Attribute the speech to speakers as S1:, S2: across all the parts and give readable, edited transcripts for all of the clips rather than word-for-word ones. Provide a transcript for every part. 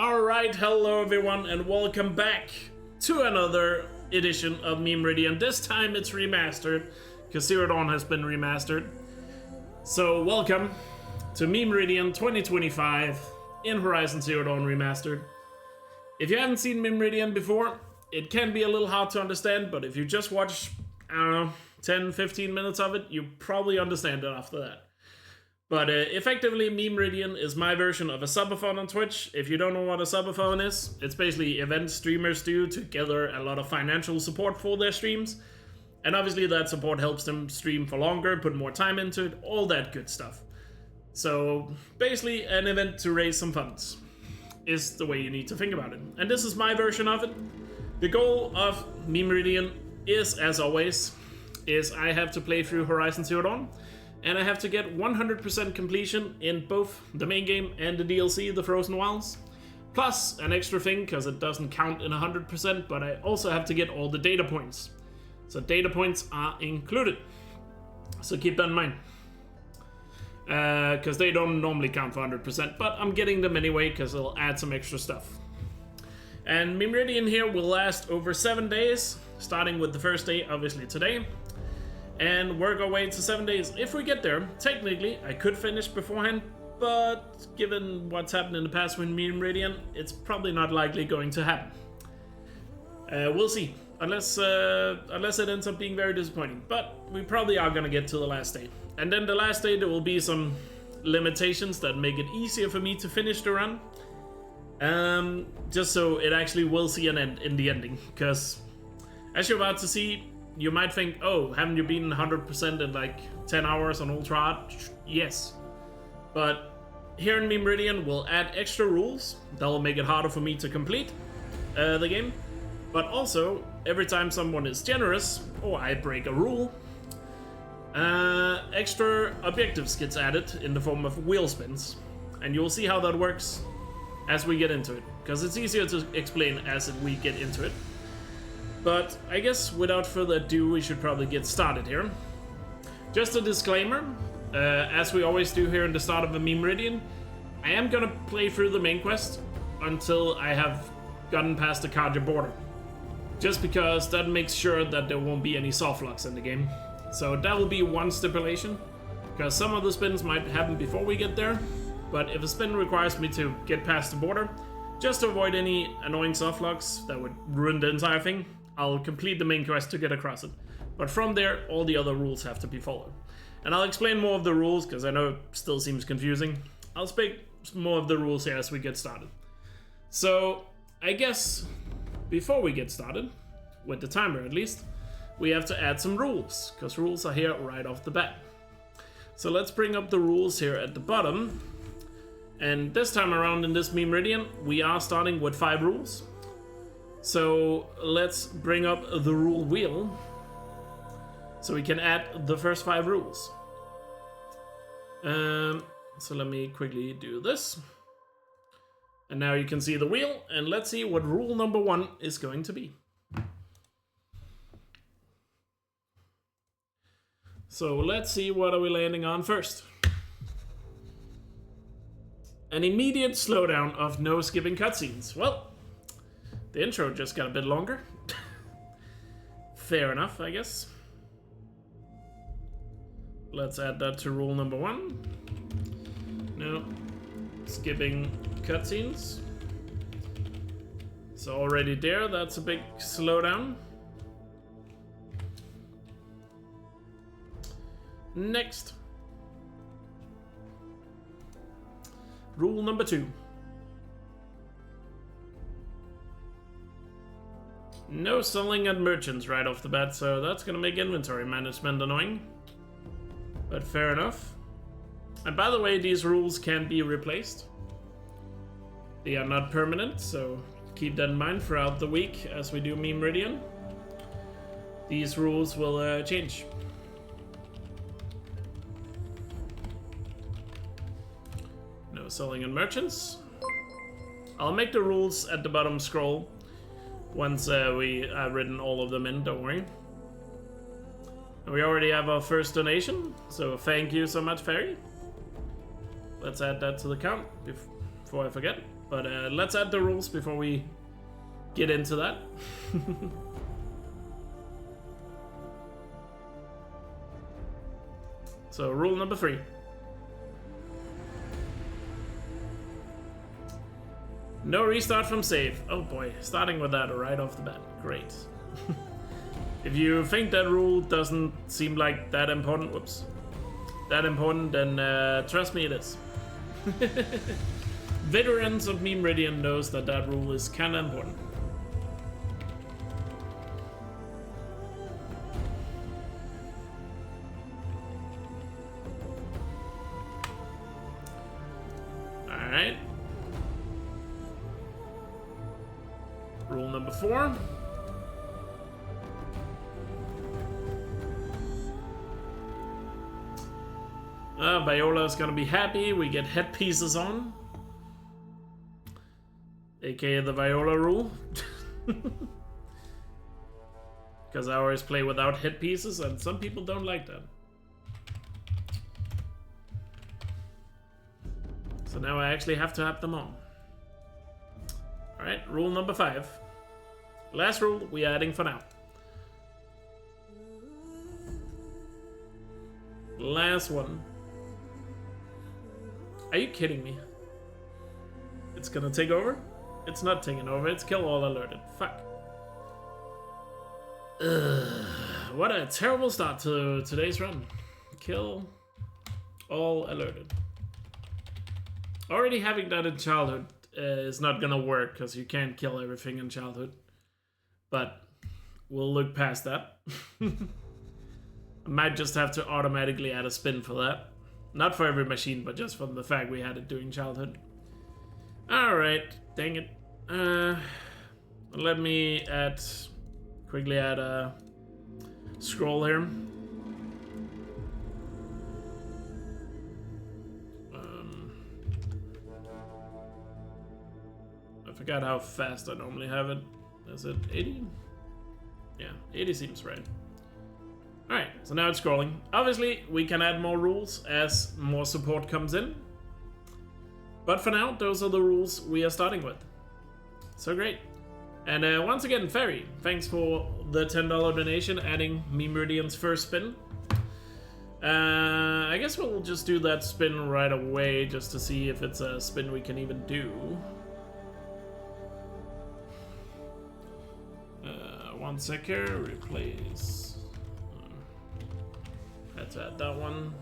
S1: Alright, hello everyone and welcome back to another edition of Memeridian. This time it's remastered, because Zero Dawn has been remastered. So welcome to Memeridian 2025 in Horizon Zero Dawn Remastered. If you haven't seen Memeridian before, it can be a little hard to understand, but if you just watch, I don't know, 10-15 minutes of it, you probably understand it after that. But effectively, Memeridian is my version of a subathon on Twitch. If you don't know what a subathon is, it's basically events streamers do to gather a lot of financial support for their streams. And obviously that support helps them stream for longer, put more time into it, all that good stuff. So basically an event to raise some funds is the way you need to think about it. And this is my version of it. The goal of Memeridian is, as always, I have to play through Horizon Zero Dawn. And I have to get 100% completion in both the main game and the DLC, the Frozen Wilds. Plus an extra thing, because it doesn't count in 100%, but I also have to get all the data points. So data points are included. So keep that in mind. Because they don't normally count for 100%, but I'm getting them anyway, because it'll add some extra stuff. And Memeridian here will last over 7 days, starting with the first day, obviously today. And work our way to 7 days. If we get there, technically, I could finish beforehand, but given what's happened in the past with Memeridian, it's probably not likely going to happen. We'll see, unless it ends up being very disappointing. But we probably are going to get to the last day. And then the last day, there will be some limitations that make it easier for me to finish the run. Just so it actually will see an end in the ending. Because, as you're about to see, you might think, oh, haven't you been 100% in like 10 hours on Ultra Hard? Yes. But here in Memeridian, we'll add extra rules that will make it harder for me to complete the game. But also, every time someone is generous, or I break a rule, extra objectives gets added in the form of wheel spins. And you'll see how that works as we get into it. Because it's easier to explain as we get into it. But I guess without further ado, we should probably get started here. Just a disclaimer, as we always do here in the start of a Memeridian, I am gonna play through the main quest until I have gotten past the Elkjaer border. Just because that makes sure that there won't be any soft locks in the game. So that will be one stipulation, because some of the spins might happen before we get there, but if a spin requires me to get past the border, just to avoid any annoying soft locks that would ruin the entire thing, I'll complete the main quest to get across it. But from there, all the other rules have to be followed. And I'll explain more of the rules, because I know it still seems confusing. I'll speak more of the rules here as we get started. So, I guess, before we get started, with the timer at least, we have to add some rules, because rules are here right off the bat. So let's bring up the rules here at the bottom. And this time around in this Memeridian, we are starting with 5 rules. So let's bring up the rule wheel so we can add the first 5 rules. So let me quickly do this. And now you can see the wheel, and let's see what rule number 1 is going to be. So let's see what are we landing on first. An immediate slowdown of no skipping cutscenes. Well, the intro just got a bit longer. Fair enough, I guess. Let's add that to rule number 1. No skipping cutscenes. So already there, that's a big slowdown. Next. Rule number 2. No selling at merchants right off the bat, so that's gonna make inventory management annoying. But fair enough. And by the way, these rules can be replaced. They are not permanent, so keep that in mind throughout the week as we do Memeridian. These rules will change. No selling at merchants. I'll make the rules at the bottom scroll once we have written all of them in, don't worry. And we already have our first donation, so thank you so much, Fairy. Let's add that to the count before I forget. But let's add the rules before we get into that. So rule number 3. No restart from save. Oh boy, starting with that right off the bat. Great. If you think that rule doesn't seem like that important, then trust me, it is. Veterans of Memeridian knows that that rule is kinda important. Alright. Rule number 4. Viola is gonna be happy. We get headpieces on. AKA the Viola rule. Because I always play without headpieces, and some people don't like that. So now I actually have to have them on. Alright, rule number 5. Last rule we are adding for now. Last one. Are you kidding me? It's gonna take over? It's not taking over, it's kill all alerted. Fuck. Ugh, what a terrible start to today's run. Kill all alerted. Already having that in childhood is not gonna work because you can't kill everything in childhood. But we'll look past that. I might just have to automatically add a spin for that. Not for every machine, but just from the fact we had it during childhood. Alright, dang it. Let me quickly add a scroll here. I forgot how fast I normally have it. Is it 80? Yeah, 80 seems right. Alright, so now it's scrolling. Obviously, we can add more rules as more support comes in. But for now, those are the rules we are starting with. So great. And once again, Ferry, thanks for the $10 donation, adding Memeridian's first spin. I guess we'll just do that spin right away, just to see if it's a spin we can even do. One sec here, replace. Let's add that one.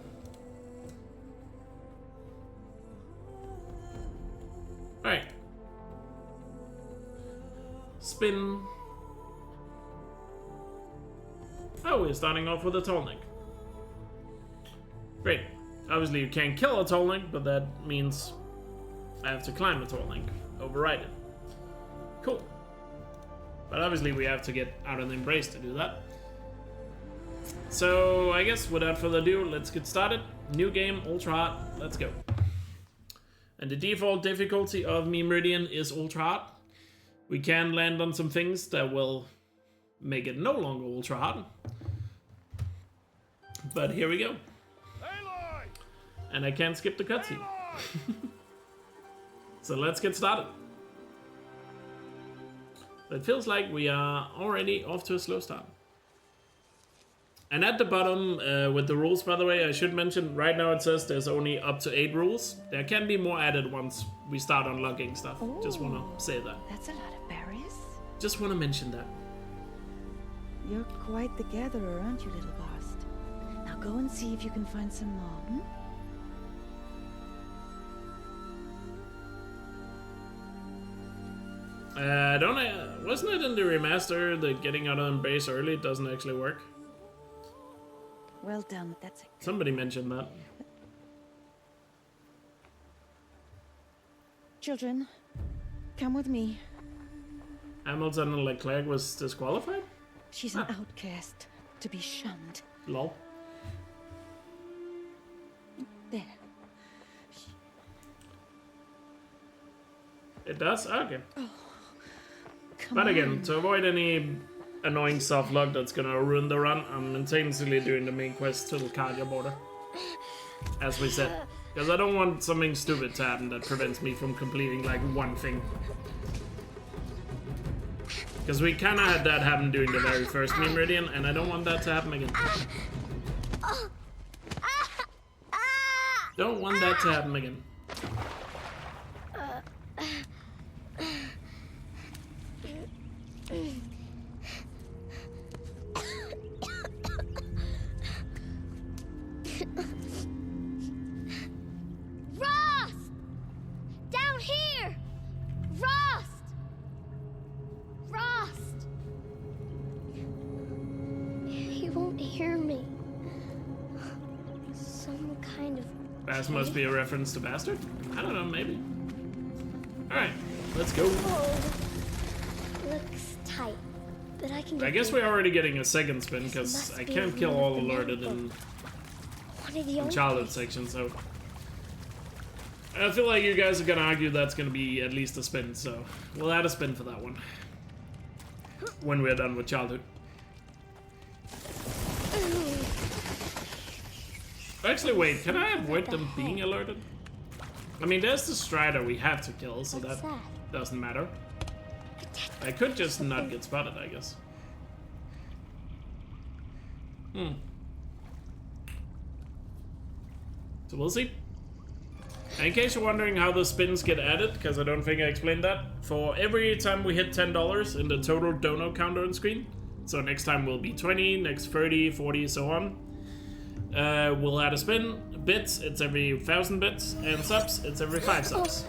S1: Alright. Spin. Oh, we're starting off with a tall neck. Great. Obviously you can't kill a tall neck, but that means I have to climb a tall neck. Override it. Cool. But obviously we have to get out of the embrace to do that. So I guess without further ado, let's get started. New game, ultra hard, let's go. And the default difficulty of Memeridian is ultra hard. We can land on some things that will make it no longer ultra hard. But here we go. And I can't skip the cutscene. So let's get started. It feels like we are already off to a slow start. And at the bottom, with the rules, by the way, I should mention, right now it says there's only up to 8 rules. There can be more added once we start unlocking stuff. Ooh, just want to say that.
S2: That's a lot of berries.
S1: Just want to mention that.
S2: You're quite the gatherer, aren't you, little Bast? Now go and see if you can find some more, hmm?
S1: Wasn't it in the remaster that getting out of embrace early doesn't actually work?
S2: Well done, that's it.
S1: Somebody mentioned that.
S2: Children, come with me.
S1: Hamilton and Leclerc was disqualified?
S2: She's an outcast, to be shunned.
S1: Lol.
S2: There.
S1: It does? Okay.
S2: Oh,
S1: but again, to avoid any annoying soft lock that's gonna ruin the run, I'm intensely doing the main quest to the Elkjaer border. As we said. Because I don't want something stupid to happen that prevents me from completing like one thing. Because we kind of had that happen during the very first Memeridian, and I don't want that to happen again. Don't want that to happen again. That must be a reference to Bastard? I don't know, maybe. Alright, let's go.
S3: Oh, looks tight, but I can.
S1: I guess we're already getting a second spin because I can't kill all alerted in childhood section, so I feel like you guys are gonna argue that's gonna be at least a spin, so we'll add a spin for that one when we're done with childhood. Actually, wait, can I avoid them being alerted? I mean, there's the Strider we have to kill, so that doesn't matter. I could just not get spotted, I guess. So we'll see. In case you're wondering how the spins get added, because I don't think I explained that, for every time we hit $10 in the total dono counter on screen, so next time will be 20, next 30, 40, so on, we'll add a spin. Bits, it's every 1,000 bits, and subs, it's every 5 subs.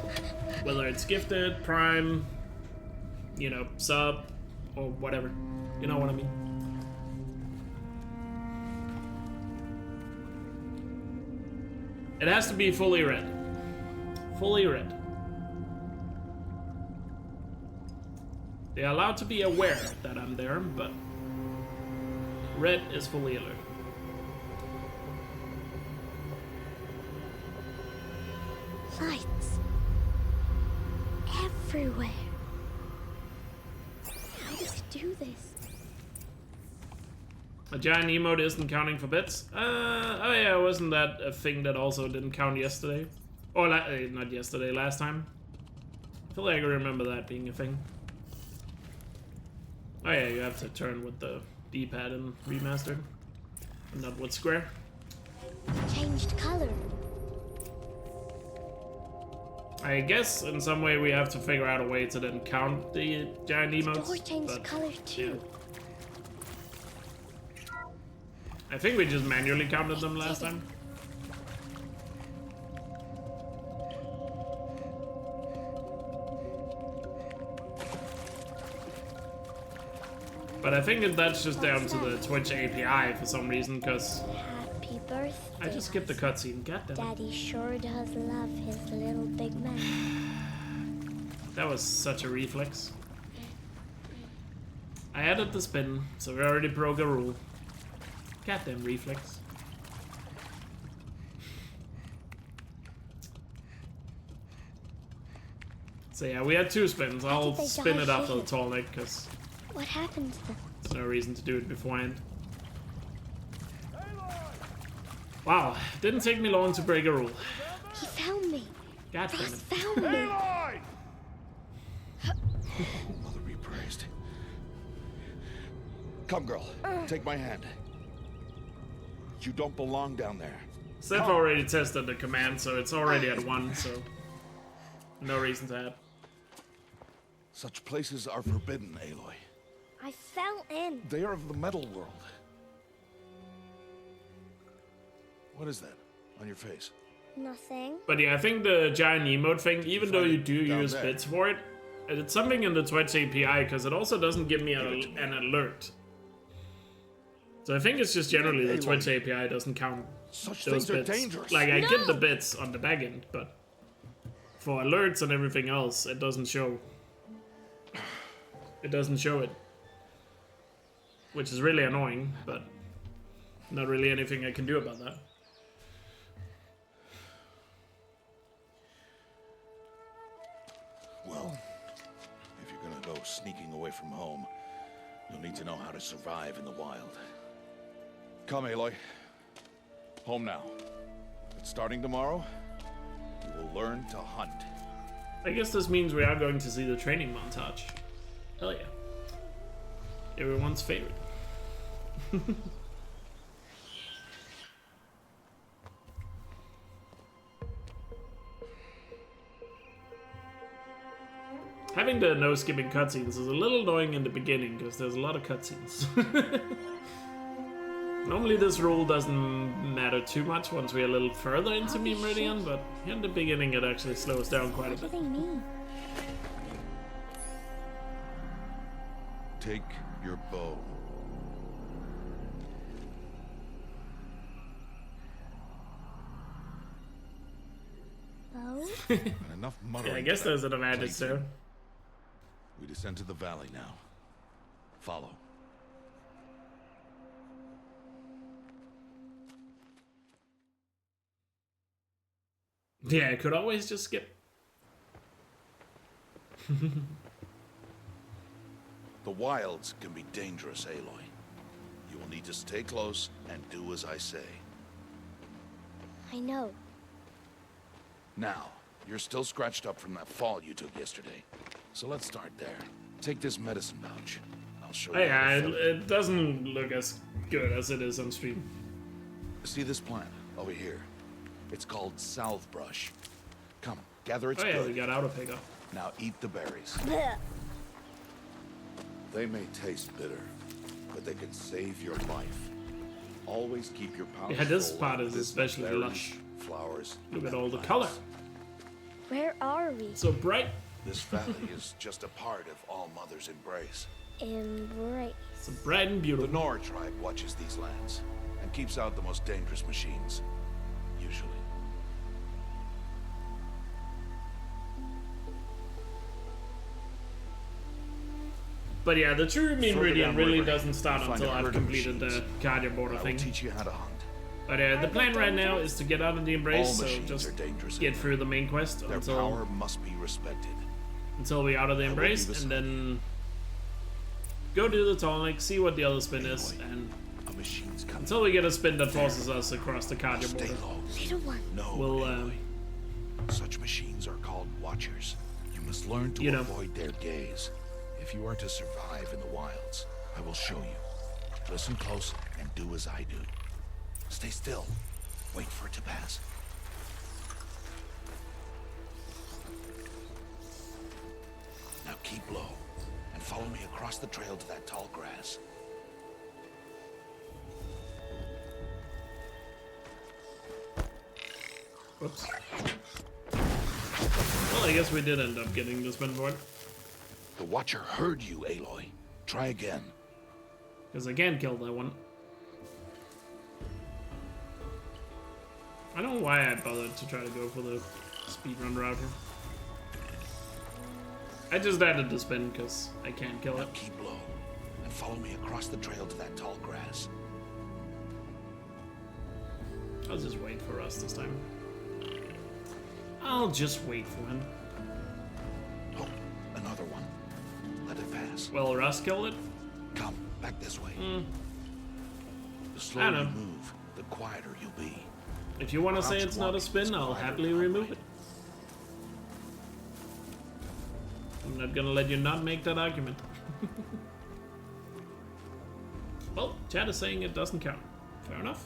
S1: Whether it's gifted, prime, you know, sub, or whatever. You know what I mean? It has to be fully red. Fully red. They're allowed to be aware that I'm there, but red is fully alert.
S3: Lights everywhere. How does it do this?
S1: A giant emote isn't counting for bits? Oh yeah, wasn't that a thing that also didn't count yesterday? Or not yesterday, last time? I feel like I remember that being a thing. Oh yeah, you have to turn with the D-pad in Remastered, and not with square.
S3: Changed color.
S1: I guess in some way we have to figure out a way to then count the giant emotes.
S3: The door changed color too.
S1: Yeah. I think we just manually counted them last time. But I think that's just down to the Twitch API for some reason, because
S3: Happy birthday.
S1: I just skipped the cutscene. Goddamn.
S3: Daddy sure does love his little big man.
S1: That was such a reflex. I added the spin, so we already broke a rule. Goddamn reflex. So yeah, we had 2 spins. I'll spin it after the tall neck, because
S3: what happened to them?
S1: there's no reason to do it beforehand. Wow, didn't take me long to break a rule.
S3: He found me.
S1: God damn
S3: Ross
S1: it.
S3: found me.
S4: Mother be praised. Come, girl. Take my hand. You don't belong down there.
S1: Steph already tested the command, so it's already at 1, so no reason to add.
S4: Such places are forbidden, Aloy.
S3: I fell in.
S4: They are of the metal world. What is that on your face?
S3: Nothing.
S1: But yeah, I think the giant emote thing, even though you do
S4: Down
S1: use
S4: there.
S1: bits for it, it's something in the Twitch API, because it also doesn't give me an alert. So I think it's just generally the Twitch API doesn't count
S4: Such
S1: those
S4: things are
S1: bits.
S4: dangerous.
S1: Like, I get the bits on the back end, but for alerts and everything else, it doesn't show. It doesn't show it. Which is really annoying, but not really anything I can do about that.
S4: Well, if you're gonna go sneaking away from home, you'll need to know how to survive in the wild. Come, Aloy. Home now. But starting tomorrow, will learn to hunt.
S1: I guess this means we are going to see the training montage. Hell yeah. Everyone's favorite. Having the no skipping cutscenes is a little annoying in the beginning because there's a lot of cutscenes. Normally this rule doesn't matter too much once we're a little further into Memeridian, but in the beginning it actually slows down quite a bit.
S3: What do they mean?
S4: Take your bow.
S3: Bow?
S4: And enough muttering.
S1: Yeah, I guess there's an advantage there.
S4: We descend to the valley now. Follow.
S1: Yeah, I could always just skip.
S4: The wilds can be dangerous, Aloy. You will need to stay close and do as I say.
S3: I know.
S4: Now, you're still scratched up from that fall you took yesterday. So let's start there. Take this medicine pouch. I'll show you.
S1: Yeah, it doesn't look as good as it is on stream.
S4: See this plant over here? It's called salve brush. Come, gather its
S1: Oh yeah,
S4: good.
S1: we got auto pick up.
S4: Now eat the berries.
S3: Blech.
S4: They may taste bitter, but they can save your life. Always keep your pouch
S1: Yeah, this
S4: full
S1: part
S4: of
S1: is
S4: this
S1: especially
S4: berries,
S1: lush.
S4: Flowers.
S1: Look at
S4: and
S1: all the
S4: plants.
S1: color.
S3: Where are we?
S1: So bright.
S4: This valley is just a part of All Mother's embrace.
S3: Embrace.
S1: So bright and
S4: The
S1: beautiful.
S4: Nor tribe watches these lands and keeps out the most dangerous machines. Usually.
S1: But yeah, the true Memeridian really doesn't start
S4: Find
S1: until
S4: a
S1: I've
S4: herd of
S1: completed the
S4: machines.
S1: cardio border
S4: I will
S1: thing.
S4: teach you how to hunt.
S1: But the plan right now is to get out of the embrace,
S4: All
S1: so
S4: machines
S1: just
S4: are dangerous.
S1: get through the main quest
S4: Their power must be respected.
S1: until we're out of the
S4: will
S1: embrace,
S4: be
S1: and
S4: beside
S1: then go do the tonic, see what the other spin is,
S4: Aloy,
S1: and
S4: A machine's coming.
S1: until we get a spin that forces us across the cardio
S4: Stay
S1: border.
S4: low.
S3: Little one.
S4: No,
S1: We'll,
S4: Aloy. Such machines are called watchers. You must learn to
S1: You know.
S4: avoid their gaze. If you are to survive in the wilds, I will show you. Listen close and do as I do. Stay still. Wait for it to pass. Now keep low and follow me across the trail to that tall grass.
S1: Whoops. Well, I guess we did end up getting the spin board.
S4: The Watcher heard you, Aloy. Try again.
S1: Because I can kill that one. I don't know why I bothered to try to go for the speedrun route here. I just added the spin because I can't kill it.
S4: Now keep low and follow me across the trail to that tall grass.
S1: I'll just wait for us this time. I'll just wait for him.
S4: Oh, another one. Let it pass.
S1: Well, Russ killed it.
S4: Come, back this way. The
S1: I
S4: slower
S1: know.
S4: you move, the quieter you'll be.
S1: If you want to say
S4: Crouch
S1: it's not a
S4: walk
S1: spin,
S4: is
S1: I'll
S4: quieter
S1: happily
S4: that
S1: remove
S4: way.
S1: it. I'm not gonna let you not make that argument. Well, chat is saying it doesn't count. Fair enough.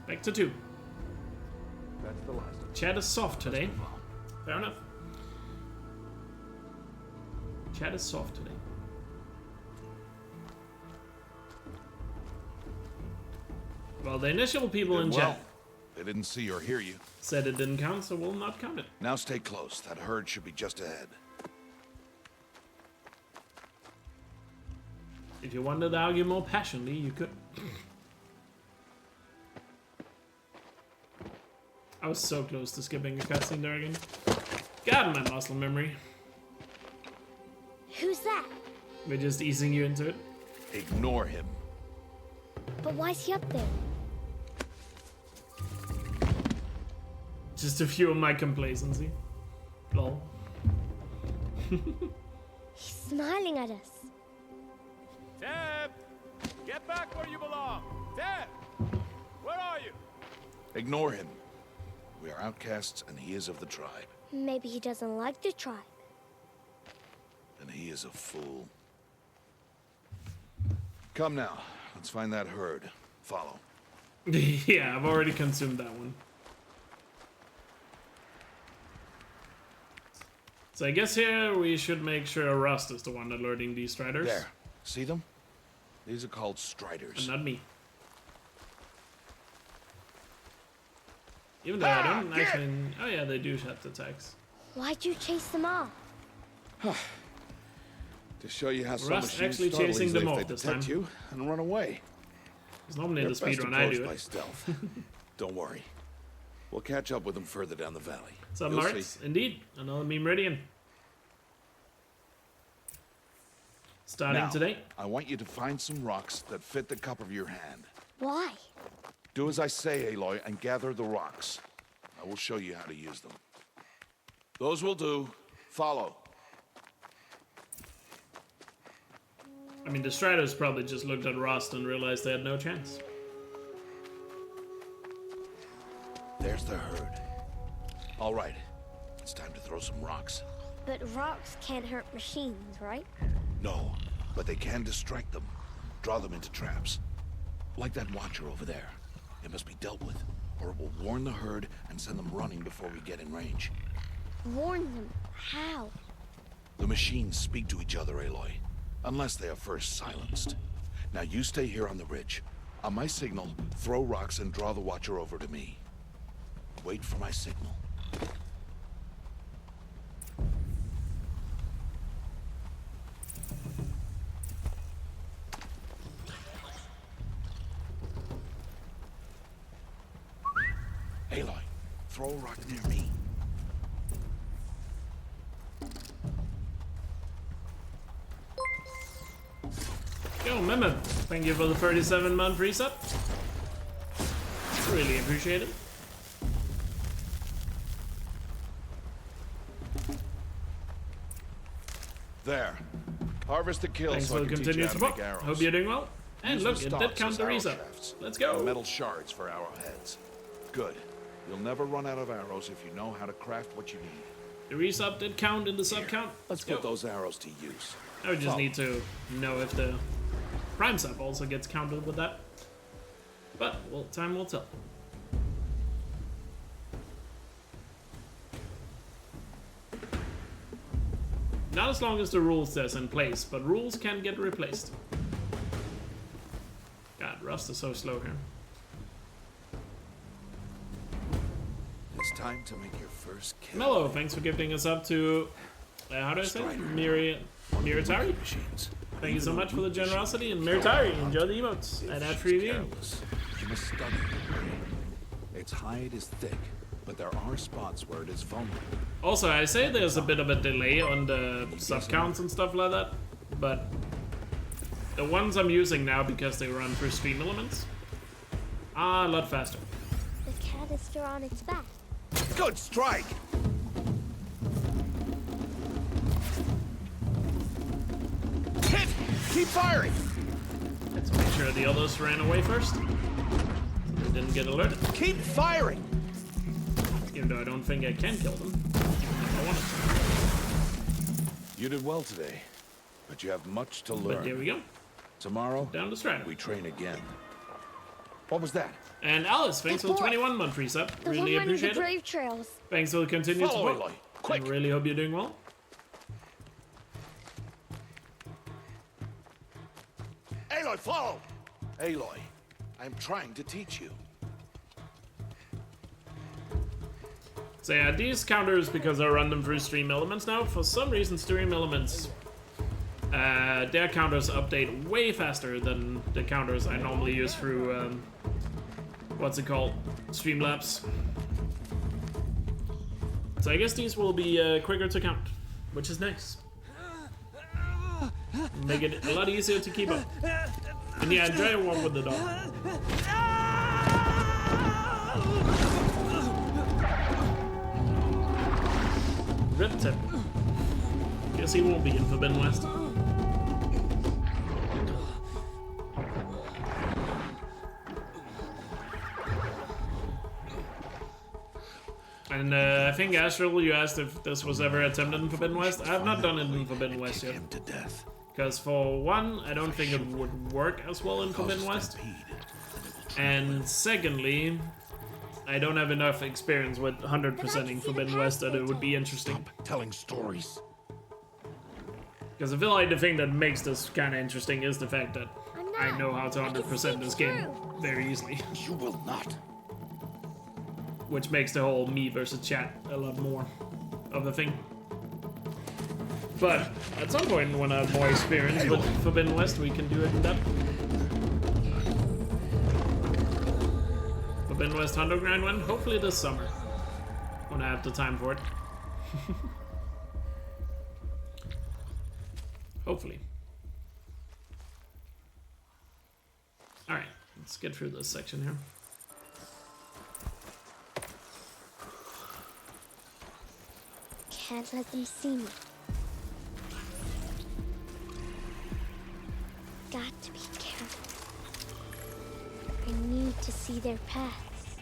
S1: Back to 2.
S5: That's the last of it.
S1: Chat is soft today. Fair enough. Chat is soft today. Well, the initial people in
S4: Well,
S1: chat
S4: they didn't see or hear you.
S1: said it didn't count, so we'll not count it.
S4: Now stay close. That herd should be just ahead.
S1: If you wanted to argue more passionately, you could. I was so close to skipping a cutscene there again. God, my muscle memory.
S3: Who's that?
S1: We're just easing you into it.
S4: Ignore him.
S3: But why's he up there?
S1: Just to fuel my complacency. Lol.
S3: He's smiling at us.
S5: Teb! Get back where you belong! Teb! Where are you?
S4: Ignore him. We are outcasts, and he is of the tribe.
S3: Maybe he doesn't like the tribe.
S4: And he is a fool. Come now, let's find that herd. Follow.
S1: Yeah, I've already consumed that one. So I guess here we should make sure Rust is the one alerting these striders.
S4: There. See them? These are called striders.
S1: And not me. Even though I don't actually... Oh yeah, they do have attacks.
S3: Why'd you chase them off?
S4: To show you how some
S1: Rust
S4: machines
S1: actually
S4: startle
S1: chasing
S4: easily
S1: them
S4: if
S1: off
S4: they
S1: this
S4: detect
S1: time.
S4: you and run away.
S1: Because normally in the
S4: They're best
S1: speedrun I
S4: approached
S1: do
S4: by
S1: it.
S4: stealth. Don't worry. We'll catch up with them further down the valley.
S1: What's up,
S4: You'll
S1: Marks?
S4: see.
S1: Indeed, another Memeridian. Starting
S4: Now,
S1: today.
S4: I want you to find some rocks that fit the cup of your hand.
S3: Why?
S4: Do as I say, Aloy, and gather the rocks. I will show you how to use them. Those will do. Follow.
S1: I mean, the Striders probably just looked at Rust and realized they had no chance.
S4: There's the herd. All right. It's time to throw some rocks.
S3: But rocks can't hurt machines, right?
S4: No, but they can distract them. Draw them into traps. Like that watcher over there. It must be dealt with, or it will warn the herd and send them running before we get in range.
S3: Warn them. How?
S4: The machines speak to each other, Aloy. Unless they are first silenced. Now you stay here on the ridge. On my signal, throw rocks and draw the watcher over to me. Wait for my signal. Aloy, throw a rock near me.
S1: Yo, Mehmet, thank you for the 37-month resub. Really appreciate it.
S4: There. Harvest the kills
S1: Thanks
S4: so
S1: for
S4: I
S1: the
S4: can teach you
S1: continued
S4: how to
S1: support.
S4: make arrows.
S1: Hope you're doing well. And
S4: Use
S1: look,
S4: the
S1: it did
S4: stalks
S1: count
S4: as
S1: the
S4: arrow
S1: resub.
S4: shafts,
S1: Let's
S4: and
S1: go.
S4: metal shards for arrowheads. Good. You'll never run out of arrows if you know how to craft what you need.
S1: The resub did count in the sub count.
S4: Let's put those arrows to use.
S1: I would just
S4: Follow.
S1: need to know if the Prime sub also gets counted with that. But, well, time will tell. Not as long as the rule says in place, but rules can get replaced. God, Rust is so slow here.
S4: It's time to make your first kill.
S1: Mello, thanks for gifting us up to, how do I say?
S4: Strider.
S1: Miritari?
S4: Machines.
S1: Thank you so much for the generosity, and Miritari, enjoy the emotes, and ad free viewing.
S4: Careless. You must study it. Its hide is thick, but there are spots where it is vulnerable.
S1: Also, I say there's a bit of a delay on the sub counts and stuff like that, but the ones I'm using now, because they run through stream elements, are a lot faster.
S3: The canister on its back.
S4: Good strike! Hit! Keep firing!
S1: Let's make sure the others ran away first, so they didn't get alerted,
S4: Keep firing!
S1: even though I don't think I can kill them, even if I wanted to.
S4: You did well today, but you have much to learn.
S1: But there we go,
S4: Tomorrow,
S1: down the strata.
S4: we train again. What was that?
S1: And Alice, thanks for the 21-month resub,
S3: The
S1: really
S3: one running the
S1: appreciate it.
S3: brave trails.
S1: Thanks for the continued
S4: Follow,
S1: support.
S4: Aloy. Quick!
S1: I really hope you're doing well.
S4: Aloy, follow! Aloy, I'm trying to teach you.
S1: So yeah, these counters, because I run them through stream elements now, for some reason stream elements, their counters update way faster than the counters I normally use through, what's it called, Streamlabs. So I guess these will be quicker to count, which is nice. Make it a lot easier to keep up. And yeah, enjoy a walk with the dog. Rip tip. Guess he won't be in Forbidden West. And I think Astral, you asked if this was ever attempted in Forbidden West. I have not done it in Forbidden West yet.
S4: Him to death.
S1: Because for one, I don't think it would work as well in Forbidden West. And secondly, I don't have enough experience with 100%ing Forbidden West that it would be interesting.
S4: Stop telling stories.
S1: Because I feel like the thing that makes this kind of interesting is the fact that I know how to 100% this game very easily.
S4: You will not.
S1: Which makes the whole me versus chat a lot more of a thing. But at some point when I have more experience with Forbidden West, we can do it in depth. Forbidden West Hundo grind when? Hopefully this summer. When I have the time for it. Hopefully. Alright, let's get through this section here.
S3: Can't let them see me. Got to be careful. I need to see their paths.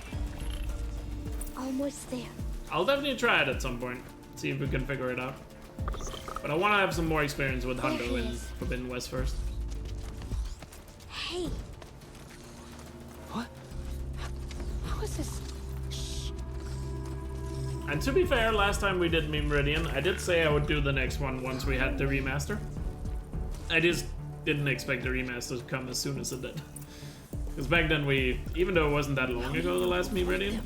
S3: Almost there.
S1: I'll definitely try it at some point. See if we can figure it out. But I want to have some more experience with Hundo in Forbidden West first.
S3: Hey.
S2: What? How is this?
S1: And to be fair, last time we did Memeridian, I did say I would do the next one once we had the remaster. I just didn't expect the remaster to come as soon as it did. Because back then even though it wasn't that long ago, the last Memeridian,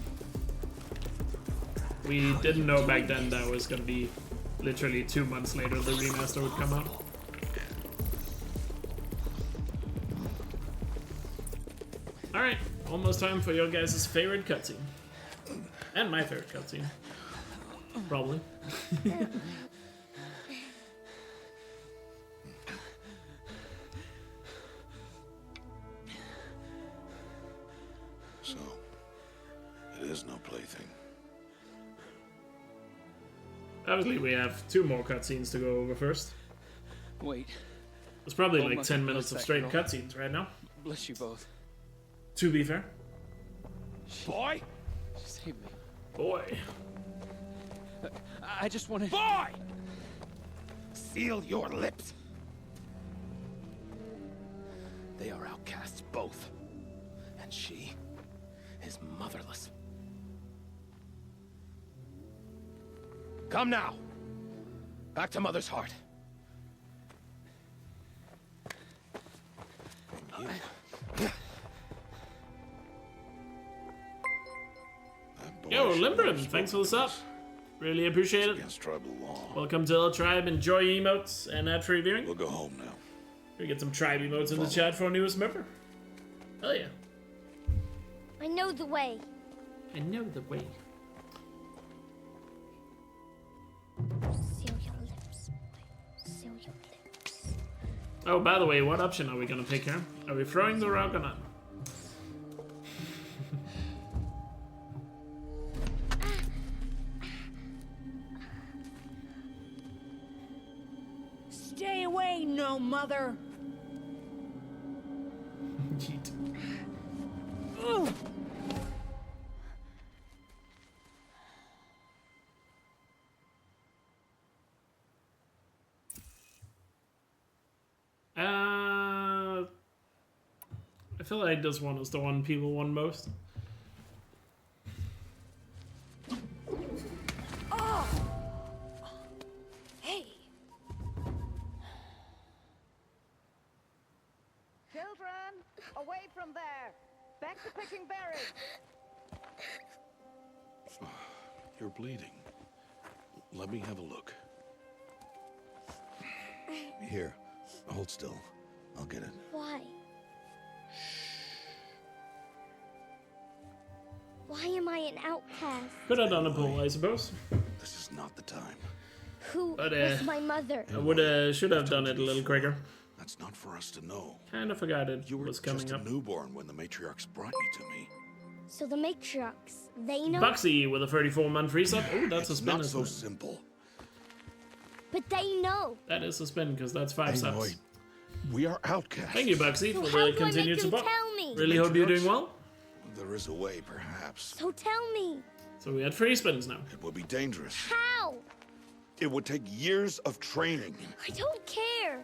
S1: we didn't know back then that was going to be literally 2 months later the remaster would come out. Alright, almost time for your guys' favorite cutscene. And my favorite cutscene. Probably.
S4: So, it is no plaything.
S1: Obviously, we have 2 more cutscenes to go over first.
S6: Wait,
S1: It's probably like
S6: Almost
S1: 10 minutes of straight
S6: girl.
S1: cutscenes right now,
S6: bless you both.
S1: to be fair.
S5: Boy!
S6: Save me.
S1: Boy.
S6: I just wanted.
S5: Boy! Seal your lips. They are outcasts, both. And she is motherless. Come now. Back to Mother's heart.
S1: Yo, Limbram, thanks for the sub. Really appreciate it.
S4: Against tribal law.
S1: Welcome to the tribe. Enjoy emotes and after reviewing.
S4: We'll go home now.
S1: We get some tribe emotes in the chat for our newest member. Hell yeah.
S3: I know the way.
S1: I know the way.
S3: Seal your lips. Seal your lips.
S1: Oh, by the way, what option are we gonna pick here? Are we throwing the rock or not?
S2: Stay away, no mother.
S1: Yeet.
S2: Ooh.
S1: I feel like this one is the one people want most.
S2: Oh. Hey.
S7: Children, away from there. Back to picking berries.
S4: You're bleeding. Let me have a look. Here, hold still. I'll get it.
S3: Why? Why am I an outcast?
S1: Could have done a poll, I suppose.
S4: This is not the time.
S3: Who
S1: But,
S3: was my mother?
S1: I should have done it a little quicker.
S4: That's not for us to know.
S1: Kind of forgot it
S4: You were
S1: was coming
S4: just a
S1: up.
S4: newborn when the matriarchs brought you to me.
S3: So the matriarchs, they know?
S1: Buxy with a 34-month resub. Oh, that's a spin.
S4: Not so
S1: isn't it?
S4: simple.
S3: But they know.
S1: That is a spin because that's 5
S4: Aloy,
S1: subs.
S4: we are outcasts.
S1: Thank you, Buxy,
S3: So
S1: for
S3: how
S1: the
S3: do I make
S1: continued
S3: them
S1: support.
S3: tell me?
S1: Really hope you're doing well.
S4: There is a way, perhaps.
S3: So tell me.
S1: So we had 3 spins now.
S4: It would be dangerous.
S3: How?
S4: It would take years of training.
S3: I don't care.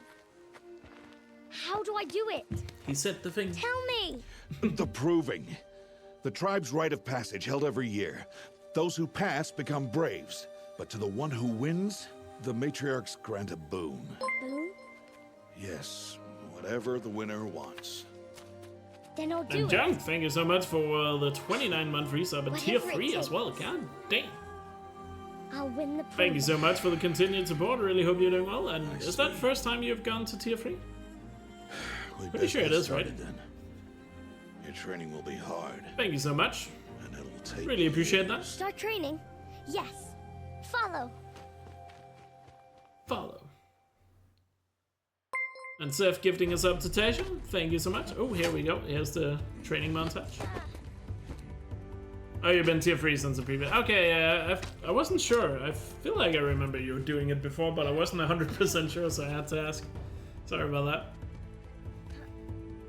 S3: How do I do it?
S1: He said the thing.
S3: Tell me.
S4: The proving. The tribe's rite of passage held every year. Those who pass become braves. But to the one who wins, the matriarchs grant a boon.
S3: Boom?
S4: Yes, whatever the winner wants.
S3: Then I'll do
S1: And
S3: it.
S1: Junk, thank you so much for the 29-month resub and tier
S3: Whatever it
S1: 3 as well.
S3: takes.
S1: God damn.
S3: I'll win the
S1: Thank you so much for the continued support. Really hope you're doing well. And
S4: I
S1: is that
S4: see.
S1: first time you've gone to tier 3?
S4: We
S1: Pretty
S4: best
S1: sure it
S4: get
S1: is, right?
S4: started then. Your training will be hard,
S1: Thank you so much.
S4: and it'll take
S1: Really appreciate that.
S4: years.
S3: Start training? Yes. Follow.
S1: Follow. And Seth gifting us up to Tasha. Thank you so much. Oh, here we go. Here's the training montage. Oh, you've been tier 3 since the previous. Okay, I wasn't sure. I feel like I remember you were doing it before, but I wasn't 100% sure, so I had to ask. Sorry about that.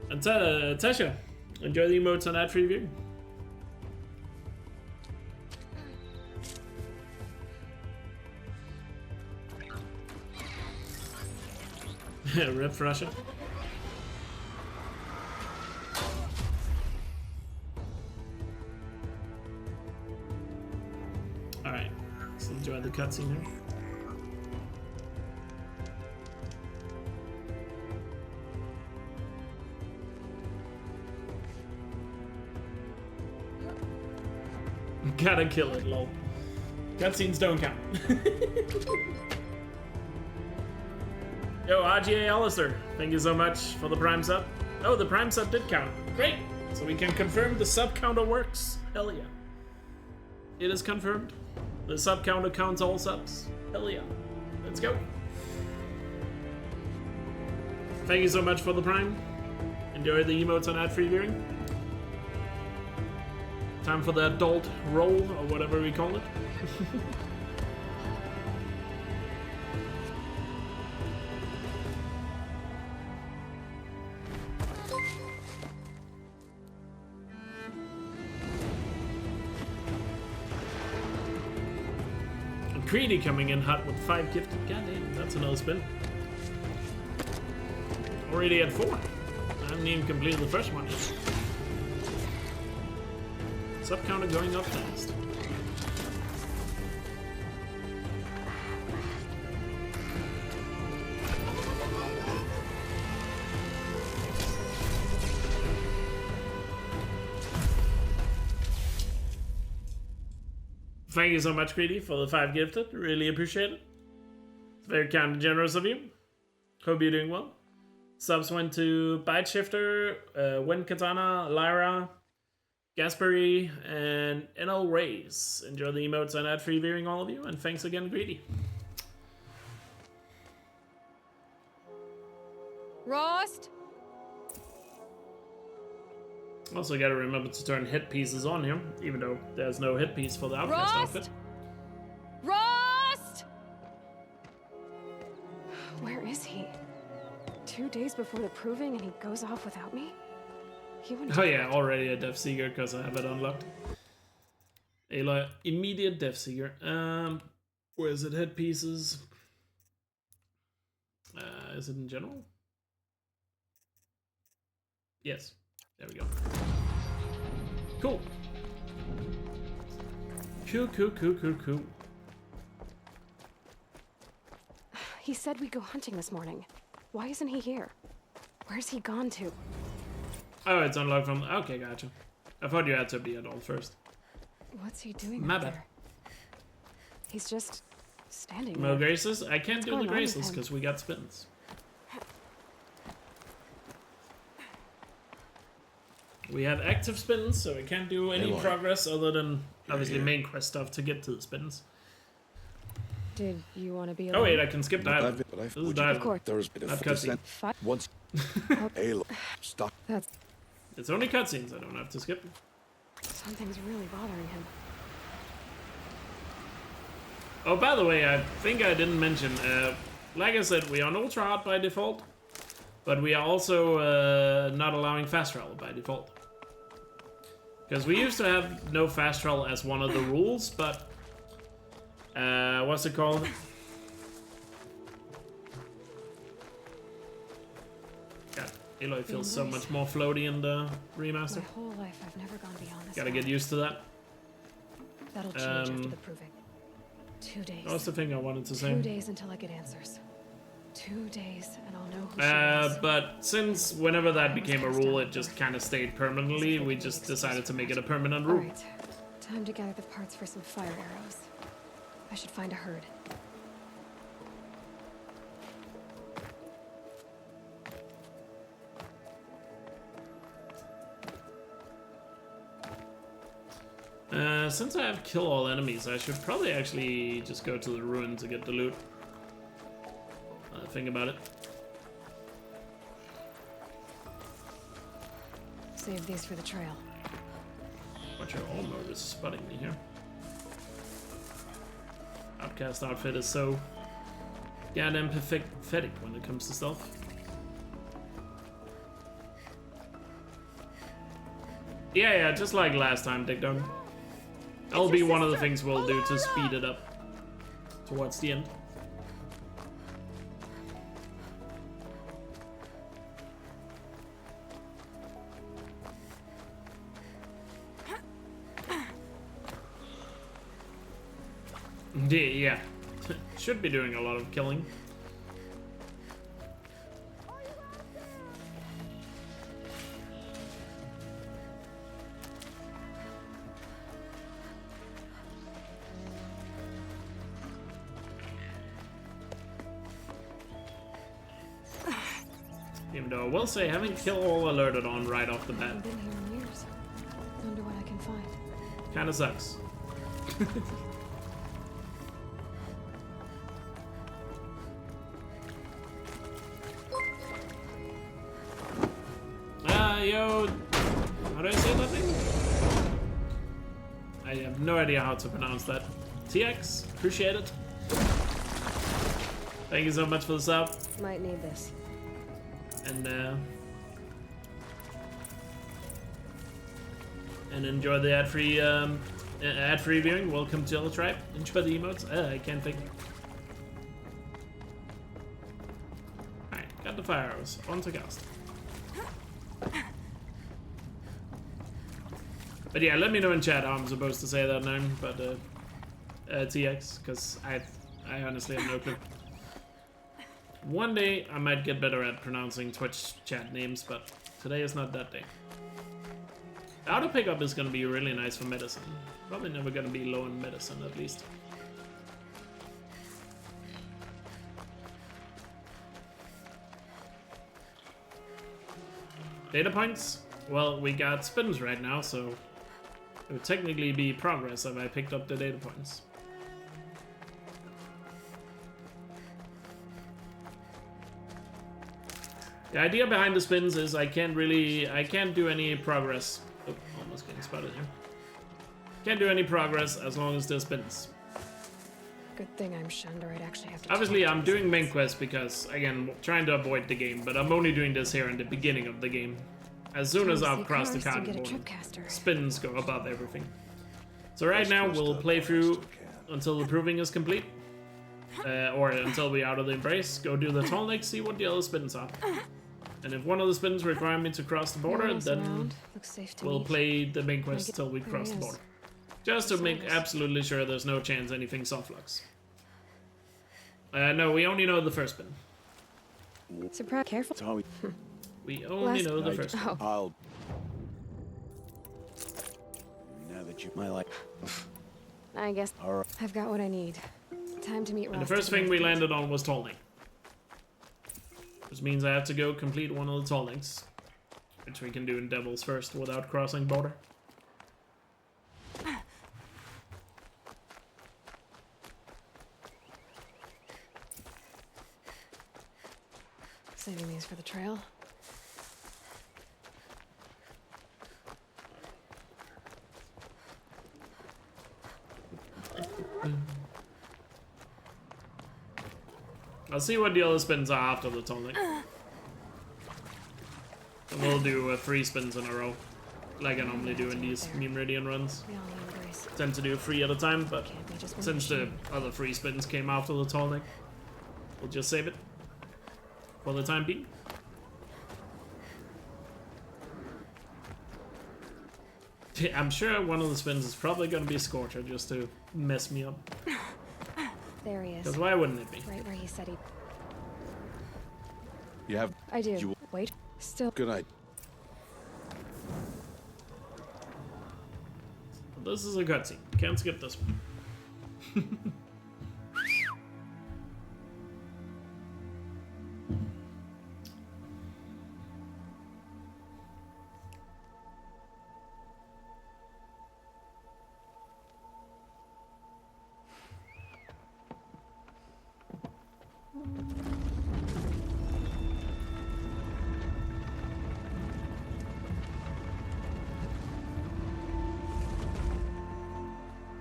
S1: And Tasha, enjoy the emotes on ad free view. Rip Russia. Alright, let's enjoy the cutscene here. Gotta kill it, lol. Cutscenes don't count. Yo, RGA Alistair, thank you so much for the Prime sub. Oh, the Prime sub did count. Great! So we can confirm the sub counter works. Hell yeah. It is confirmed. The sub counter counts all subs. Hell yeah. Let's go. Thank you so much for the Prime. Enjoy the emotes on ad-free viewing. Time for the adult roll, or whatever we call it. Greedy coming in hot with 5 gifted. God damn, that's another spin. Already at 4. I haven't even completed the first one yet. Sub counter going up fast. Thank you so much, Greedy, for the 5 gifted. Really appreciate it. It's very kind and generous of you. Hope you're doing well. Subs went to Bite Shifter, Wind Katana, Lyra, Gasperi, and NL Rays. Enjoy the emotes on ad-free viewing, all of you, and thanks again, Greedy.
S8: Rost?
S1: Also gotta remember to turn hit pieces on here, even though there's no hit piece for the Outcast outfit.
S8: Rost! Where is he? 2 days before the proving and he goes off without me? He wouldn't.
S1: Oh yeah, already a Death Seeker because I have it unlocked. Aloy, immediate Death Seeker. Where is it? Head pieces. Is it in general? Yes. There we go. Cool. Cool.
S8: He said we'd go hunting this morning. Why isn't he here? Where's he gone to?
S1: Oh, it's unlocked from... Okay, gotcha. I thought you had to be adult first.
S8: What's he doing
S1: My
S8: up
S1: bad.
S8: there? He's just standing
S1: No
S8: there.
S1: graces? I can't do
S8: going
S1: the
S8: on with
S1: graces
S8: him?
S1: because we got spins. We have active spins, so we can't do any
S4: Aloy.
S1: progress other than obviously
S4: here.
S1: main quest stuff to get to the spins.
S8: Did you want to be
S1: Oh
S8: alone?
S1: wait, I can skip dialogue.
S4: But I've
S1: This is
S4: would
S1: dialogue.
S8: Of course.
S4: There's been a
S1: Not
S4: descent
S8: Fi-
S4: once. Aloy, stop.
S8: That's
S1: It's only cutscenes, I don't have to skip.
S8: something's really bothering him.
S1: Oh, by the way, I think I didn't mention, like I said, we are on ultra hard by default, but we are also not allowing fast travel by default. Because we used to have no fast travel as one of the rules, but what's it called? God, Aloy feels so much more floaty in the remaster.
S8: My whole life, I've never gone beyond this.
S1: Gotta get used to that.
S8: That'll change after the proving. 2 days.
S1: That was the thing I wanted to say.
S8: 2 days until I get answers. 2 days, and I'll know who she is.
S1: But since whenever that became a rule, it just kind of stayed permanently. We just decided to make it a permanent rule.
S8: Alright, time to gather the parts for some fire arrows. I should find a herd.
S1: Since I have kill all enemies, I should probably actually just go to the ruin to get the loot. Think about it.
S8: Save these for the trail.
S1: Watch your armor is spotting me here. Outcast outfit is so goddamn pathetic when it comes to stealth. Yeah, just like last time, Dick Dog. That'll be one of the things we'll do to speed it up towards the end. Yeah, should be doing a lot of killing. Even though I will say having kill all alerted on right off the bat
S8: I've been here in years. Wonder what I can find.
S1: kinda sucks. Yo, how do I say that thing? I have no idea how to pronounce that. TX, appreciate it. Thank you so much for the sub.
S8: Might need this.
S1: And enjoy the ad-free viewing. Welcome to the tribe. Enjoy the emotes. I can't think. Alright, got the fire arrows. On to cast. But yeah, let me know in chat how I'm supposed to say that name, but TX, because I honestly have no clue. One day I might get better at pronouncing Twitch chat names, but today is not that day. Auto pickup is gonna be really nice for medicine. Probably never gonna be low in medicine, at least. Data points? Well, we got spins right now, so it would technically be progress if I picked up the data points. The idea behind the spins is I can't do any progress. Oh, almost getting spotted here. Can't do any progress as long as there's spins.
S8: Good thing I'm shunned, or I'd actually have to.
S1: Obviously, I'm doing main quest because, again, trying to avoid the game, but I'm only doing this here in the beginning of the game. As soon as I've crossed the cardboard, spins go above everything. So right now, we'll play through until the proving is complete. Or until we're out of the embrace. Go do the tall neck, see what the other spins are. And if one of the spins require me to cross the border, then we'll play the main quest till we cross the border. Just to make absolutely sure there's no chance anything soft-locks. No, we only know the first spin.
S8: Surprise! Careful.
S1: We only know the first spin.
S9: I'll... Now that you... My life...
S8: I guess I've got what I need. Time to meet Ross.
S1: And the first thing we landed on was tall neck. Which means I have to go complete one of the tall necks. Which we can do in Devils first without crossing border.
S8: Saving these for the trail.
S1: I'll see what the other spins are after the tall neck. And we'll do 3 spins in a row. like I normally do in these Memeridian runs.
S8: We all need grace.
S1: Tend to do 3 at a time, but
S8: Can't be just one
S1: since the
S8: machine.
S1: other 3 spins came after the tall deck, we'll just save it for the time being. I'm sure one of the spins is probably gonna be Scorcher just to mess me up.
S8: There he is.
S1: Because why wouldn't it be?
S8: Right where he said he.
S4: You have...
S8: I do.
S4: You...
S8: Wait. Still.
S4: Good idea.
S1: This is a cutscene. Can't skip this one.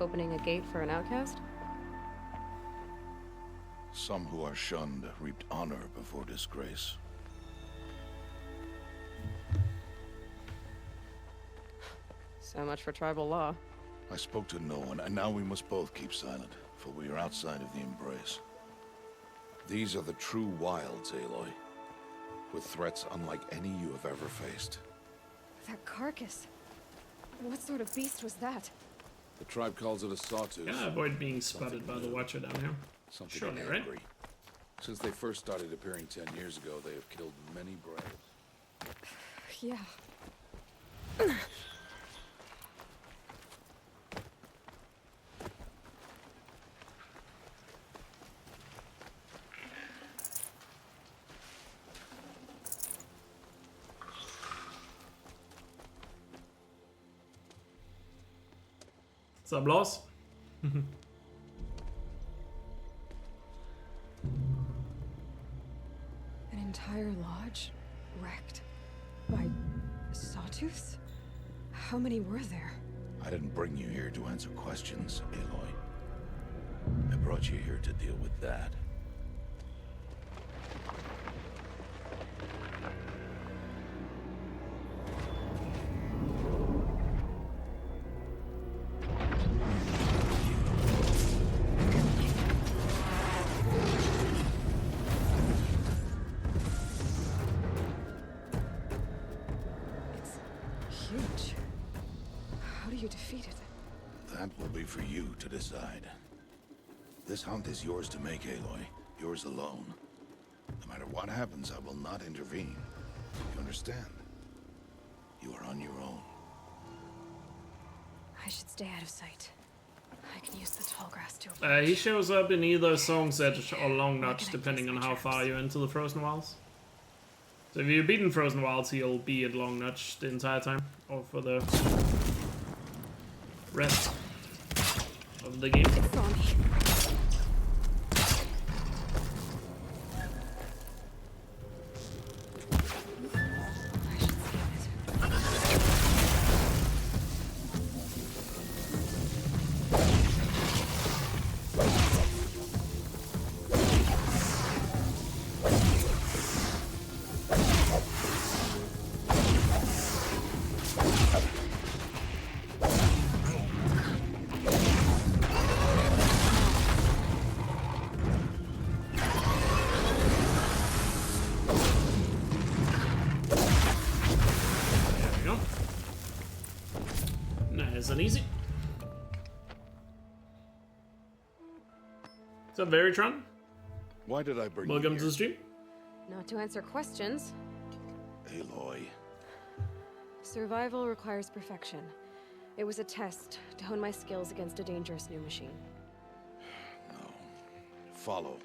S8: Opening a gate for an outcast?
S4: Some who are shunned reaped honor before disgrace.
S8: So much for tribal law.
S4: I spoke to no one, and now we must both keep silent, for we are outside of the embrace. These are the true wilds, Aloy, with threats unlike any you have ever faced.
S8: That carcass. What sort of beast was that?
S10: The tribe calls it a sawtooth.
S1: Gotta avoid being spotted by the Watcher down here.
S10: Something
S1: Surely,
S10: angry.
S1: right?
S10: Since they first started appearing 10 years ago, they have killed many braves.
S8: Yeah.
S1: What's up, Loss?
S8: An entire lodge wrecked by sawtooths? How many were there?
S4: I didn't bring you here to answer questions, Aloy. I brought you here to deal with that.
S8: It's huge. How do you defeat it?
S4: That will be for you to decide. This hunt is yours to make, Aloy. Yours alone. No matter what happens, I will not intervene. You understand? You are on your own.
S8: I should stay out of sight. I can use the tall grass to
S1: He shows up in either Song's Edge or Long Notch, depending on how far you're into the Frozen Wilds. So if you've beaten Frozen Wilds, he'll be at Long Notch the entire time, or for the rest of the game.
S8: It saw me.
S1: Nice and easy. What's up, Veritron?
S4: Why did I bring
S1: Welcome
S4: you
S1: to
S4: here?
S1: the stream.
S8: Not to answer questions.
S4: Aloy.
S8: Survival requires perfection. It was a test to hone my skills against a dangerous new machine.
S4: No. Follow.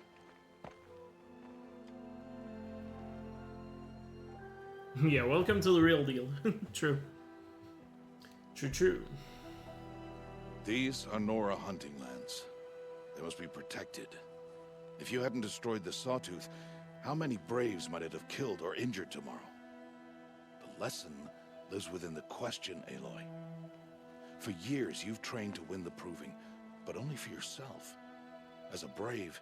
S1: Yeah, welcome to the real deal. True. True.
S4: These are Nora hunting lands. They must be protected. If you hadn't destroyed the Sawtooth, how many Braves might it have killed or injured tomorrow? The lesson lives within the question, Aloy. For years, you've trained to win the Proving, but only for yourself. As a Brave,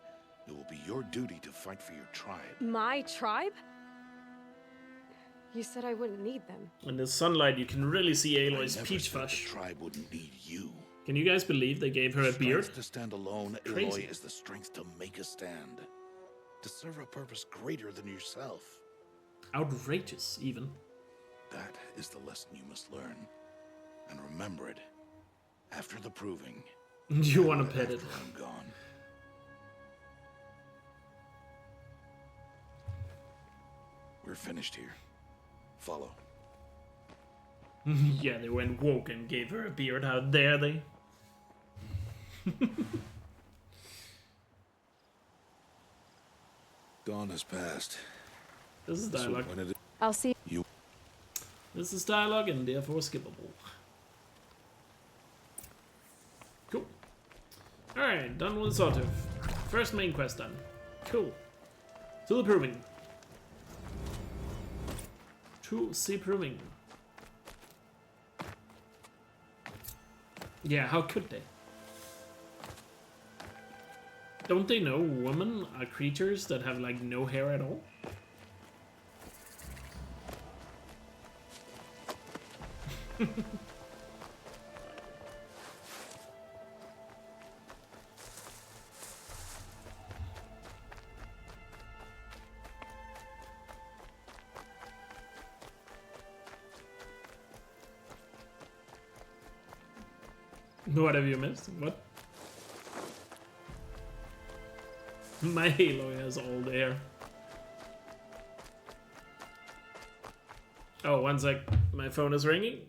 S4: it will be your duty to fight for your tribe.
S8: My tribe? You said I wouldn't need them.
S1: In the sunlight, you can really see Aloy's
S4: I never
S1: peach
S4: said the
S1: flush.
S4: tribe wouldn't need you.
S1: Can you guys believe they gave her a beard?
S4: Strength to stand alone,
S1: Crazy.
S4: Aloy, is the strength to make a stand. To serve a purpose greater than yourself.
S1: Outrageous, even.
S4: That is the lesson you must learn. And remember it. After the proving.
S1: You want to pet it.
S4: After I'm gone. We're finished here. Follow.
S1: Yeah, they went woke and gave her a beard. How dare they?
S10: Dawn has passed.
S1: This is dialogue.
S10: When it
S8: I'll see.
S10: you
S1: This is dialogue and therefore skippable. Cool. Alright, done with Sawtooth. First main quest done. Cool. To the proving. To the proving. Yeah, how could they? Don't they know women are creatures that have like no hair at all? What have you missed? What? My Halo has all the hair. Oh, one sec. My phone is ringing.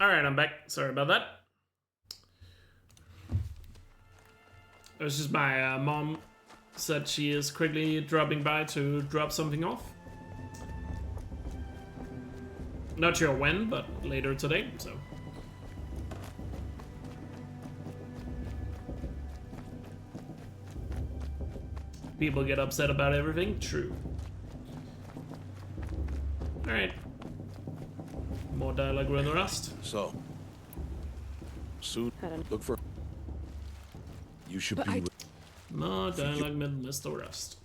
S1: Alright, I'm back. Sorry about that. It was just my mom said she is quickly dropping by to drop something off. Not sure when, but later today, so. People get upset about everything? True. Alright. More dialogue with the rust.
S10: so soon look for you should
S8: But
S10: be
S8: I-
S10: with
S1: More dialogue with Mr. Rust.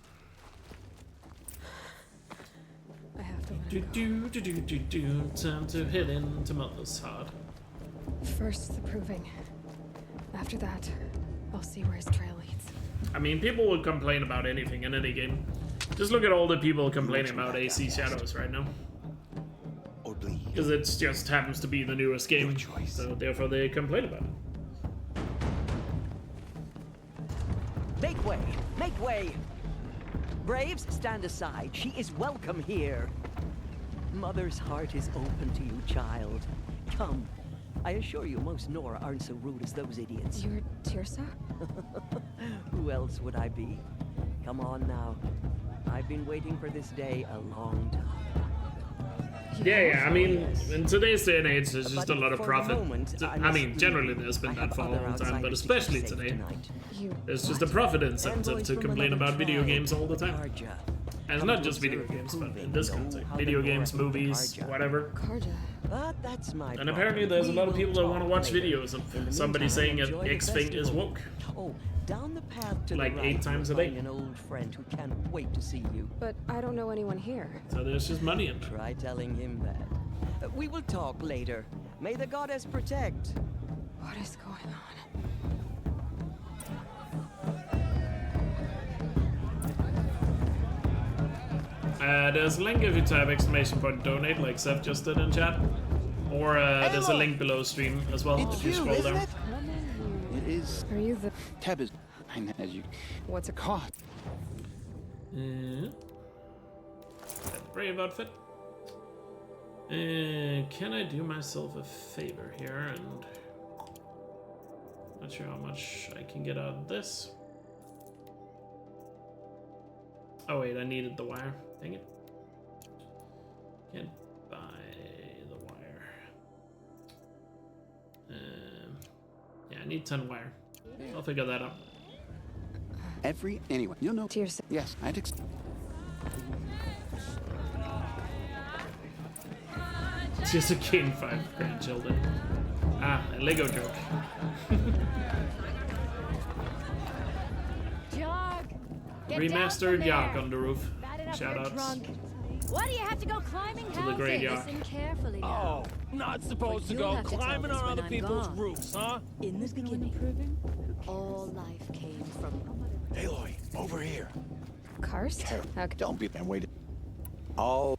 S8: I have to let
S1: Do
S8: it go.
S1: do do do do do. Time to hit into Mother's heart.
S8: First, the proving. After that, I'll see where his trail leads.
S1: I mean, people will complain about anything in any game. Just look at all the people complaining about AC Shadows right now.
S9: Or bleed.
S1: Because it just happens to be the newest game, so therefore they complain about it.
S11: Make way! Make way! Braves, stand aside. She is welcome here. Mother's heart is open to you, child. Come. I assure you, most Nora aren't so rude as those idiots.
S8: You're Tirsa?
S11: Who else would I be? Come on now. I've been waiting for this day a long time.
S1: Yeah, I mean, in today's day and age, there's just a lot of
S11: For the
S1: profit.
S11: moment, I
S1: I
S11: must
S1: mean,
S11: leave
S1: generally
S11: you.
S1: there's been
S11: I
S1: that
S11: have
S1: for a
S11: other
S1: long time, but
S11: outsiders to keep
S1: especially
S11: safe
S1: today.
S11: tonight.
S1: There's just a profit incentive
S11: Envoys
S1: to
S11: from
S1: complain
S11: another
S1: about video
S11: tribe,
S1: games all the time.
S11: Karja.
S1: And
S11: Come
S1: not
S11: to
S1: just video
S11: observe
S1: games,
S11: your
S1: but in
S11: proving.
S1: this
S11: Know
S1: context.
S11: how the
S1: Video
S11: Nora
S1: games,
S11: people
S1: movies,
S11: Karja.
S1: whatever.
S8: Karja.
S11: But that's my
S1: And apparently there's a lot of people that want to watch videos
S11: In the
S1: of somebody
S11: meantime,
S1: saying an
S11: enjoy the
S1: X thing is
S11: festival.
S1: woke.
S11: Oh, down the path to
S1: Like
S11: the right,
S1: 8 times a
S11: you'll
S1: day.
S11: find an old friend who can't wait to see you.
S8: But I don't know anyone here.
S1: So there's just money in there.
S11: Try telling him that. We will talk later. May the goddess protect.
S8: What is going on?
S1: There's a link if you type !donate like Seth just did in chat. Or there's a link below stream as well if you scroll down.
S6: It is.
S8: Are you the...
S6: Teb is... As you...
S8: What's it
S6: caught?
S1: Brave outfit. Can I do myself a favor here and... Not sure how much I can get out of this. Oh wait, I needed the wire. Dang it. Can't buy the wire. Yeah, I need 10 wire. I'll figure that out.
S6: Anyway, you'll know.
S8: Tears.
S6: Yes, I'd
S1: It's just a gain 5 grandchildren. Ah, a Lego joke.
S3: Jog! Get
S1: Remastered
S3: down
S1: Yak
S3: from
S1: on the roof.
S3: there. Bad enough you're
S1: Shoutouts.
S3: drunk. Why do you have to go climbing
S1: To the great
S3: houses?
S1: Yak.
S3: Listen carefully now.
S5: Not supposed
S3: But
S5: to
S3: you'll
S5: go
S3: have to tell
S5: climbing
S3: this
S5: on
S3: when
S5: other
S3: I'm
S5: people's
S3: gone.
S5: roofs, huh?
S3: In the beginning, all life came from...
S9: Aloy, over here.
S8: Karst? Okay.
S6: Don't be... And wait. All...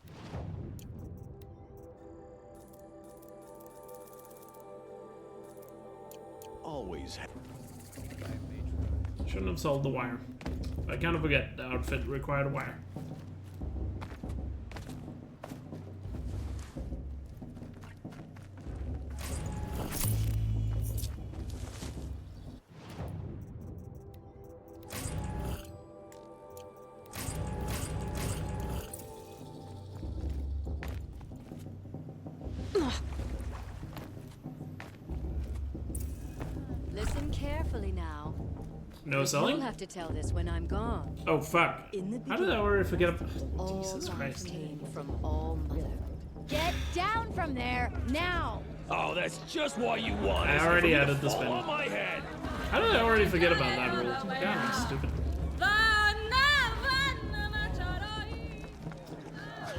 S9: Always.
S1: Shouldn't have sold the wire. I kind of forget the outfit required a wire.
S3: Listen carefully now.
S1: No
S3: You'll
S1: selling?
S3: have to tell this when I'm gone.
S1: Oh fuck.
S3: In the
S1: How did I already forget about...
S3: All
S1: Jesus
S3: life
S1: Christ.
S3: came from all mother. Get down from there now.
S5: Oh, that's just what you want.
S1: I already added the
S5: fall
S1: spin.
S5: on my head.
S1: How did I already forget about that rule? God, I'm stupid.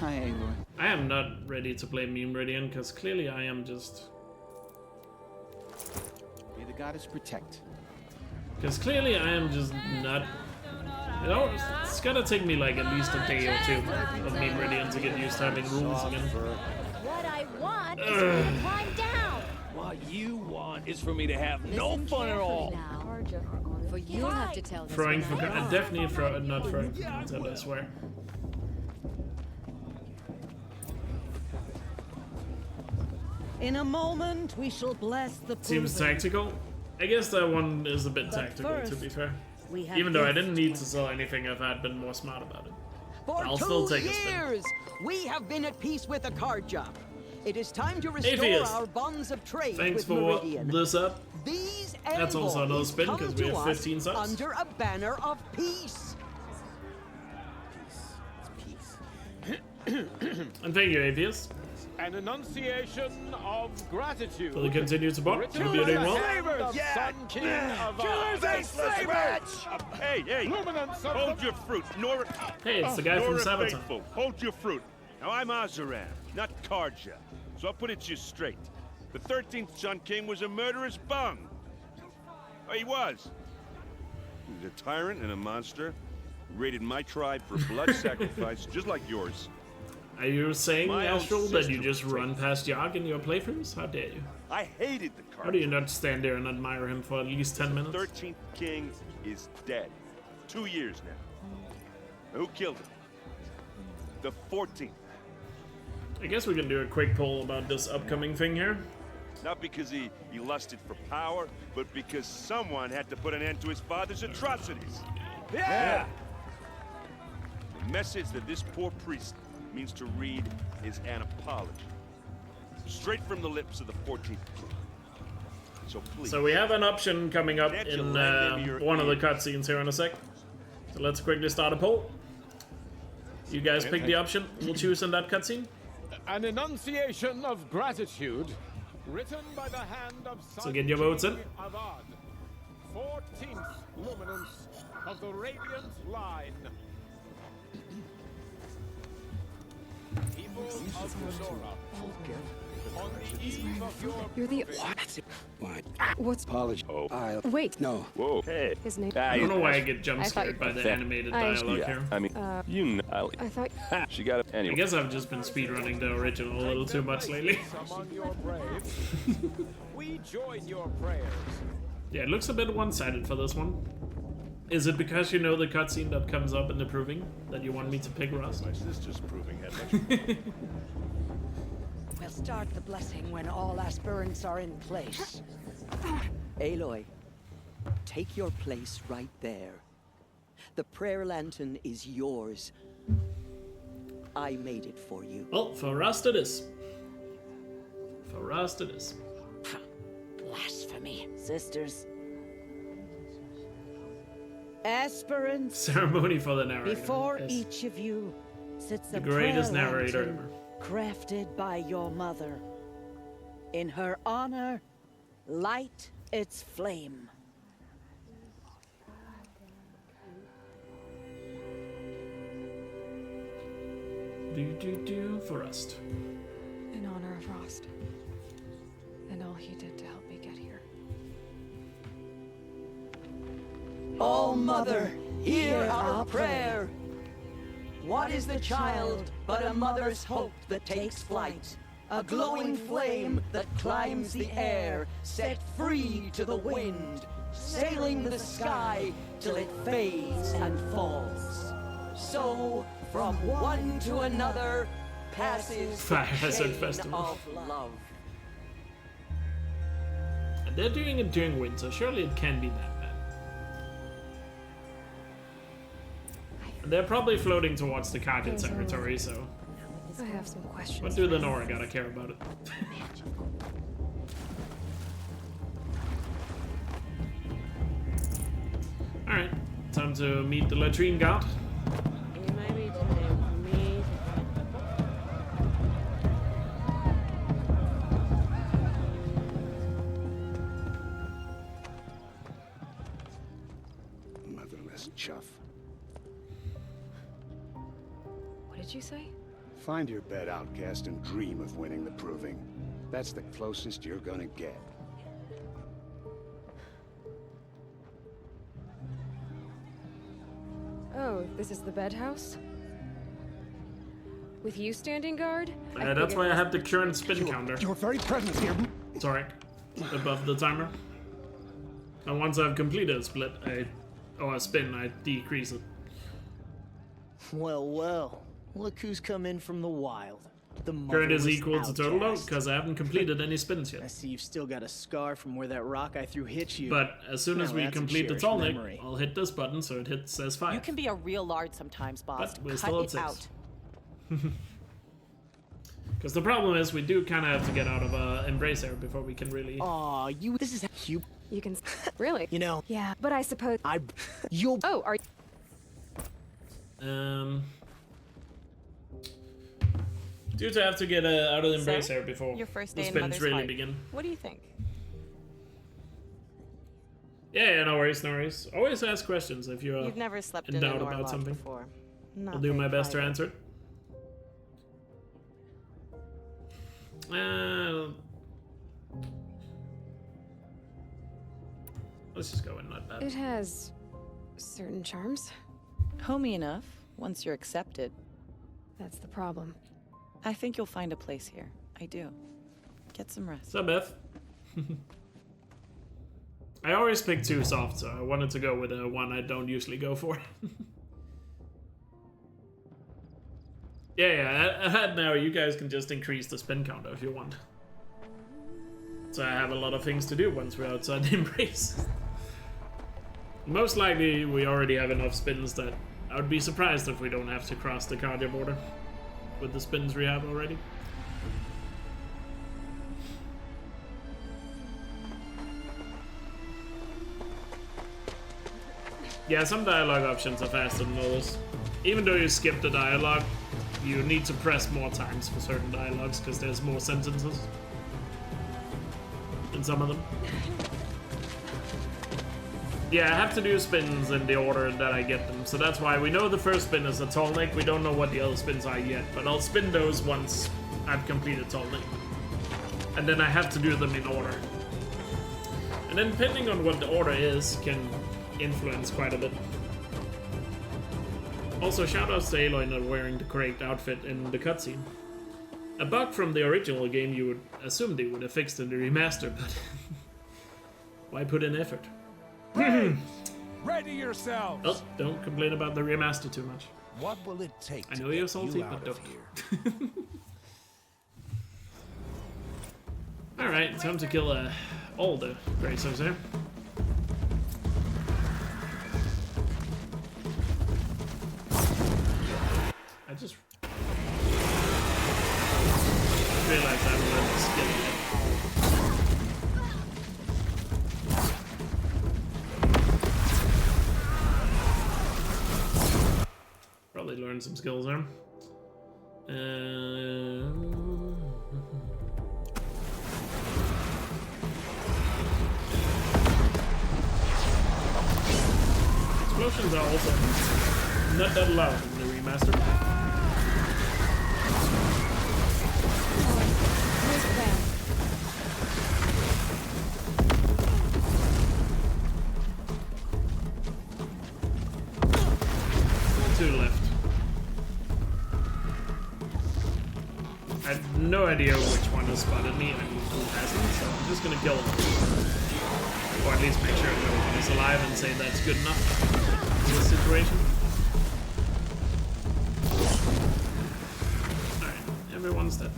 S6: Hi, Aloy.
S1: I am not ready to play Memeridian because clearly I am just...
S6: May the goddess protect.
S1: Because clearly I am just not... You know, it's gonna take me like at least a day or two of Memeridian to get used to having rules again.
S3: What I want is for you to climb down.
S5: What you want is for me to have no
S3: Listen
S5: fun at
S3: carefully
S5: all.
S3: now. For you'll have to tell this
S1: Throwing
S3: when
S1: for...
S3: I'm gone.
S1: Definitely not throwing for content, I swear.
S7: In a moment, we shall bless the
S1: Seems
S7: proven.
S1: tactical. I guess that one is a bit
S7: But
S1: tactical, to
S7: first,
S1: be fair.
S7: we have
S1: Even though I
S7: this
S1: didn't need to sell anything if I had been more smart about it.
S11: For
S1: I'll
S11: 2
S1: still take a spin.
S11: years, we have been at peace with the Cardja. It is time to restore
S1: Atheist.
S11: our bonds of trade
S1: Thanks
S11: with
S1: for
S11: Meridian.
S1: this up.
S11: These
S1: That's also another
S11: envoys
S1: spin,
S11: come
S1: 'cause we
S11: to
S1: have
S11: us
S1: 15 subs.
S11: under a banner of peace.
S1: And thank you, Atheist,
S5: An enunciation of gratitude.
S1: for the continued support.
S5: Written
S1: Hope you're doing
S5: by the
S1: well.
S5: hand of Sun King of Ard.
S9: Faceless wretch!
S12: Hey,
S5: Luminance of
S12: hold
S5: the-
S12: your fruit, Nora.
S1: Hey, it's the guy from
S12: Nora
S1: Sabaton.
S12: Faithful, hold your fruit. Now I'm Azaran, not Kardja, so I'll put it to you straight. The 13th Sun King was a murderous bung. Oh, he was. He was a tyrant and a monster. Raided my tribe for blood sacrifice, just like yours.
S1: Are you saying,
S12: My own
S1: Astral, that you
S12: sister
S1: just
S12: was
S1: run past Yogg in your playthroughs? How dare you?
S12: I hated the
S1: How do you
S12: Kardja.
S1: not stand there and admire him for at least 10 minutes?
S12: 13th King is dead. 2 years now. Who killed him? The 14th.
S1: I guess we can do a quick poll about this upcoming thing here.
S12: Not because he lusted for power, but because someone had to put an end to his father's atrocities.
S5: Yeah!
S12: The message that this poor priest means to read is an apology. Straight from the lips of the 14th king. So please.
S1: So we have an option coming up
S12: Let you
S1: in
S12: lend him your
S1: one of the
S12: ear.
S1: cutscenes here in a sec. So let's quickly start a poll. You guys pick the option we'll choose in that cutscene.
S5: An enunciation of gratitude written by the hand of Sun
S1: So get your votes in.
S5: King of Ard, 14th luminance of the radiant line. People of Nora, On the eve of your
S8: You're the.
S13: What?
S8: What's.
S13: Apology. Oh.
S8: Wait.
S13: No.
S9: Whoa. Hey.
S8: His name.
S1: I don't know why I get jump
S8: I thought
S1: scared by the
S9: that-
S1: animated
S8: I-
S1: dialogue
S9: Yeah,
S1: here.
S9: I mean, you know.
S8: I thought.
S9: She got it
S1: I
S9: anyway.
S1: guess I've just been speedrunning the original a little too much lately.
S5: among your braves. We join your prayers.
S1: Yeah, it looks a bit one-sided for this one. Is it because you know the cutscene that comes up in the proving that you want me to pick Rust?
S10: My sister's proving had much.
S7: We'll start the blessing when all aspirants are in place.
S11: Aloy, take your place right there. The prayer lantern is yours. I made it for you.
S1: Well, for Rust it is. For Rust it is.
S7: Blasphemy. Sisters. Aspirants,
S1: Ceremony for the narrator.
S7: before
S1: Yes.
S7: each of you sits
S1: The
S7: a
S1: greatest
S7: prayer
S1: narrator
S7: lantern
S1: ever.
S7: crafted by your mother. In her honor, light its flame.
S1: Do for Rust.
S8: In honor of Rost. And all he did to help me get here.
S11: Oh, Mother, hear our prayer. What is the child but a mother's hope that takes flight? A glowing flame that climbs the air, set free to the wind, sailing the sky till it fades and falls. So, from one to another, passes
S1: Fire
S11: the
S1: Hazard
S11: chain
S1: Festival.
S11: of love.
S1: And they're doing it during winter, surely it can be that bad. And they're probably floating towards the Kaja territory, so
S8: I have some questions.
S1: what do the Nora gotta care about it? Alright, time to meet the latrine god.
S14: It might be time for me
S13: Motherless chuff.
S8: What did you say?
S13: Find your bed, outcast, and dream of winning the proving. That's the closest you're gonna get.
S8: Oh, this is the bed house? With you standing guard?
S1: That's why I have the current spin counter.
S13: Your very presence here.
S1: Sorry, above the timer. And once I've completed a split, or a spin, I decrease it.
S15: Well, well. Look who's come in from the wild. The
S1: Current is
S15: motherless
S1: equal to total though,
S15: outcast.
S1: because I haven't completed any spins
S15: I
S1: yet.
S15: see you've still got a scar from where that rock I threw hit you.
S1: But as soon as
S15: Now
S1: we
S15: that's a
S1: complete the
S15: cherished
S1: Tolnik,
S15: memory.
S1: I'll hit this button so it says 5.
S16: You can be a real lard sometimes, boss.
S1: But we're
S16: Cut
S1: still at
S16: it
S1: 6.
S16: out.
S1: Because the problem is we do kind of have to get out of Embrace Air before we can really...
S15: Aw, this is you.
S8: You can... Really?
S15: You know.
S8: Yeah, but I suppose...
S15: You'll...
S8: Oh, are
S1: Do to have to get out of Embrace
S16: So,
S1: Air before
S16: your first
S1: the
S16: day in
S1: spins
S16: Mother's
S1: really
S16: Heart.
S1: begin.
S16: What do you think?
S1: Yeah, no worries, no worries. Always ask questions if you're
S16: You've never slept
S1: in
S16: in a
S1: doubt
S16: Nora
S1: about
S16: lodge
S1: something.
S16: before.
S1: I'll
S16: Not
S1: do
S16: very
S1: my best to
S16: private.
S1: answer it. Let's just go in, not bad.
S8: It has certain charms.
S16: Homey enough, once you're accepted.
S8: That's the problem.
S16: I think you'll find a place here. I do. Get some rest.
S1: What's up, Beth? I always pick too soft, so I wanted to go with a one I don't usually go for. yeah, now you guys can just increase the spin counter if you want. So I have a lot of things to do once we're outside the Embrace. Most likely we already have enough spins that I would be surprised if we don't have to cross the Cardia border with the spins we have already. Yeah, some dialogue options are faster than others. Even though you skip the dialogue, you need to press more times for certain dialogues because there's more sentences in some of them. Yeah, I have to do spins in the order that I get them, so that's why we know the first spin is a Tolnik. We don't know what the other spins are yet, but I'll spin those once I've completed Tolnik. and then I have to do them in order. And then depending on what the order is, can influence quite a bit. Also, shoutouts to Aloy not wearing the correct outfit in the cutscene. A bug from the original game you would assume they would have fixed in the remaster, but why put in effort?
S5: Ready yourselves!
S1: Oh, don't complain about the remaster too much.
S9: What will it take?
S1: I know you're salty, but don't. Alright, time to kill all the Gracers here. I just realized I haven't learned the skill yet. Probably learned some skills there. Explosions are also not that loud in the remaster. Two left. I have no idea which one has spotted me and who hasn't, so I'm just gonna kill them. Or at least make sure everyone is alive and say that's good enough in this situation. Alright, everyone's dead.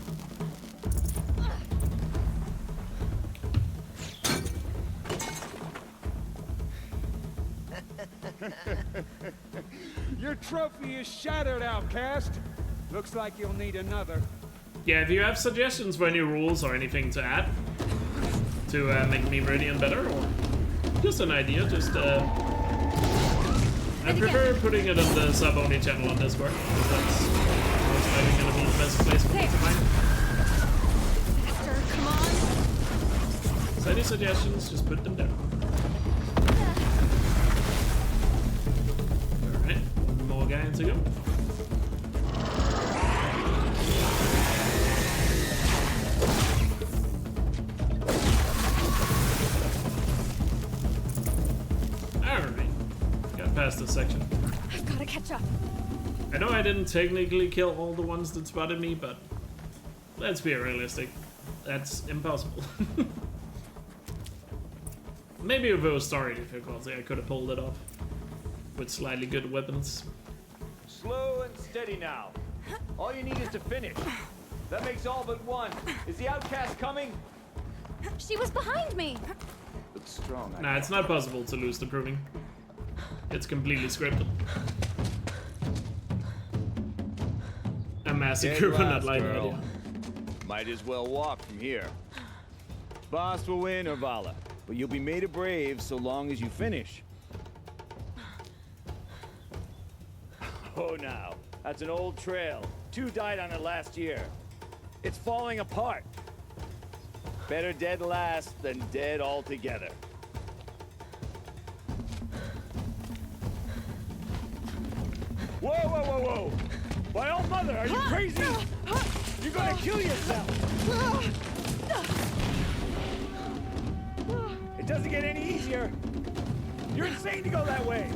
S5: Your trophy is shattered, outcast. Looks like you'll need another.
S1: Yeah, if you have suggestions for any rules or anything to add to make Memeridian better, or just an idea, just I prefer putting it on the sub-only channel on Discord, because that's most likely going to be the best place for me to find.
S3: Come on.
S1: So any suggestions, just put them down. Alright, one more guy to go. Past this section.
S8: I've got to catch up.
S1: I know I didn't technically kill all the ones that spotted me, but let's be realistic. That's impossible. Maybe if it was story difficulty, I could have pulled it off with slightly good weapons.
S17: Slow and steady now. All you need is to finish. That makes all but one. Is the outcast coming?
S3: She was behind me.
S17: Looks strong.
S1: Nah, it's not possible to lose the proving. It's completely scripted. A massacre would not like that.
S17: Might as well walk from here. Boss will win or Vala, but you'll be made a brave so long as you finish. Oh, now. That's an old trail. 2 died on it last year. It's falling apart. Better dead last than dead altogether. Whoa, whoa, whoa, whoa! By all mother, are you crazy? You're gonna kill yourself! It doesn't get any easier! You're insane to go that way!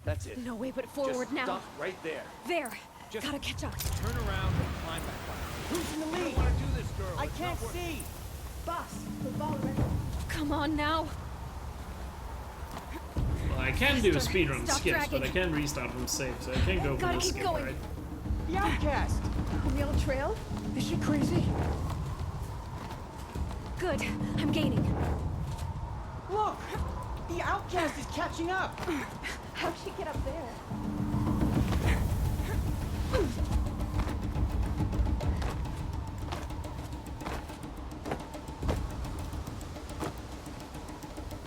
S17: That's it.
S8: No way but forward
S17: Just
S8: now.
S17: Stop right there.
S8: There. Gotta catch up.
S17: Turn around and climb back up.
S7: Who's in the lead?
S17: I don't want to do this, girl.
S7: I can't see. Boss,
S8: Come on now.
S1: Well, I can do speedrun
S8: Stop
S1: skips,
S8: dragging.
S1: but I can't restart from save, so I can't go for
S8: Gotta
S1: the
S8: keep
S1: skip,
S8: going.
S1: right?
S7: The outcast.
S8: On the old trail?
S7: Is she crazy?
S8: Good. I'm gaining.
S7: Look! The outcast is catching up!
S8: How'd she get up there?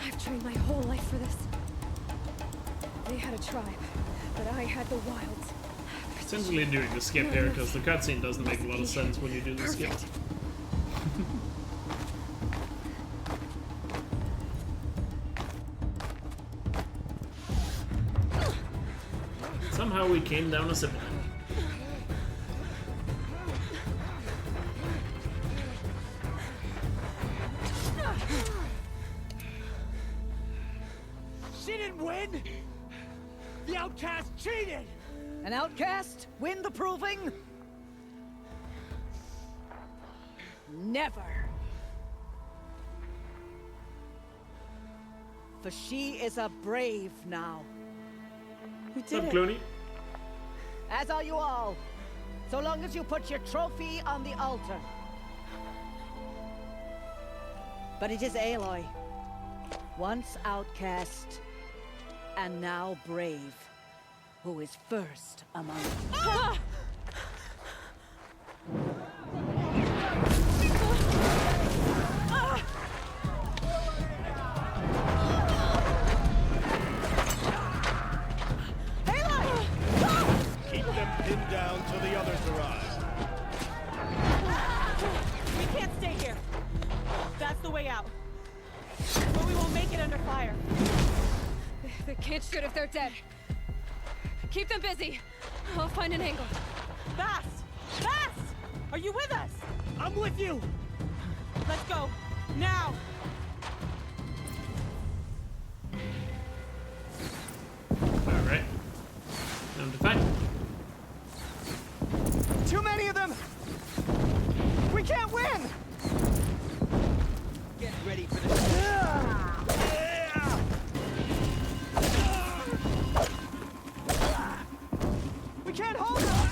S8: I've trained my whole life for this. They had a tribe, but I had the wilds.
S1: Essentially doing the skip here, because the cutscene doesn't make a lot of sense when you do the skip. Somehow we came down a zip line.
S7: She didn't win! The outcast cheated! An outcast win the proving? Never. For she is a brave now.
S2: We
S1: What's up, Clooney?
S7: As are you all. So long as you put your trophy on the altar. But it is Aloy. Once outcast, and now brave, who is first among us. Ah!
S5: Keep them pinned down till the others arrive.
S18: We can't stay here. That's the way out. But we won't make it under fire.
S8: They can't shoot if they're dead. Keep them busy. I'll find an angle.
S18: Fast! Fast! Are you with us?
S7: I'm with you!
S18: Let's go. Now!
S1: Alright. Time to fight.
S7: Too many of them! We can't win! Get ready for this. We can't hold them!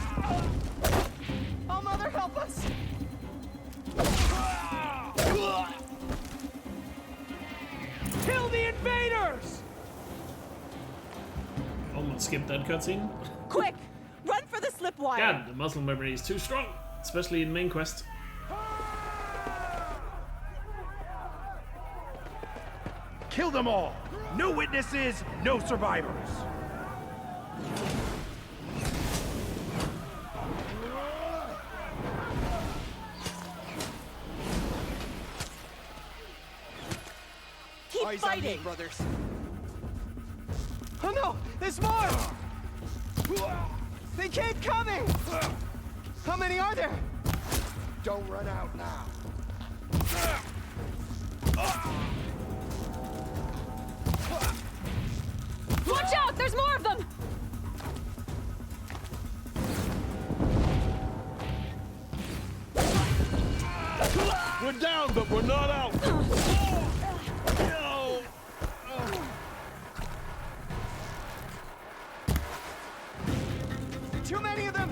S7: Oh, Mother, help us! Kill the invaders!
S1: Almost skipped that cutscene.
S18: Quick! Run for the slip wire!
S1: God, the muscle memory is too strong, especially in main quest.
S5: Kill them all! No witnesses, no survivors!
S18: Keep
S7: Eyes
S18: fighting!
S7: on me, brothers. Oh no! There's more! They keep coming! How many are there?
S5: Don't run out now.
S8: Watch out! There's more of them!
S5: We're down, but we're not out.
S7: Too many of them!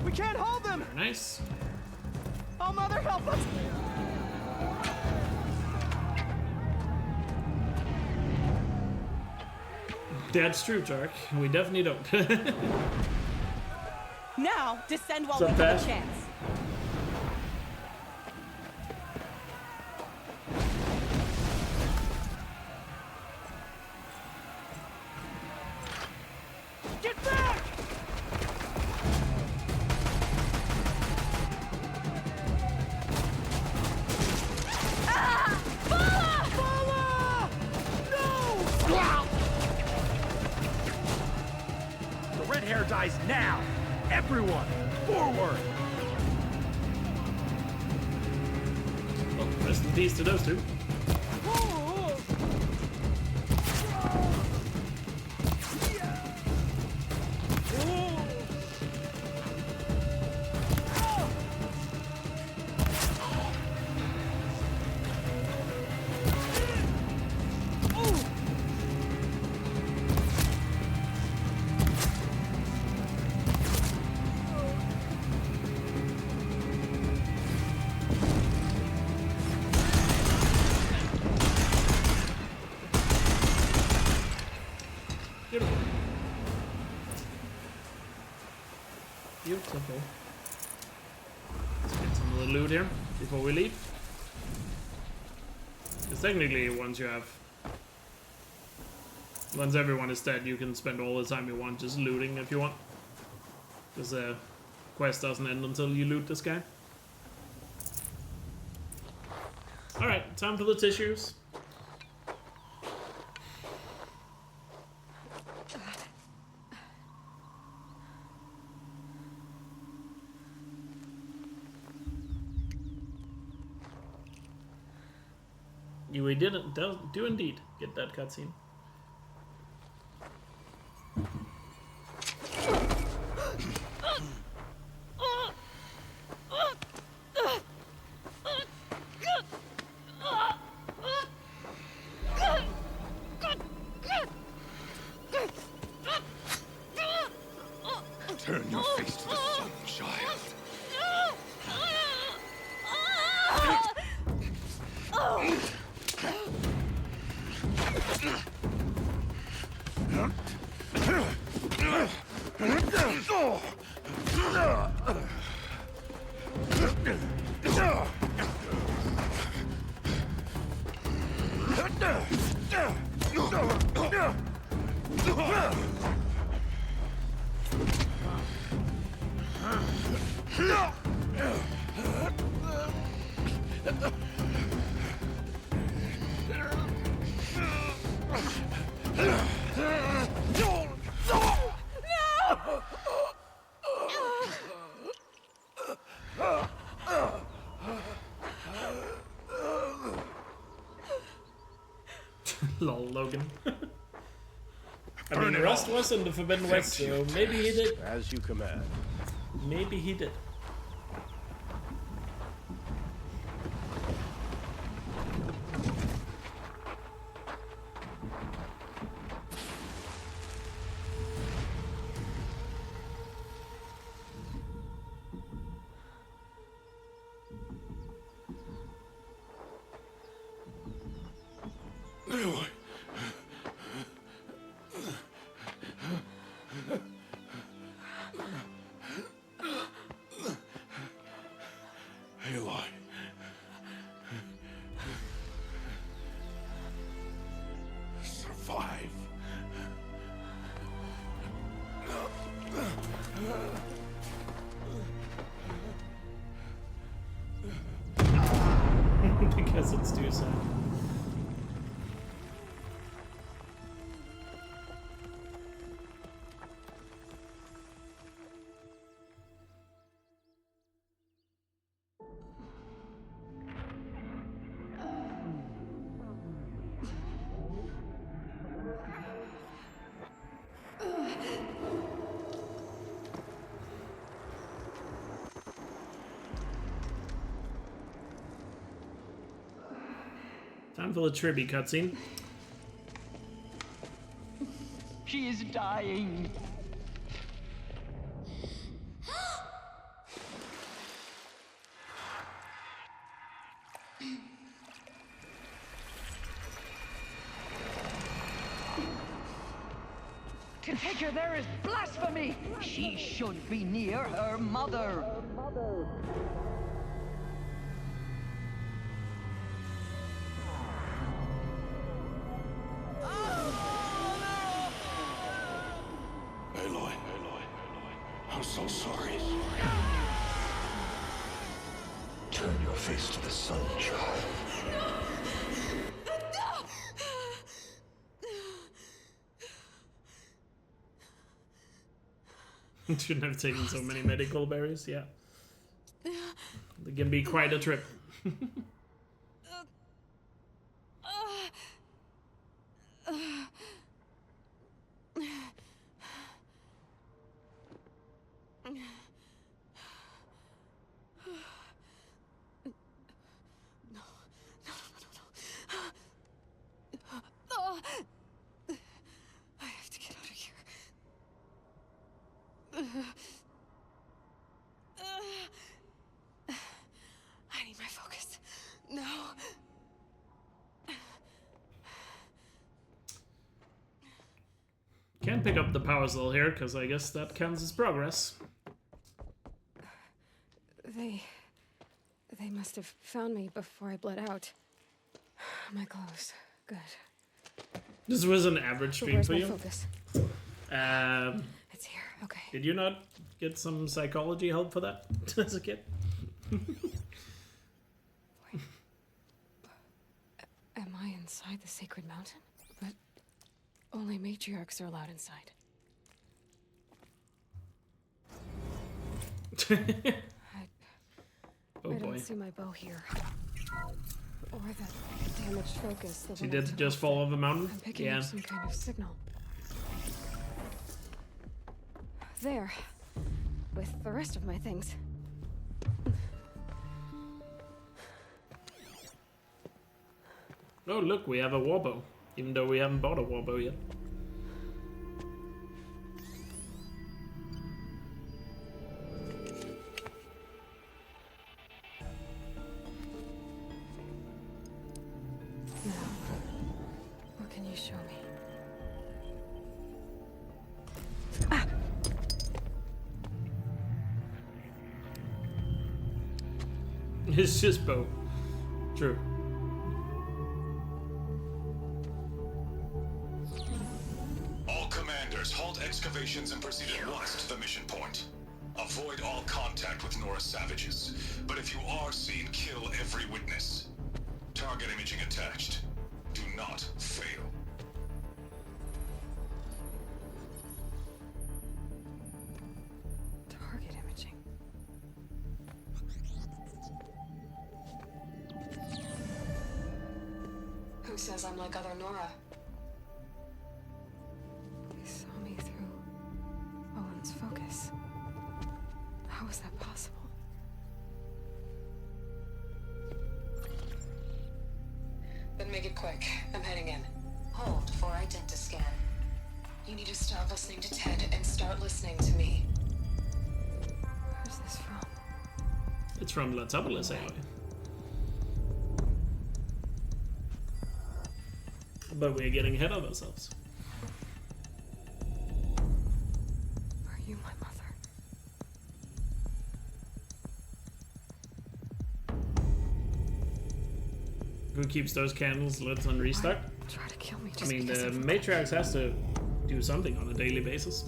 S7: We can't hold them!
S1: Nice.
S7: Oh, Mother, help us!
S1: That's true, Jark. We definitely don't.
S18: Now, descend while
S1: What's
S18: we
S1: up,
S18: have
S1: Tash?
S18: a chance.
S7: Get back!
S5: The red hair dies now! Everyone, forward!
S1: Well, rest in peace to those two. Beautiful. Beautiful. Let's get some of the loot here before we leave. Because technically, once everyone is dead, you can spend all the time you want just looting if you want. Because the quest doesn't end until you loot this guy. Alright, time for the tissues. We didn't do indeed get that cutscene.
S9: Turn your face to the sun, child.
S1: Lol, Logan. I mean, Rust was in the Forbidden West, so maybe he did.
S5: As you command.
S1: Maybe he did.
S9: Aloy. Survive.
S1: Because it's too sad. Time for the tribute cutscene.
S11: She is dying. To take her there is blasphemy. She should be near her mother.
S9: Aloy. I'm so sorry. Turn your face to the sun, child.
S1: Shouldn't have taken so many medical berries, yeah. They can be quite a trip.
S8: I have to get out of here. I need my focus. No.
S1: Can't pick up the power cell here, because I guess that counts as progress.
S8: They must have found me before I bled out. My clothes. Good.
S1: This was an average stream for you.
S8: Focus?
S1: It's
S8: here. Okay.
S1: Did you not get some psychology help for that as a kid?
S8: Wait. Am I inside the sacred mountain? But only matriarchs are allowed inside.
S1: Oh
S8: I
S1: boy.
S8: don't see my bow here. Or the damaged focus. The
S1: She
S8: one I
S1: did
S8: took
S1: just
S8: off
S1: fall
S8: it.
S1: off a mountain?
S8: I'm picking
S1: Yeah.
S8: up some kind of signal. There. With the rest of my things.
S1: Oh, look, we have a warbow. Even though we haven't bought a warbow yet.
S8: Now, what can you show me?
S1: It's just bow. True.
S19: All commanders, halt excavations and proceed at once to the mission point. Avoid all contact with Nora savages. But if you are seen, kill every witness. Target imaging attached. Do not fail.
S8: Target imaging. Who says I'm like other Nora? They saw me through Owen's focus. How is that possible?
S20: Then make it quick. I'm heading in. Hold for identiscan. You need to stop listening to Ted and start listening to me.
S8: Where's this from?
S1: It's from Latabolis anyway. But we're getting ahead of ourselves.
S8: Are you my mother?
S1: Who keeps those candles lit on restart?
S8: Try to kill me
S1: I
S8: just
S1: mean,
S8: because
S1: the
S8: of
S1: Matriarch has to do something on a daily basis.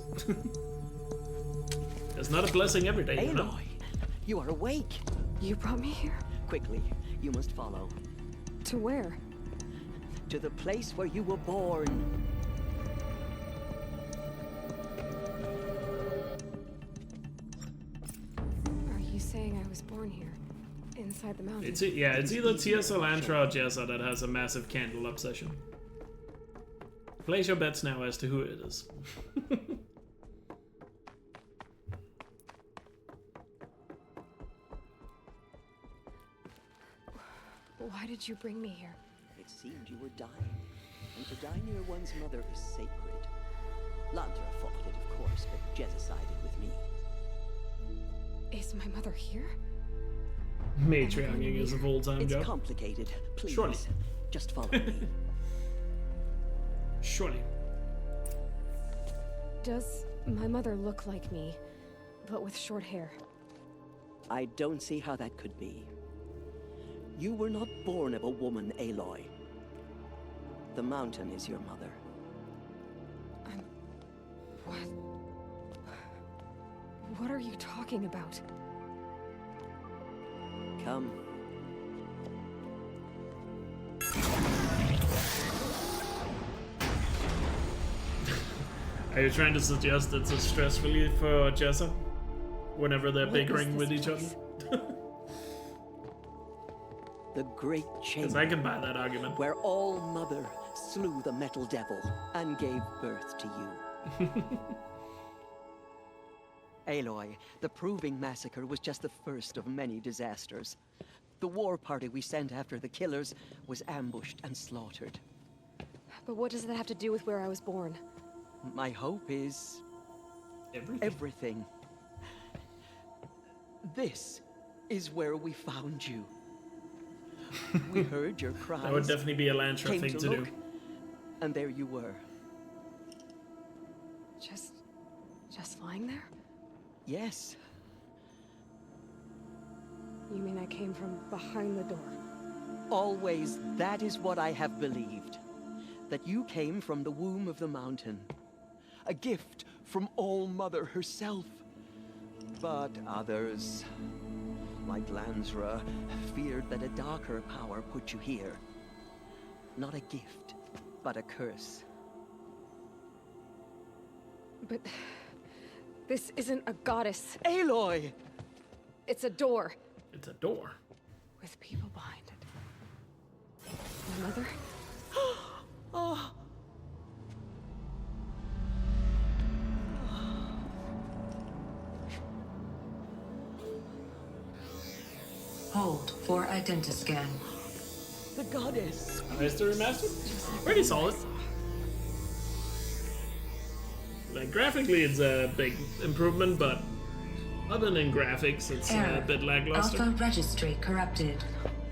S1: There's not a blessing every day, you know?
S11: Aloy, you are awake.
S8: You brought me here?
S11: Quickly, you must follow.
S8: To where?
S11: To the place where you were born.
S8: Are you saying I was born here? Inside the mountain?
S1: It's either Tia Solantra or Jessa that has a massive candle obsession. Place your bets now as to who it is.
S8: Why did you bring me here?
S11: It seemed you were dying, and to die near one's mother is sacred. Lantra fought it, of course, but Jezza sided with me.
S8: Is my mother here?
S1: Matriarching is a full-time job.
S11: It's complicated. Please,
S1: Surely.
S11: just follow me.
S1: Surely.
S8: Does my mother look like me, but with short hair?
S11: I don't see how that could be. You were not born of a woman, Aloy. The mountain is your mother.
S8: What? What are you talking about?
S11: Come.
S1: Are you trying to suggest it's a stress relief for Jessa? Whenever they're
S11: What
S1: bickering
S11: is
S1: with
S11: this
S1: each
S11: place?
S1: other?
S11: The great chamber.
S1: I can buy that argument.
S11: Where All Mother slew the metal devil and gave birth to you. Aloy, the Proving Massacre was just the first of many disasters. The war party we sent after the killers was ambushed and slaughtered.
S8: But what does that have to do with where I was born?
S11: My hope is... everything. This is where we found you. We heard your cries.
S1: That would definitely be a Lantra
S11: came
S1: thing to
S11: look,
S1: do.
S11: And there you were.
S8: Just lying there?
S11: Yes.
S8: You mean I came from behind the door?
S11: Always, that is what I have believed. That you came from the womb of the mountain. A gift from All Mother herself. But others, like Lansra, feared that a darker power put you here. Not a gift, but a curse.
S8: But this isn't a goddess.
S11: Aloy!
S8: It's a door.
S1: It's a door.
S8: With people behind it. Mother?
S18: Oh.
S20: Hold for identiscan.
S11: The goddess.
S1: Is the remastered? Pretty solid. Like, graphically, it's a big improvement, but other than graphics, it's a bit lackluster.
S20: Alpha registry corrupted.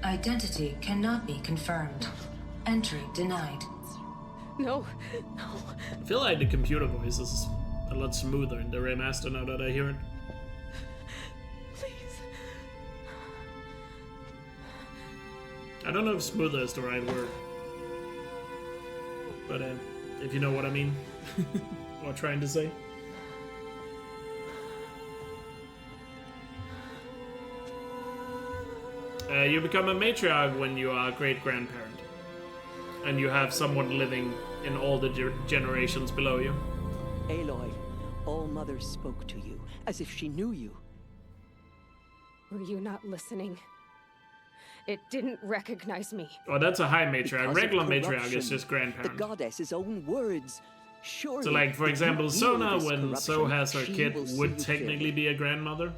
S20: Identity cannot be confirmed. Entry denied.
S8: No.
S1: I feel like the computer voice is a lot smoother in the remaster now that I hear it.
S18: Please.
S1: I don't know if smoother is the right word. But if you know what I mean. What I'm trying to say. You become a matriarch when you are a great-grandparent. And you have someone living in all the generations below you.
S11: Aloy, All Mother spoke to you, as if she knew you.
S8: Were you not listening? It didn't recognize me.
S1: Oh, that's a high matriarch.
S11: Because
S1: Regular
S11: of
S1: matriarch
S11: corruption.
S1: is just grandparent.
S11: The goddess's own words. Surely,
S1: So, like, for
S11: if you
S1: example,
S11: heal
S1: Sona,
S11: this
S1: when So
S11: corruption,
S1: has her
S11: she
S1: kid,
S11: will see
S1: would
S11: you
S1: technically
S11: clearly.
S1: be a grandmother.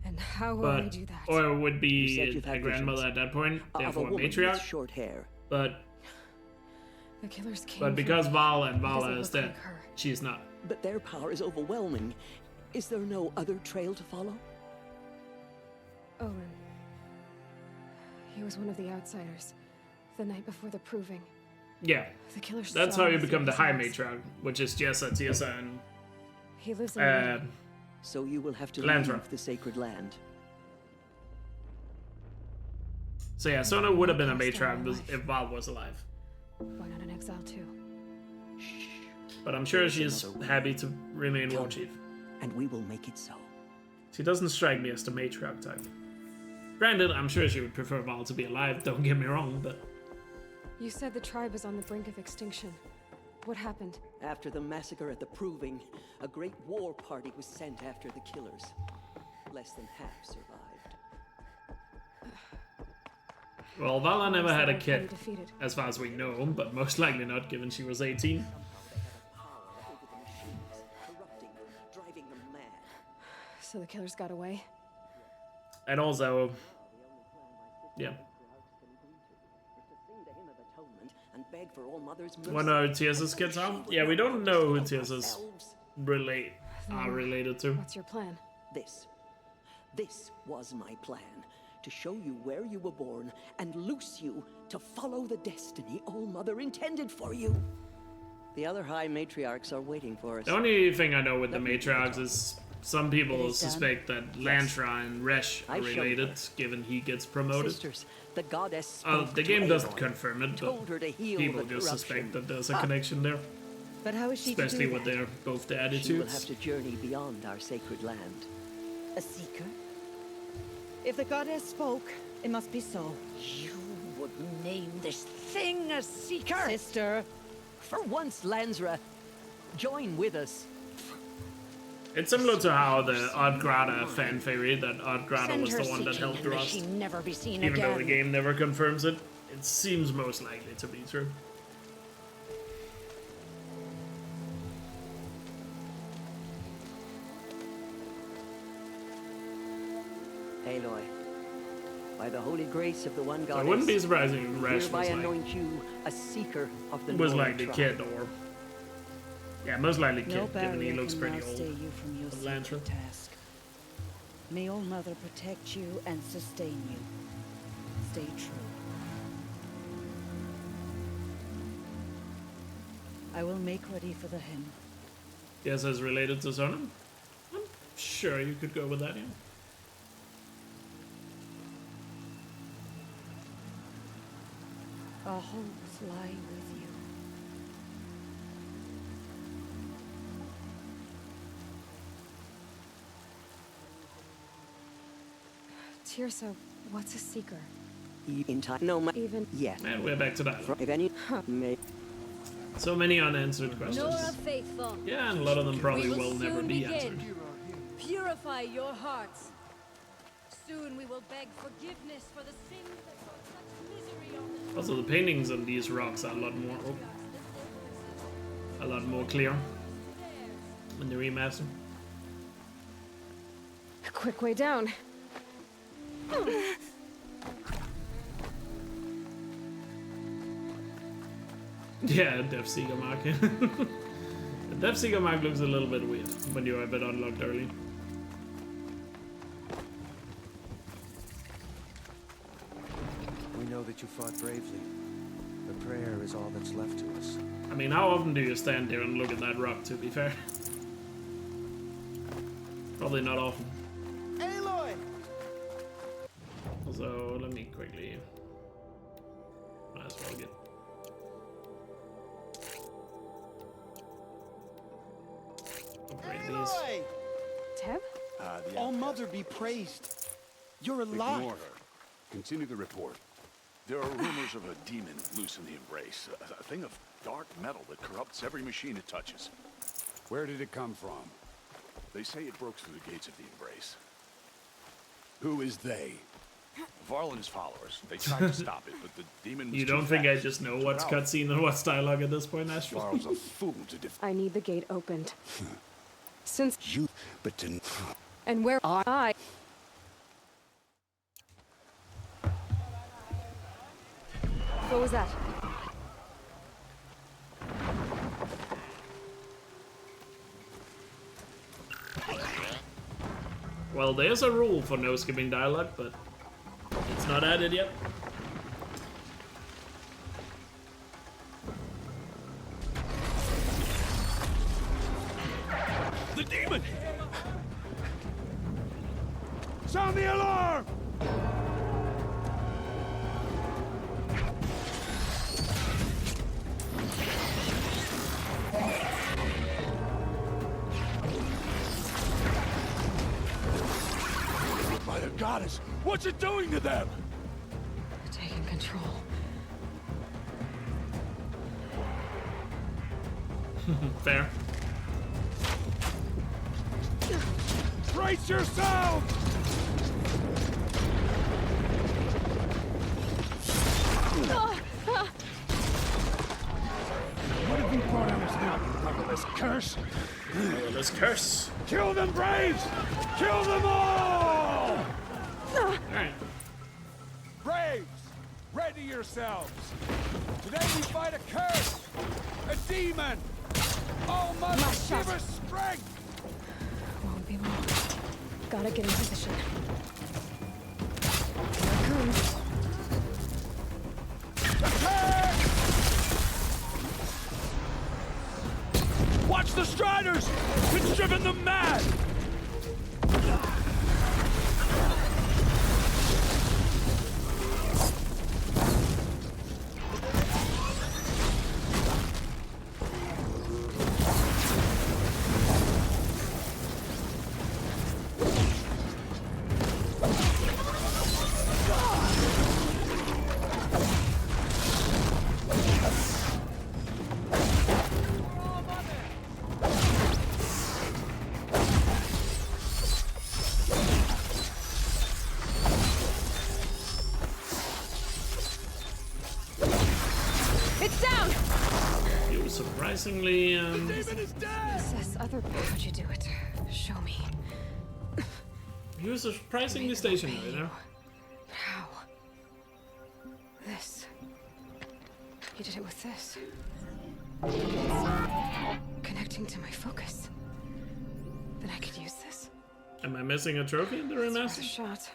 S8: And how will I
S1: But,
S8: do that?
S1: or would
S11: You
S1: be
S11: said you've
S1: a
S11: had
S1: grandmother
S11: visions.
S1: at that point,
S11: Of a
S1: therefore a
S11: woman with
S1: matriarch.
S11: short hair.
S1: But
S8: The killers came
S1: but because
S8: from
S1: Val and
S8: because
S1: Vala
S8: they
S1: is
S8: look
S1: dead,
S8: like her.
S1: she's not.
S11: But their power is overwhelming. Is there no other trail to follow?
S8: Owen. He was one of the outsiders. The night before the proving.
S1: Yeah,
S8: The killers
S1: that's
S8: saw
S1: how you
S8: him
S1: become the
S8: through
S1: high
S8: his eyes.
S1: matriarch, which is Jessa, Tiesa, and
S8: He lives in
S11: So you will have to
S1: Landra.
S11: leave the sacred land.
S1: So yeah, Sona would have been a matriarch if Val was alive.
S8: Why not an exile too?
S1: But I'm sure she's happy to remain war chief.
S11: And we will make it so.
S1: She doesn't strike me as the matriarch type. Granted, I'm sure she would prefer Val to be alive, don't get me wrong, but...
S8: You said the tribe is on the brink of extinction. What happened?
S11: After the massacre at the Proving, a great war party was sent after the killers. Less than half survived.
S1: Well, Vala never had a kid,
S8: Defeated.
S1: as far as we know, but most likely not, given she was 18.
S11: Driving them mad.
S8: So the killers got away?
S1: And also... Yeah.
S11: And beg for All Mother's mercy.
S1: Wanna know who Tiesa's kids are? Yeah, we don't know who Tiesa's are related to.
S8: What's your plan?
S11: This was my plan. To show you where you were born and loose you to follow the destiny All Mother intended for you. The other high matriarchs are waiting for us.
S1: The only thing I know with the matriarchs is some people suspect that Lantra and Resh are related, given he gets promoted.
S11: Sisters, the goddess
S1: The game doesn't confirm it,
S11: told her
S1: but
S11: to heal
S1: people
S11: the
S1: just
S11: corruption.
S1: suspect that there's a connection there.
S7: But how is she to
S1: Especially
S7: do
S1: with
S7: that?
S1: their both their
S11: She will
S1: attitudes.
S11: have to journey beyond our sacred land.
S7: A seeker? If the goddess spoke, it must be so.
S11: You would name this thing a seeker?
S7: Sister.
S11: For once, Lansra, join with us.
S1: It's similar to how the Oddgrada fan theory that Oddgrada
S11: Send
S1: was
S11: her
S1: the one that
S11: seeking
S1: helped
S11: and may
S1: Rust.
S11: she never be seen
S1: Even though the
S11: again.
S1: game never confirms it, it seems most likely to be true.
S11: Aloy, by the holy grace of the one
S1: So
S11: goddess,
S1: I wouldn't be surprised if Resh
S11: hereby
S1: was like,
S11: anoint you a seeker of the
S1: was
S11: Nora
S1: like the
S11: tribe.
S1: kid, or yeah, most likely
S7: No
S1: kid, given he
S7: barrier
S1: looks
S7: can
S1: pretty
S7: now
S1: old.
S7: stay you from your
S1: Of Lantra.
S7: sacred task. May All Mother protect you and sustain you. Stay true. I will make ready for the hymn.
S1: Yes, as related to Sona. I'm sure you could go with that, yeah.
S7: Our hopes lie with you.
S8: Tirsa, what's a seeker?
S11: In time, no matter.
S8: Even
S11: Yes.
S1: And we're back to dialogue.
S11: If any, may
S1: So many unanswered questions.
S21: Nora faithful.
S1: Yeah, and a lot of them probably
S21: we
S1: will never
S21: soon
S1: be
S21: begin.
S1: answered.
S21: Purify your hearts. Soon we will beg forgiveness for the sins that brought such misery on the
S1: Also, the paintings on these rocks are a lot more clear in the remaster.
S8: A quick way down.
S1: Yeah, Death Seeker mark. The Death Seeker mark looks a little bit weird when you have it unlocked early.
S4: We know that you fought bravely. The prayer is all that's left to us.
S1: I mean, how often do you stand there and look at that rock, to be fair? Probably not often.
S15: Aloy!
S1: Also, let me quickly... Might as well get... upgrade these.
S15: Aloy!
S8: Teb?
S6: All Mother be praised. You're alive.
S13: Ignore her. Continue the report.
S10: There are rumors of a demon loose in the Embrace. A thing of dark metal that corrupts every machine it touches.
S13: Where did it come from?
S10: They say it broke through the gates of the Embrace.
S13: Who is they?
S10: Varl and his followers. They tried to stop it, but the demon was
S1: You
S10: too
S1: don't think I
S10: fast.
S1: just know what's
S10: Wow.
S1: cutscene and what's dialogue at this point, Astral?
S13: Varl's a fool to
S8: I need the gate opened. Since
S13: you, but to...
S8: and where I What was that?
S1: Well, there's a rule for no skipping dialogue, but it's not added yet.
S12: The demon!
S5: Sound the alarm!
S10: By the goddess, what's it doing to them?
S8: They're taking control.
S1: Fair.
S5: Brace yourself! What have you brought on us now, you motherless curse?
S1: Motherless curse.
S5: Kill them, Braves! Kill them all!
S1: Alright.
S5: Braves, ready yourselves. Today we fight a curse, a demon. Oh, mother, give us strength!
S8: Won't be long. Gotta get in position. Here it comes.
S5: Attack!
S12: Watch the Striders! It's driven them mad!
S8: It's down!
S1: You surprisingly,
S8: Assess other. How'd you do it? Show me.
S1: You were surprisingly stationary there.
S8: How? This. You did it with this. Connecting to my focus. Then I could use this.
S1: Am I missing a trophy in the
S8: It's worth a
S1: remaster?
S8: shot.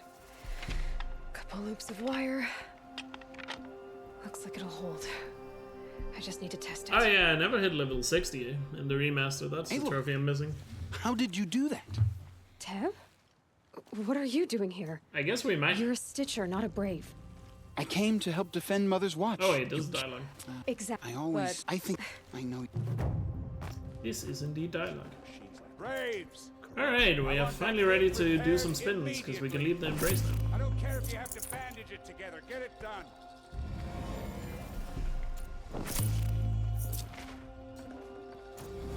S8: Couple loops of wire. Looks like it'll hold. I just need to test it.
S1: Oh yeah, I never hit level 60 in the remaster. That's the trophy I'm missing.
S6: How did you do that?
S8: Teb? What are you doing here?
S1: I guess we might.
S8: You're a Stitcher, not a Brave.
S6: I came to help defend Mother's watch.
S1: Oh wait, this is dialogue.
S8: Exactly.
S6: I think I know.
S1: This is indeed dialogue.
S5: Braves!
S1: Alright, we are finally ready to do some spins, because we can leave the Embrace now.
S5: I don't care if you have to bandage it together. Get it done.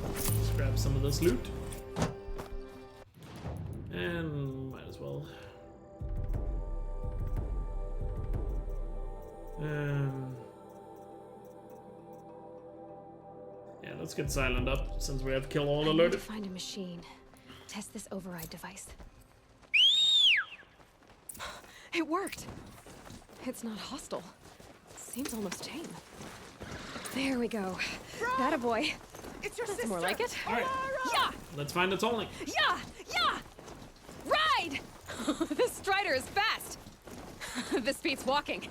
S1: Let's grab some of this loot. And might as well. Let's get silent up since we have kill all
S8: I need to
S1: alerted.
S8: find a machine. Test this override device. It worked. It's not hostile. Seems almost tame. There we go. That a boy.
S18: It's your
S8: That's
S18: sister.
S8: more like it.
S1: All right.
S8: Yeah!
S1: Let's find the tolling.
S8: Yeah! Yeah! Ride! This Strider is fast. This beats walking.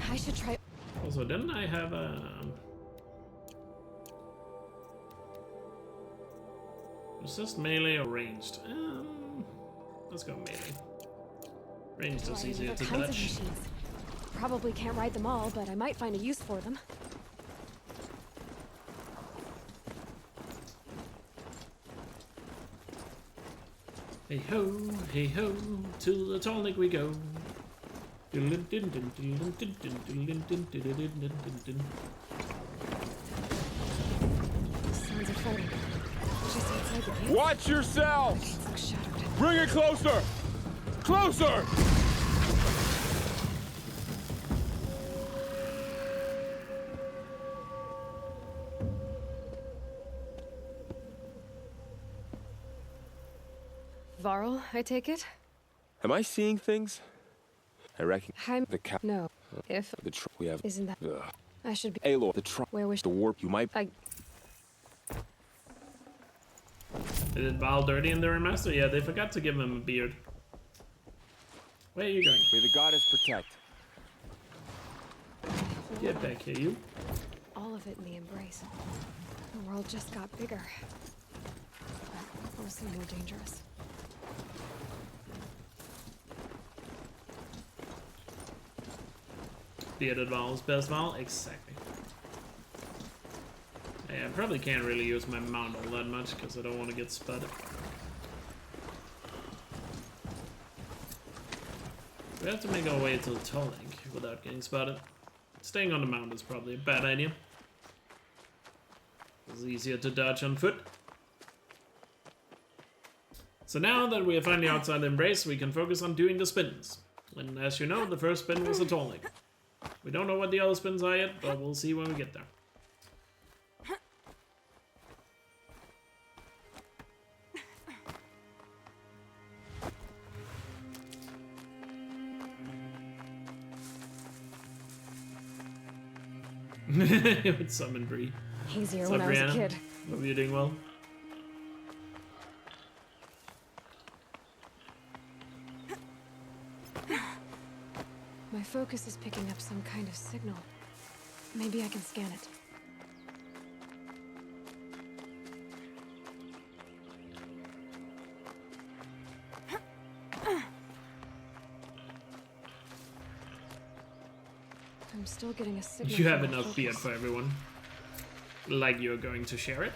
S8: I should try.
S1: Also, didn't I have a... Was this melee or ranged? Let's go melee. Ranged is easier
S8: There
S1: to
S8: are tons of
S1: dodge.
S8: machines. Probably can't ride them all, but I might find a use for them.
S1: Hey ho, to the tonic we go.
S8: Sounds of fighting. Just outside the gate.
S5: Watch yourselves!
S8: It looks shattered.
S5: Bring it closer! Closer!
S8: Varl, I take it?
S14: Am I seeing things? I reckon
S8: I'm...
S14: the cap.
S8: No. If...
S14: The we have.
S8: Isn't that... I should be...
S14: Aloy. The
S8: Where was...
S14: The warp. You might.
S8: I...
S1: They did Val dirty in the remaster? Yeah, they forgot to give him a beard. Where are you going?
S14: May the goddess protect.
S1: Get back here, you.
S8: All of it in the embrace. The world just got bigger. Or some more dangerous.
S1: Bearded Val's best Val? Exactly. Yeah, I probably can't really use my mount all that much because I don't want to get spotted. We have to make our way to the toll link without getting spotted. Staying on the mount is probably a bad idea. It's easier to dodge on foot. So now that we are finally outside the embrace, we can focus on doing the spins. And as you know, the first spin was a toll link. We don't know what the other spins are yet, but we'll see when we get there. With Summon Bree.
S8: Easier
S1: What's
S8: when
S1: up,
S8: I was
S1: Brianna?
S8: a kid.
S1: Hope you're doing well.
S8: My focus is picking up some kind of signal. Maybe I can scan it. I'm still getting a signal.
S1: You have
S8: from my
S1: enough beard
S8: focus.
S1: for everyone. Like you're going to share it.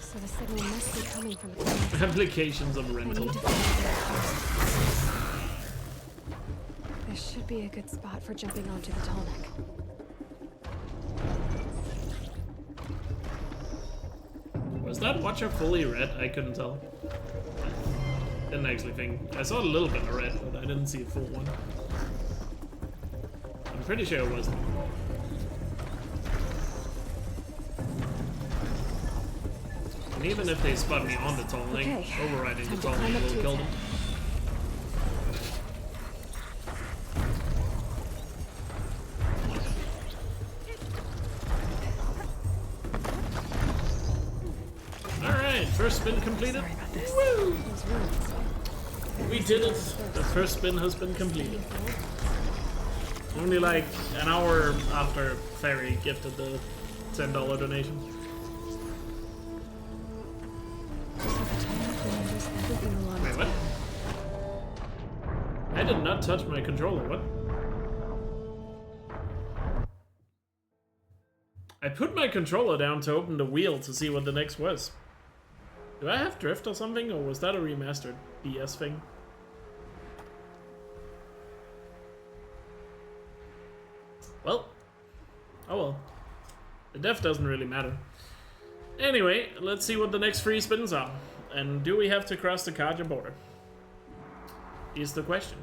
S8: So the signal must be coming from the
S1: Applications of rental.
S8: This should be a good spot for jumping onto the tall neck.
S1: Was that Watcher fully red? I couldn't tell. Didn't actually think. I saw a little bit of red, but I didn't see a full one. I'm pretty sure it wasn't. And even if they spot me on the tall link,
S8: Okay,
S1: overriding the
S8: time to
S1: tall
S8: climb
S1: link
S8: up
S1: will
S8: to
S1: kill
S8: it.
S1: them. Alright, first spin completed. Woo! We did it! The first spin has been completed. Only like an hour after Ferry gifted the $10 donation. Wait, what? I did not touch my controller, what? I put my controller down to open the wheel to see what the next was. Do I have drift or something, or was that a remastered BS thing? Well, Oh well. The depth doesn't really matter. Anyway, let's see what the next 3 spins are. And do we have to cross the Kaja border? Is the question.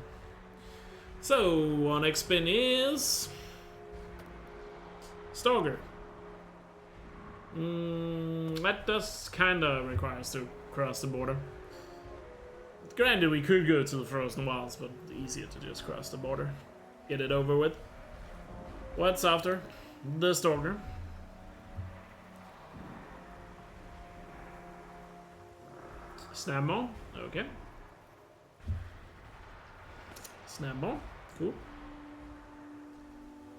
S1: So, our next spin is... Stalker. That does kinda require us to cross the border. Granted, we could go to the Frozen Wilds, but easier to just cross the border. Get it over with. What's after? The Stalker. Snapball, okay. Snapball, cool.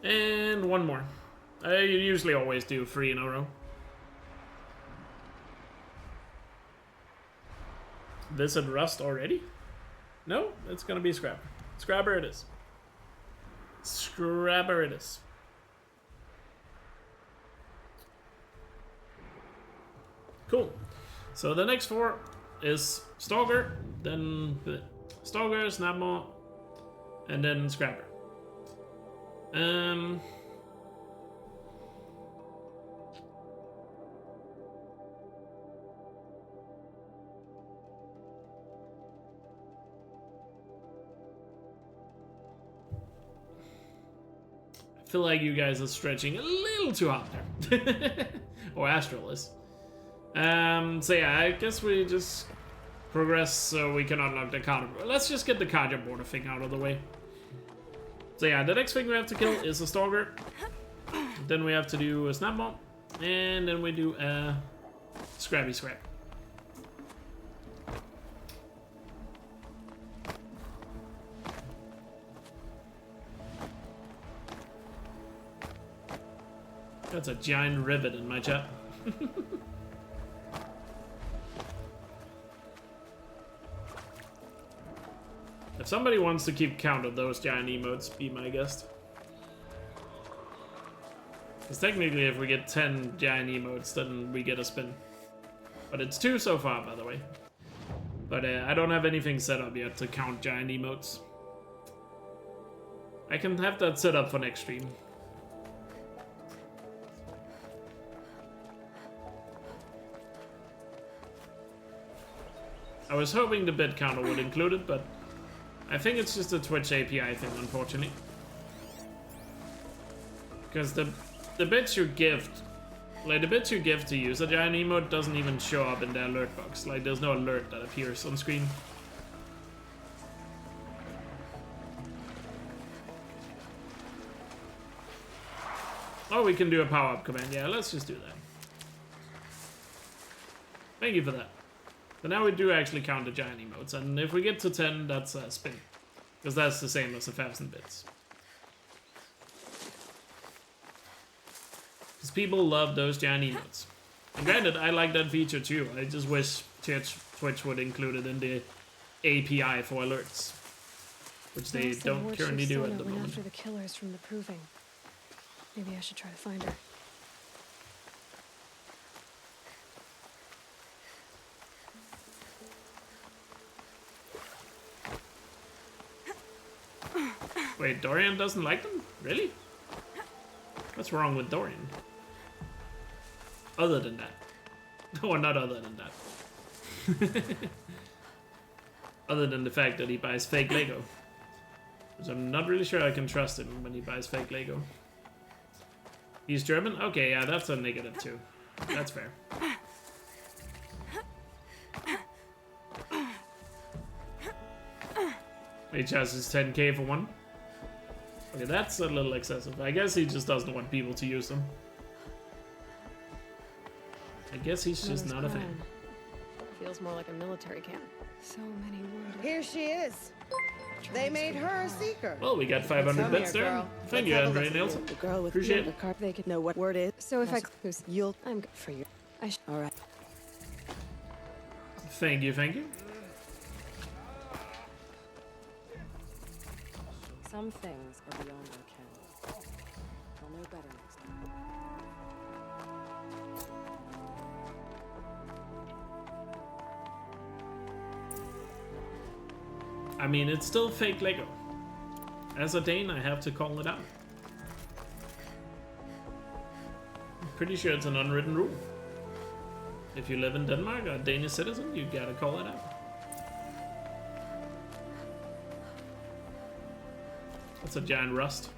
S1: And one more. I usually always do 3 in a row. Visit Rust already? No, it's gonna be Scrabber. Scrabber it is. Scrabber it is. Cool. So the next 4 is Stalker, then Stalker, Snapmaw, and then Scrabber. I feel like you guys are stretching a little too hard there. Or Astral is. So yeah, I guess we just progress so we can unlock the Kaja. Let's just get the Kaja border thing out of the way. So yeah, the next thing we have to kill is a Stalker. Then we have to do a Snapball. And then we do a Scrabby Scrap. That's a giant rivet in my chat. If somebody wants to keep count of those giant emotes, be my guest. Because technically if we get 10 giant emotes, then we get a spin. But it's 2 so far, by the way. But I don't have anything set up yet to count giant emotes. I can have that set up for next stream. I was hoping the bit counter would include it, but I think it's just a Twitch API thing, unfortunately. Because the bits you gift, like the bits you give to use a giant emote doesn't even show up in the alert box. Like there's no alert that appears on screen. Oh, we can do a power-up command. Yeah, let's just do that. Thank you for that. So now we do actually count the giant emotes, and if we get to 10, that's a spin. Because that's the same as 1,000 bits. Because people love those giant emotes. And granted, I like that feature too. I just wish Twitch would include it in the API for alerts. Which they don't currently do at the moment.
S8: After the killers from the proving. Maybe I should try to find her.
S1: Wait, Dorian doesn't like them? Really? What's wrong with Dorian? Other than that. Or not other than that. Other than the fact that he buys fake Lego. Which I'm not really sure I can trust him when he buys fake Lego. He's German? Okay, yeah, that's a negative too. That's fair. H has his 10k for one. Okay, that's a little excessive. I guess he just doesn't want people to use them. I guess he's just not a fan.
S8: Feels more like a military camp. So many wounded.
S7: Here she is. They made her a seeker.
S1: Well, we got 500 bits there. Thank you, Andre Nielsen.
S7: The girl with
S1: Appreciate
S7: the
S1: it.
S7: carp, they could know what word it is.
S8: So if
S7: I'm good for you. All right.
S1: Thank you, thank you.
S21: Some things are beyond our ken. I'll know better next time.
S1: I mean, it's still fake Lego. As a Dane, I have to call it out. pretty sure it's an unwritten rule. If you live in Denmark or a Danish citizen, you gotta call it out. That's a giant rust.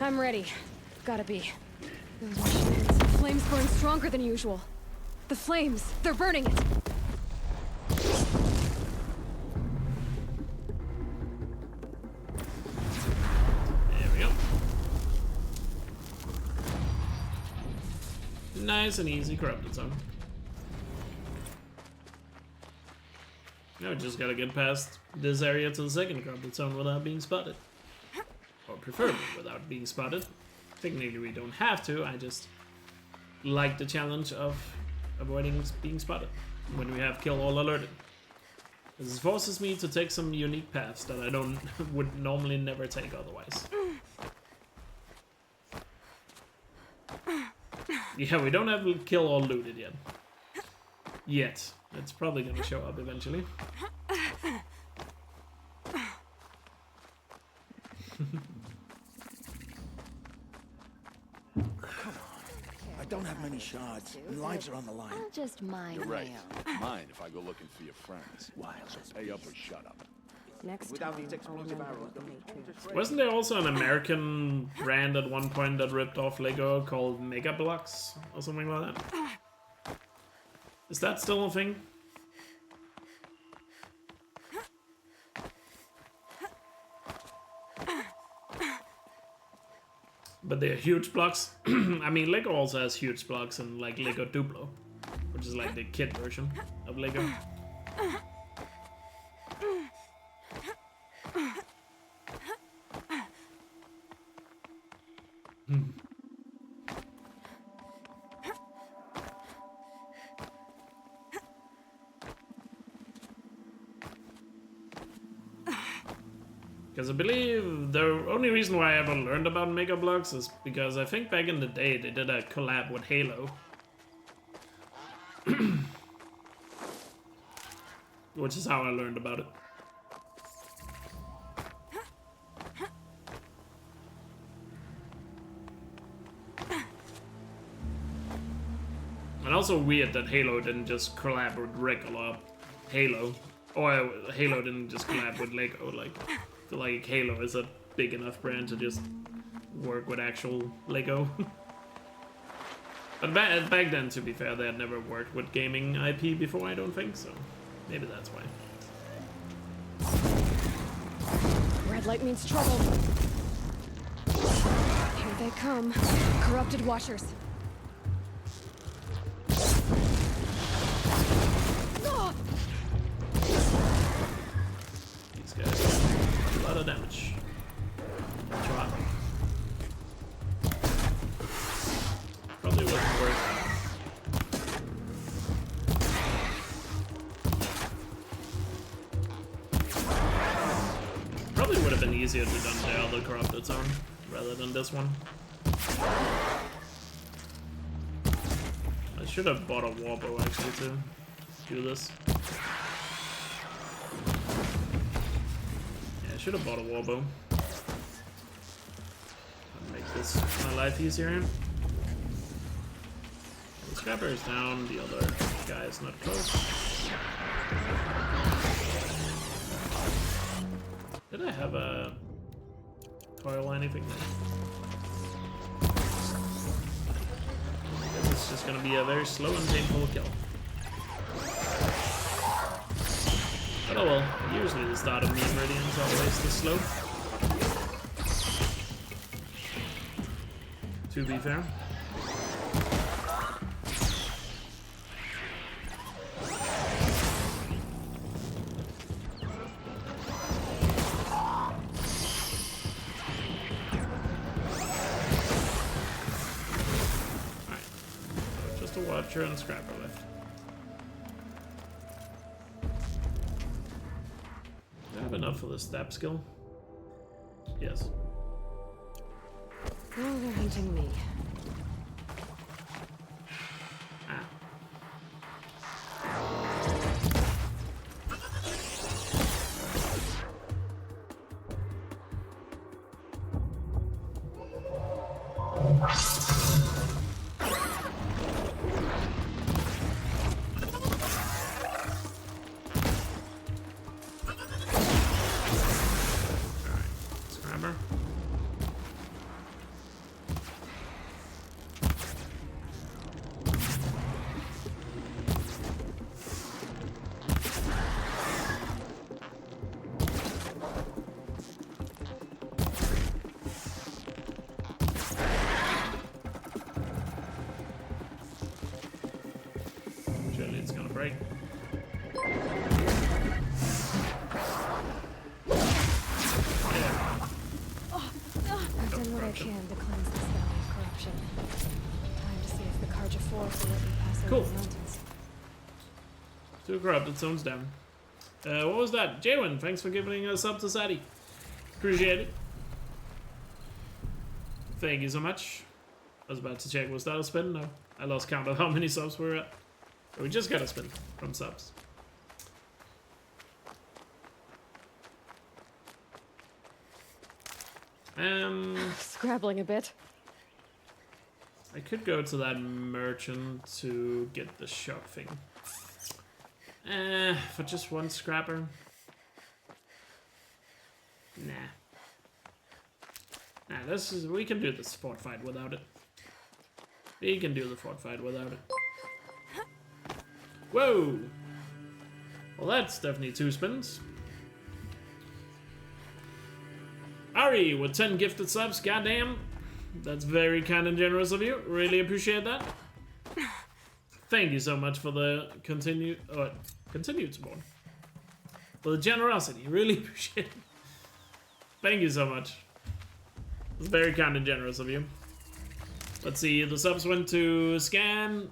S8: I'm ready. Gotta be. Those machines. Flames burn stronger than usual. The flames, they're burning it.
S1: There we go. Nice and easy corrupted zone. Now we just gotta get past this area to the second corrupted zone without being spotted. Or preferably without being spotted. Technically we don't have to, I just like the challenge of avoiding being spotted when we have kill all alerted. This forces me to take some unique paths that I would normally never take otherwise. Yeah, we don't have kill all looted yet. Yet. It's probably gonna show up eventually.
S6: I don't have many shards, and lives are on the line.
S3: I'll just mine
S10: You're right.
S3: my own.
S10: Mine if I go looking for your friends. So pay up or shut up.
S21: Next time, I'll remember the Matrix.
S1: Wasn't there also an American brand at one point that ripped off Lego called Mega Blocks or something like that? Is that still a thing? But they're huge blocks. I mean, Lego also has huge blocks in like Lego Duplo, which is like the kid version of Lego. Because I believe the only reason why I ever learned about Mega Blocks is because I think back in the day they did a collab with Halo. Which is how I learned about it. And also weird that Halo didn't just collab with regular Halo. Or Halo didn't just collab with Lego, like... I feel like Halo is a big enough brand to just work with actual Lego. But back then, to be fair, they had never worked with gaming IP before, I don't think, so maybe that's why.
S8: Red light means trouble. Here they come. Corrupted washers.
S1: These guys. A lot of damage. Drop. Probably wasn't worth it. Probably would have been easier to done the other corrupted zone rather than this one. I should have bought a warbow actually to do this. Should have bought a warbow. Make this my life easier. The scrapper is down, the other guy is not close. Did I have a coil or anything there? I guess it's just gonna be a very slow and painful kill. But oh well, usually the start of Memeridian is always this slow. To be fair. Alright, so just a Watcher and Scrapper left. Enough for the stab skill? Yes.
S8: Oh, they're hunting me.
S1: Two corrupted zones down. What was that? Jaywin, thanks for giving us up to Sadie. Appreciate it. Thank you so much. I was about to check, was that a spin? No. I lost count of how many subs we're at. We just got a spin from subs.
S8: Scrabbling a bit.
S1: I could go to that merchant to get the shock thing. For just one scrapper. Nah. Nah, we can do the fort fight without it. We can do the fort fight without it. Whoa! Well, that's definitely 2 spins. Ari with 10 gifted subs, goddamn. That's very kind and generous of you. Really appreciate that. Thank you so much for the continued support. For the generosity, really appreciate it. Thank you so much. It's very kind and generous of you. Let's see, the subs went to Scan,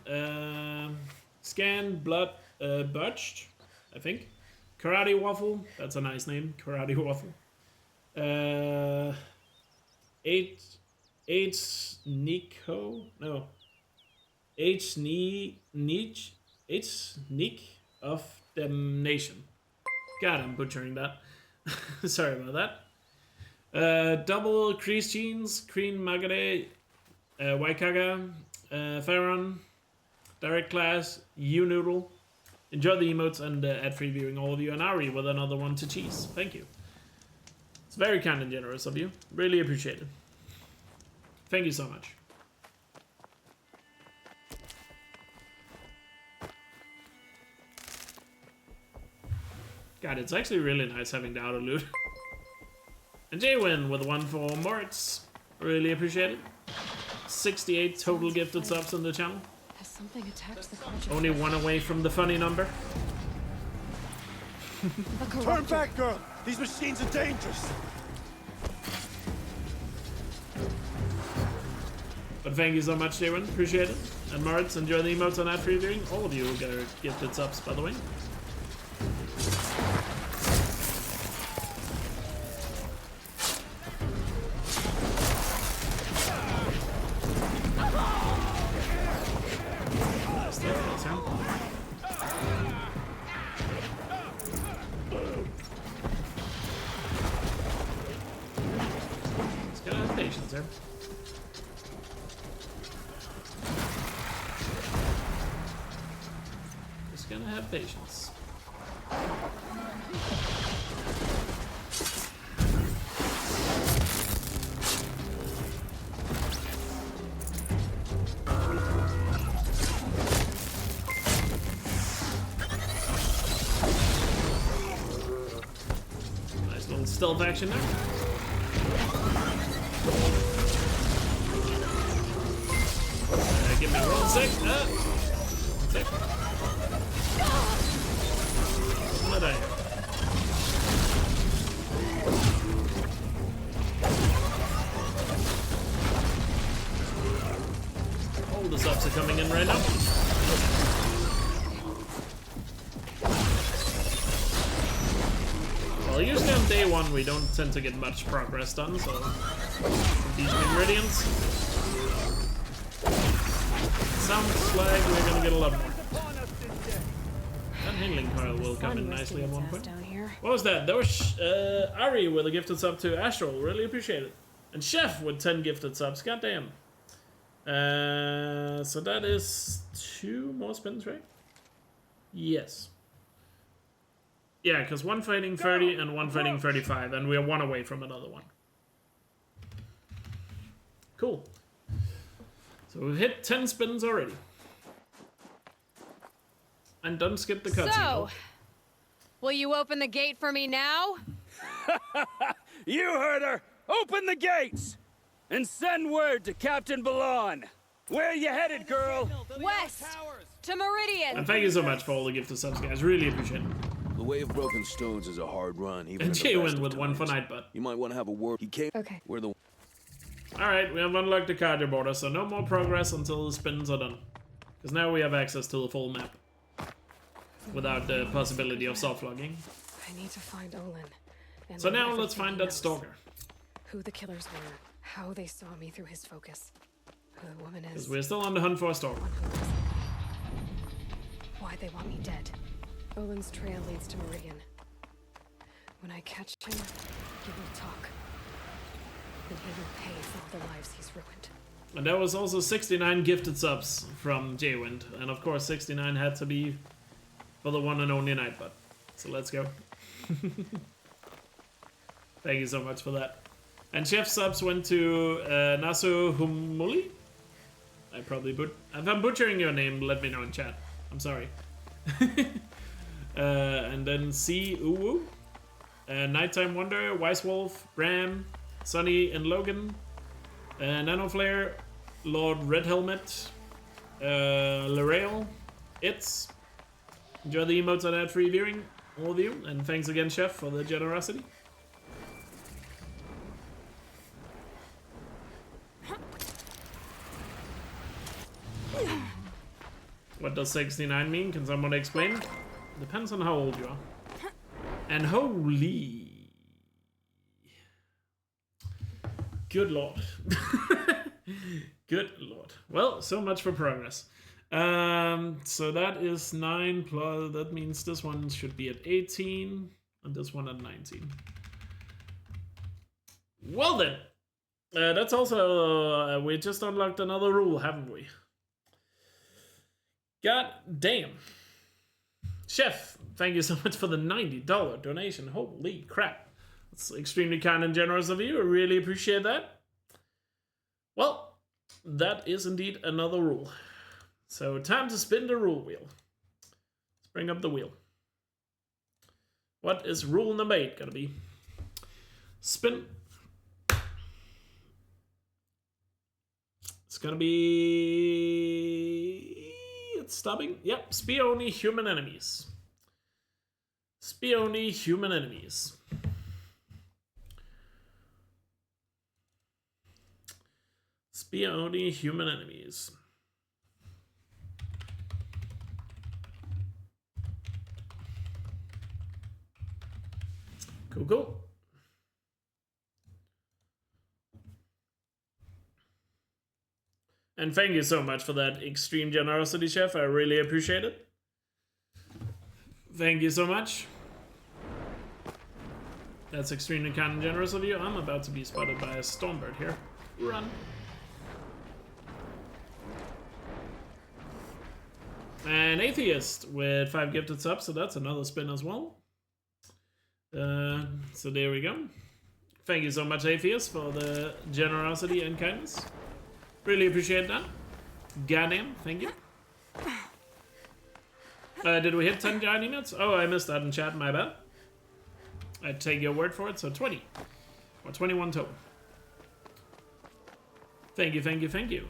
S1: Blood, Butched, I think. Karate Waffle, that's a nice name, Karate Waffle. Nico, no. Sneak of Damnation. God, I'm butchering that. Sorry about that. Double Crease Jeans, Cream Magade, Waikaga, Farron, Direct Class, U-Noodle. Enjoy the emotes and ad-free viewing, all of you, and Ari with another one to cheese. Thank you. It's very kind and generous of you. Really appreciate it. Thank you so much. God, it's actually really nice having the auto loot. And Jaywin with one for Moritz. Really appreciate it. 68 total gifted subs on the channel.
S8: Has something attacked the Carja?
S1: Only one away from the funny number.
S6: Turn back, girl! These machines are dangerous!
S1: But thank you so much, Jaywin. Appreciate it. And Moritz, enjoy the emotes on ad free viewing. All of you will get gifted subs, by the way. Patience. Nice little stealth action there. Give me 1 sec. 1 sec. All the subs are coming in right now. Well, usually on day 1 we don't tend to get much progress done, so these Memeridians. Sounds like we're gonna get a lot more. That healing coil will come in nicely at one point. What was that? That was Ari with a gifted sub to Astral. Really appreciate it. And Chef with 10 gifted subs. Goddamn. So that is 2 more spins, right? Yes. Yeah, because one for hitting 30 and one for hitting 35, and we are 1 away from another one. Cool. So we've hit 10 spins already. And don't skip the cutscene.
S8: So, will you open the gate for me now?
S17: You heard her! Open the gates! And send word to Captain Ballon. Where you headed, girl?
S8: West! To Meridian!
S1: And thank you so much for all the gifted subs, guys. Really appreciate it.
S16: The way of broken stones is a hard run, even
S1: And Jay went with 1 for Nightbot.
S16: You might want to have a word. He came.
S8: Okay.
S16: Where the.
S1: Alright, we have unlocked the cardio border, so no more progress until the spins are done. Because now we have access to the full map. Without the possibility of soft logging.
S8: I need to find Olin. And
S1: So now
S8: learn
S1: let's find that
S8: everything
S1: stalker.
S8: Who the killers were, how they saw me through his focus, who the woman
S1: Because
S8: is,
S1: we're still on the hunt for a stalker.
S8: why they want me dead. Olin's trail leads to Meridian. When I catch him, he will talk. And he will pay for all the lives he's ruined.
S1: And there was also 69 gifted subs from Jaywind. And of course 69 had to be for the one and only Nightbot. So let's go. Thank you so much for that. And Chef subs went to Nasu Humuli. If I'm butchering your name, let me know in chat. I'm sorry. And then C Uwu, Nighttime Wonder, Wise Wolf, Bram, Sunny and Logan, Nanoflare, Lord Red Helmet, L'Oreal, It's. Enjoy the emotes on ad-free viewing, all of you, and thanks again, Chef, for the generosity. What does 69 mean? Can someone explain? Depends on how old you are. And holy... Good lord. Good lord. Well, so much for progress. So that is 9 plus... That means this one should be at 18, and this one at 19. Well then. That's also... we just unlocked another rule, haven't we? God damn. Chef, thank you so much for the $90 donation. Holy crap. That's extremely kind and generous of you. I really appreciate that. Well, that is indeed another rule. So time to spin the rule wheel. Let's bring up the wheel. What is rule number 8 gonna be? Spin. It's gonna be... It's stopping. Yep, spear only human enemies. Spear only human enemies. Spear only human enemies. Cool, cool. And thank you so much for that extreme generosity, Chef. I really appreciate it. Thank you so much. That's extremely kind and generous of you. I'm about to be spotted by a stormbird here. Run. An atheist with 5 gifted subs, so that's another spin as well. So there we go. Thank you so much, atheist, for the generosity and kindness. Really appreciate that. Goddamn, thank you. Did we hit 10 giant emotes? Oh, I missed that in chat, my bad. I take your word for it, so 20. Or 21 total. Thank you, thank you, thank you.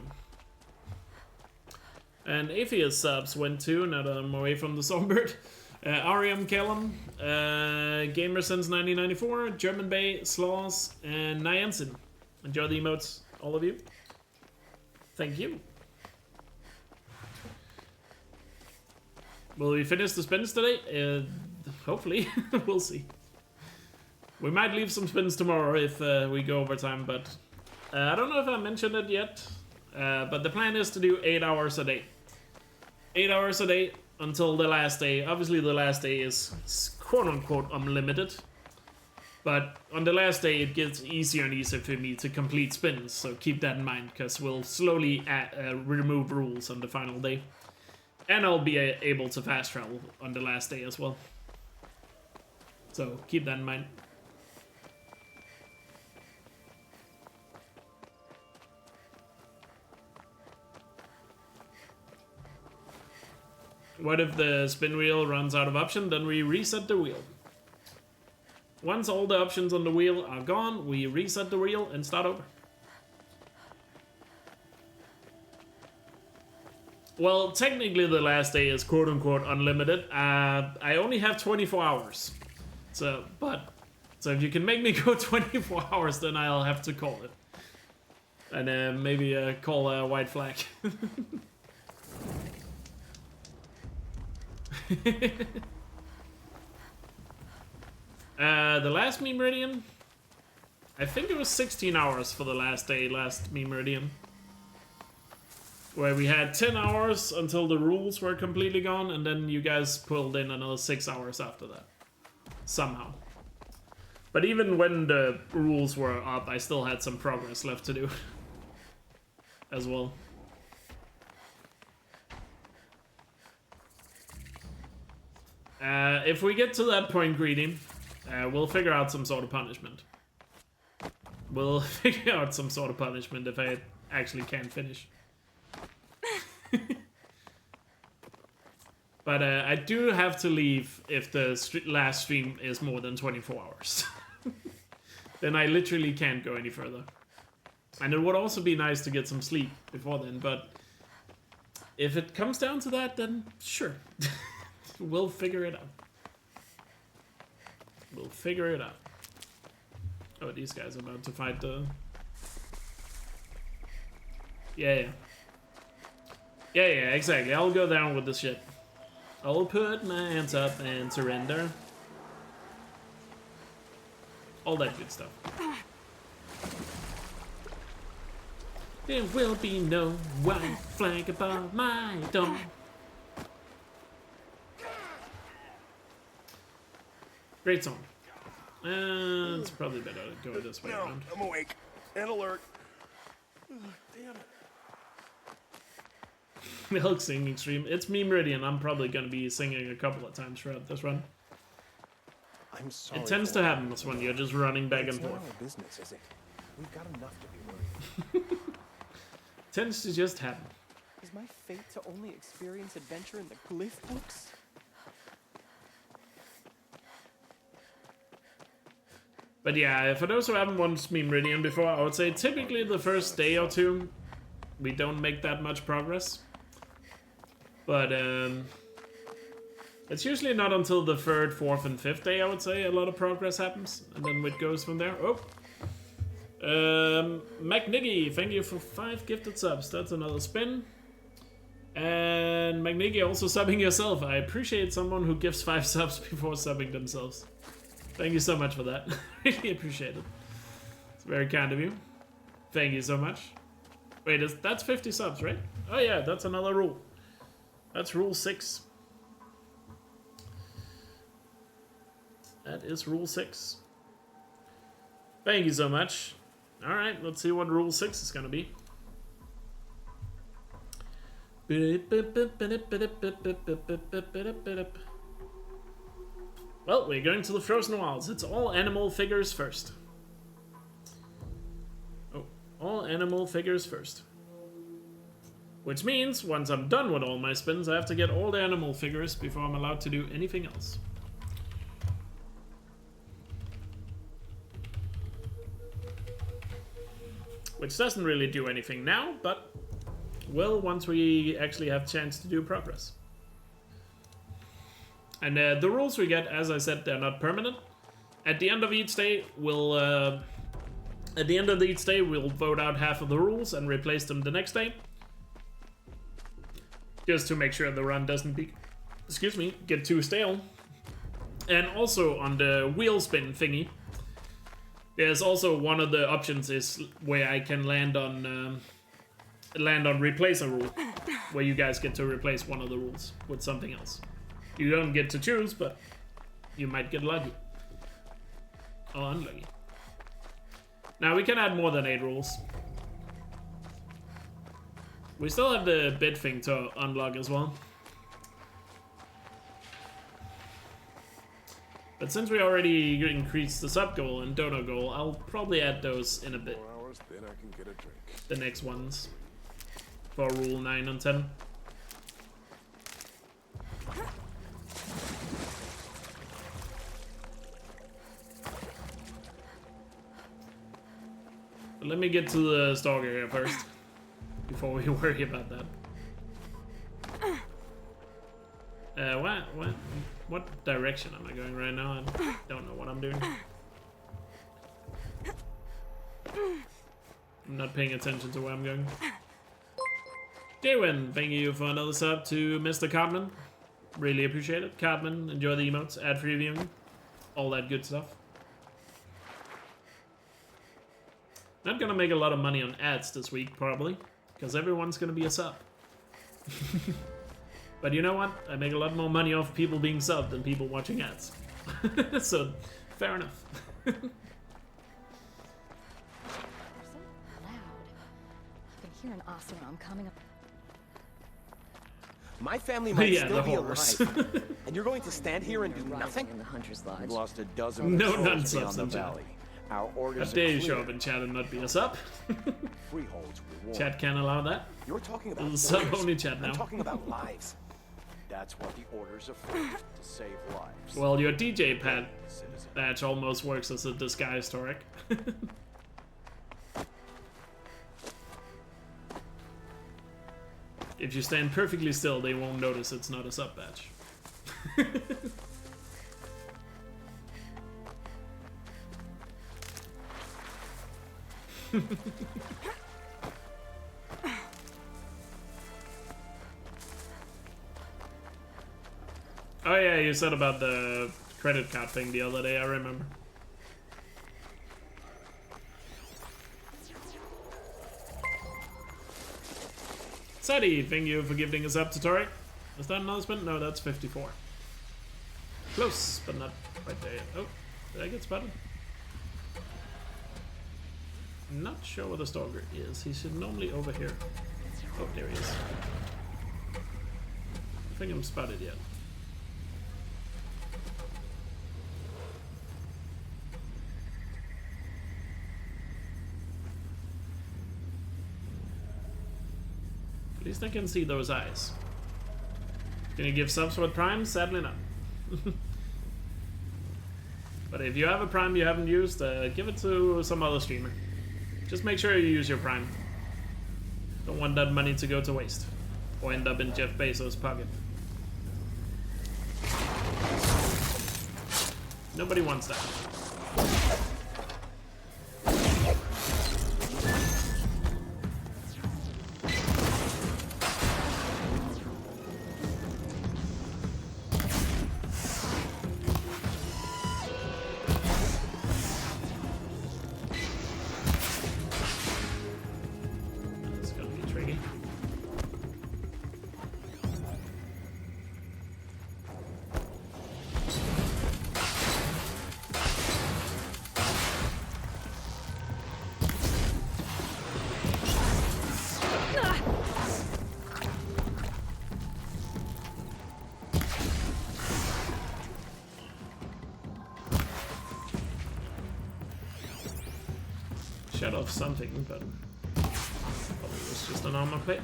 S1: And atheist subs went to, now that I'm away from the songbird, Ariam Callum, Gamer since 1994, German Bay, Slaws, and Nyansin. Enjoy the emotes, all of you. Thank you. Will we finish the spins today? Hopefully. We'll see. We might leave some spins tomorrow if we go over time, but I don't know if I mentioned it yet, but the plan is to do 8 hours a day. 8 hours a day until the last day. Obviously the last day is quote-unquote unlimited. But on the last day it gets easier and easier for me to complete spins, so keep that in mind, because we'll slowly remove rules on the final day. And I'll be able to fast travel on the last day as well. So keep that in mind. What if the spin wheel runs out of option? Then we reset the wheel. Once all the options on the wheel are gone, we reset the wheel and start over. Well, technically the last day is quote-unquote unlimited. I only have 24 hours. So if you can make me go 24 hours, then I'll have to call it. And maybe call a white flag. The last Memeridian, I think it was 16 hours for the last day, last Memeridian. Where we had 10 hours until the rules were completely gone, and then you guys pulled in another 6 hours after that. Somehow. But even when the rules were up, I still had some progress left to do. As well. If we get to that point, Greedy, we'll figure out some sort of punishment. We'll figure out some sort of punishment if I actually can't finish. But I do have to leave if the last stream is more than 24 hours. Then I literally can't go any further. And it would also be nice to get some sleep before then, but if it comes down to that, then sure. We'll figure it out. We'll figure it out. Oh, these guys are about to fight the... Yeah, exactly. I'll go down with the shit. I'll put my hands up and surrender. All that good stuff. There will be no white flag above my door. Great song. It's probably better to go this way around.
S2: I'm awake and alert. Damn it.
S1: Elk singing stream. It's Memeridian. I'm probably going to be singing a couple of times throughout this run.
S2: I'm sorry.
S1: It tends to happen when you're just running back and forth.
S2: It's not our business, is it? We've got enough to be worried.
S1: Tends to just happen.
S2: Is my fate to only experience adventure in the glyph books?
S1: But yeah, for those who haven't watched Memeridian before, I would say typically the first day or two, we don't make that much progress. But it's usually not until the 3rd, 4th, and 5th day, I would say, a lot of progress happens. And then it goes from there. Oh! McNiggy, thank you for 5 gifted subs. That's another spin. And McNiggy also subbing yourself. I appreciate someone who gives 5 subs before subbing themselves. Thank you so much for that. Really appreciate it. It's very kind of you. Thank you so much. Wait, that's 50 subs, right? Oh yeah, that's another rule. That's rule 6. That is rule 6. Thank you so much. Alright, let's see what rule 6 is gonna be. Well, we're going to the Frozen Wilds. It's all animal figures first. Oh, all animal figures first. Which means, once I'm done with all my spins, I have to get all the animal figures before I'm allowed to do anything else. Which doesn't really do anything now, but will once we actually have chance to do progress. And the rules we get, as I said, they're not permanent. At the end of each day, we'll vote out half of the rules and replace them the next day, just to make sure the run doesn't get too stale. And also on the wheel spin thingy, There's also one of the options is where I can land on replace a rule, where you guys get to replace one of the rules with something else. You don't get to choose, but you might get lucky. Or unlucky. Now we can add more than 8 rules. We still have the bid thing to unlock as well. But since we already increased the sub goal and dono goal, I'll probably add those in a bit.
S9: 4 hours, then I can get a drink.
S1: The next ones. For rule 9 and 10. But let me get to the stalker here first. Before we worry about that. What direction am I going right now? I don't know what I'm doing. I'm not paying attention to where I'm going. Daywin, thank you for another sub to Mr. Cartman. Really appreciate it. Cartman, enjoy the emotes, ad-free viewing, all that good stuff. Not gonna make a lot of money on ads this week, probably, because everyone's gonna be a sub. But you know what? I make a lot more money off people being subbed than people watching ads. So, fair enough.
S21: Loud. I can hear an Oseram coming up.
S6: My family might
S1: Yeah,
S6: still
S1: the
S6: be
S1: horse.
S6: alive, and you're going to stand here and do nothing?
S4: In the Hunter's Lodge. We've lost a dozen
S1: No
S4: patrols
S1: non-subs
S4: beyond the
S1: in chat.
S4: valley. Our
S1: How
S4: orders
S1: dare
S4: are
S1: you
S4: clear.
S1: show up in chat and not be a sub?
S6: Freeholds reward.
S1: Chat can't allow that.
S6: You're talking about
S1: This is sub
S6: orders.
S1: only chat now.
S6: I'm talking about lives. That's what the orders are for, to save lives.
S1: Well, your DJ pad badge almost works as a disguise, Torek. If you stand perfectly still, they won't notice it's not a sub badge. Oh yeah, you said about the credit card thing the other day, I remember. Sadie, thank you for gifting us up to Torek. Is that an announcement? No, that's 54. Close, but not right there yet. Oh, did I get spotted? Not sure where the stalker is. He should normally over here. Oh, there he is. I think I'm spotted yet. At least I can see those eyes. Can you give subs with Prime? Sadly not. But if you have a Prime you haven't used, give it to some other streamer. Just make sure you use your Prime. Don't want that money to go to waste. Or end up in Jeff Bezos' pocket. Nobody wants that. Shut off something, but probably was just an armor plate.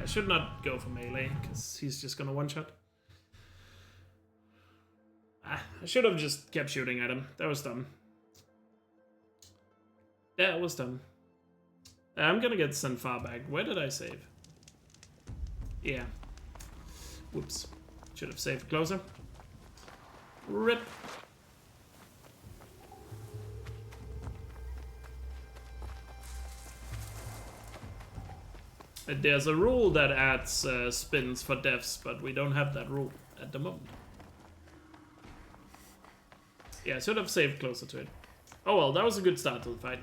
S1: Should not go for melee, because he's just gonna one-shot. I should have just kept shooting at him. That was dumb. That was dumb. I'm gonna get sent far back. Where did I save? Yeah. Whoops. Should have saved closer. RIP. There's a rule that adds spins for deaths, but we don't have that rule at the moment. Yeah, I should have saved closer to it. Oh well, that was a good start to the fight.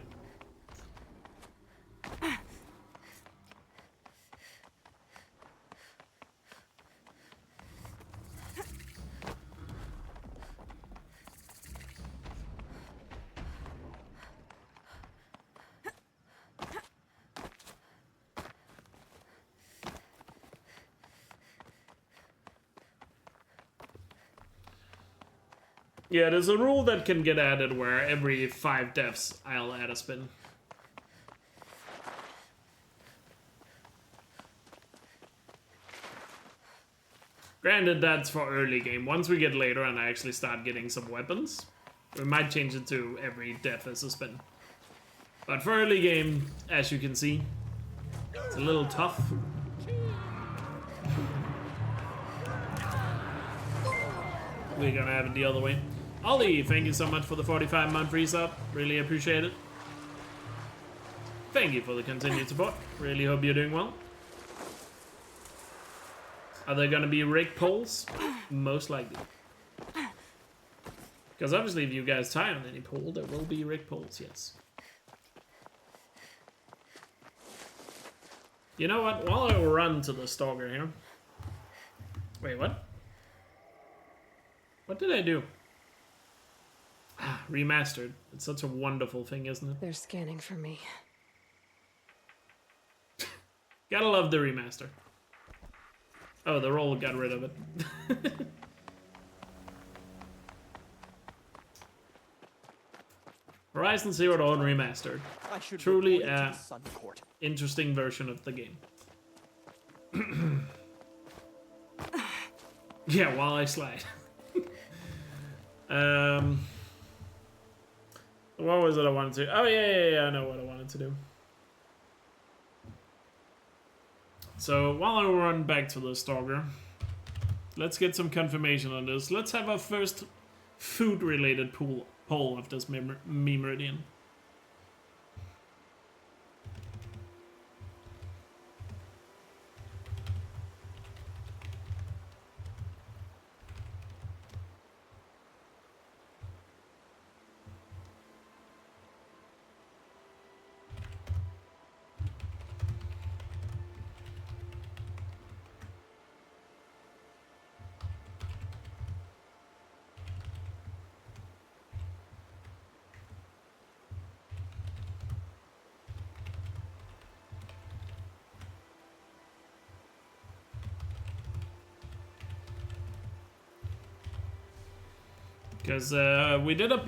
S1: Yeah, there's a rule that can get added where every 5 deaths I'll add a spin. Granted, that's for early game. Once we get later and I actually start getting some weapons, we might change it to every death as a spin. But for early game, as you can see, it's a little tough. We're gonna have it the other way. Ollie, thank you so much for the 45-month resub. Really appreciate it. Thank you for the continued support. Really hope you're doing well. Are there gonna be rig polls? Most likely. Because obviously if you guys tie on any poll, there will be rig polls, yes. You know what? While I run to the stalker here. Wait, what? What did I do? Ah, remastered. It's such a wonderful thing, isn't it?
S8: They're scanning for me.
S1: Gotta love the remaster. Oh, the roll got rid of it. Horizon Zero Dawn Remastered. Truly a interesting version of the game. Yeah, while I slide. What was it I wanted to? Oh yeah, I know what I wanted to do. So while I run back to the stalker, let's get some confirmation on this. Let's have our first food-related poll of this Memeridian. Because we did a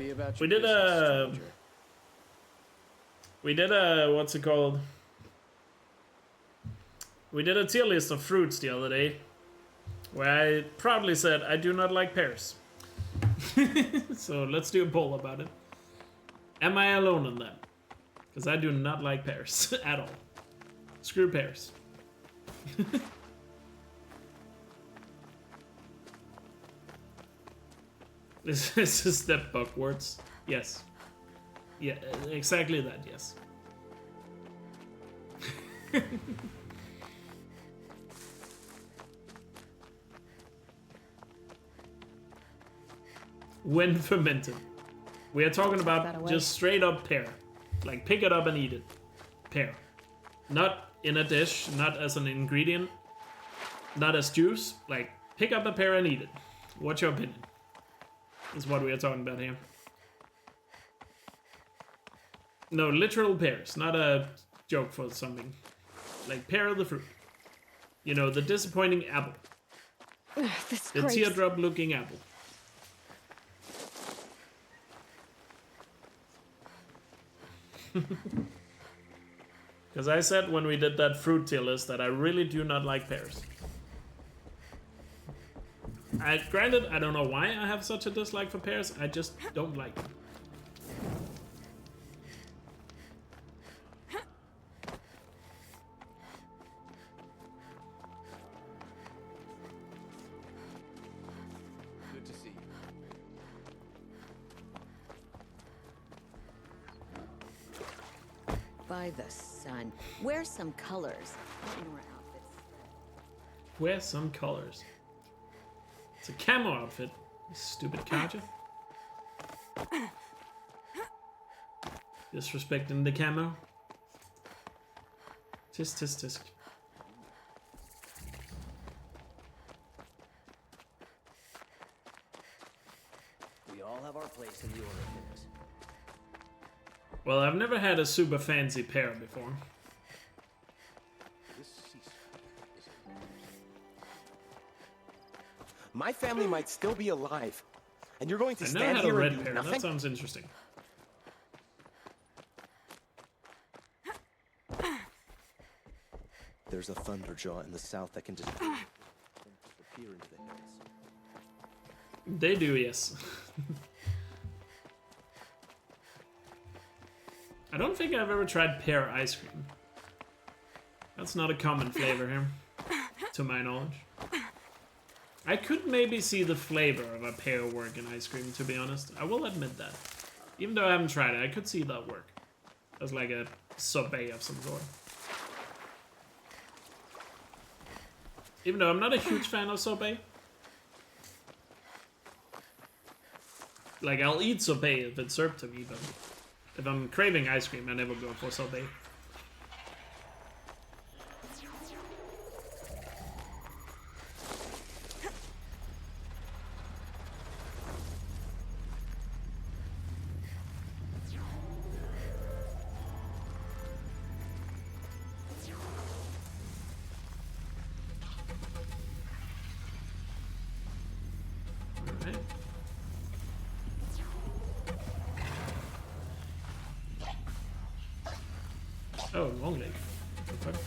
S1: what's it called? We did a tier list of fruits the other day, where I proudly said I do not like pears. So let's do a poll about it. Am I alone on that? Because I do not like pears at all. Screw pears. This is a step backwards. Yes. Yeah, exactly that, yes. When fermented. We are talking about just straight up pear. Like pick it up and eat it. Pear. Not in a dish, not as an ingredient, not as juice. Like pick up a pear and eat it. What's your opinion? Is what we are talking about here. No, literal pears, not a joke for something. Like pear the fruit. You know, the disappointing apple. The teardrop looking apple. Because I said when we did that fruit tier list that I really do not like pears. Granted, I don't know why I have such a dislike for pears, I just don't like them.
S9: By the sun. Wear some colors. Not more outfits.
S1: Wear some colors. It's a camo outfit. You stupid Kaja. Disrespecting the camo. Tisk tisk tisk.
S6: We all have our place in the order of things.
S1: Well, I've never had a super fancy pair before.
S14: My family might still be alive, and you're going to
S1: I never
S14: stand
S1: had a
S14: here and
S1: red
S14: do
S1: pair.
S14: nothing?
S1: That sounds interesting.
S14: There's a Thunderjaw in the south that can just disappear into the hills.
S1: They do, yes. I don't think I've ever tried pear ice cream. That's not a common flavor here, to my knowledge. I could maybe see the flavor of a pear work in ice cream, to be honest. I will admit that. Even though I haven't tried it, I could see that work. As like a sorbet of some sort. Even though I'm not a huge fan of sorbet. Like, I'll eat sorbet if it's served to me, but if I'm craving ice cream, I never go for sorbet. Oh, long leg. Okay.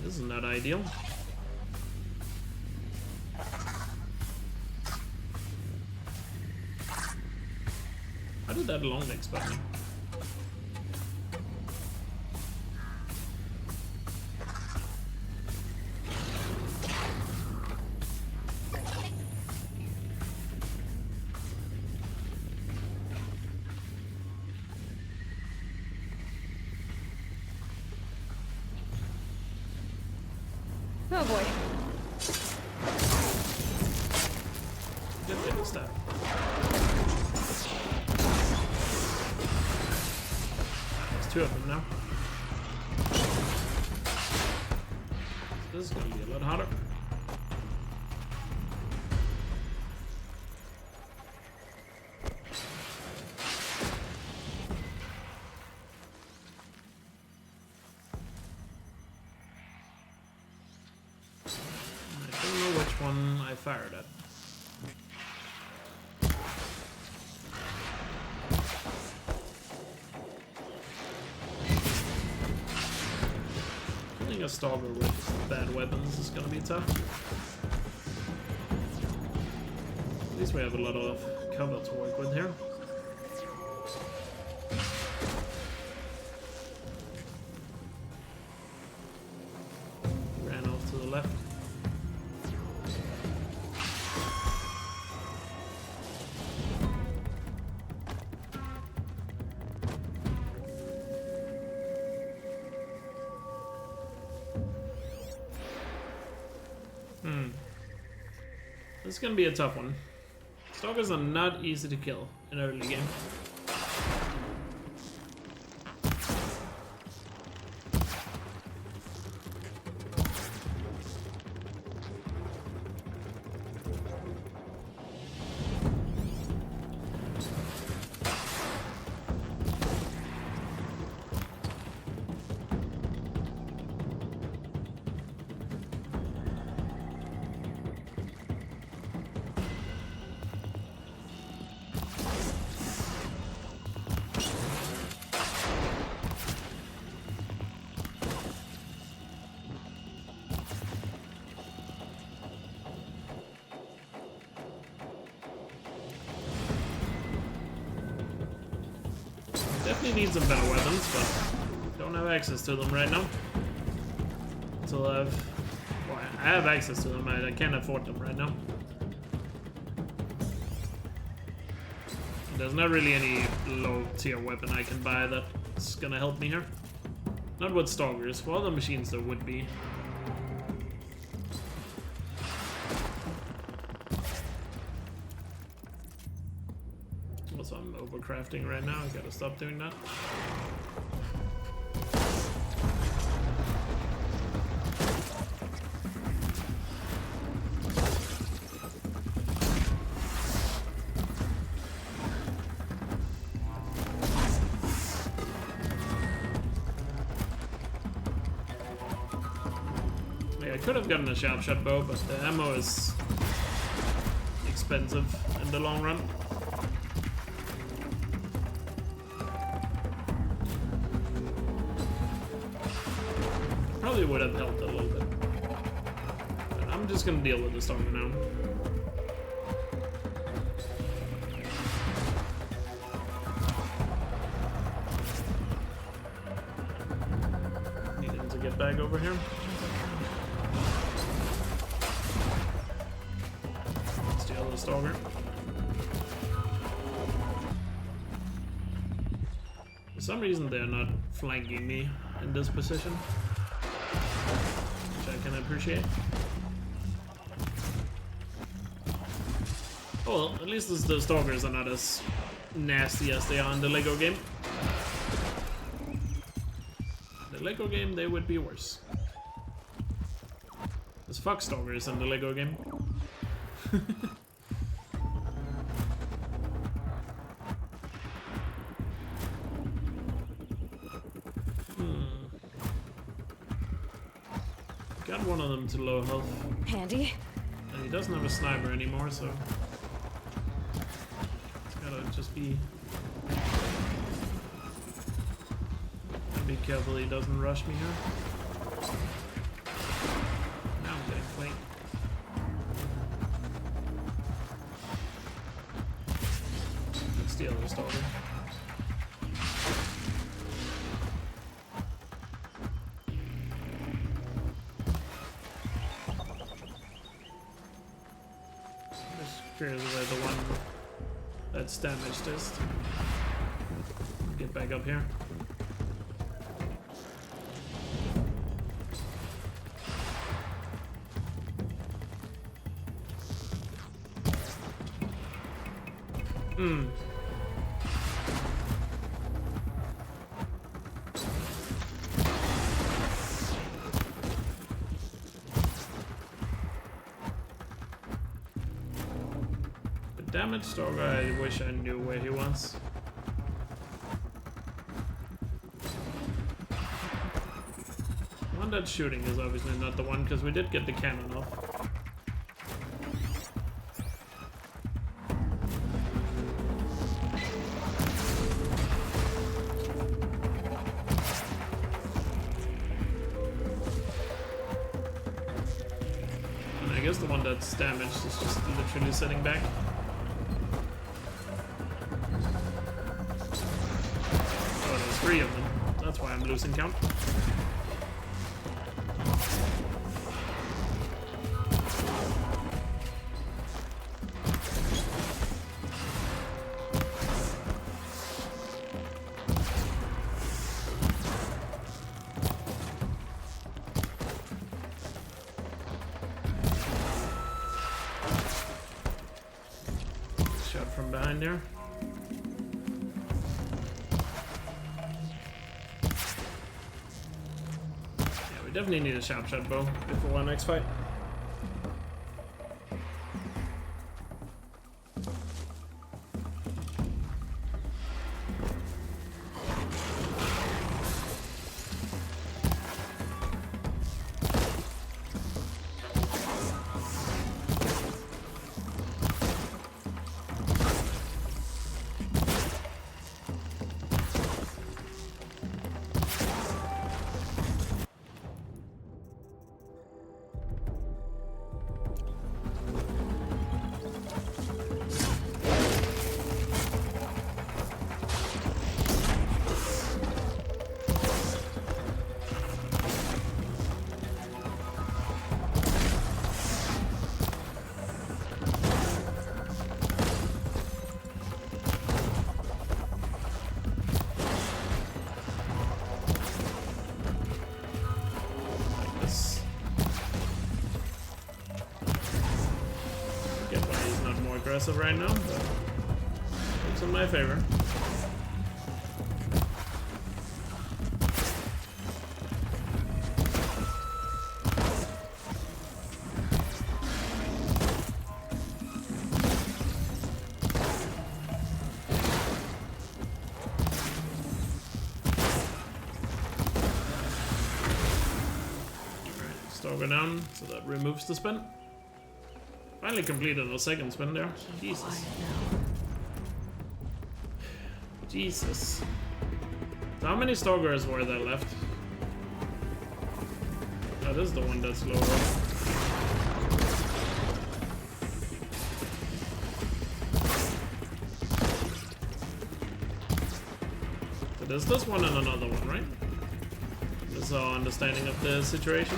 S1: This is not ideal. How did that long leg spot me?
S8: Oh boy.
S1: Good thing stuff. There's two of them now. This is gonna be a lot harder. I fired at. Killing a stalker with bad weapons is gonna be tough. At least we have a lot of cover to work with here. Ran off to the left. This is gonna be a tough one. Stalkers are not easy to kill in early game. Definitely need some better weapons, but don't have access to them right now. Until well, I have access to them, I can't afford them right now. And there's not really any low tier weapon I can buy that's gonna help me here. Not with Stalkers. For other machines there would be. Also, I'm overcrafting right now. I gotta stop doing that. I could have gotten a sharp shot bow, but the ammo is expensive in the long run. Probably would have helped a little bit. But I'm just gonna deal with the Stalker now. Need him to get back over here. Stalker. For some reason they're not flanking me in this position, which I can appreciate. Oh well, at least the Stalkers are not as nasty as they are in the Lego game. In the Lego game they would be worse. There's fuck Stalkers in the Lego game. Got one of them to low health.
S8: Handy.
S1: And he doesn't have a sniper anymore, so it's gotta just be careful he doesn't rush me here. Now I'm getting flanked. Let's steal the Stalker. Curious where the one that's damaged is. Get back up here. Damaged Stalker, I wish I knew where he was. The one that's shooting is obviously not the one, because we did get the cannon off. And I guess the one that's damaged is just literally sitting back. Three of them. That's why I'm losing count. Shot from behind there. Definitely need a sharp shot bow before our next fight. aggressive right now, but it's in my favor. Go down, so that removes the spin. Finally completed the second spin there. Jesus. Jesus. So how many Stoggers were there left? That is the one that's lower. So there's this one and another one, right? This is our understanding of the situation.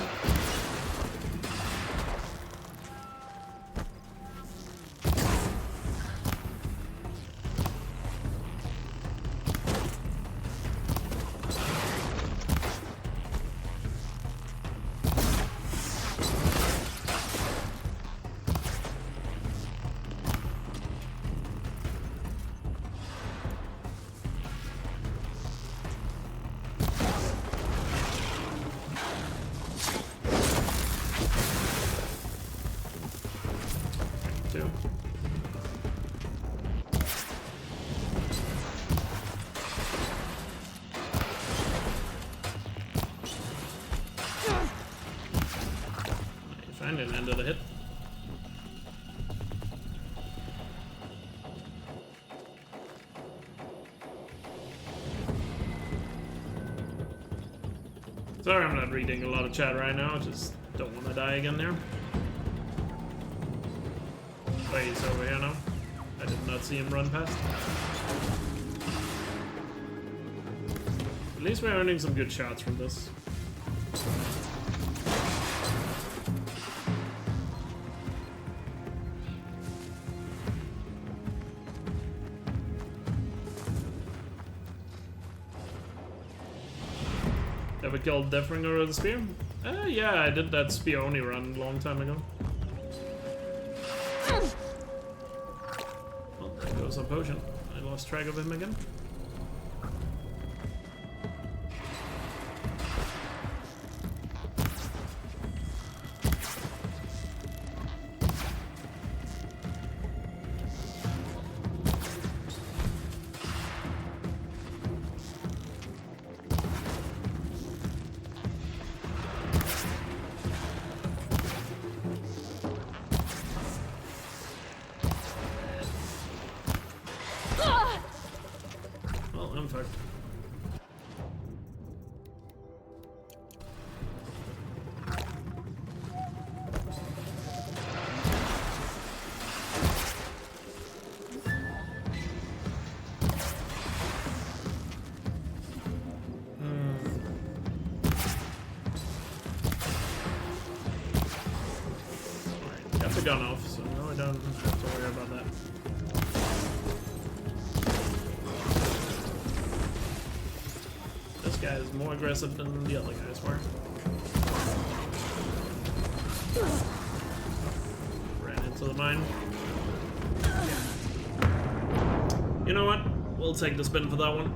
S1: Finally landed a hit. Sorry I'm not reading a lot of chat right now, just don't want to die again there. Oh, he's over here now. I did not see him run past. At least we're earning some good shots from this. Ever killed Deathringer with a spear? Yeah, I did that spear only run a long time ago. Well, there goes a potion. I lost track of him again. Gun off, so no, I don't have to worry about that. This guy is more aggressive than the other guys were. Ran into the mine. You know what? We'll take the spin for that one.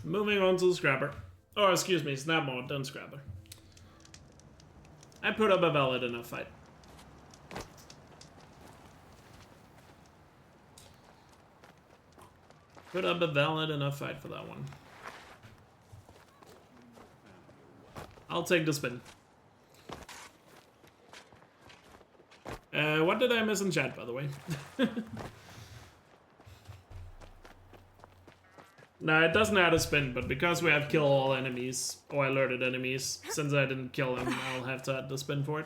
S1: Moving on to the scrapper. Oh, excuse me, snap mod, then scrapper. I put up a valid enough fight. Put up a valid enough fight for that one. I'll take the spin. What did I miss in chat, by the way? No, it doesn't add a spin, but because we have kill all enemies, or alerted enemies, since I didn't kill him, I'll have to add the spin for it.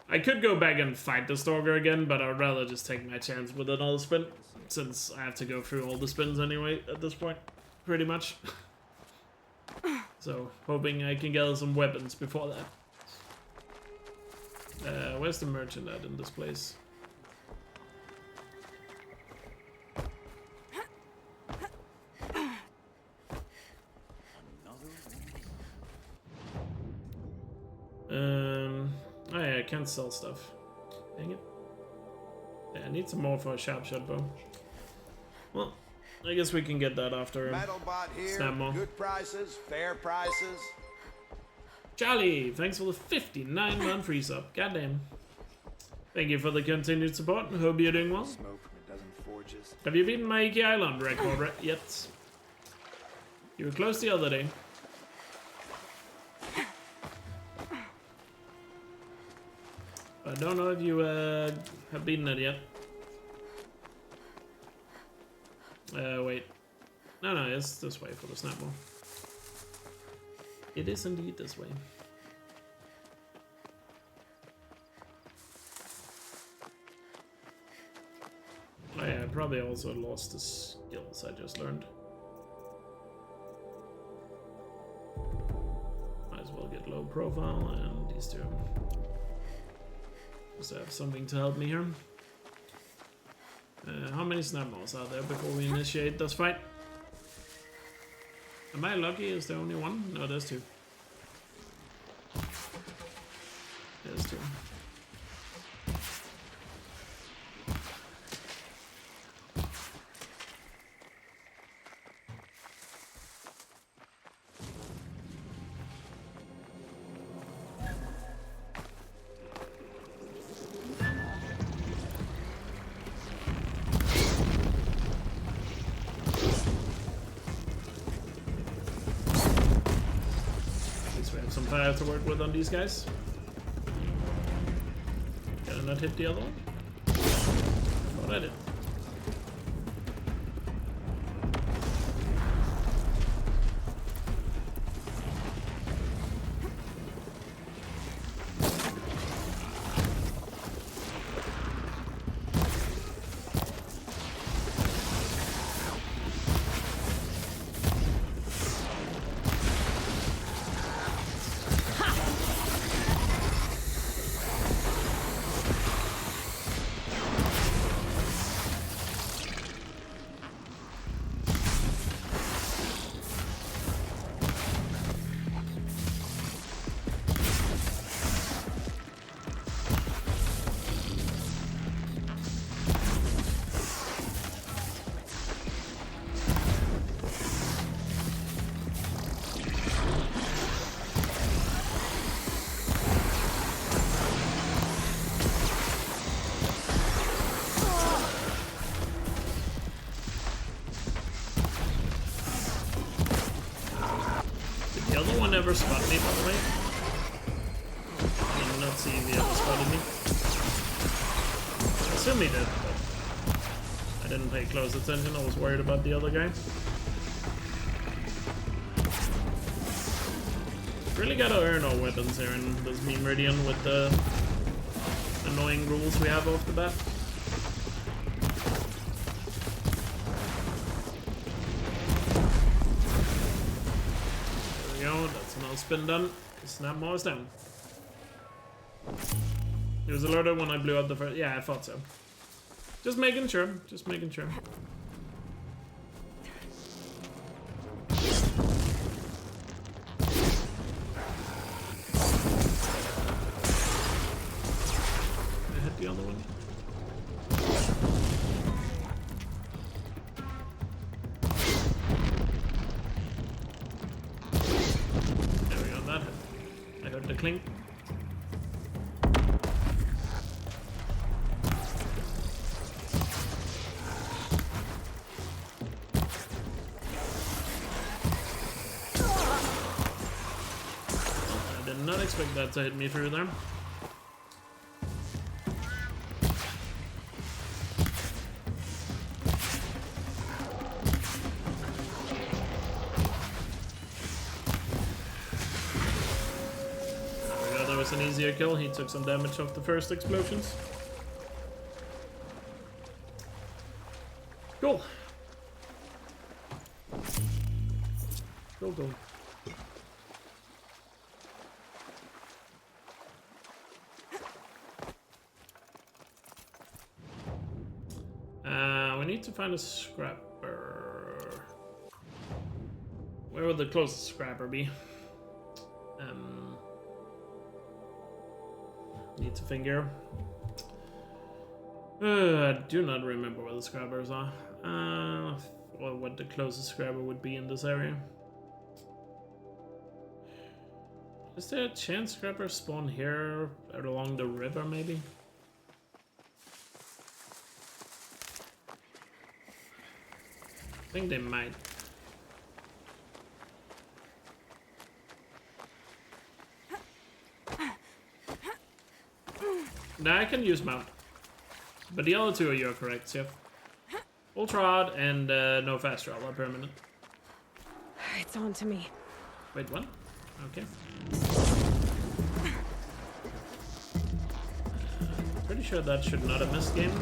S1: I could go back and fight the Stalker again, but I'd rather just take my chance with another spin, since I have to go through all the spins anyway at this point, pretty much. So, hoping I can gather some weapons before that. Where's the merchant at in this place? Oh yeah, can't sell stuff. Dang it. Yeah, I need some more for a sharp shot bow. Well, I guess we can get that after
S5: Metalbot here.
S1: snap more.
S5: Good prices, fair prices.
S1: Charlie, thanks for the 59-month free sub. Goddamn. Thank you for the continued support. Hope you're doing well.
S6: Smoke from a dozen forges.
S1: Have you beaten my Iki Island record yet? You were close the other day. I don't know if you have beaten it yet. Wait. No, it's this way for the snap ball. It is indeed this way. Oh yeah, I probably also lost the skills I just learned. Might as well get low profile and these two. Just have something to help me here. How many snap balls are there before we initiate this fight? Am I lucky? Is there only one? No, there's two. There's two. To work with on these guys. Can I not hit the other one? I thought I did. Never spotted me, by the way. I did not see if he ever spotted me. I assume he did, but I didn't pay close attention. I was worried about the other guy. Really gotta earn our weapons here in this Memeridian with the annoying rules we have off the bat. Spin done. Snap more is down. It was alerted when I blew up the first. Yeah, I thought so. Just making sure. Just making sure. I hit the other one. The clink. I did not expect that to hit me through there. An easier kill. He took some damage off the first explosions. Cool. Cool. We need to find a scrapper. Where would the closest scrapper be? Need to finger. I do not remember where the scrubbers are. Or what the closest scrubber would be in this area. Is there a chance scrubbers spawn here along the river, maybe? I think they might. Now I can use mount. But the other two are you're correct, Sif. Ultra and no fast travel are permanent.
S8: It's on to me.
S1: Wait, what? Okay. Pretty sure that should not have missed game.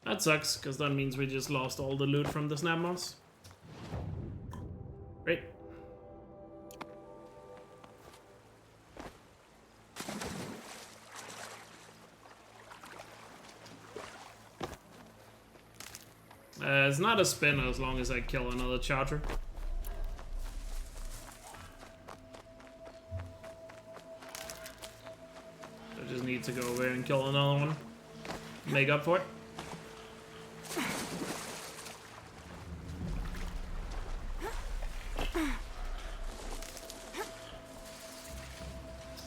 S1: That sucks, because that means we just lost all the loot from the snap moss. Great. It's not a spin as long as I kill another charger. I just need to go over and kill another one. Make up for it.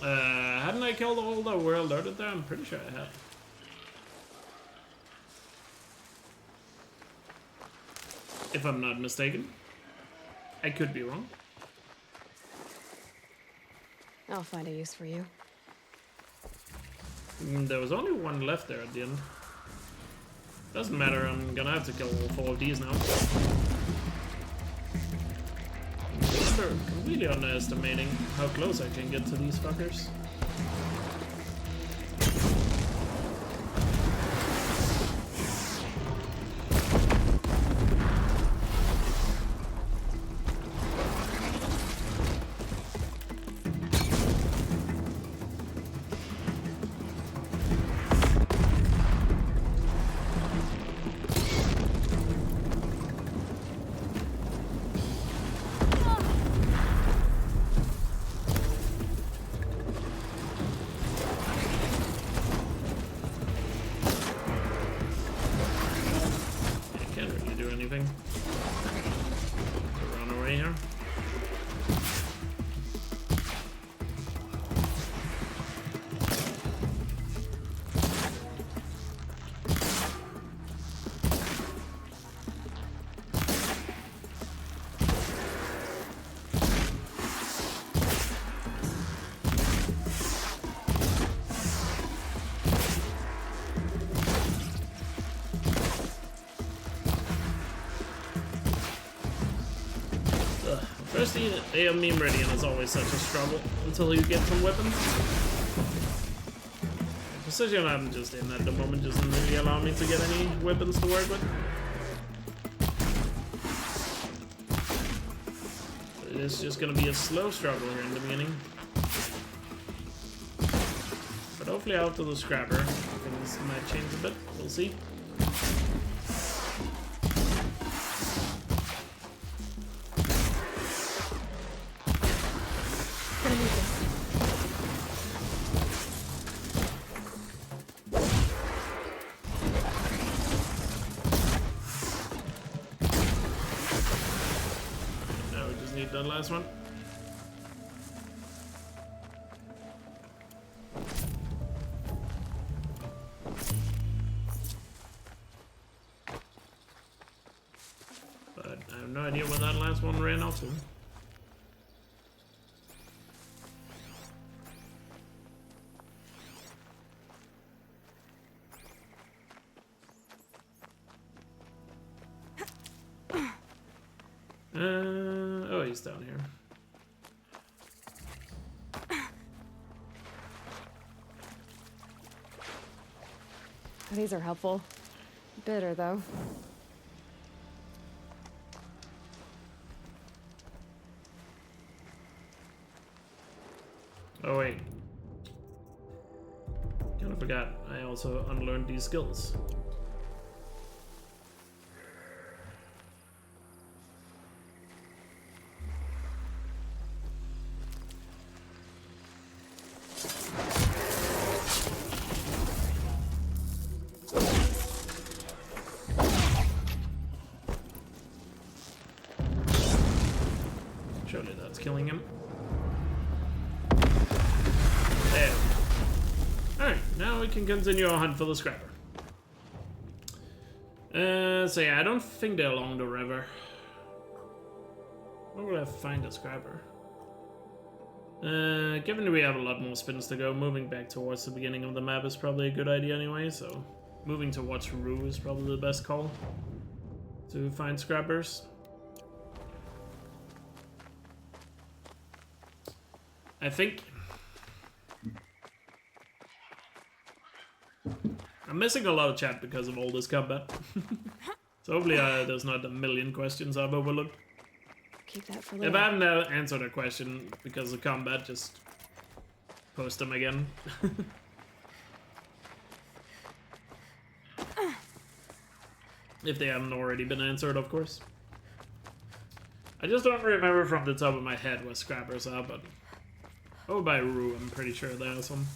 S1: Hadn't I killed all the world out there? I'm pretty sure I had. If I'm not mistaken. I could be wrong.
S8: I'll find a use for you.
S1: There was only one left there at the end. Doesn't matter, I'm gonna have to kill all 4 of these now. I'm completely underestimating how close I can get to these fuckers. first day of Memeridian is always such a struggle until you get some weapons. The position I'm just in at the moment doesn't really allow me to get any weapons to work with. It's just gonna be a slow struggle here in the beginning. But hopefully after the scrapper, things might change a bit. We'll see. The last one. But I have no idea where that last one ran off to. Oh, he's down here.
S8: These are helpful. Bitter, though.
S1: Oh, wait. Kinda forgot. I also unlearned these skills. Surely that's killing him. There. Alright, now we can continue our hunt for the scrapper. So yeah, I don't think they're along the river. Where would I find a scrapper? Given that we have a lot more spins to go, moving back towards the beginning of the map is probably a good idea anyway, so moving towards Rue is probably the best call to find scrappers. I think I'm missing a lot of chat because of all this combat. So hopefully there's not a million questions I've overlooked.
S8: Keep that for later.
S1: If I haven't answered a question because of combat, just post them again. If they haven't already been answered, of course. I just don't remember from the top of my head what scrappers are, but oh, by Rue, I'm pretty sure there are some.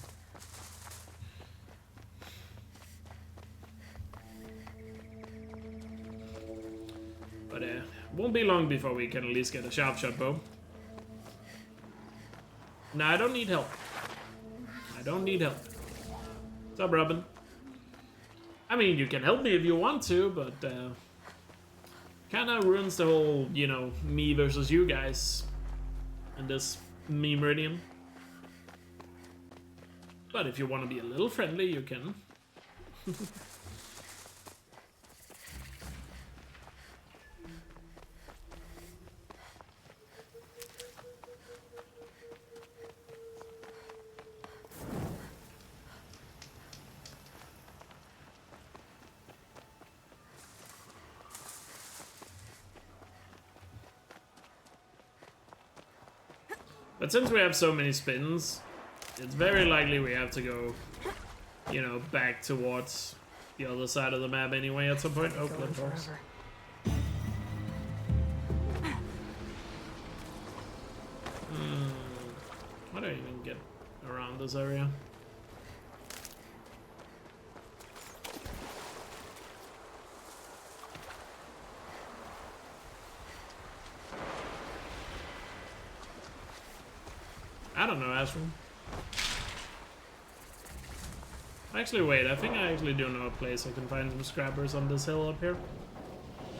S1: But won't be long before we can at least get a sharp shot bow. No, I don't need help. I don't need help. What's up, Robin? I mean, you can help me if you want to, but kinda ruins the whole, you know, me versus you guys in this Memeridian. But if you want to be a little friendly, you can. But since we have so many spins, it's very likely we have to go, you know, back towards the other side of the map anyway at some point. Oh, blood force. How do I even get around this area? I don't know, Ashram. Actually, wait, I think I actually do know a place I can find some scrappers on this hill up here.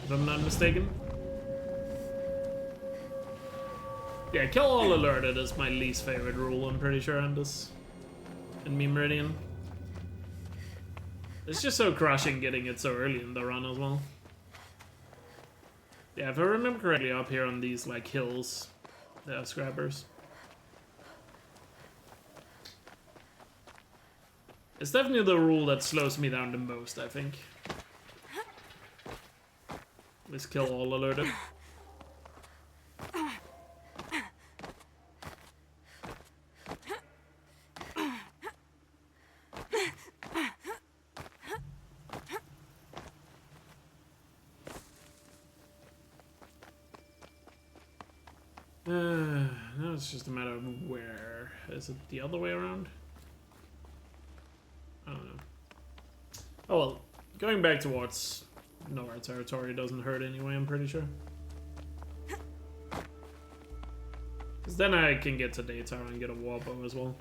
S1: If I'm not mistaken. Yeah, kill all alerted is my least favorite rule, I'm pretty sure, on this. In Memeridian. It's just so crushing getting it so early in the run as well. Yeah, if I remember correctly, up here on these, like, hills, They are scrappers. It's definitely the rule that slows me down the most, I think. Let's kill all alerted. Now it's just a matter of where. Is it the other way around? I don't know. Oh well, going back towards nowhere territory doesn't hurt anyway, I'm pretty sure. Because then I can get to Daytower and get a warbow as well.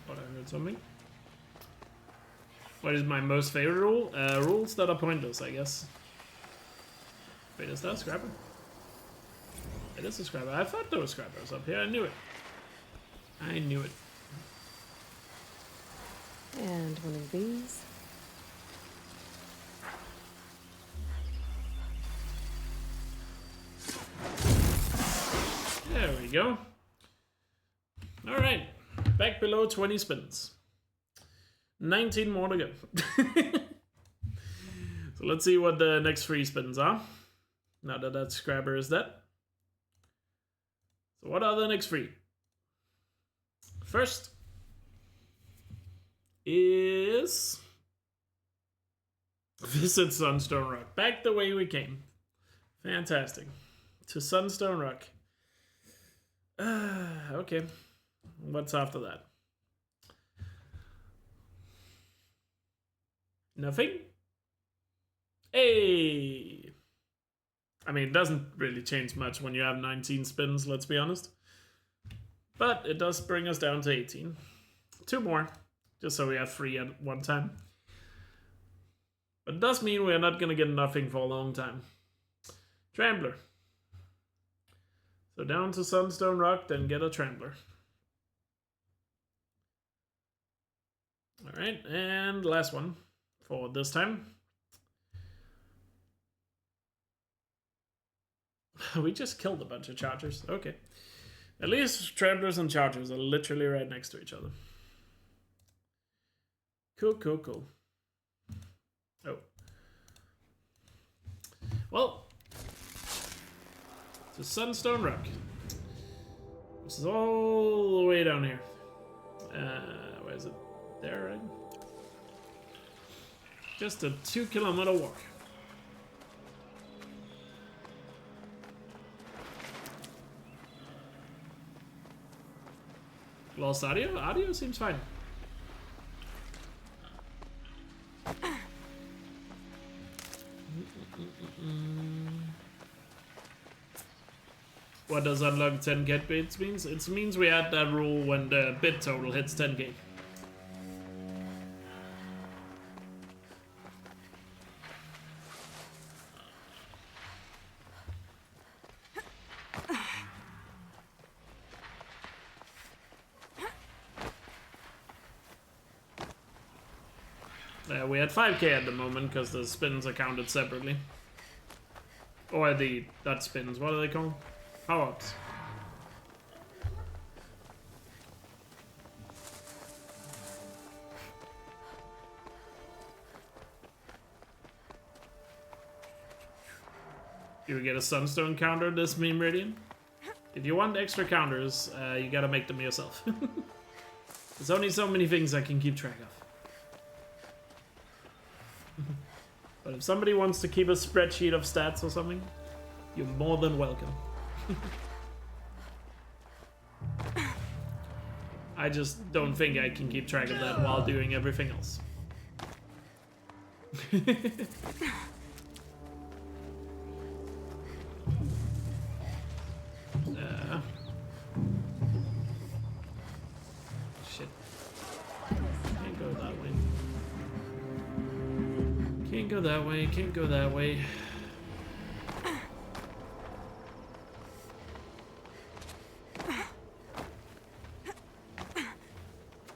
S1: Thought I heard something. What is my most favorite rule? Rules that are pointless, I guess. Wait, is that a scrapper? It is a scrapper. I thought there were scrappers up here. I knew it. I knew it.
S21: And one of these.
S1: There we go. Alright. Back below 20 spins. 19 more to go. So let's see what the next 3 spins are. Now that that scrapper is dead. So what are the next 3? First is visit Sunstone Rock. Back the way we came. Fantastic. To Sunstone Rock. Okay. What's after that? Nothing? Hey! I mean, it doesn't really change much when you have 19 spins, let's be honest. But it does bring us down to 18. 2 more, just so we have 3 at one time. But it does mean we're not gonna get nothing for a long time. Trampler. So down to Sunstone Rock, then get a Trampler. Alright, and last one for this time. We just killed a bunch of chargers. Okay. At least Tramplers and chargers are literally right next to each other. Cool, cool, cool. Oh. Well. To Sunstone Rock. This is all the way down here. Where is it? There, right? Just a 2-kilometer walk. Lost audio? Audio seems fine. What does unlock 10 get bits means? It means we add that rule when the bit total hits 10k. We had 5k at the moment because the spins are counted separately. Or not spins, what are they called? Power-ups. You will get a sunstone counter this Memeridian. If you want extra counters, you gotta make them yourself. There's only so many things I can keep track of. But if somebody wants to keep a spreadsheet of stats or something, you're more than welcome. I just don't think I can keep track of that while doing everything else. Shit. Can't go that way. Can't go that way, can't go that way.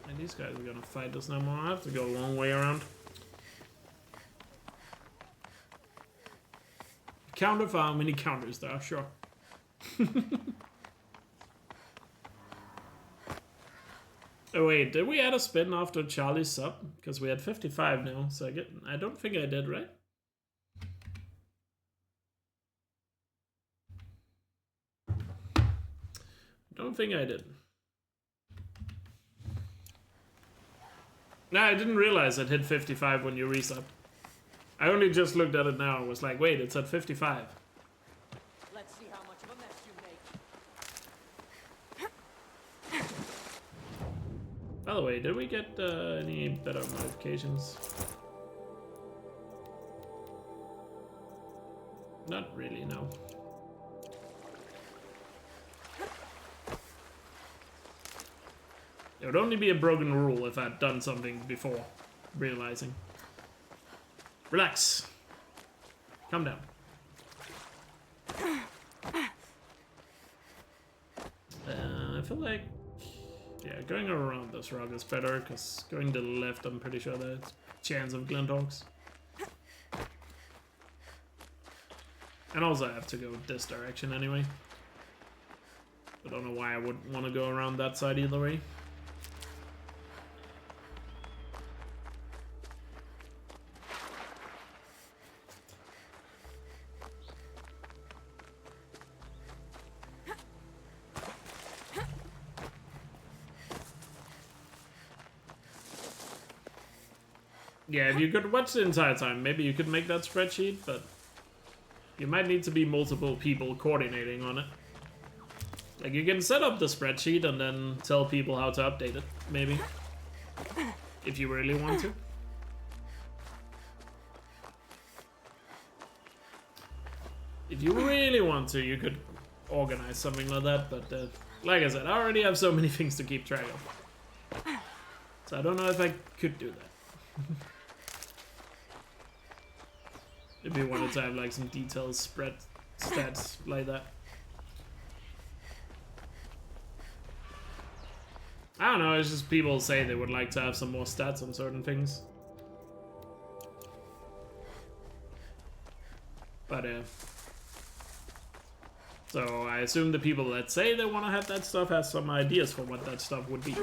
S1: Are these these guys are gonna fight us no more. I have to go a long way around. Counter for how many counters there are, sure. Oh wait, did we add a spin after Charlie's sub? Because we had 55 now, so I don't think I did, right? Don't think I did. No, I didn't realize it hit 55 when you resub. I only just looked at it now and was like, wait, it's at 55.
S11: Let's see how much of a mess you make.
S1: By the way, did we get any better modifications? Not really, no. It would only be a broken rule if I'd done something before realizing. Relax. Calm down. I feel like, yeah, going around this rock is better, because going to the left, I'm pretty sure there's a chance of Glinthawks. And also I have to go this direction anyway. I don't know why I wouldn't want to go around that side either way. Yeah, if you could watch the entire time, maybe you could make that spreadsheet, but you might need to be multiple people coordinating on it. Like, you can set up the spreadsheet and then tell people how to update it, maybe. If you really want to. If you really want to, you could organize something like that, but like I said, I already have so many things to keep track of. So I don't know if I could do that. If you wanted to have like some detailed spread stats like that. I don't know, it's just people say they would like to have some more stats on certain things. But so I assume the people that say they want to have that stuff have some ideas for what that stuff would be.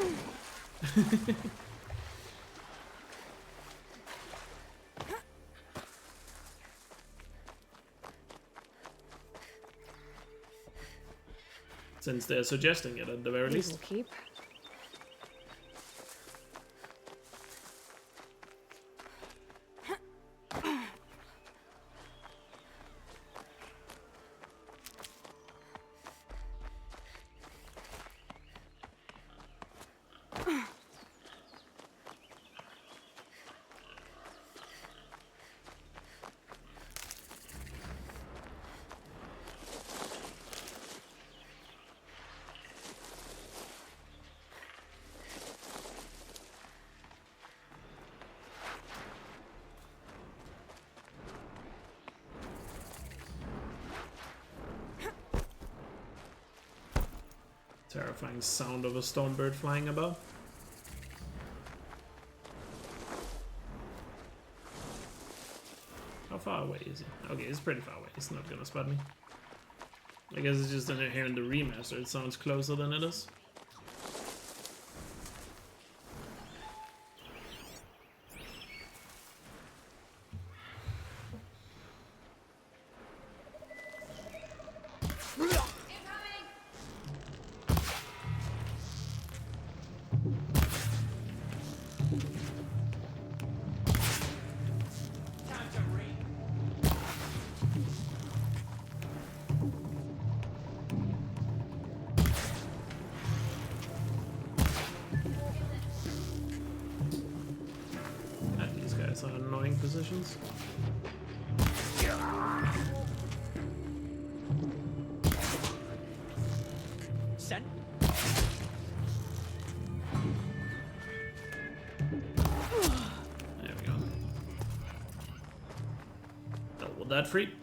S1: Since they're suggesting it at the very least.
S8: Keep. Terrifying sound of a stone bird flying above. How far away is he? Okay, it's pretty far away. It's not gonna spot me. I guess it's just in here in the remaster. It sounds closer than it is. Annoying positions.
S11: Send.
S1: There we go. Double that free.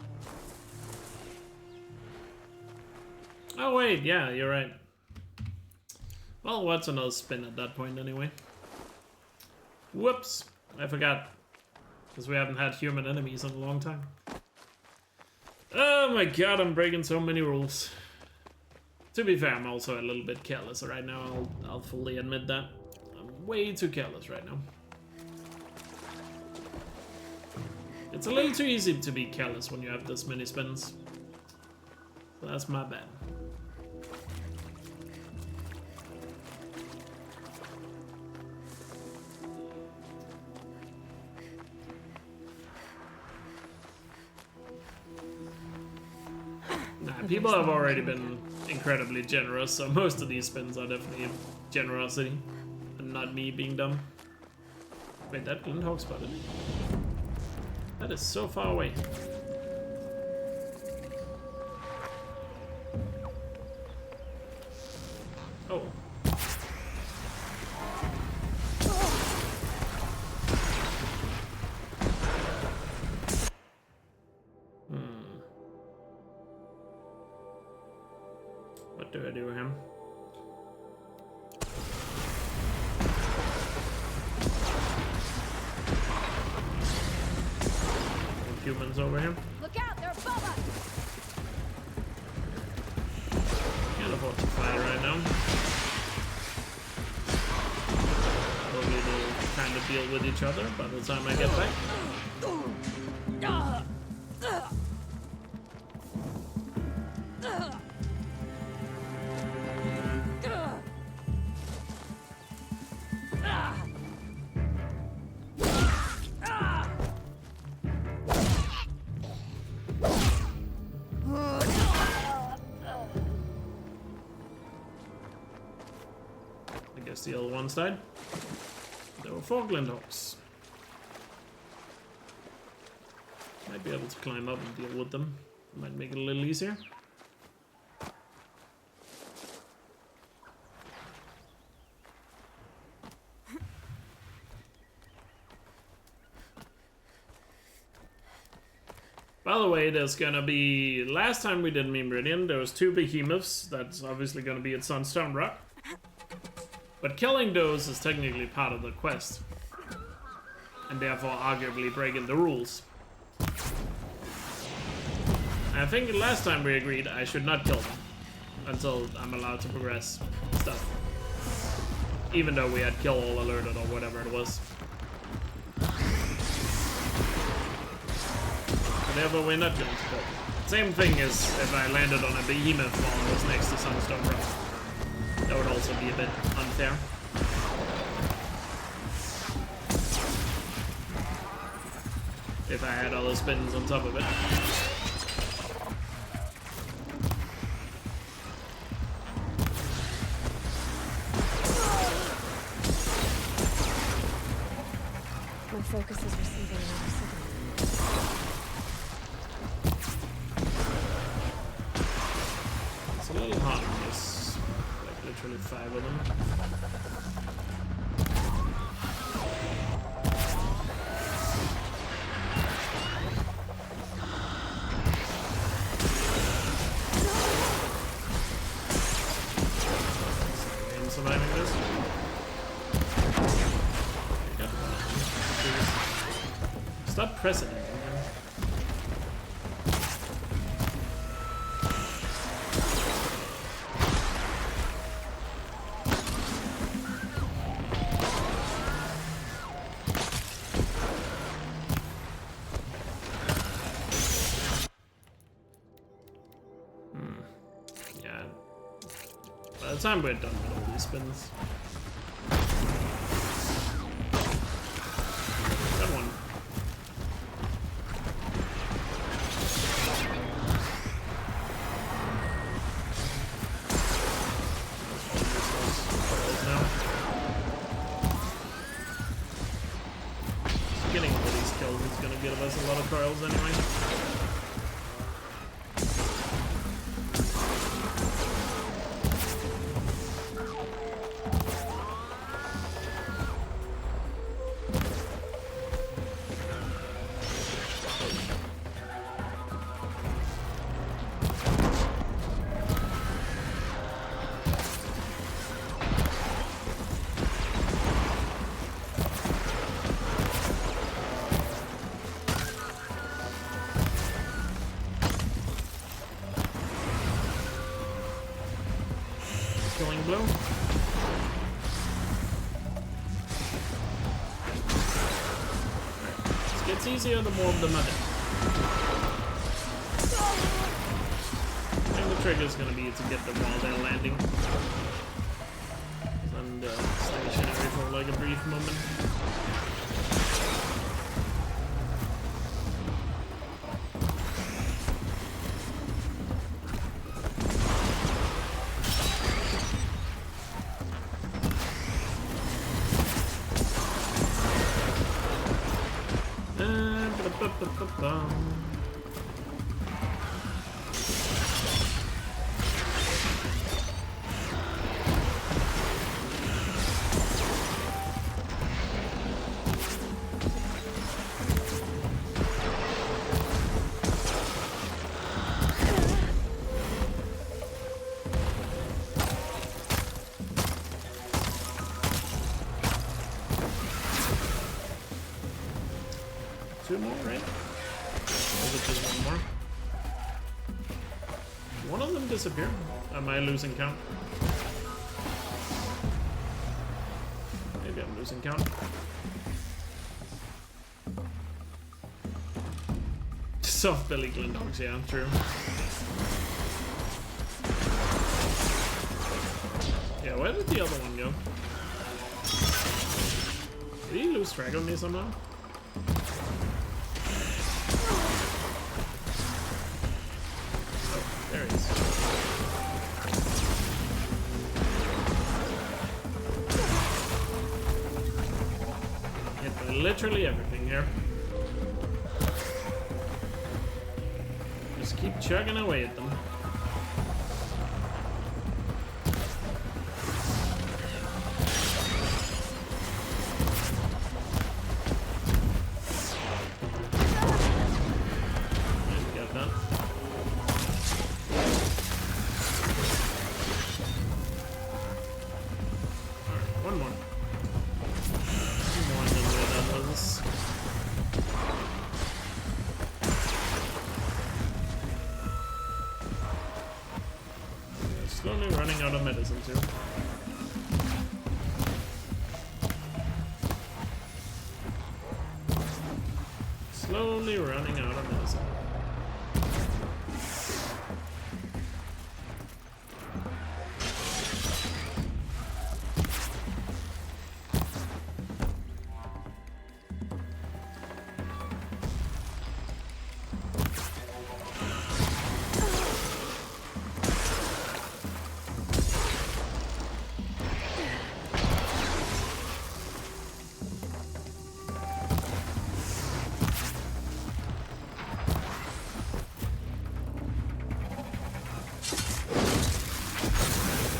S1: Oh wait, yeah, you're right. Well, what's another spin at that point anyway? Whoops, I forgot. Because we haven't had human enemies in a long time. Oh my god, I'm breaking so many rules. To be fair, I'm also a little bit careless right now. I'll fully admit that. I'm way too careless right now. It's a little too easy to be careless when you have this many spins. So that's my bad. Nah, people have already been incredibly generous, so most of these spins are definitely generosity and not me being dumb. Wait, that Glendhawk spotted me? That is so far away. Oh. What do I do with him? Humans over here.
S3: Look out, they're above us!
S1: Can't afford to fight right now. Probably they'll kind of deal with each other by the time I get back. The other one died. There were 4 Glendhawks. Might be able to climb up and deal with them. Might make it a little easier. By the way, there's gonna be... Last time we did Memeridian, there was 2 behemoths. That's obviously gonna be at Sunstone Rock. But killing those is technically part of the quest. And therefore arguably breaking the rules. I think last time we agreed I should not kill them. Until I'm allowed to progress stuff. Even though we had kill all alerted or whatever it was. So therefore we're not going to kill them. Same thing as if I landed on a behemoth while I was next to Sunstone Rock. That would also be a bit unfair. If I had other spins on top of it.
S8: My focus is receiving another signal.
S1: It's a little hard. Literally 5 of them. I'm surviving this. Stop pressing it. By the time we're done with all these spins. That one. Getting all these kills is gonna give us a lot of coils anyway. blow. It gets easier the more of them are dead. I think the trigger is going to be to get them while they're landing. And stationary for like a brief moment. Two more, right? Or is it just one more? One of them disappeared. Am I losing count? Maybe I'm losing count. Soft belly Glendogs, yeah, true. Yeah, where did the other one go? Did he lose track of me somehow? There he is. Hit by literally everything here. Just keep chugging away at them. Slowly running out of medicine too. Slowly running out of medicine.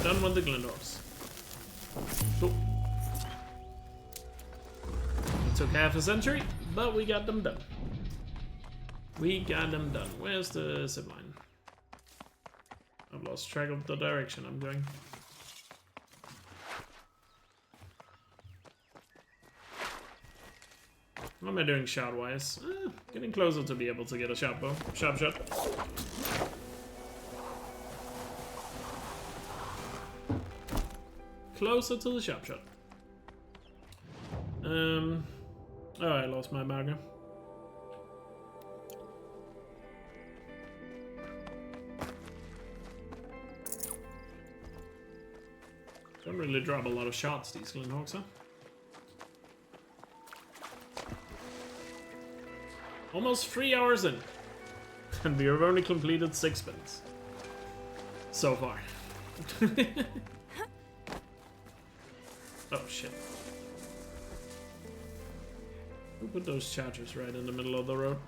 S1: Done with the Glendogs. Cool. It took half a century, but we got them done. We got them done. Where's the zip line? I've lost track of the direction I'm going. What am I doing shot-wise? Getting closer to be able to get a sharp bow. Sharp shot. Closer to the sharp shot. Oh, I lost my marker. Don't really drop a lot of shots, these Glendogs, huh? Almost 3 hours in. And we have only completed 6 spins. So far. Oh shit. Who put those chargers right in the middle of the road?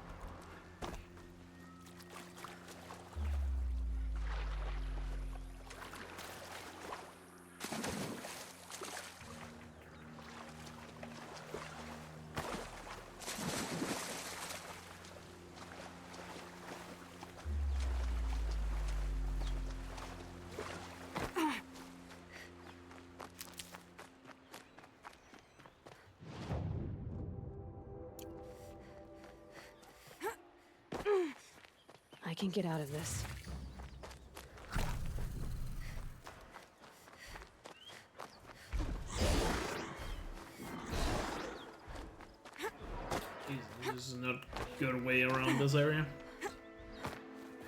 S8: I can get out of this.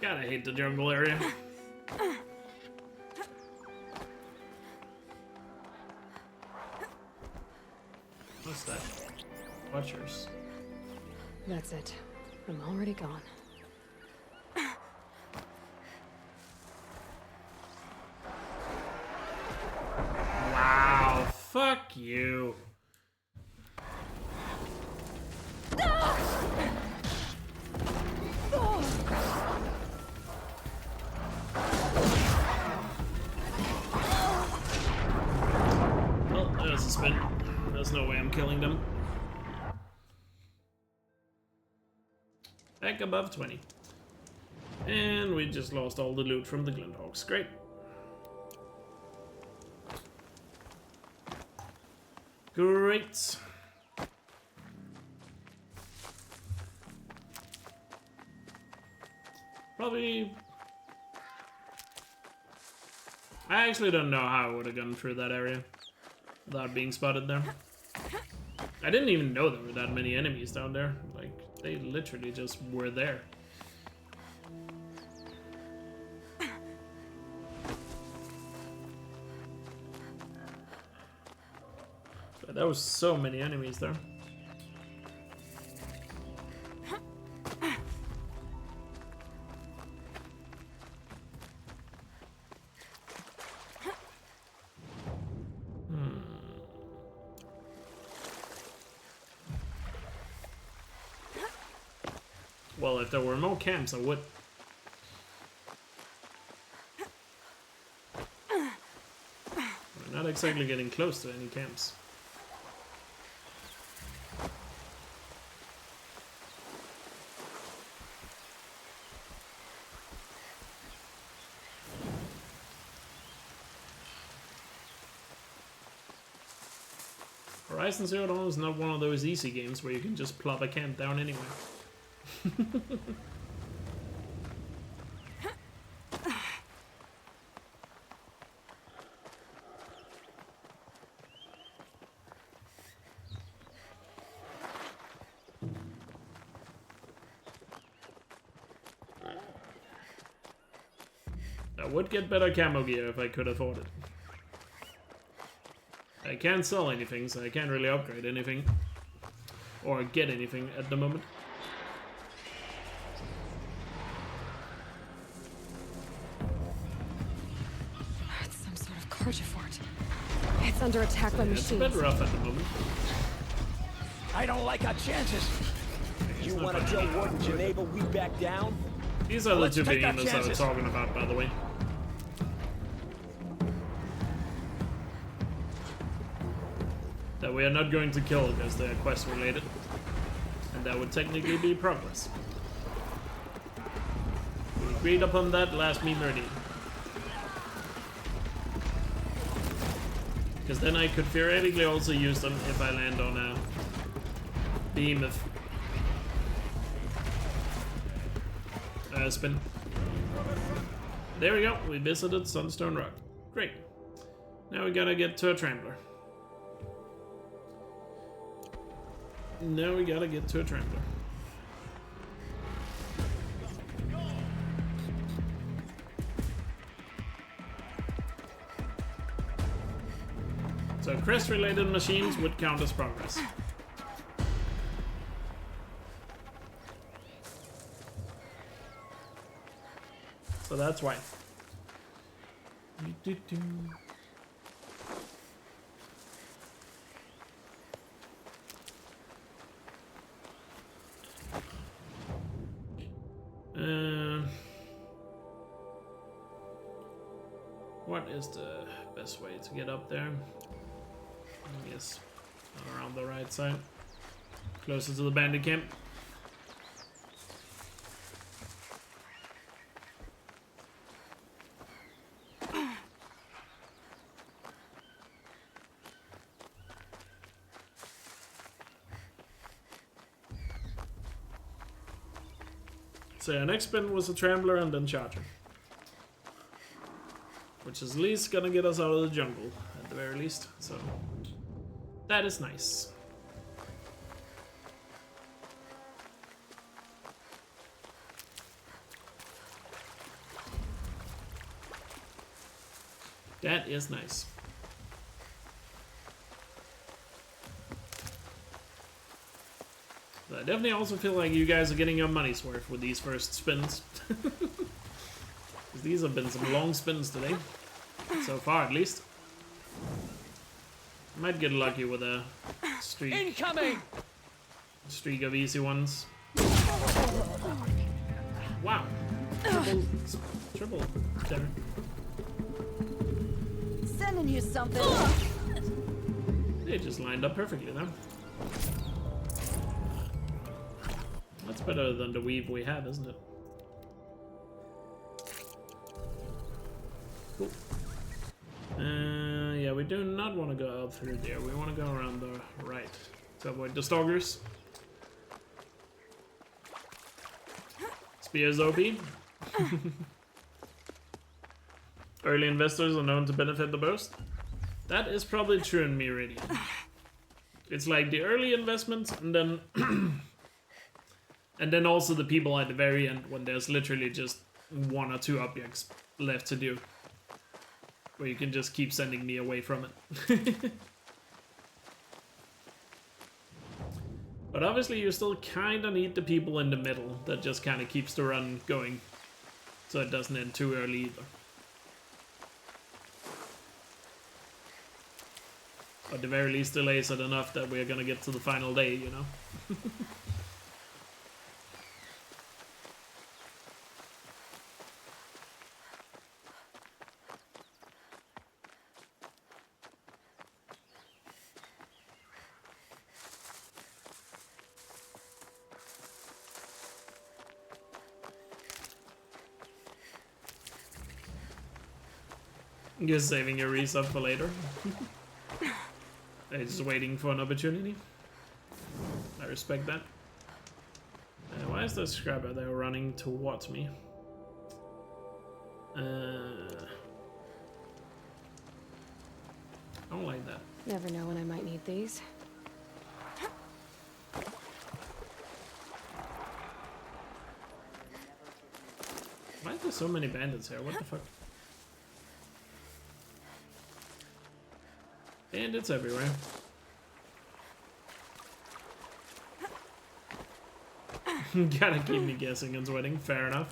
S1: God, I hate the jungle area. What's that? Watchers.
S8: That's it. I'm already gone.
S1: Wow, fuck you. Well, there's a spin. There's no way I'm killing them. Back above 20. And we just lost all the loot from the Glendhawks. Great. Great. Probably... I actually don't know how I would have gone through that area without being spotted there. I didn't even know there were that many enemies down there. Like, they literally just were there. But there was so many enemies there. Well, if there were more camps, I would. We're not exactly getting close to any camps. Horizon Zero Dawn is not one of those easy games where you can just plop a camp down anywhere. I would get better camo gear if I could afford it. I can't sell anything, so I can't really upgrade anything or get anything at the moment.
S8: It's some sort of carja fort. It's under attack by machines.
S1: It's a bit rough at the moment.
S17: I don't like our chances.
S16: You want to tell Warden Geneva we back down?
S1: These are the two behemoths I was talking about, by the way. That we are not going to kill because they are quest related. And that would technically be progress. We agreed upon that last Memeridian. Because then I could theoretically also use them if I land on a behemoth. Spin. There we go, we visited Sunstone Rock. Great. Now we gotta get to a Trampler. So crest-related machines would count as progress. So that's why. What is the best way to get up there? I guess around the right side, closer to the bandit camp. So yeah, next spin was a Trambler and then Charger. Which is at least gonna get us out of the jungle, at the very least, so that is nice. That is nice. But I definitely also feel like you guys are getting your money's worth with these first spins. These have been some long spins today. So far, at least. Might get lucky with a streak.
S2: Incoming!
S1: Streak of easy ones. Wow. Triple. There.
S7: Sending you something.
S1: They just lined up perfectly now. That's better than the weave we had, isn't it? Cool. Yeah, we do not want to go out through there. We want to go around the right to avoid the stalkers. Spears OP. Early investors are known to benefit the most. That is probably true in Memeridian. It's like the early investments and then and then also the people at the very end when there's literally just 1 or 2 objects left to do. Where you can just keep sending me away from it. But obviously you still kinda need the people in the middle that just kinda keeps the run going. So it doesn't end too early either. But at the very least delays it enough that we're gonna get to the final day, you know? You're saving your resub for later. They're just waiting for an opportunity. I respect that. Why is the scrapper there running towards me? I don't like that.
S8: Never know when I might need these.
S1: Why are there so many bandits here? What the fuck? Bandits everywhere. Gotta keep me guessing and sweating. Fair enough.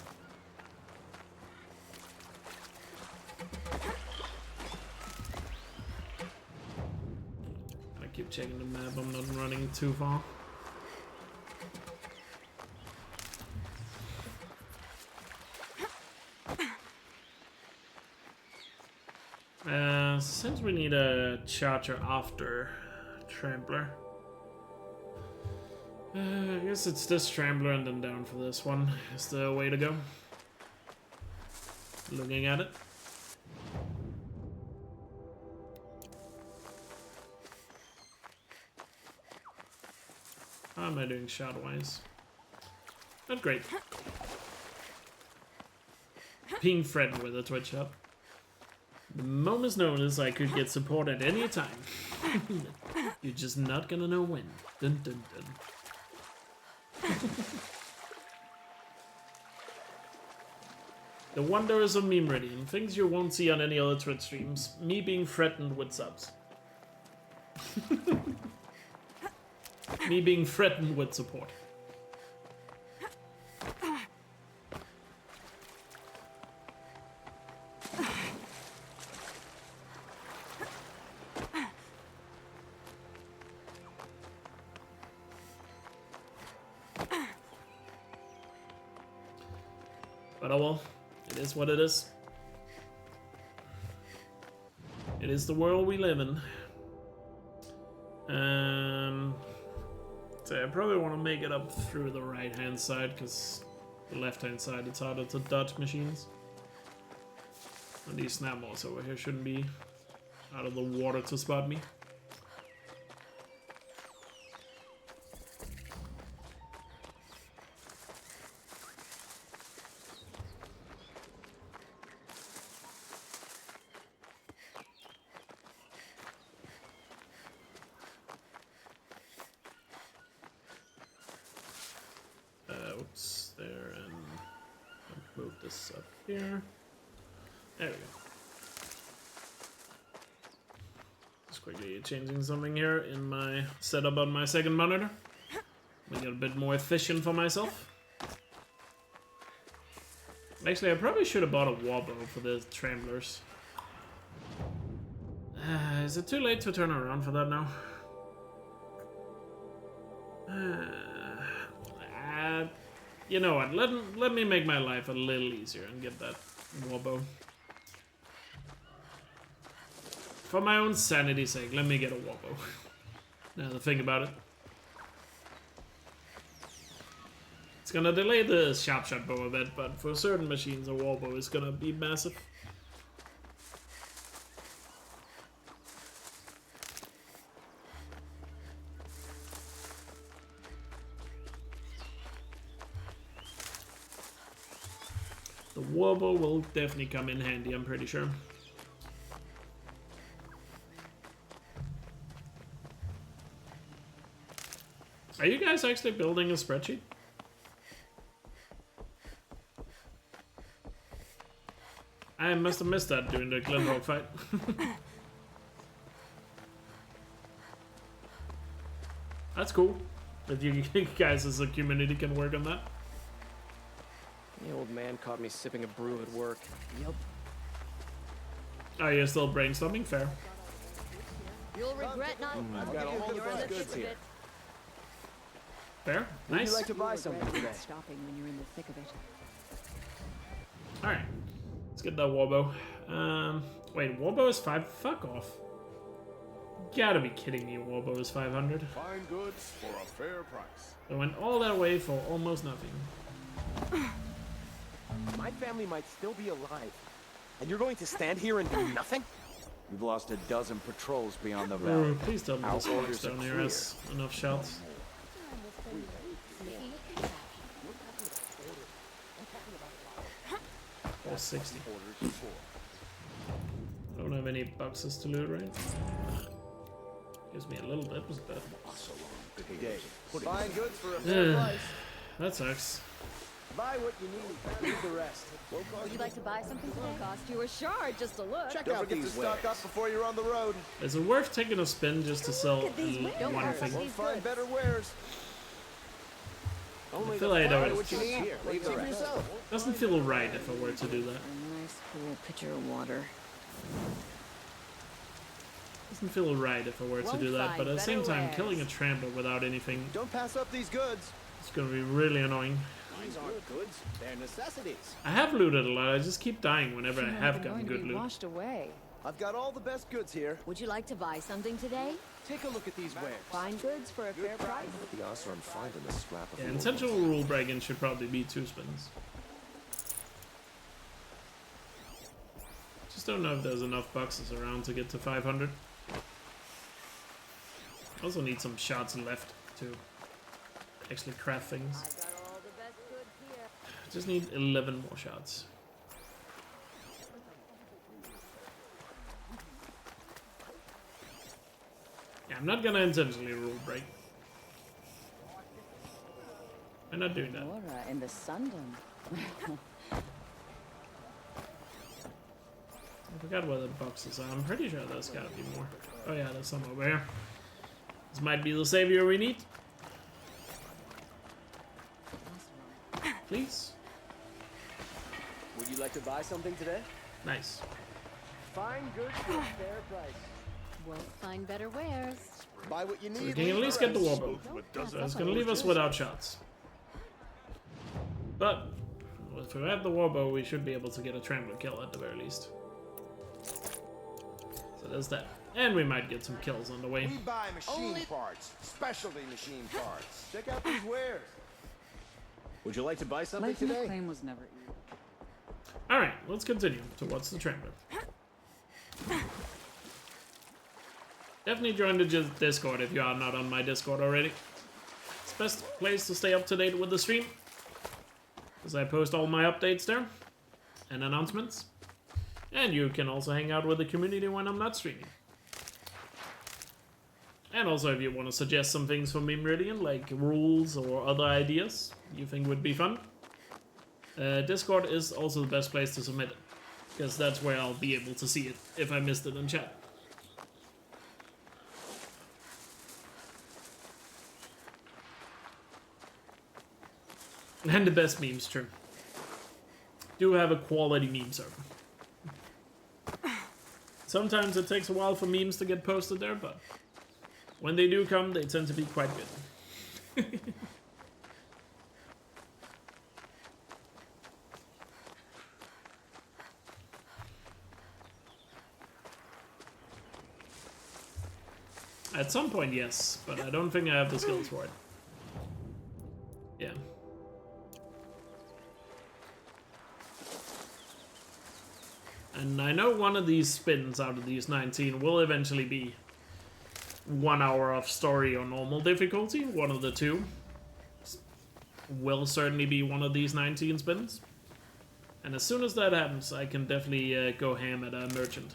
S1: I keep checking the map. I'm not running too far. Since we need a charger after Trampler, I guess it's this Trampler and then down for this one is the way to go. Looking at it. How am I doing shot-wise? Not great. Being threatened with a twitch up. The moment's notice I could get support at any time. You're just not gonna know when. Dun dun dun. The wonders of Memeridian. Things you won't see on any other Twitch streams. Me being threatened with subs. Me being threatened with support. But oh well, it is what it is. It is the world we live in. So I probably want to make it up through the right hand side, because the left hand side it's harder to dodge machines. And these snapballs over here shouldn't be out of the water to spot me. Oops, there, and move this up here. There we go. Just quickly changing something here in my setup on my second monitor. Make it a bit more efficient for myself. Actually, I probably should have bought a wobble for the Tramblers. Is it too late to turn around for that now? You know what? Let me make my life a little easier and get that wobble. For my own sanity's sake, let me get a wobble. Now the thing about it. It's gonna delay the sharp shot bow a bit, but for certain machines a wobble is gonna be massive. The wobble will definitely come in handy, I'm pretty sure. Are you guys actually building a spreadsheet? I must have missed that during the Glenrock fight. That's cool. If you guys as a community can work on that.
S2: The old man caught me sipping a brew at work. Yep.
S1: Oh, you're still brainstorming? Fair.
S9: You'll regret not.
S2: I've got all the best goods here.
S1: Fair.
S2: Would
S1: Nice.
S2: you like to buy something today?
S7: Stopping when you're in the thick of it.
S1: Alright. Let's get that Warbo. Wait, Warbo is 5? Fuck off. You gotta be kidding me, Warbo is 500.
S10: Fine goods for a fair price.
S1: I went all that way for almost nothing.
S2: My family might still be alive. And you're going to stand here and do nothing?
S6: We've lost a dozen patrols beyond the valley.
S1: Please tell me
S6: Our
S1: this works
S6: orders are
S1: down here
S6: clear.
S1: has enough shots. Or 60. Don't have any boxes to loot, right? Gives me a little bit, but
S2: Buying goods for a fair price.
S1: that sucks.
S2: Buy what you need. Leave the rest.
S9: Would you like to buy something today? Cost you a shard just to look.
S2: Check out these stock up before you're on the road.
S1: Is it worth taking a spin just to sell one thing?
S2: We'll find better wares.
S1: I feel like that
S2: what you need. Leave the rest.
S1: doesn't feel right if I were to do that.
S9: A nice cool pitcher of water.
S1: Doesn't feel right if I were to do that, but at the same time, killing a trampler without anything
S2: Don't pass up these goods.
S1: is gonna be really annoying.
S2: These aren't goods. They're necessities.
S1: I have looted a lot, I just keep dying whenever I have gotten good loot.
S21: Washed away.
S2: I've got all the best goods here.
S9: Would you like to buy something today?
S2: Take a look at these wares.
S9: Fine goods for a fair price.
S4: The odds are I'm finding a scrap of
S1: Yeah,
S4: wood.
S1: intentional rule breaking should probably be 2 spins. Just don't know if there's enough boxes around to get to 500. Also need some shots left to actually craft things. Just need 11 more shots. Yeah, I'm not gonna intentionally rule break. I'm not doing that.
S21: Laura in the Sundom.
S1: I forgot where the boxes are. I'm pretty sure there's gotta be more. Oh yeah, there's some over here. This might be the savior we need. Please.
S2: Would you like to buy something today?
S1: Nice.
S2: Fine goods for a fair price.
S9: Won't find better wares.
S2: Buy what you need.
S1: So we can at least get the warbow. So it's gonna leave us without shots. But if we have the warbow, we should be able to get a trampler kill at the very least. So there's that. And we might get some kills on the way.
S5: We buy machine parts, specialty machine parts. Check out these wares.
S2: Would you like to buy something
S21: Life in the
S2: today?
S21: claim was never easy.
S1: Alright, let's continue towards the trampler. Definitely join the Discord if you are not on my Discord already. It's the best place to stay up to date with the stream, because I post all my updates there and announcements. And you can also hang out with the community when I'm not streaming. And also if you want to suggest some things for Memeridian, like rules or other ideas you think would be fun, Discord is also the best place to submit it, because that's where I'll be able to see it if I missed it in chat. And the best memes, true. Do have a quality meme server. Sometimes it takes a while for memes to get posted there, but when they do come, they tend to be quite good. At some point, yes, but I don't think I have the skills for it. Yeah. And I know one of these spins out of these 19 will eventually be 1 hour of story or normal difficulty. One of the two will certainly be one of these 19 spins. And as soon as that happens, I can definitely go ham at a merchant.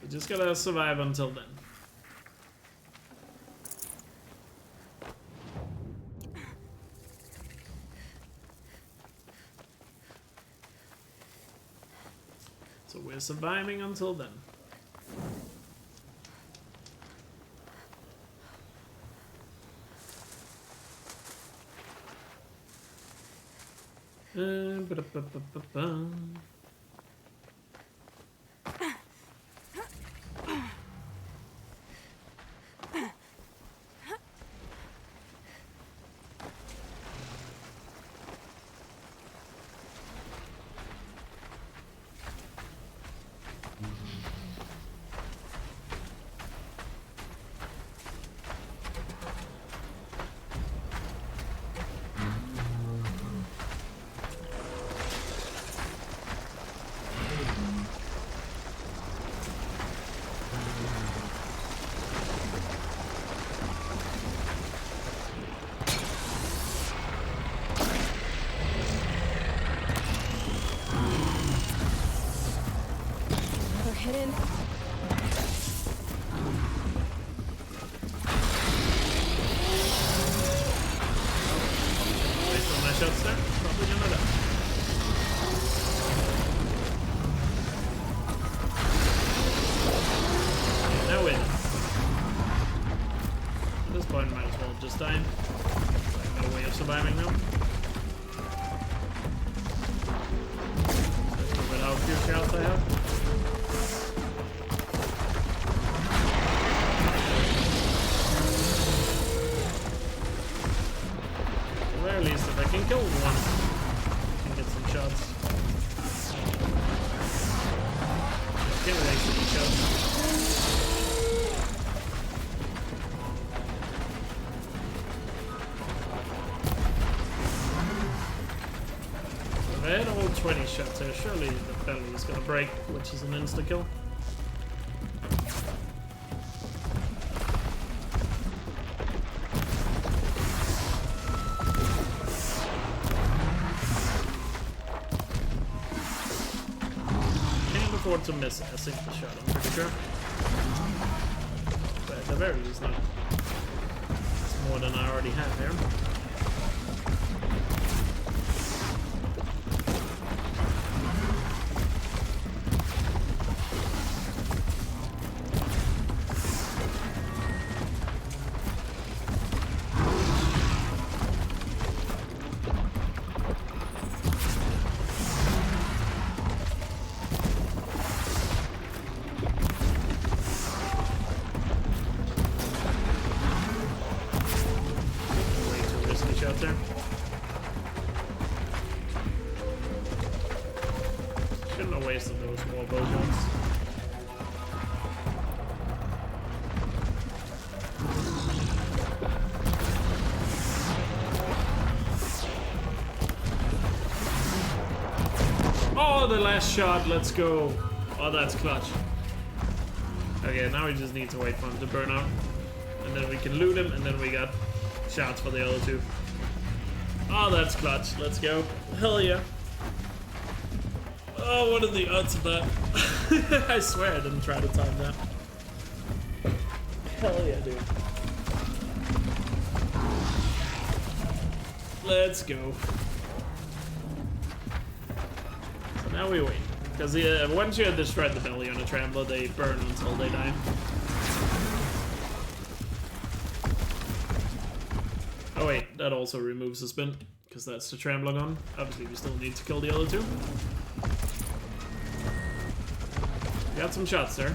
S1: We just gotta survive until then. So we're surviving until then. Ba-da-ba-ba-ba-ba.
S8: Hidden.
S1: Based on my shots there, probably gonna die. Okay, now win. At this point, might as well just die. I have no way of surviving now. Let's look at how few shots I have. At least if I can kill one, I can get some shots. I can't waste any shots. So if I had all 20 shots here, surely the belly is gonna break, which is an insta-kill. To miss a single shot, I'm pretty sure. But at the very least, not. It's more than I already have here. Shouldn't have wasted those small bow guns. Oh, the last shot, let's go. Oh, that's clutch. Okay, now we just need to wait for him to burn out. And then we can loot him, and then we got shots for the other two. Oh, that's clutch. Let's go. Hell yeah. Oh, what are the odds of that? I swear I didn't try to time that. Hell yeah, dude. Let's go. So now we wait. Because once you destroy the belly on a Trambler, they burn until they die. Oh wait, that also removes the spin, because that's the Tremblagon. Obviously, we still need to kill the other two. We got some shots there.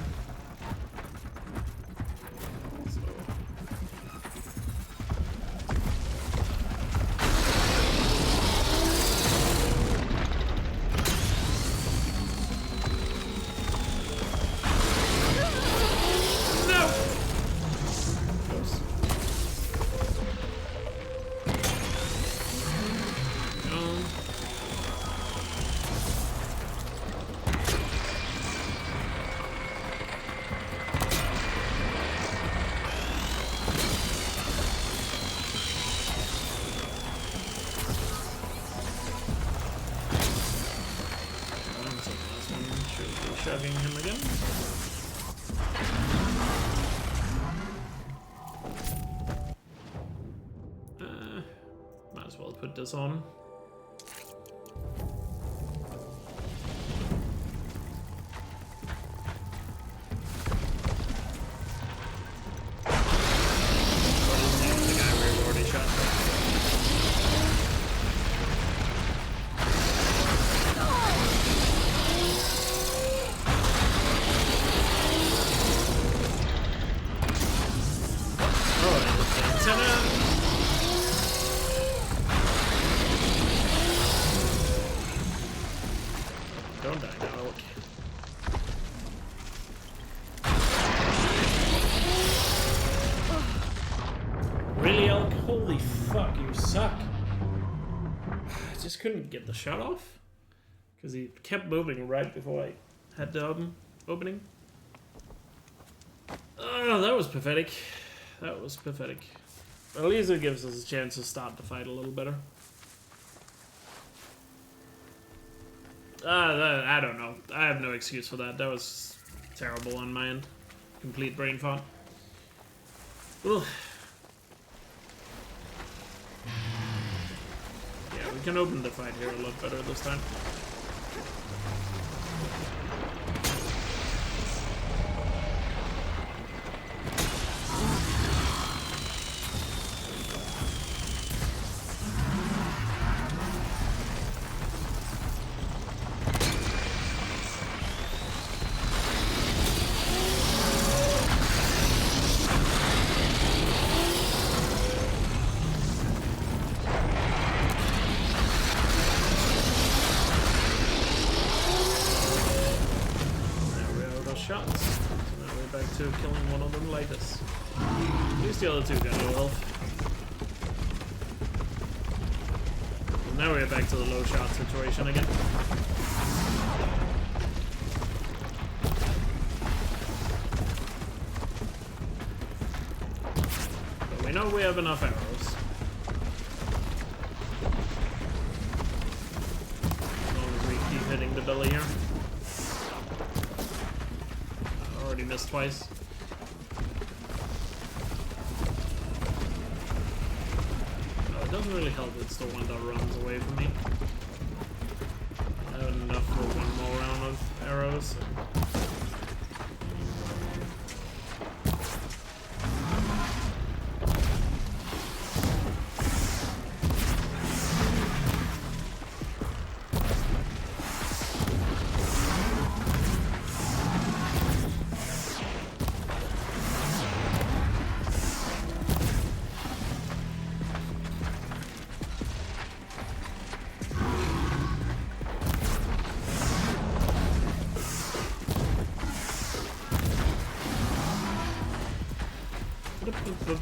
S1: Shoving him again. Might as well put this on. The guy we've already shot. Don't die now, Elk. Really, Elk? Holy fuck, you suck. I just couldn't get the shot off. Because he kept moving right before I had the opening. Oh, that was pathetic. That was pathetic. At least it gives us a chance to start the fight a little better. I don't know. I have no excuse for that. That was terrible on my end. Complete brain fart. Ugh. Yeah, we can open the fight here a lot better this time. Shots. So now we're back to killing one of them like this. At least the other two got low health. And now we're back to the low shot situation again. But we know we have enough arrows. As long as we keep hitting the belly here. Already missed twice. Oh, it doesn't really help. It's the one that runs away from me. I have enough for one more round of arrows.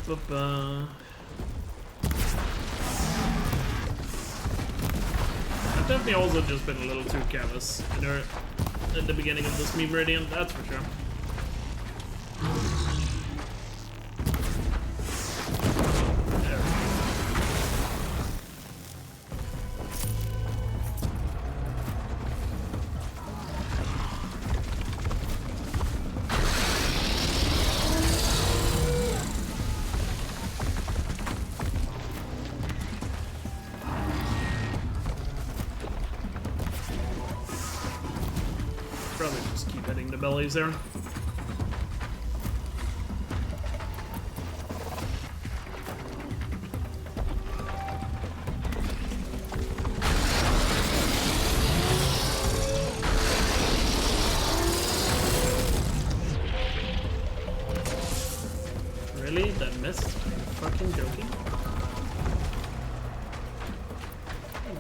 S1: So. I've definitely also just been a little too careless at the beginning of this Memeridian, that's for sure. Probably just keep hitting the bellies there. joking.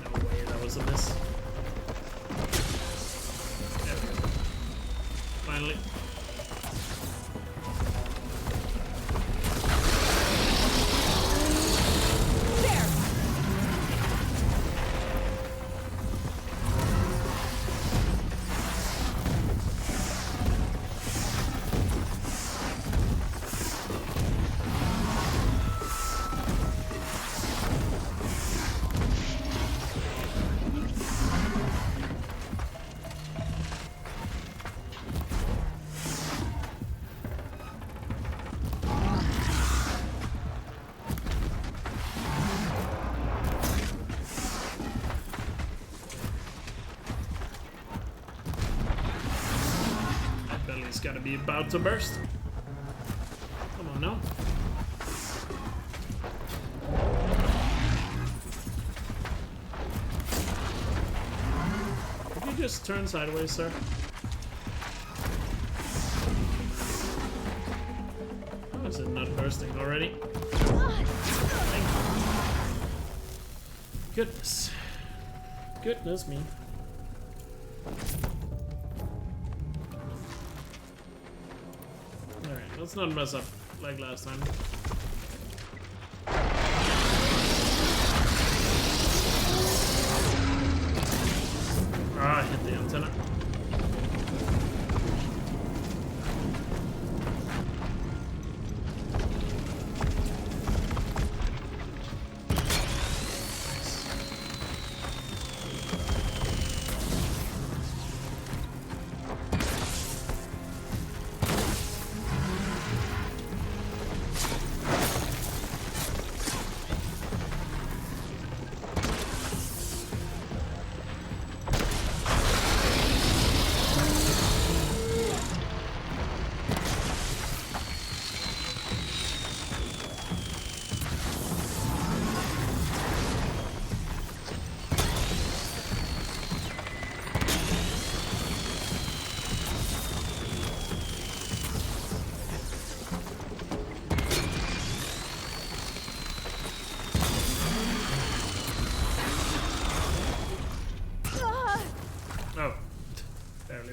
S1: No way that was a miss. There we go. Finally. It's gotta be about to burst. Come on now. Could you just turn sideways, sir? How is it not bursting already? Thank you. Goodness. Goodness me. Let's not mess up like last time. Ah, I hit the antenna.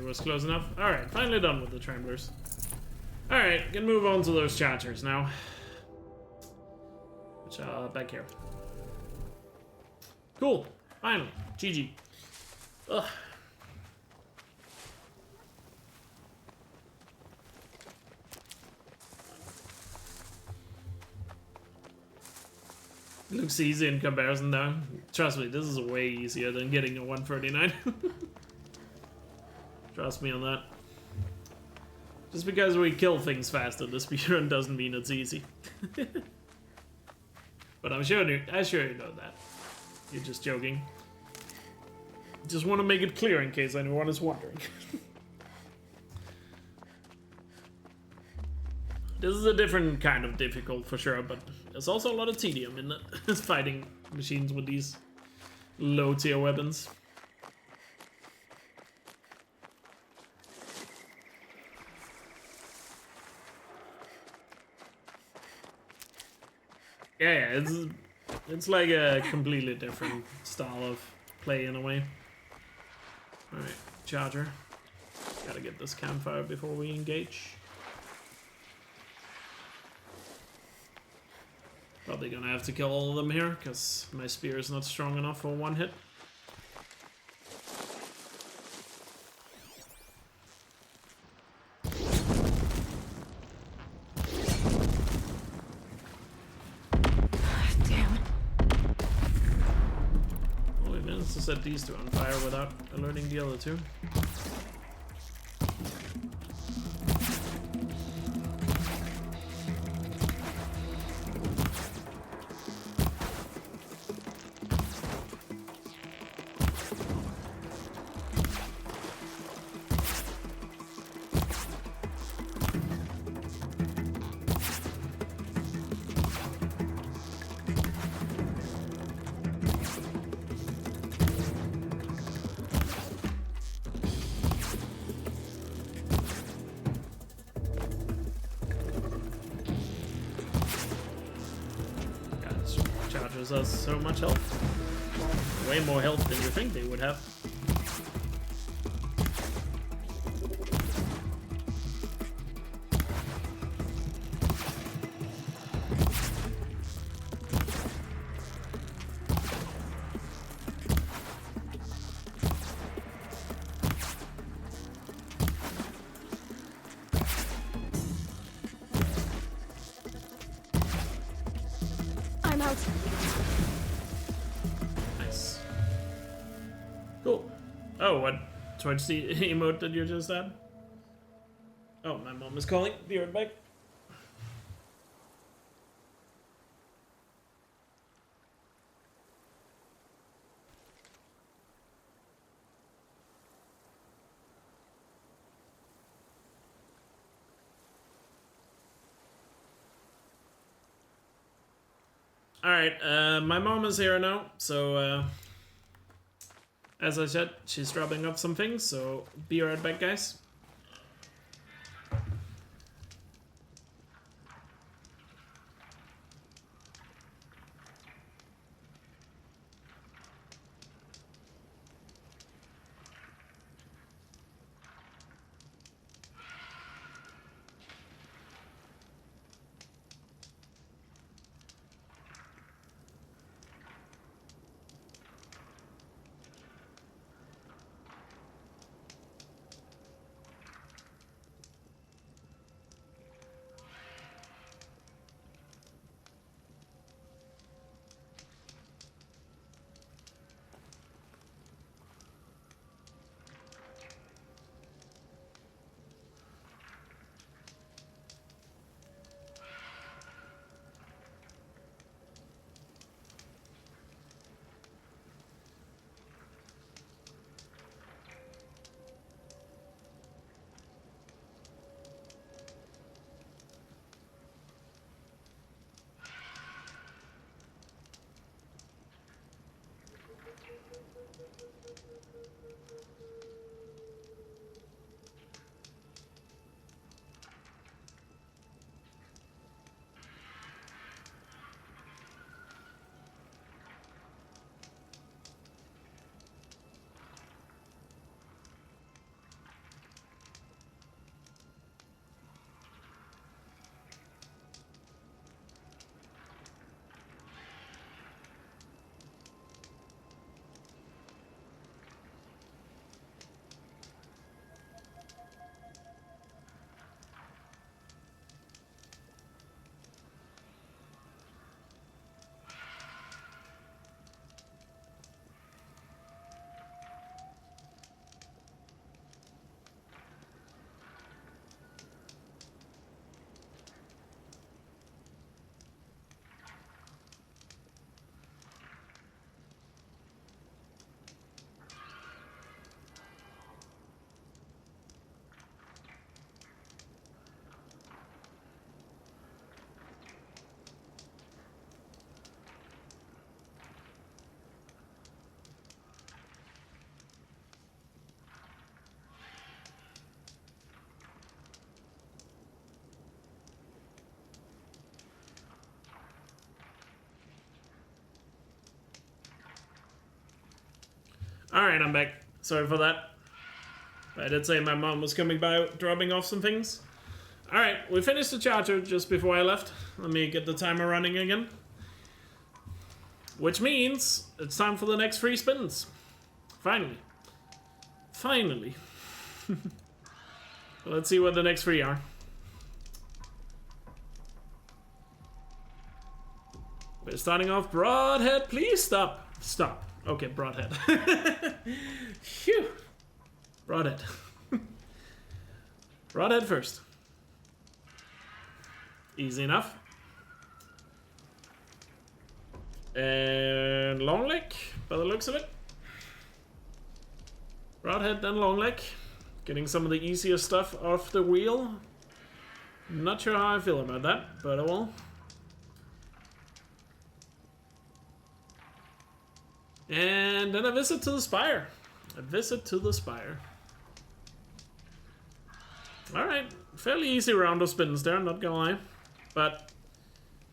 S1: Was close enough. Alright, finally done with the tremblers. Alright, can move on to those chargers now. Which are back here. Cool. Finally. GG. Ugh. Looks easy in comparison though. Trust me, this is way easier than getting a 139. Trust me on that. Just because we kill things faster, the speedrun doesn't mean it's easy. But I'm sure you know that. You're just joking. Just want to make it clear in case anyone is wondering. This is a different kind of difficult for sure, but there's also a lot of tedium in it. Fighting machines with these low tier weapons. Yeah, it's like a completely different style of play in a way. Alright, charger. Gotta get this campfire before we engage. Probably gonna have to kill all of them here, because my spear is not strong enough for one hit. Set these two on fire without alerting the other two. gives us so much health. Way more health than you think they would have.
S3: I'm out.
S1: Nice. Cool. Oh, what? Towards the emote that you just had? Oh, my mom is calling. Be right back. Alright, my mom is here now, so as I said, she's dropping off some things, so be right back, guys. Alright, I'm back. Sorry for that. I did say my mom was coming by, dropping off some things. Alright, we finished the charger just before I left. Let me get the timer running again. Which means it's time for the next 3 spins. Finally. Finally. Let's see what the next 3 are. We're starting off Broadhead. Please stop. Stop. Okay, Broadhead. Phew. Broadhead. Broadhead first. Easy enough. And long leg, by the looks of it. Broadhead, then long leg. Getting some of the easier stuff off the wheel. Not sure how I feel about that, but I will. And then a visit to the spire. A visit to the spire. Alright, fairly easy round of spins there, not gonna lie. But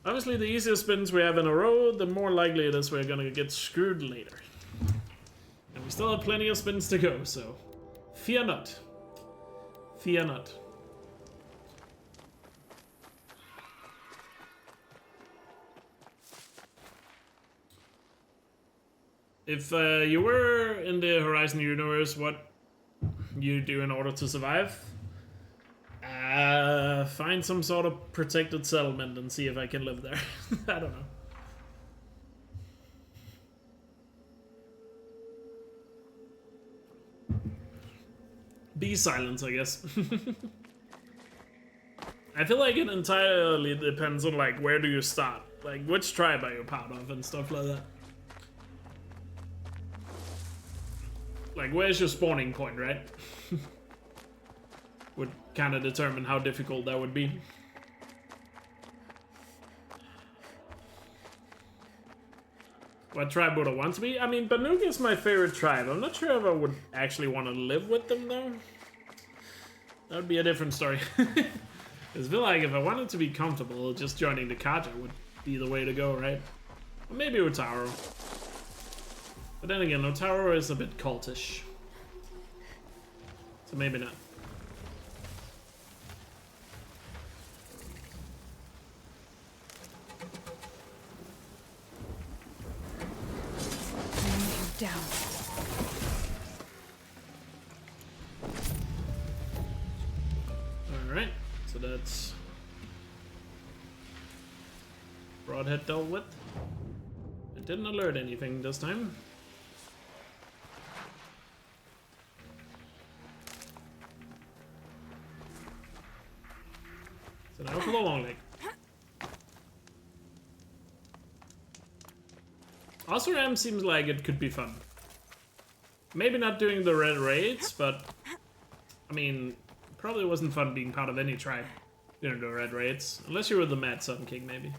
S1: Obviously, the easier spins we have in a row, the more likely it is we're gonna get screwed later. And we still have plenty of spins to go, so fear not. Fear not. If you were in the Horizon universe, what you do in order to survive? Find some sort of protected settlement and see if I can live there. I don't know. Be silent, I guess. I feel like it entirely depends on like where do you start, like which tribe are you part of and stuff like that. Like where's your spawning point, right? Would kind of determine how difficult that would be. What tribe would I want to be? I mean, Banuka is my favorite tribe. I'm not sure if I would actually want to live with them though. That would be a different story. I feel like if I wanted to be comfortable, just joining the Kaja would be the way to go, right? Or maybe Otaro. But then again, Otaro is a bit cultish. So maybe not.
S8: Down.
S1: Alright, so that's Broadhead dealt with. It didn't alert anything this time. So now for the long leg. Oseram seems like it could be fun. Maybe not doing the red raids, but I mean, probably wasn't fun being part of any tribe during the red raids, unless you were the Mad Sun King, maybe.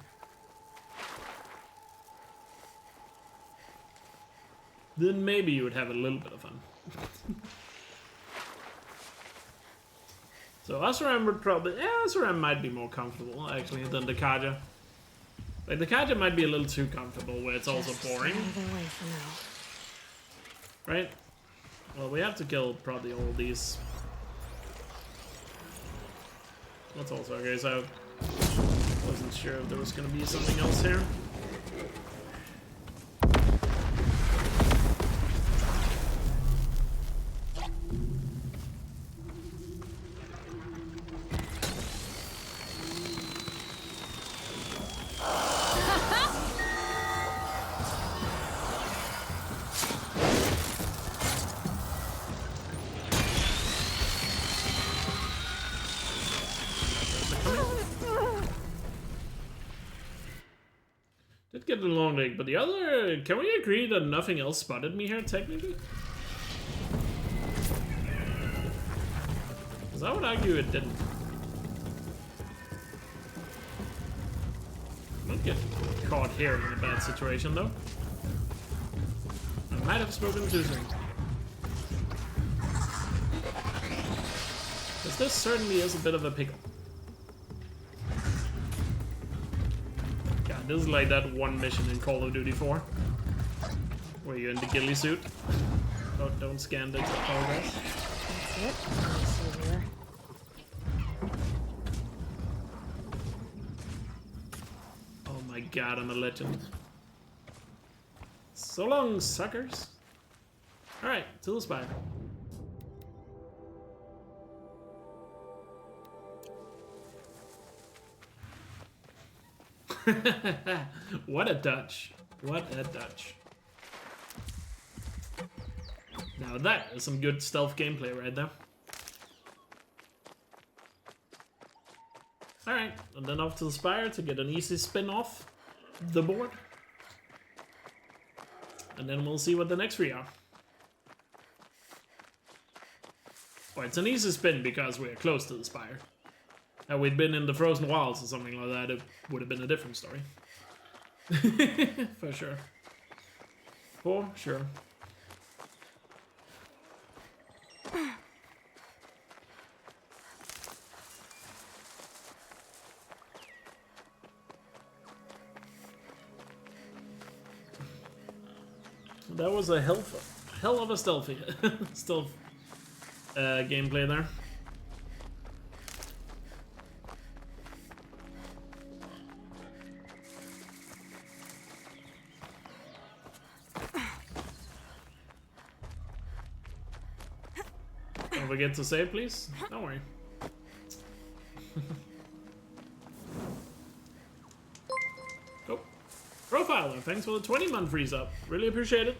S1: Then maybe you would have a little bit of fun. So Oseram would probably, Oseram might be more comfortable actually than the Kaja. Like, the Kaja might be a little too comfortable where it's also boring. Right? Well, we have to kill probably all these. That's also okay, so I wasn't sure if there was gonna be something else here. Did get the long leg, but the other... Can we agree that nothing else spotted me here, technically? Because I would argue it didn't. Not get caught here in a bad situation, though. I might have spoken too soon. Because this certainly is a bit of a pickle. God, this is like that one mission in Call of Duty 4. Where you're in the ghillie suit. Oh, don't scan the progress.
S8: That's it. Let me see here.
S1: Oh my god, I'm a legend. So long, suckers. Alright, to the spire. What a touch. What a touch. Now that is some good stealth gameplay right there. Alright, and then off to the spire to get an easy spin off the board. And then we'll see what the next three are. Oh, it's an easy spin because we're close to the spire. Had we'd been in the Frozen Wilds or something like that, it would have been a different story. For sure. For sure. That was a hell of a stealthy stealth gameplay there. Don't forget to save, please. Don't worry. Oh, Profiler, thanks for the 20-month freeze up. Really appreciate it.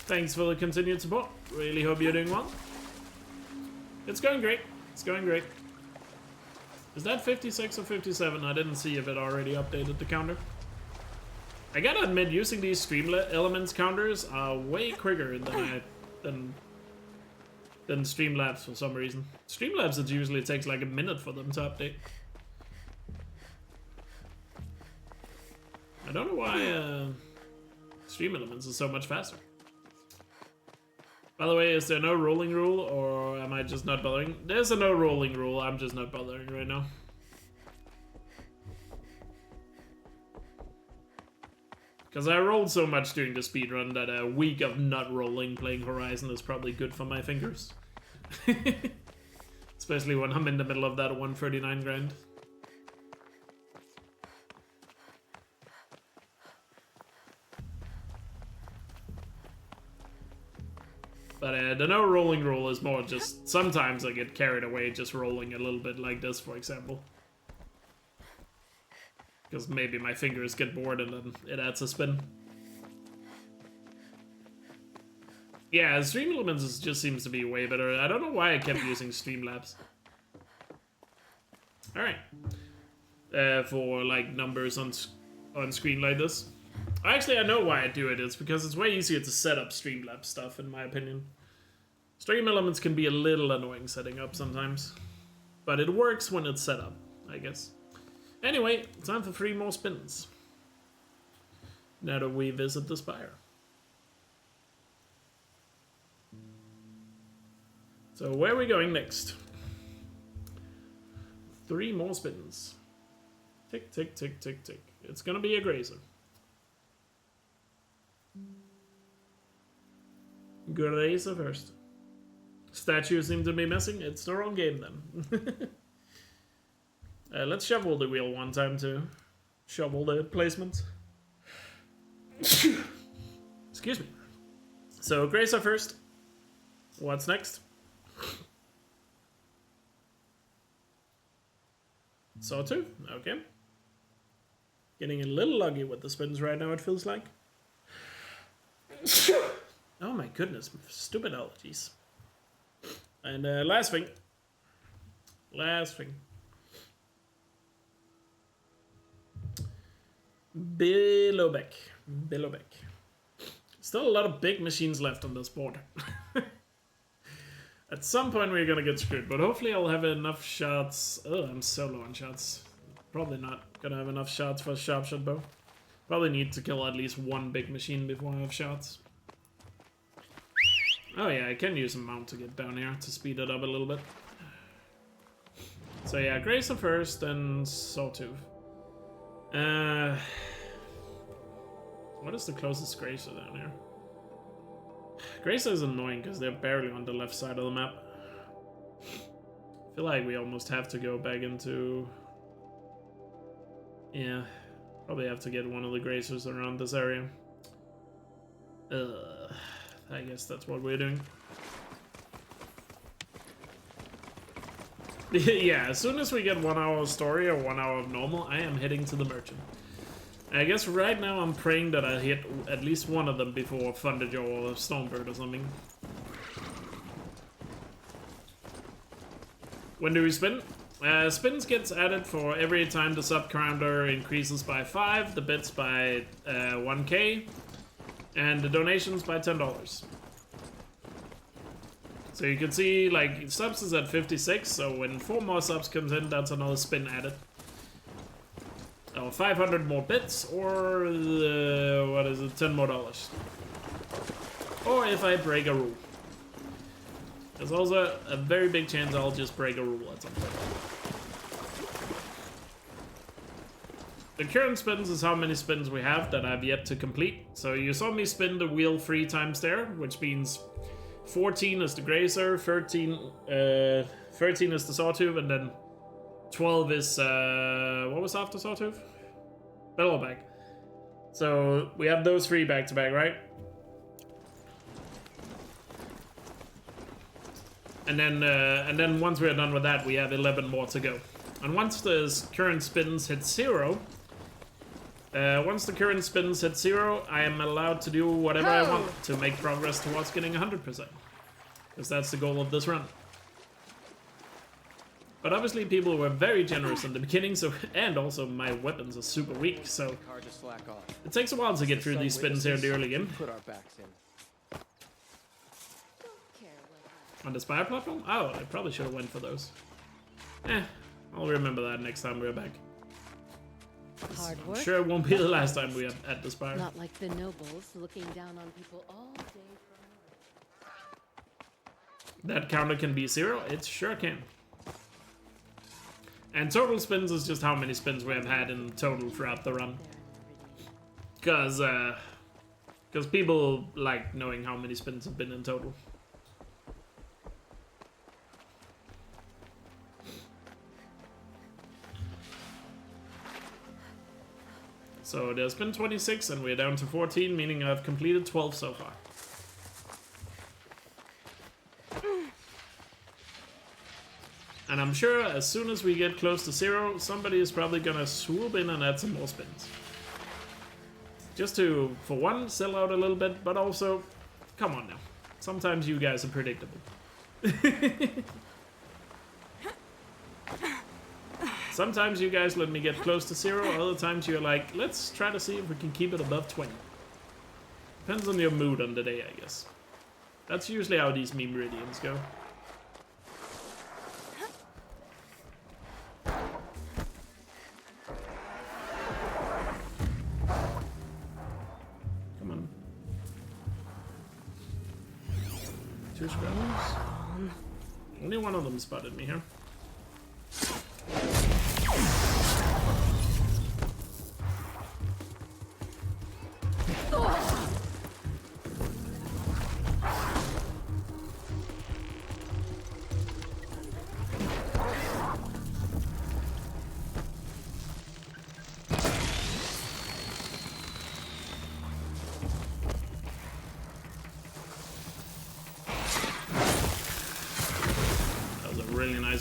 S1: Thanks for the continued support. Really hope you're doing well. It's going great. It's going great. Is that 56 or 57? I didn't see if it already updated the counter. I gotta admit, using these Stream-Elements counters are way quicker than Streamlabs for some reason. Streamlabs, it usually takes like a minute for them to update. I don't know why Stream-Elements is so much faster. By the way, is there no rolling rule, or am I just not bothering? There's a no rolling rule, I'm just not bothering right now. Because I rolled so much during the speedrun that a week of not rolling playing Horizon is probably good for my fingers. Especially when I'm in the middle of that 139 grind. But the no rolling rule is more just, sometimes I get carried away just rolling a little bit like this, for example. Because maybe my fingers get bored and then it adds a spin. Yeah, Stream-Elements just seems to be way better. I don't know why I kept using Streamlabs. Alright. For like numbers on screen like this. Actually, I know why I do it. It's because it's way easier to set up Streamlabs stuff, in my opinion. Stream-Elements can be a little annoying setting up sometimes. But it works when it's set up, I guess. Anyway, time for 3 more spins. Now that we visit the spire. So where are we going next? 3 more spins. Tick, tick, tick, tick, tick. It's gonna be a grazer. Grazer first. Statues seem to be missing. It's the wrong game then. Let's shovel the wheel one time to shovel the placement. Excuse me. So, Grazer first. What's next? Sawtooth, okay. Getting a little luggy with the spins right now, it feels like. Oh my goodness, stupid allergies. And last thing. Last thing. Billowback. Billowback. Still a lot of big machines left on this board. At some point we're gonna get screwed, but hopefully I'll have enough shots. Oh, I'm so low on shots. Probably not gonna have enough shots for a sharp shot bow. Probably need to kill at least 1 big machine before I have shots. Oh yeah, I can use a mount to get down here to speed it up a little bit. So yeah, Grazer first, then Sawtooth. What is the closest Grazer down here? Grazer is annoying because they're barely on the left side of the map. I feel like we almost have to go back into... Yeah, probably have to get one of the Grazers around this area. I guess that's what we're doing. Yeah, as soon as we get 1 hour of story or 1 hour of normal, I am heading to the merchant. I guess right now I'm praying that I hit at least one of them before Thunderjaw or Stonebird or something. When do we spin? Spins gets added for every time the sub counter increases by 5, the bits by 1k, and the donations by $10. So you can see, like, subs is at 56, so when 4 more subs comes in, that's another spin added. Or 500 more bits, or what is it, $10 more. Or if I break a rule. There's also a very big chance I'll just break a rule at some point. the current spins is how many spins we have that I've yet to complete. So you saw me spin the wheel 3 times there, which means 14 is the grazer, 13 is the sawtooth, and then 12 is what was after sawtooth? Bellowback. So we have those 3 back to back, right? And then once we're done with that, we have 11 more to go. And once the current spins hit 0, I am allowed to do whatever I want to make progress towards getting 100%. Because that's the goal of this run. But obviously people were very generous in the beginning, so and also my weapons are super weak, so
S4: Hard to slack off.
S1: it takes a while to get through these spins here in the early game.
S4: Put our backs in.
S1: On the spire platform? Oh, I probably should have went for those. I'll remember that next time we're back.
S7: Hard
S1: I'm
S7: work.
S1: sure it won't be the last time we are at the spire.
S7: Not like the nobles looking down on people all day.
S1: That counter can be 0? It sure can. And total spins is just how many spins we have had in total throughout the run. Because people like knowing how many spins have been in total. So there's been 26 and we're down to 14, meaning I've completed 12 so far. And I'm sure as soon as we get close to 0, somebody is probably gonna swoop in and add some more spins. Just to, for one, sell out a little bit, but also, come on now. Sometimes you guys are predictable. Sometimes you guys let me get close to 0, other times you're like, let's try to see if we can keep it above 20. Depends on your mood on the day, I guess. That's usually how these Memeridians go. Come on. 2 scrubs. Only one of them spotted me here.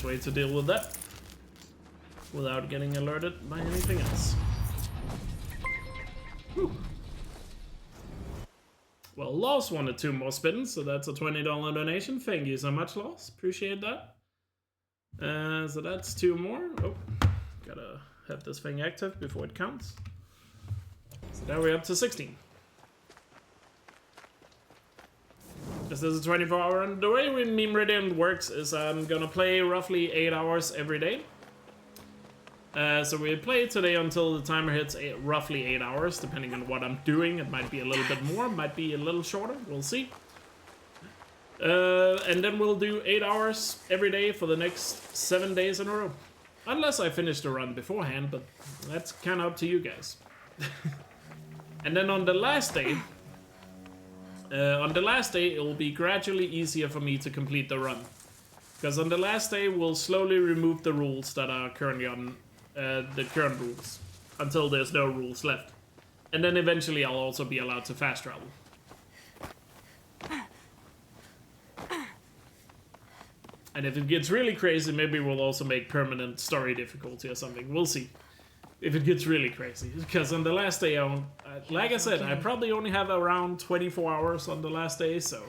S1: Way to deal with that without getting alerted by anything else. Whew. Well, Laws wanted 2 more spins, so that's a $20 donation. Thank you so much, Laws. Appreciate that. So that's 2 more. Oh, gotta have this thing active before it counts. So now we're up to 16. This is a 24-hour run. The way Memeridian works is I'm gonna play roughly 8 hours every day. So we play today until the timer hits roughly 8 hours, depending on what I'm doing. It might be a little bit more, might be a little shorter, we'll see. And then we'll do 8 hours every day for the next 7 days in a row. Unless I finish the run beforehand, but that's kind of up to you guys. And then on the last day, it will be gradually easier for me to complete the run. Because on the last day, we'll slowly remove the rules that are currently on the current rules. Until there's no rules left. And then eventually I'll also be allowed to fast travel. And if it gets really crazy, maybe we'll also make permanent story difficulty or something. We'll see. If it gets really crazy. Because on the last day, like I said, I probably only have around 24 hours on the last day, so...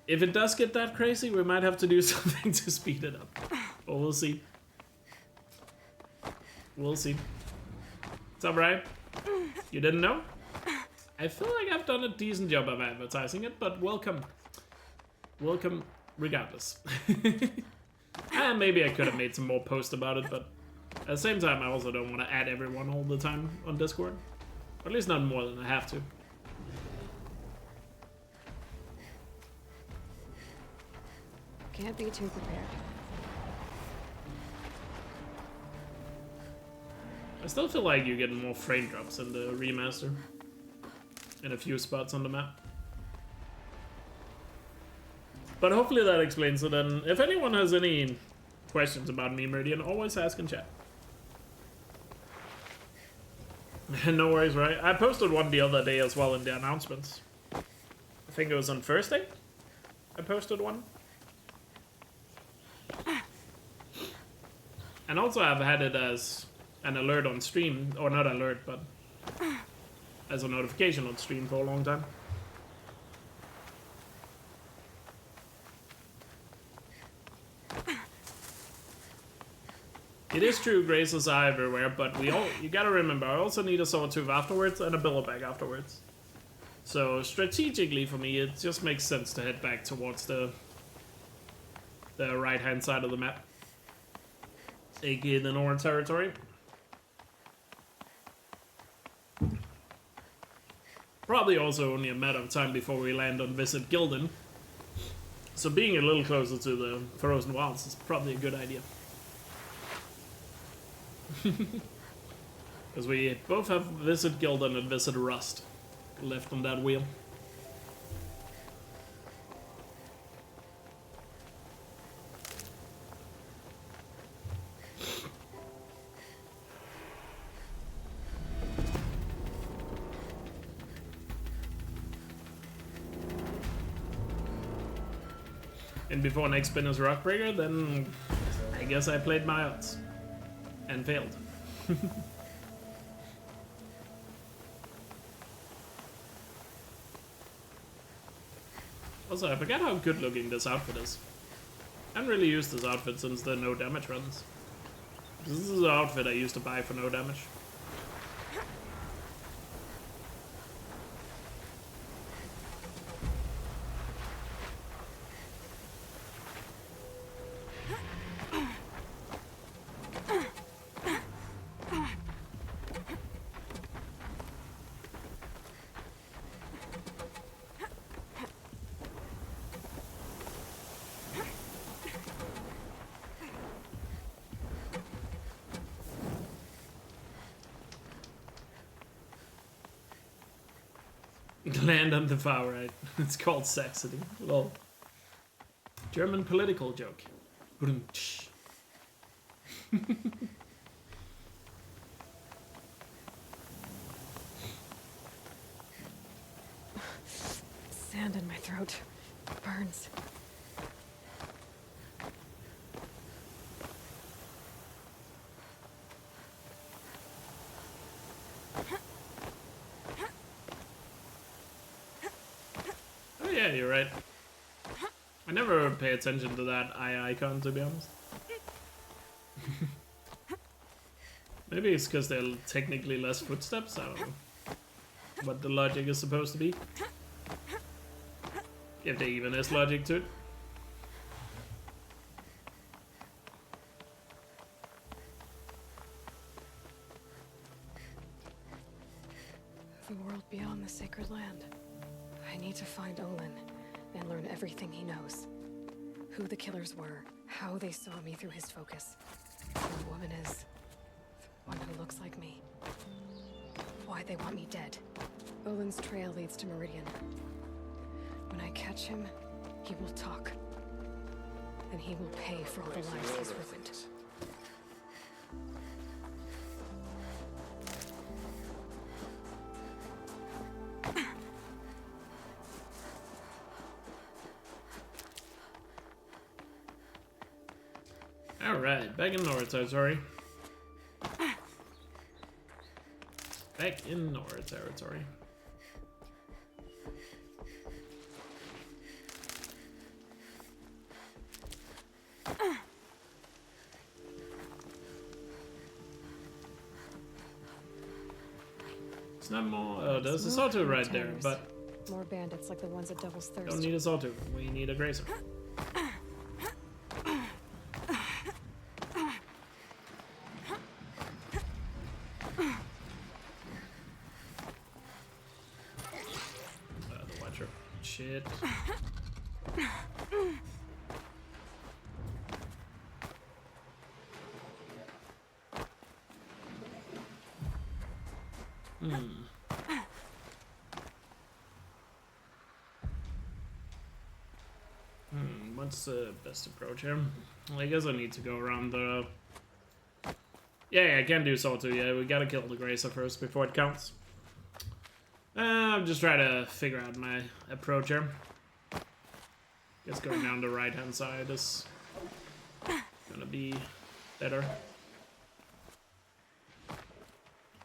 S1: If it does get that crazy, we might have to do something to speed it up. But we'll see. We'll see. It's alright. You didn't know? I feel like I've done a decent job of advertising it, but welcome. Welcome regardless. And maybe I could have made some more posts about it, but... At the same time, I also don't want to add everyone all the time on Discord. Or at least not more than I have to.
S8: Can't be too prepared.
S1: I still feel like you get more frame drops in the remaster. In a few spots on the map. But hopefully that explains it, and if anyone has any questions about Memeridian, always ask in chat. No worries, right? I posted one the other day as well in the announcements. I think it was on Thursday. I posted one. And also I've had it as an alert on stream, or not alert, but as a notification on stream for a long time. It is true, graces are everywhere, but you gotta remember, I also need a sawtooth afterwards and a billow bag afterwards. So strategically for me, it just makes sense to head back towards the right hand side of the map, aka the Northern Territory. Probably also only a matter of time before we land on Visit Gildan. So being a little closer to the Frozen Wilds is probably a good idea. Because we both have Visit Gildan and Visit Rust left on that wheel. And before next Spinner's Rockbreaker, then I guess I played my odds. And failed. Also, I forget how good looking this outfit is. I haven't really used this outfit since the no damage runs. This is the outfit I used to buy for no damage. Land on the far right. It's called Saxony. Lol. German political joke.
S8: Sand in my throat. Burns.
S1: Yeah, you're right. I never pay attention to that eye icon, to be honest. Maybe it's because there are technically less footsteps, I don't know what the logic is supposed to be. If there even is logic to it.
S8: The world beyond the sacred land. I need to find Olin and learn everything he knows. Who the killers were, how they saw me through his focus. Who the woman is, the one who looks like me. Why they want me dead. Olin's trail leads to Meridian. When I catch him, he will talk. And he will pay for all the lives he's ruined.
S1: Alright, back in North Territory. Back in North Territory. It's not more. There's a sawtooth right there, but
S8: more bandits like the ones at Devil's Thirst.
S1: don't need a sawtooth. We need a grazer. The Watcher. Shit. What's the best approach here? Well, I guess I need to go around the... Yeah, I can do sawtooth. Yeah, we gotta kill the Gracer first before it counts. I'm just trying to figure out my approach here. Guess going down the right-hand side is gonna be better.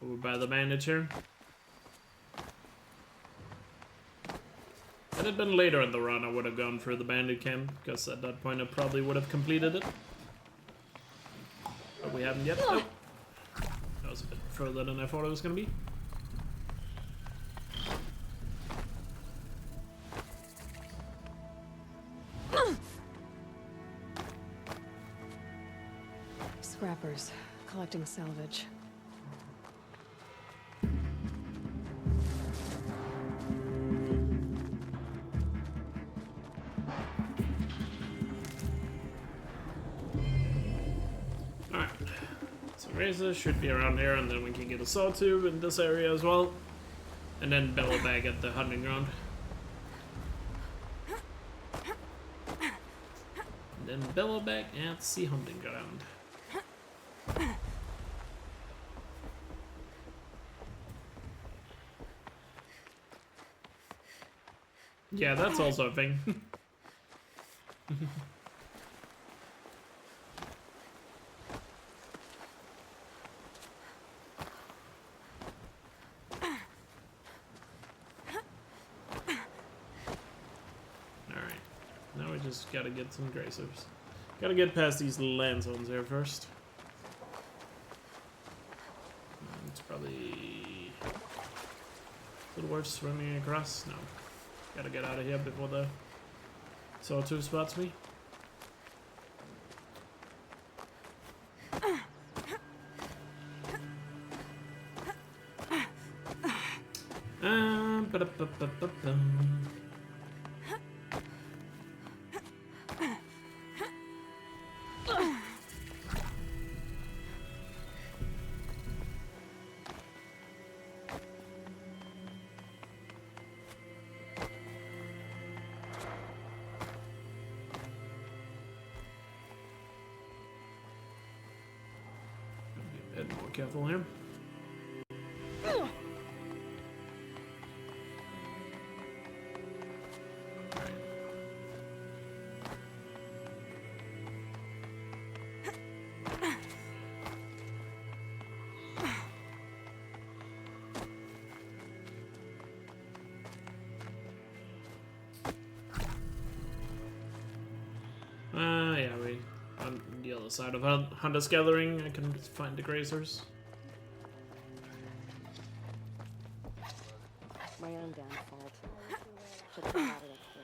S1: Over by the bandage here. Had it been later in the run, I would have gone for the bandit camp, because at that point I probably would have completed it. But we haven't yet. Nope. That was a bit further than I thought it was gonna be.
S8: Scrappers, collecting salvage.
S1: Razor should be around here, and then we can get a sawtooth in this area as well, and then bellow back at the hunting ground, and then bellow back at the hunting ground. Yeah, that's also a thing. Just gotta get some Gracers. Gotta get past these land zones here first. It's probably a little worth swimming across. No. Gotta get out of here before the sawtooth spots me. More careful here. Yeah, we on the other side of Hunter's Gathering, I can find the Gracers.
S21: My own damn fault. Should have had it up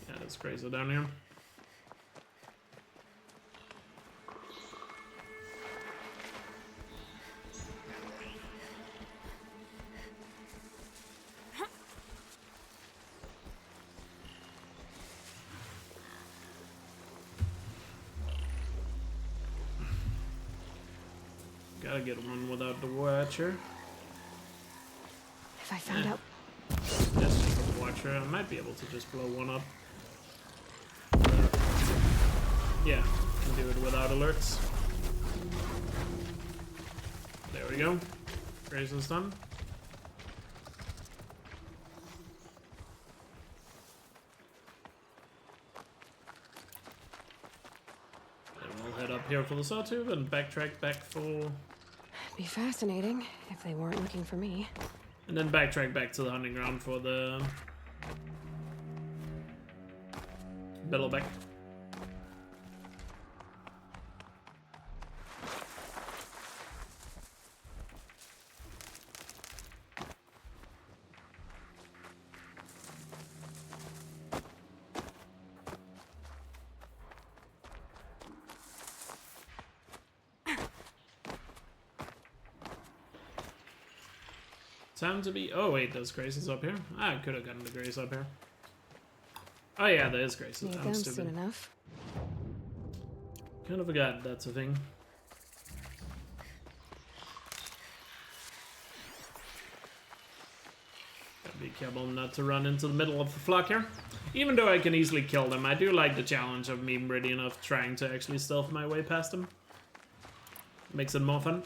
S1: Yeah, there's Gracer down here. Gotta get one without the Watcher.
S8: If I found out...
S1: Just for the Watcher, I might be able to just blow one up. Yeah, can do it without alerts. There we go. Gracer's done. Then we'll head up here for the sawtooth and backtrack back for...
S8: Be fascinating if they weren't looking for me.
S1: And then backtrack back to the hunting ground for the Bellowback. Time to be... Oh wait, there's Graces up here. I could have gotten the Grace up here. Oh yeah, there is Graces.
S8: Need
S1: I'm
S8: them
S1: stupid.
S8: soon enough.
S1: Kind of forgot that's a thing. Careful not to run into the middle of the flock here. Even though I can easily kill them, I do like the challenge of Memeridian of trying to actually stealth my way past them. Makes it more fun.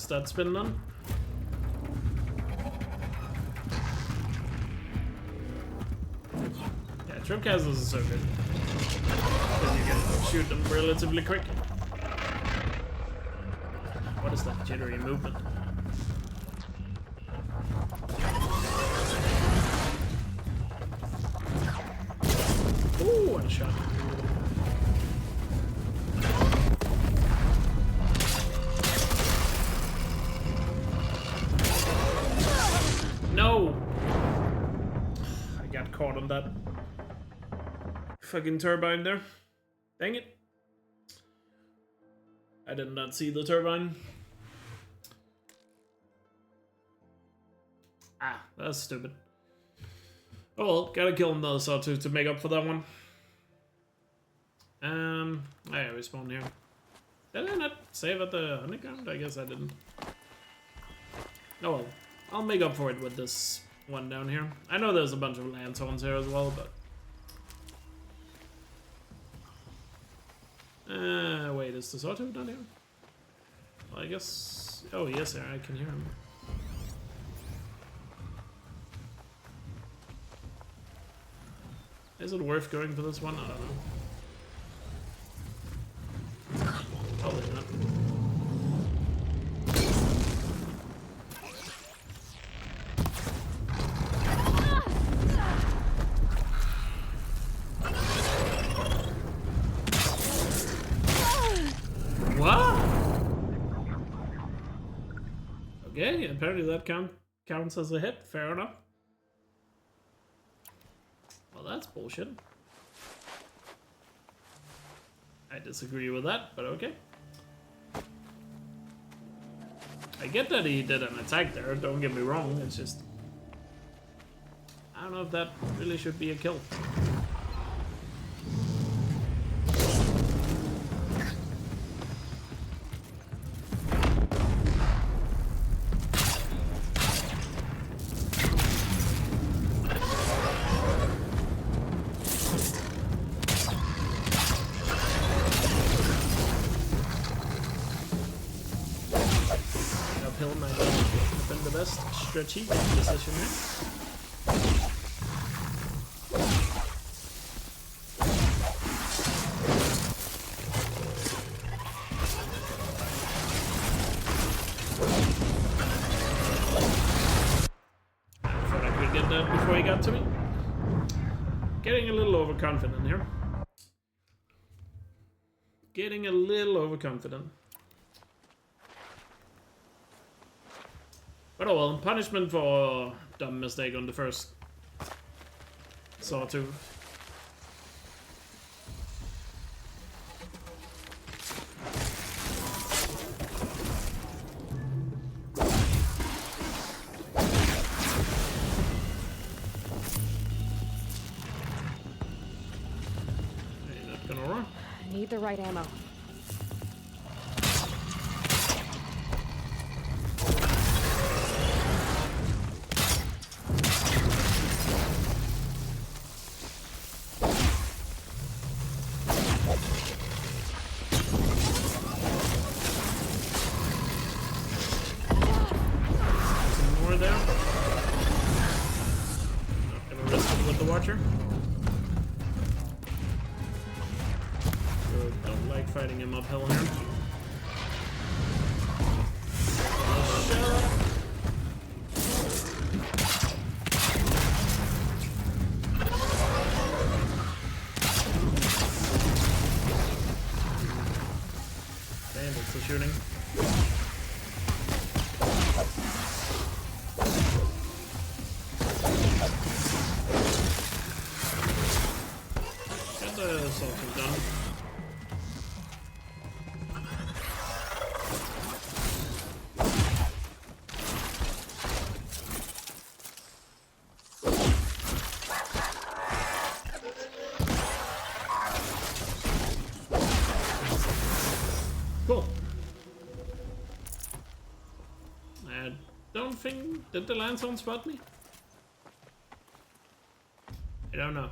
S1: That's been done. Yeah, trip castles is so good. Because you can shoot them relatively quick. What is that jittery movement? Ooh, one shot. No! I got caught on that fucking turbine there. Dang it. I did not see the turbine. Ah, that's stupid. Oh well, gotta kill another sawtooth to make up for that one. I respawned here. Did I not save at the underground? I guess I didn't. Oh well. I'll make up for it with this one down here. I know there's a bunch of lanthorns here as well, but... wait, is the sawtooth down here? Well, I guess... Oh, yes, there, I can hear him. Is it worth going for this one? I don't know. Probably not. Okay, apparently that counts as a hit. Fair enough. Well, that's bullshit. I disagree with that, but okay. I get that he did an attack there, don't get me wrong, it's just... I don't know if that really should be a kill. Stretchy decision here. I thought I could get that before he got to me. Getting a little overconfident here. Getting a little overconfident. But oh well, punishment for dumb mistake on the first sawtooth. Hey, not gonna run.
S8: I need the right ammo.
S1: the Watcher. So don't like fighting him uphill here. Shut up. Bandits are shooting. Get the assault done. Cool. I don't think... Did the Landstorm spot me? I don't know.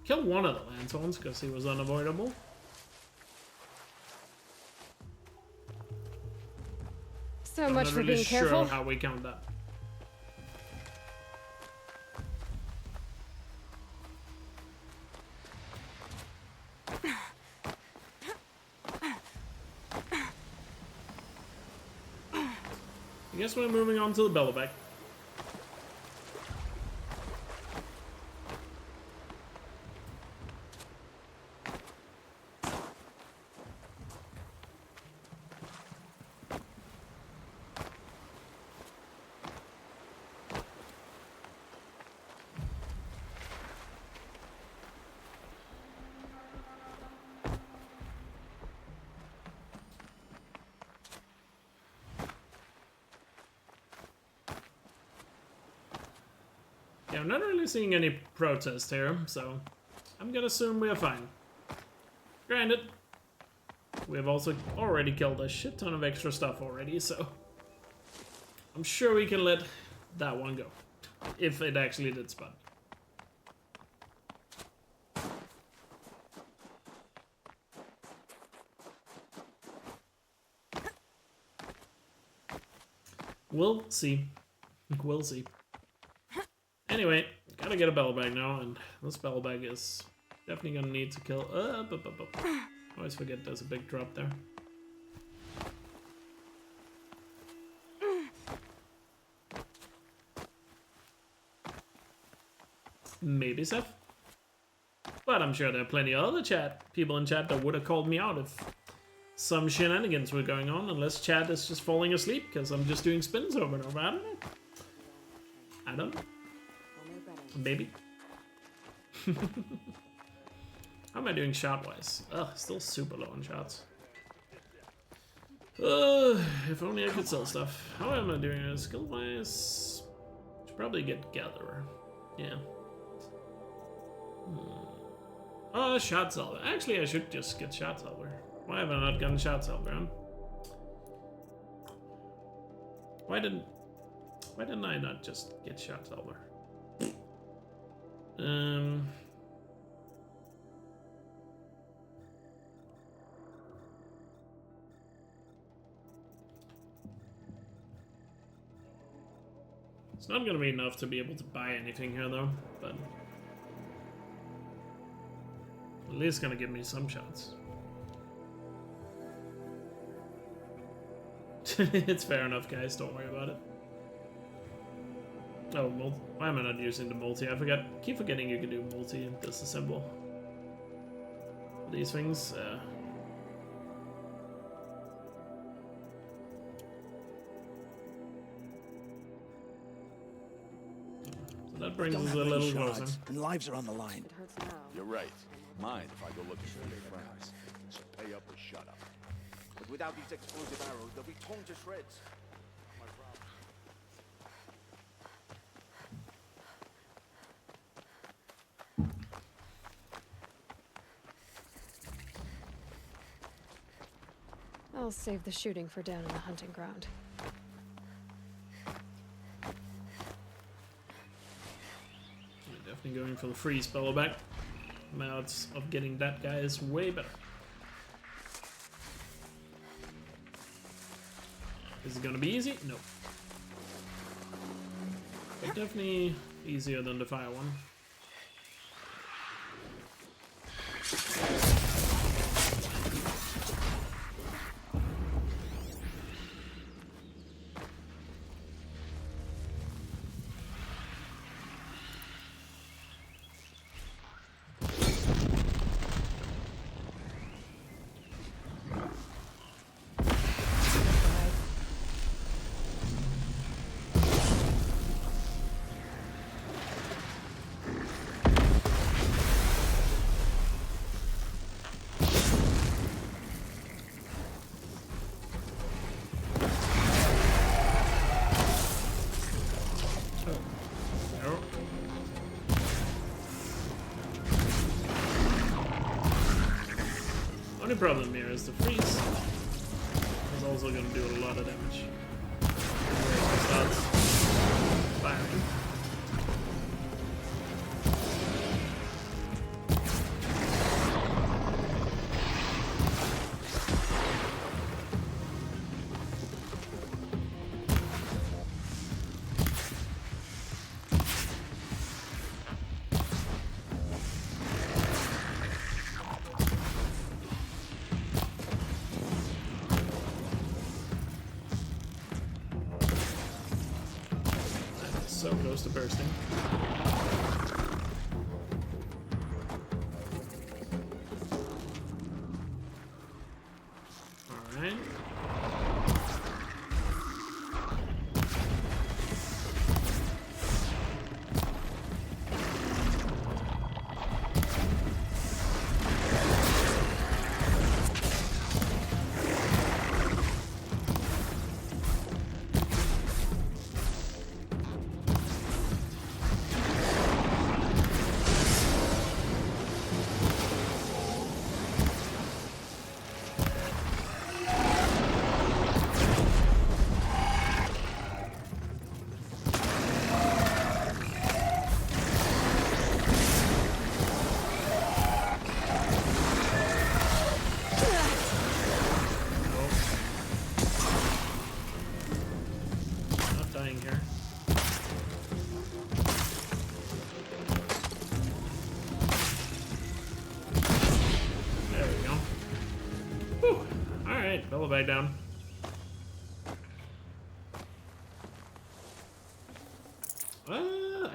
S1: Kill one of the Landstorms because he was unavoidable.
S8: So much for being careful.
S1: I'm not really sure how we count that. I guess we're moving on to the Belloback. Yeah, I'm not really seeing any protest here, so I'm gonna assume we are fine. Granted, we have also already killed a shit ton of extra stuff already, so I'm sure we can let that one go, if it actually did spot. We'll see. We'll see. Anyway, gotta get a Belloback now, and this Belloback is definitely gonna need to kill. Always forget there's a big drop there. Maybe Seth. But I'm sure there are plenty of other people in chat that would have called me out if some shenanigans were going on, unless chat is just falling asleep because I'm just doing spins over and over. I don't know. I don't know. Baby. How am I doing shot-wise? Ugh, still super low on shots. If only I could sell stuff. How am I doing skill-wise? Should probably get Gatherer. Yeah. Shot Salver. Actually, I should just get Shot Salver. Why have I not gotten Shot Salver, huh? Why didn't I not just get Shot Salver? It's not gonna be enough to be able to buy anything here though, but at least gonna give me some shots. It's fair enough, guys, don't worry about it. Oh, why am I not using the multi? Keep forgetting you can do multi and disassemble these things. So that brings us a little closer.
S10: And lives are on the line. You're right. Mind if I go looking for your friends? So pay up or shut up.
S4: But without these explosive arrows, they'll be torn to shreds.
S8: I'll save the shooting for down in the hunting ground.
S1: I'm definitely going for the free Belloback. My odds of getting that guy is way better. Is it gonna be easy? No. But definitely Easier than the fire one. Only problem here is the freeze. It's also going to do a lot of damage. Where it starts firing. So close to bursting. All right. Bellow back down.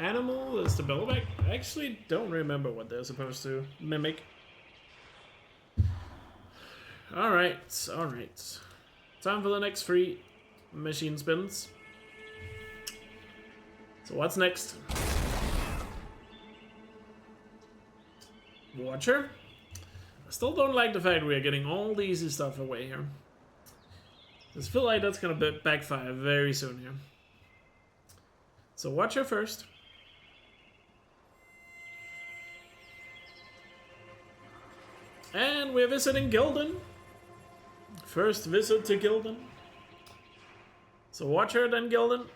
S1: Animal is the bellowback. I actually don't remember what they're supposed to mimic. Alright, alright. Time for the next 3 machine spins. So what's next? Watcher? I still don't like the fact we are getting all the easy stuff away here. I just feel like that's gonna backfire very soon here. So Watcher first. And we're visiting Gildan. First visit to Gildan. So Watcher, then Gildan.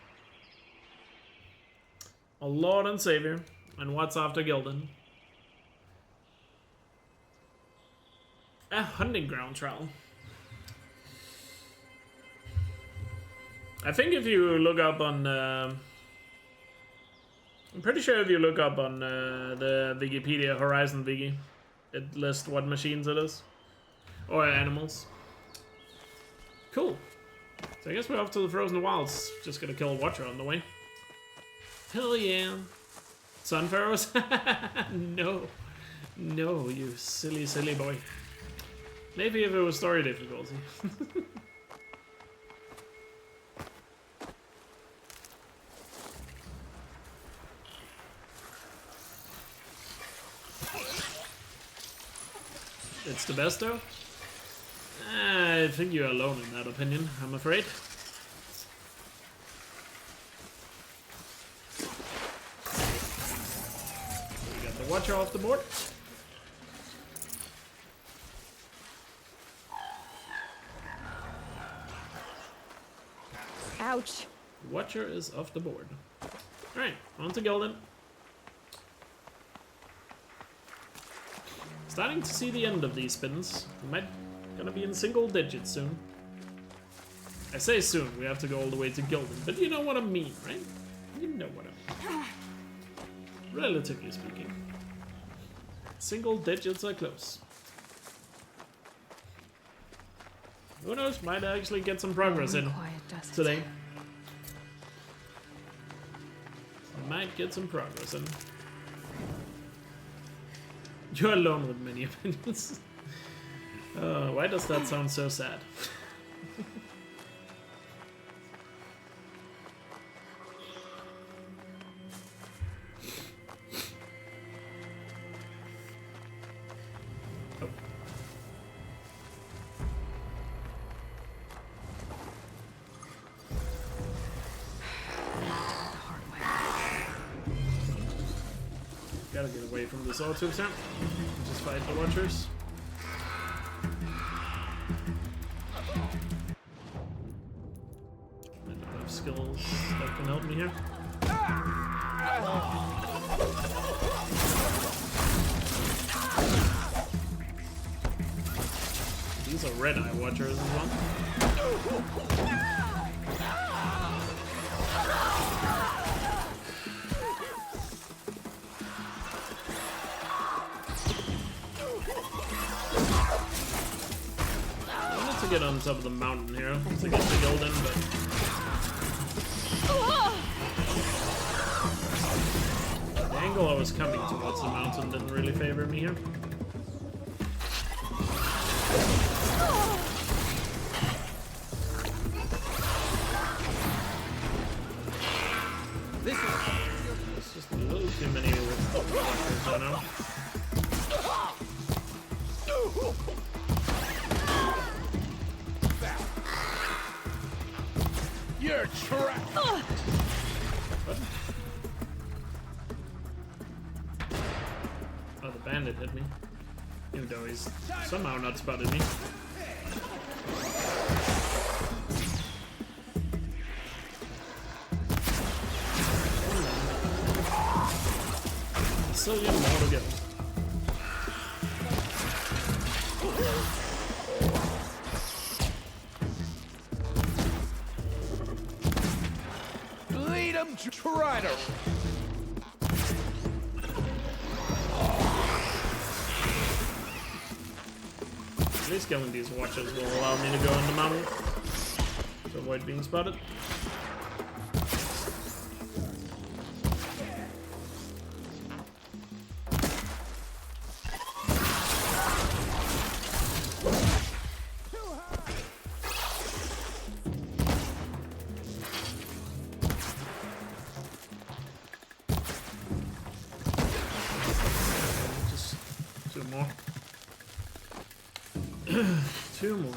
S1: Our Lord and Savior. And what's after Gildan? A hunting ground trial. I think if you look up on... I'm pretty sure if you look up on the Wikipedia Horizon Wiki, it lists what machines it is. Or animals. Cool. So I guess we're off to the Frozen Wilds. Just gonna kill a Watcher on the way. Hell yeah. Sunfurrows? No. No, you silly, silly boy. Maybe if it was story difficulty. It's the best though? I think you're alone in that opinion, I'm afraid. We got the Watcher off the board.
S18: Ouch.
S1: Watcher is off the board. Alright, on to Gildan. Starting to see the end of these spins. Might gonna be in single digits soon. I say soon, we have to go all the way to Gildan, but you know what I mean, right? You know what I mean. relatively speaking. Single digits are close. Who knows, might actually get some progress in today. Might get some progress in. You're alone with many opinions. Why does that sound so sad? Gotta get away from this auto attempt. Just fight the watchers. I don't have skills that can help me here. These are red eye watchers as well. Get on top of the mountain here to get the golden, but the angle I was coming towards the mountain didn't really favor me here. It's just a little too many walkers, I know.
S5: You're trapped.
S1: Oh, the bandit hit me. Even though he's somehow not spotted me. Still got more to go.
S5: Lead him, Trider.
S1: At least killing these watchers will allow me to go on the mountain to avoid being spotted. Two more.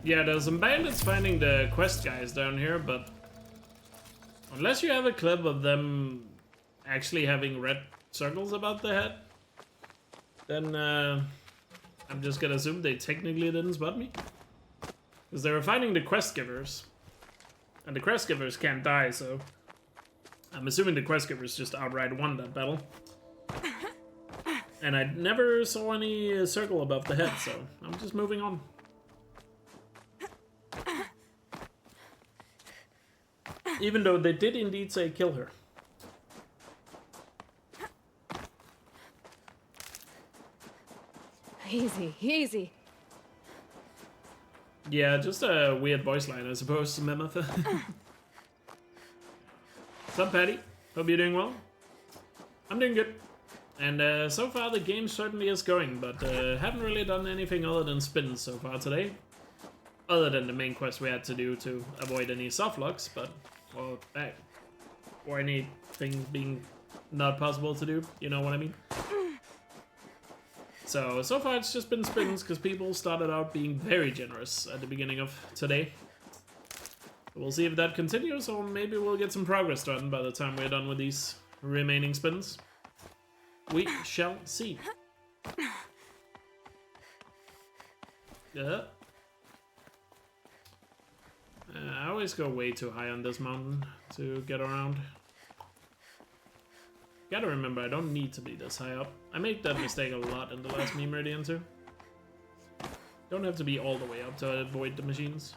S1: Yeah, there's some bandits finding the quest guys down here, but unless you have a clip of them actually having red circles about the head, then I'm just gonna assume they technically didn't spot me. Because they were finding the quest givers, and the quest givers can't die, so I'm assuming the quest givers just outright won that battle. And I never saw any circle above the head, so I'm just moving on. Even though they did indeed say kill her.
S8: Easy, easy.
S1: Yeah, just a weird voice line, I suppose, Mammoth. What's up, Patty? Hope you're doing well. I'm doing good. And so far the game certainly is going, but haven't really done anything other than spins so far today. Other than the main quest we had to do to avoid any softlocks, but, or anything being not possible to do, you know what I mean? So far it's just been spins, because people started out being very generous at the beginning of today. We'll see if that continues, or maybe we'll get some progress done by the time we're done with these remaining spins. We shall see. I always go way too high on this mountain to get around. Gotta remember, I don't need to be this high up. I made that mistake a lot in the last Memeridian too. Don't have to be all the way up to avoid the machines.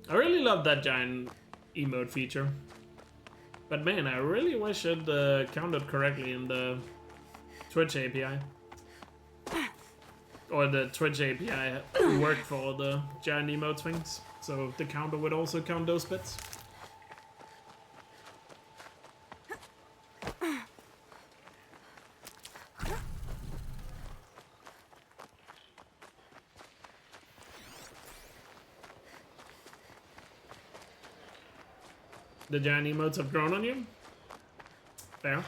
S1: I really love that giant emote feature. But man, I really wish it counted correctly in the Twitch API. Or the Twitch API worked for the giant emote things. So the counter would also count those bits. The giant emotes have grown on you? Fair.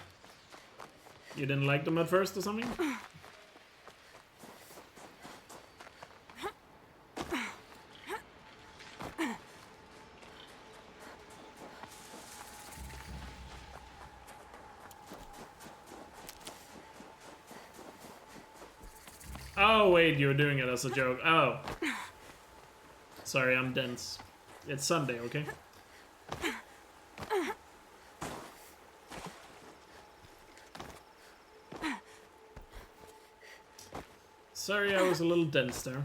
S1: You didn't like them at first or something? Oh wait, you were doing it as a joke. Oh. Sorry, I'm dense. It's Sunday, okay? Sorry, I was a little dense there.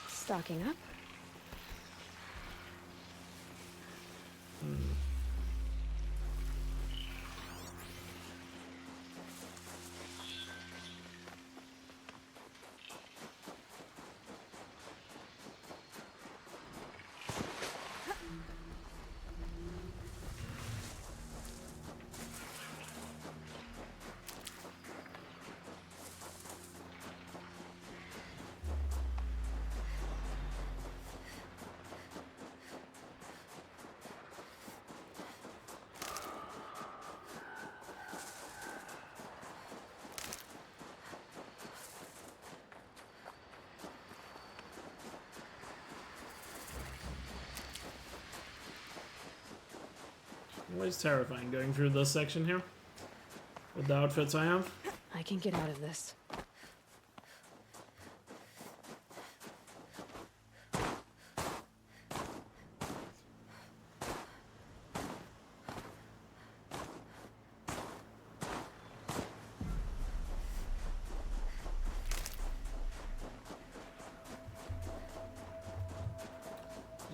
S8: Stocking up.
S1: Always terrifying going through this section here. With the outfits I have.
S8: I can get out of this.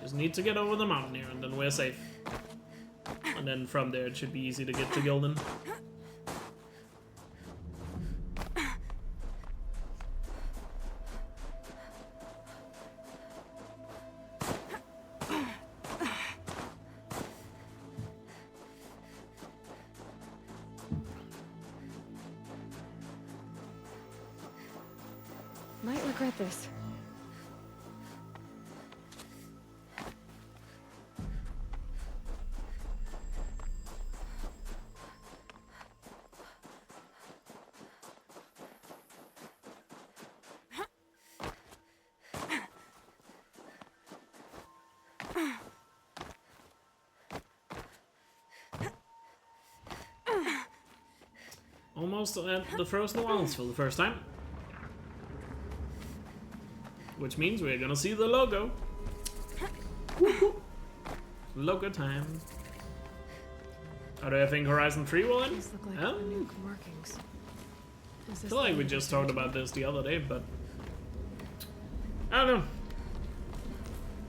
S1: Just need to get over the mountain here and then we're safe. And then from there it should be easy to get to Gildan.
S8: Might regret this.
S1: Almost at the Frozen Wilds for the first time. Which means we're gonna see the logo. Woo-hoo. Logo time. How do I think Horizon 3 will end?
S8: These look like
S1: Oh.
S8: new markings.
S1: I feel like we just talked about this the other day, but I don't know.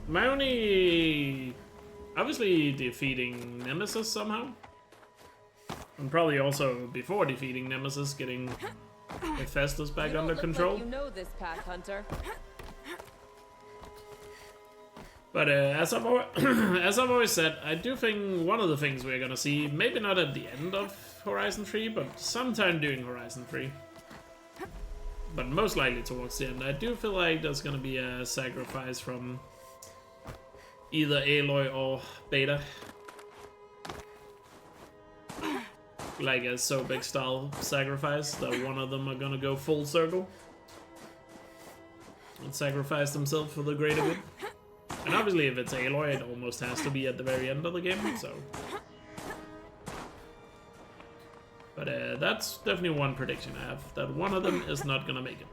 S1: My only... Obviously defeating Nemesis somehow. And probably also before defeating Nemesis getting Hephaestus back under control.
S21: Like you know this path, Hunter.
S1: But as I've always said, I do think one of the things we're gonna see, maybe not at the end of Horizon 3, but sometime during Horizon 3. But most likely towards the end. I do feel like there's gonna be a sacrifice from either Aloy or Beta. Like a Sobek style sacrifice, that one of them are gonna go full circle and sacrifice themselves for the greater good. And obviously if it's Aloy, it almost has to be at the very end of the game, so... But that's definitely one prediction I have, that one of them is not gonna make it.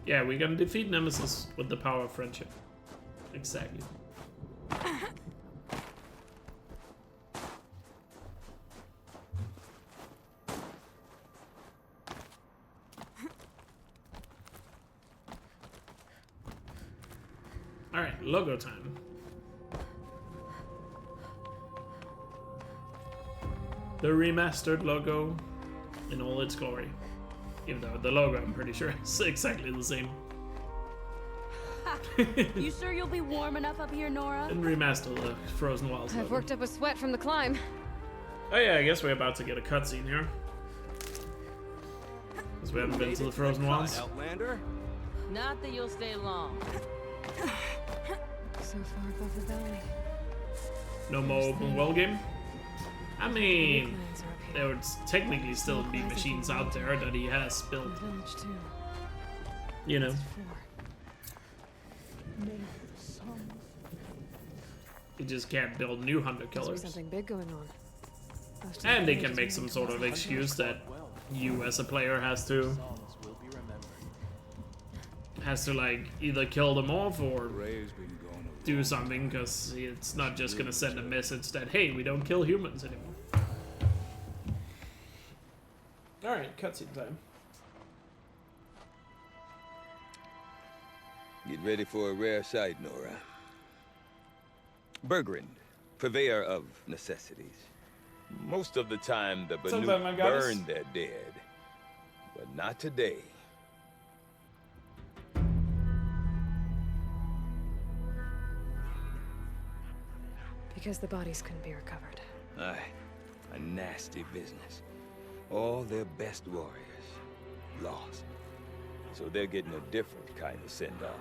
S1: Yeah, we're gonna defeat Nemesis with the power of friendship. Exactly. Alright, logo time. The remastered logo in all its glory. Even though the logo, I'm pretty sure, is exactly the same.
S21: You sure you'll be warm enough up here, Nora?
S1: And remaster the Frozen Wilds logo.
S8: I've worked up a sweat from the climb.
S1: Oh yeah, I guess we're about to get a cutscene here. Because we haven't been to the Frozen Wilds.
S2: Outlander?
S21: Not that you'll stay long.
S8: So far above the valley.
S1: No more open world game? I mean, there would technically still be machines out there that he has built. You know. You just can't build new hunter killers.
S8: Something big going on.
S1: And they can make some sort of excuse that you as a player has to like either kill them off or do something, because it's not just gonna send a message that, hey, we don't kill humans anymore. Alright, cutscene time.
S19: Get ready for a rare sight, Nora. Bergrand, purveyor of necessities. Most of the time, the Banuk burn their dead. But not today.
S8: Because the bodies couldn't be recovered.
S19: Aye, a nasty business. All their best warriors lost. So they're getting a different kind of send-off.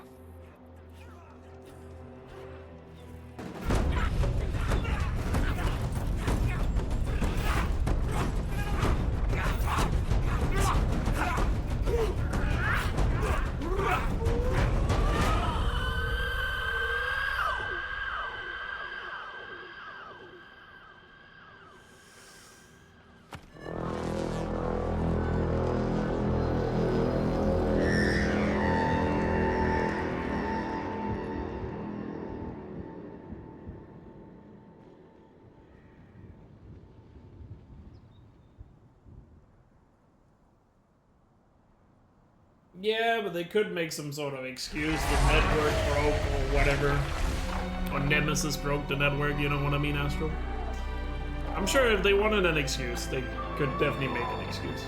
S1: Yeah, but they could make some sort of excuse. The network broke or whatever. Or Nemesis broke the network, you know what I mean, Astro? I'm sure if they wanted an excuse, they could definitely make an excuse.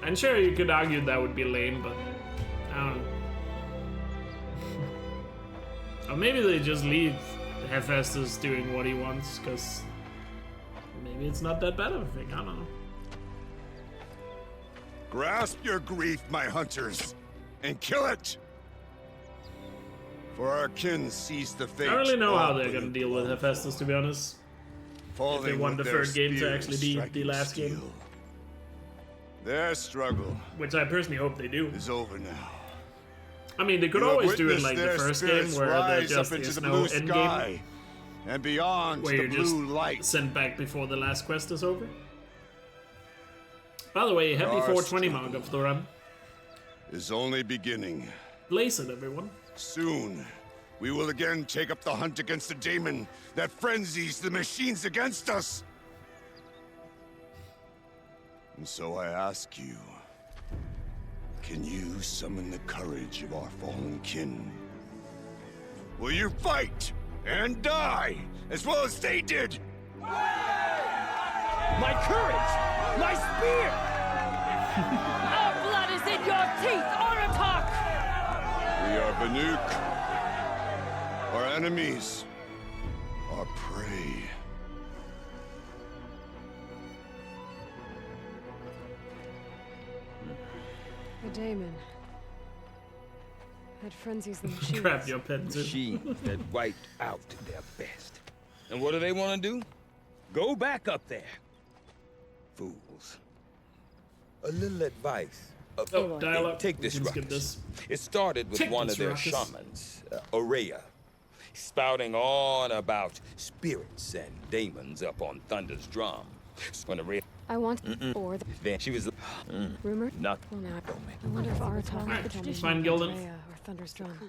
S1: And sure, you could argue that would be lame, but I don't know. Or maybe they just leave Hephaestus doing what he wants, because maybe it's not that bad of a thing, I don't know.
S13: Grasp your grief, my hunters, and kill it! For our kin sees the fate.
S1: I don't really know how they're gonna deal with Hephaestus, to be honest. If they want the third game to actually be the last game.
S13: Their struggle,
S1: which I personally hope they do,
S13: is over now.
S1: I mean, they could
S10: You have
S1: always do it
S10: witnessed
S1: like the
S10: their
S1: first game
S10: spirits
S1: where there
S10: rise
S1: just
S10: up into
S1: is
S10: the
S1: no
S10: blue
S1: end
S10: sky
S1: game,
S10: and beyond
S1: where
S10: the
S1: you're just
S10: blue light.
S1: sent back before the last quest is over. By the way, happy
S10: Our
S1: 420
S10: struggle
S1: mark of the run.
S10: is only beginning.
S1: Blaze it, everyone.
S10: Soon, we will again take up the hunt against the demon that frenzies the machines against us. And so I ask you, can you summon the courage of our fallen kin? Will you fight and die as well as they did?
S16: My courage! My spear!
S18: Our blood is in your teeth, Aratak!
S10: We are Banuk. Our enemies are prey.
S8: A daemon. That frenzies the machines.
S1: Grab your pen too.
S19: Machines that wiped out their best. And what do they want to do? Go back up there. Fools. A little advice.
S1: Dialogue.
S19: Take this
S1: We can skip
S19: ruckus.
S1: this.
S19: It started with
S1: Take
S19: one
S1: this
S19: of their
S1: ruckus.
S19: shamans, Aurea, spouting on about spirits and demons up on Thunder's drum. When Aurea...
S8: I want or the
S19: Then she was...
S8: rumor.
S19: Not...
S8: Well, now I wonder if Aratak could tell me
S1: find
S8: about
S1: Gildan.
S8: Rhea or Thunder's drum.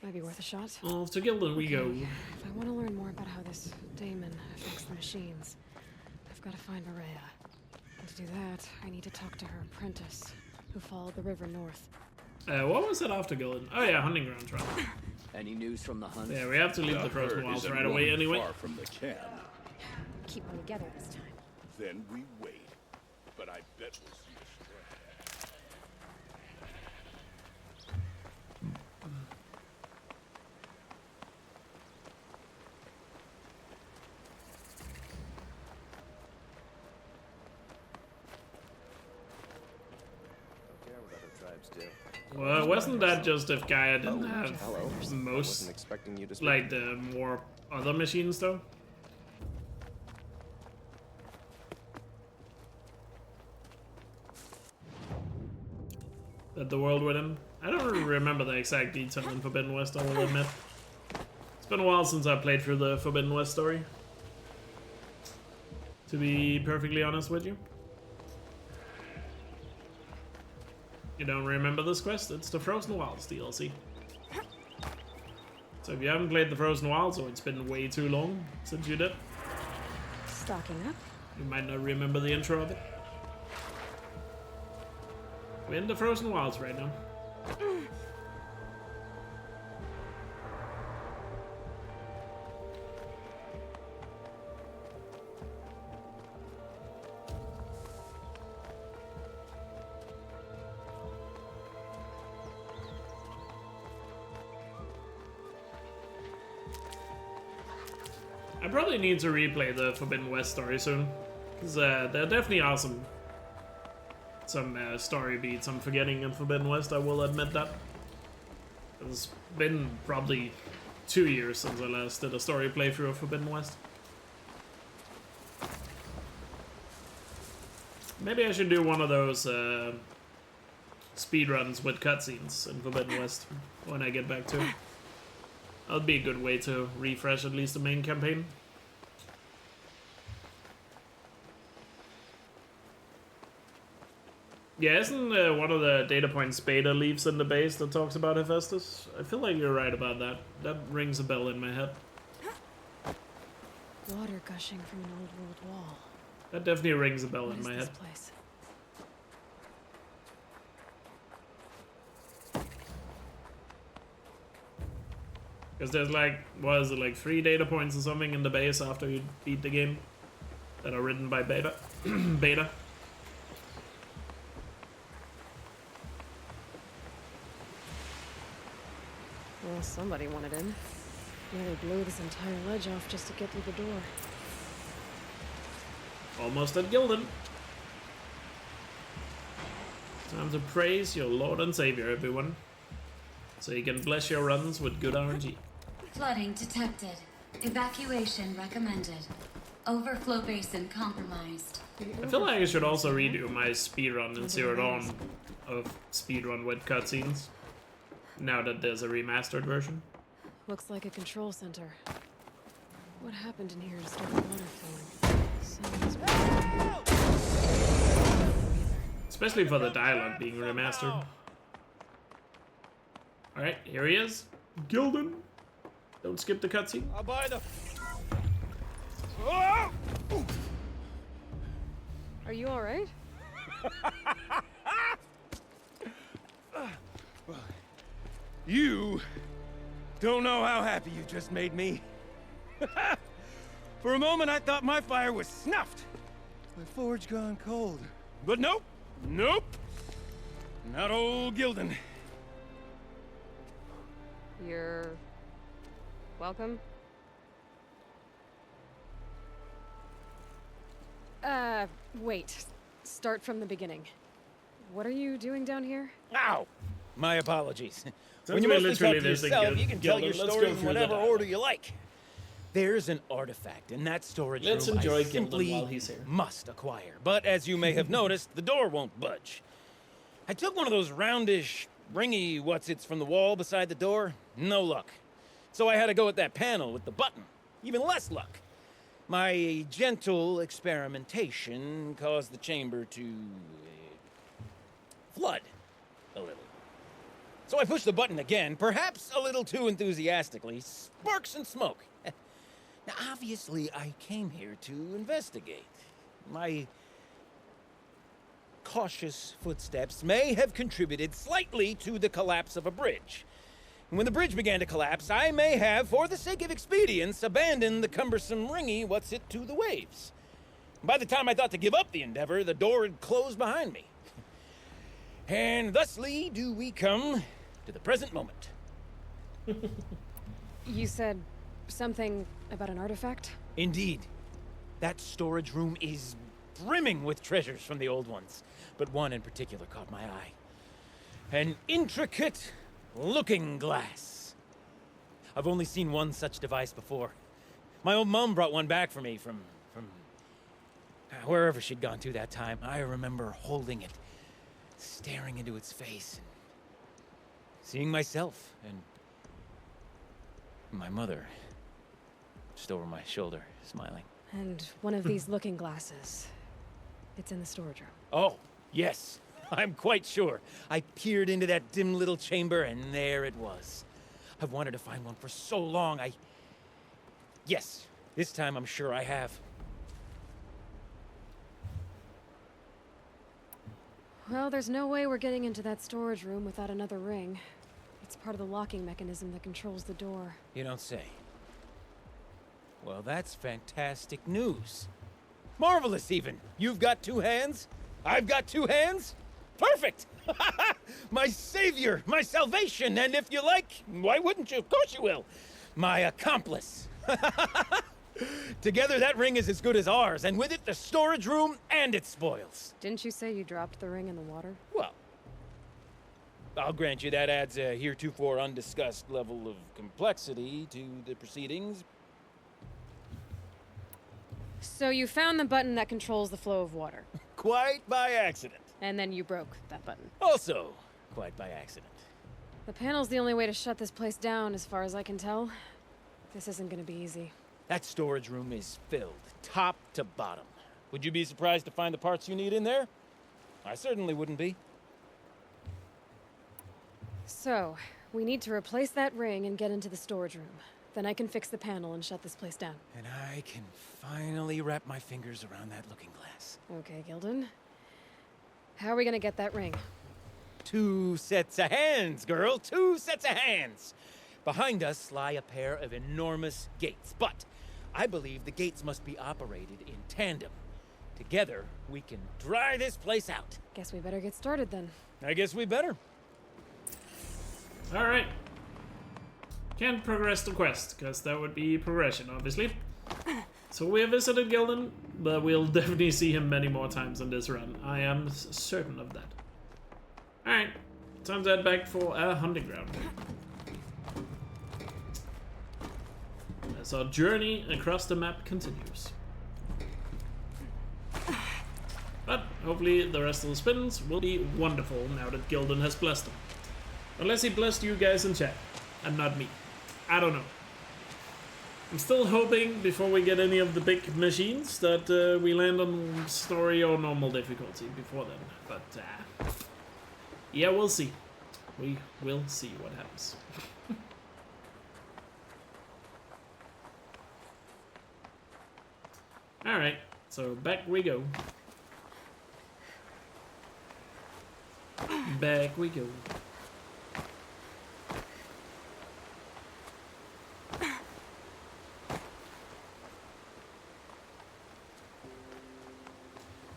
S8: Might be worth a shot.
S1: Off to Gildan we go.
S8: If I want to learn more about how this daemon affects the machines, I've got to find Rhea. And to do that, I need to talk to her apprentice, who followed the river north.
S1: What was it after Gildan? Oh yeah, hunting grounds, right?
S6: Any news from the hunt?
S1: Yeah, we have to leave the frozen wilds right away anyway.
S10: Far from the camp.
S3: Keep them together this time.
S10: Then we wait. But I bet we'll see a stray.
S1: Well, wasn't that just if Gaia didn't have
S4: Hello.
S1: most,
S4: Wasn't expecting you to speak.
S1: like the more other machines though? That the world within? I don't remember the exact detail in Forbidden West, I will admit. It's been a while since I played through the Forbidden West story. To be perfectly honest with you. You don't remember this quest? It's the Frozen Wilds DLC. So if you haven't played the Frozen Wilds, or it's been way too long since you did,
S8: Stocking up.
S1: you might not remember the intro of it. We're in the Frozen Wilds right now. I probably need to replay the Forbidden West story soon, because there definitely are some story beats I'm forgetting in Forbidden West, I will admit that. It's been probably 2 years since I last did a story playthrough of Forbidden West. Maybe I should do one of those speedruns with cutscenes in Forbidden West when I get back to it. That'll be a good way to refresh at least the main campaign. Yeah, isn't one of the data points Beta leaves in the base that talks about Hephaestus? I feel like you're right about that. That rings a bell in my head.
S8: Water gushing from an old world wall.
S1: That definitely rings a bell
S8: What
S1: in
S8: is
S1: my
S8: this
S1: head.
S8: place?
S1: Because there's like, what is it, like 3 data points or something in the base after you beat the game that are written by Beta. Beta.
S8: Well, somebody wanted in. Nearly blew this entire ledge off just to get through the door.
S1: Almost at Gildan. Time to praise your Lord and Savior, everyone. So you can bless your runs with good RNG.
S20: Flooding detected. Evacuation recommended. Overflow basin compromised.
S1: I feel like I should also redo my speedrun in Zero Dawn of speedrun with cutscenes. Now that there's a remastered version.
S8: Looks like a control center. What happened in here to start the water flowing?
S1: Especially for the dialogue being remastered. Alright, here he is. Gildan. Don't skip the cutscene.
S17: I'll buy the...
S8: Are you alright?
S17: You don't know how happy you just made me. For a moment, I thought my fire was snuffed. My forge gone cold. But nope. Nope. Not old Gildan.
S8: You're... welcome? Wait. Start from the beginning. What are you doing down here?
S17: Ow! My apologies.
S1: Sounds
S17: When you
S1: like
S17: mostly talk
S1: literally
S17: to
S1: this thing,
S17: yourself, you can tell your
S1: Gildan, let's
S17: story
S1: go
S17: in
S1: through
S17: whatever
S1: the
S17: order you like. There's an artifact in that storage
S1: Let's
S17: room
S1: enjoy
S17: I
S1: Gildan
S17: simply
S1: while he's here.
S17: must acquire. But as you may have noticed, the door won't budge. I took one of those roundish, ringy what's-its from the wall beside the door. No luck. So I had to go with that panel with the button. Even less luck. My gentle experimentation caused the chamber to flood a little. So I pushed the button again, perhaps a little too enthusiastically. Sparks and smoke. Now, obviously, I came here to investigate. My cautious footsteps may have contributed slightly to the collapse of a bridge. And when the bridge began to collapse, I may have, for the sake of expedience, abandoned the cumbersome ringy what's-it to the waves. By the time I thought to give up the endeavor, the door had closed behind me. And thusly do we come to the present moment.
S8: You said something about an artifact?
S17: Indeed. That storage room is brimming with treasures from the old ones, but one in particular caught my eye. An intricate looking glass. I've only seen one such device before. My old mom brought one back for me from wherever she'd gone to that time. I remember holding it, staring into its face, and seeing myself and my mother just over my shoulder, smiling.
S8: And one of these looking glasses. It's in the storage room.
S17: Oh, yes. I'm quite sure. I peered into that dim little chamber, and there it was. I've wanted to find one for so long, Yes, this time I'm sure I have.
S8: Well, there's no way we're getting into that storage room without another ring. It's part of the locking mechanism that controls the door.
S17: You don't say. Well, that's fantastic news. Marvelous, even. You've got two hands. I've got two hands. Perfect! My savior, my salvation, and if you like, why wouldn't you? Of course you will. My accomplice. Together, that ring is as good as ours, and with it, the storage room and its spoils.
S8: Didn't you say you dropped the ring in the water?
S17: Well, I'll grant you that adds a heretofore undiscussed level of complexity to the proceedings.
S8: So you found the button that controls the flow of water.
S17: Quite by accident.
S8: And then you broke that button.
S17: Also, quite by accident.
S8: The panel's the only way to shut this place down, as far as I can tell. This isn't gonna be easy.
S17: That storage room is filled, top to bottom. Would you be surprised to find the parts you need in there? I certainly wouldn't be.
S8: So, we need to replace that ring and get into the storage room. Then I can fix the panel and shut this place down.
S17: And I can finally wrap my fingers around that looking glass.
S8: Okay, Gildan. How are we gonna get that ring?
S17: 2 sets of hands, girl. 2 sets of hands. Behind us lie a pair of enormous gates, but I believe the gates must be operated in tandem. Together, we can dry this place out.
S8: Guess we better get started then.
S17: I guess we better.
S1: Alright. Can't progress the quest, because that would be progression, obviously. So we have visited Gildan, but we'll definitely see him many more times on this run. I am certain of that. Alright, time to head back for a hunting ground. As our journey across the map continues. But hopefully the rest of the spins will be wonderful now that Gildan has blessed them. Unless he blessed you guys in chat, and not me. I don't know. I'm still hoping, before we get any of the big machines, that we land on story or normal difficulty before then. But, yeah, we'll see. We will see what happens. Alright, so back we go. Back we go.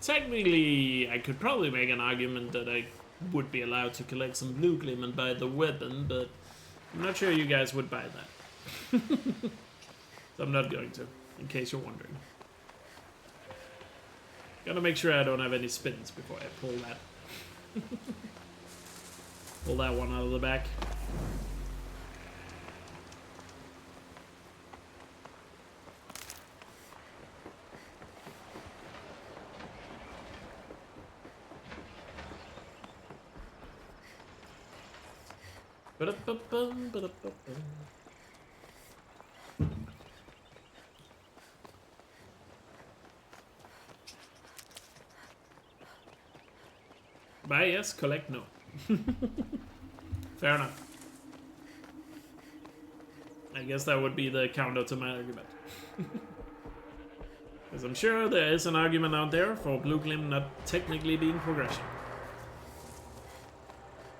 S1: Technically, I could probably make an argument that I would be allowed to collect some blue glim and buy the weapon, but I'm not sure you guys would buy that. So I'm not going to, in case you're wondering. Gotta make sure I don't have any spins before I pull that. Pull that one out of the back. Ba-da-ba-bum, ba-da-ba-bum. Buy yes, collect no. Fair enough. I guess that would be the counter to my argument. Because I'm sure there is an argument out there for Blue Glim not technically being progression.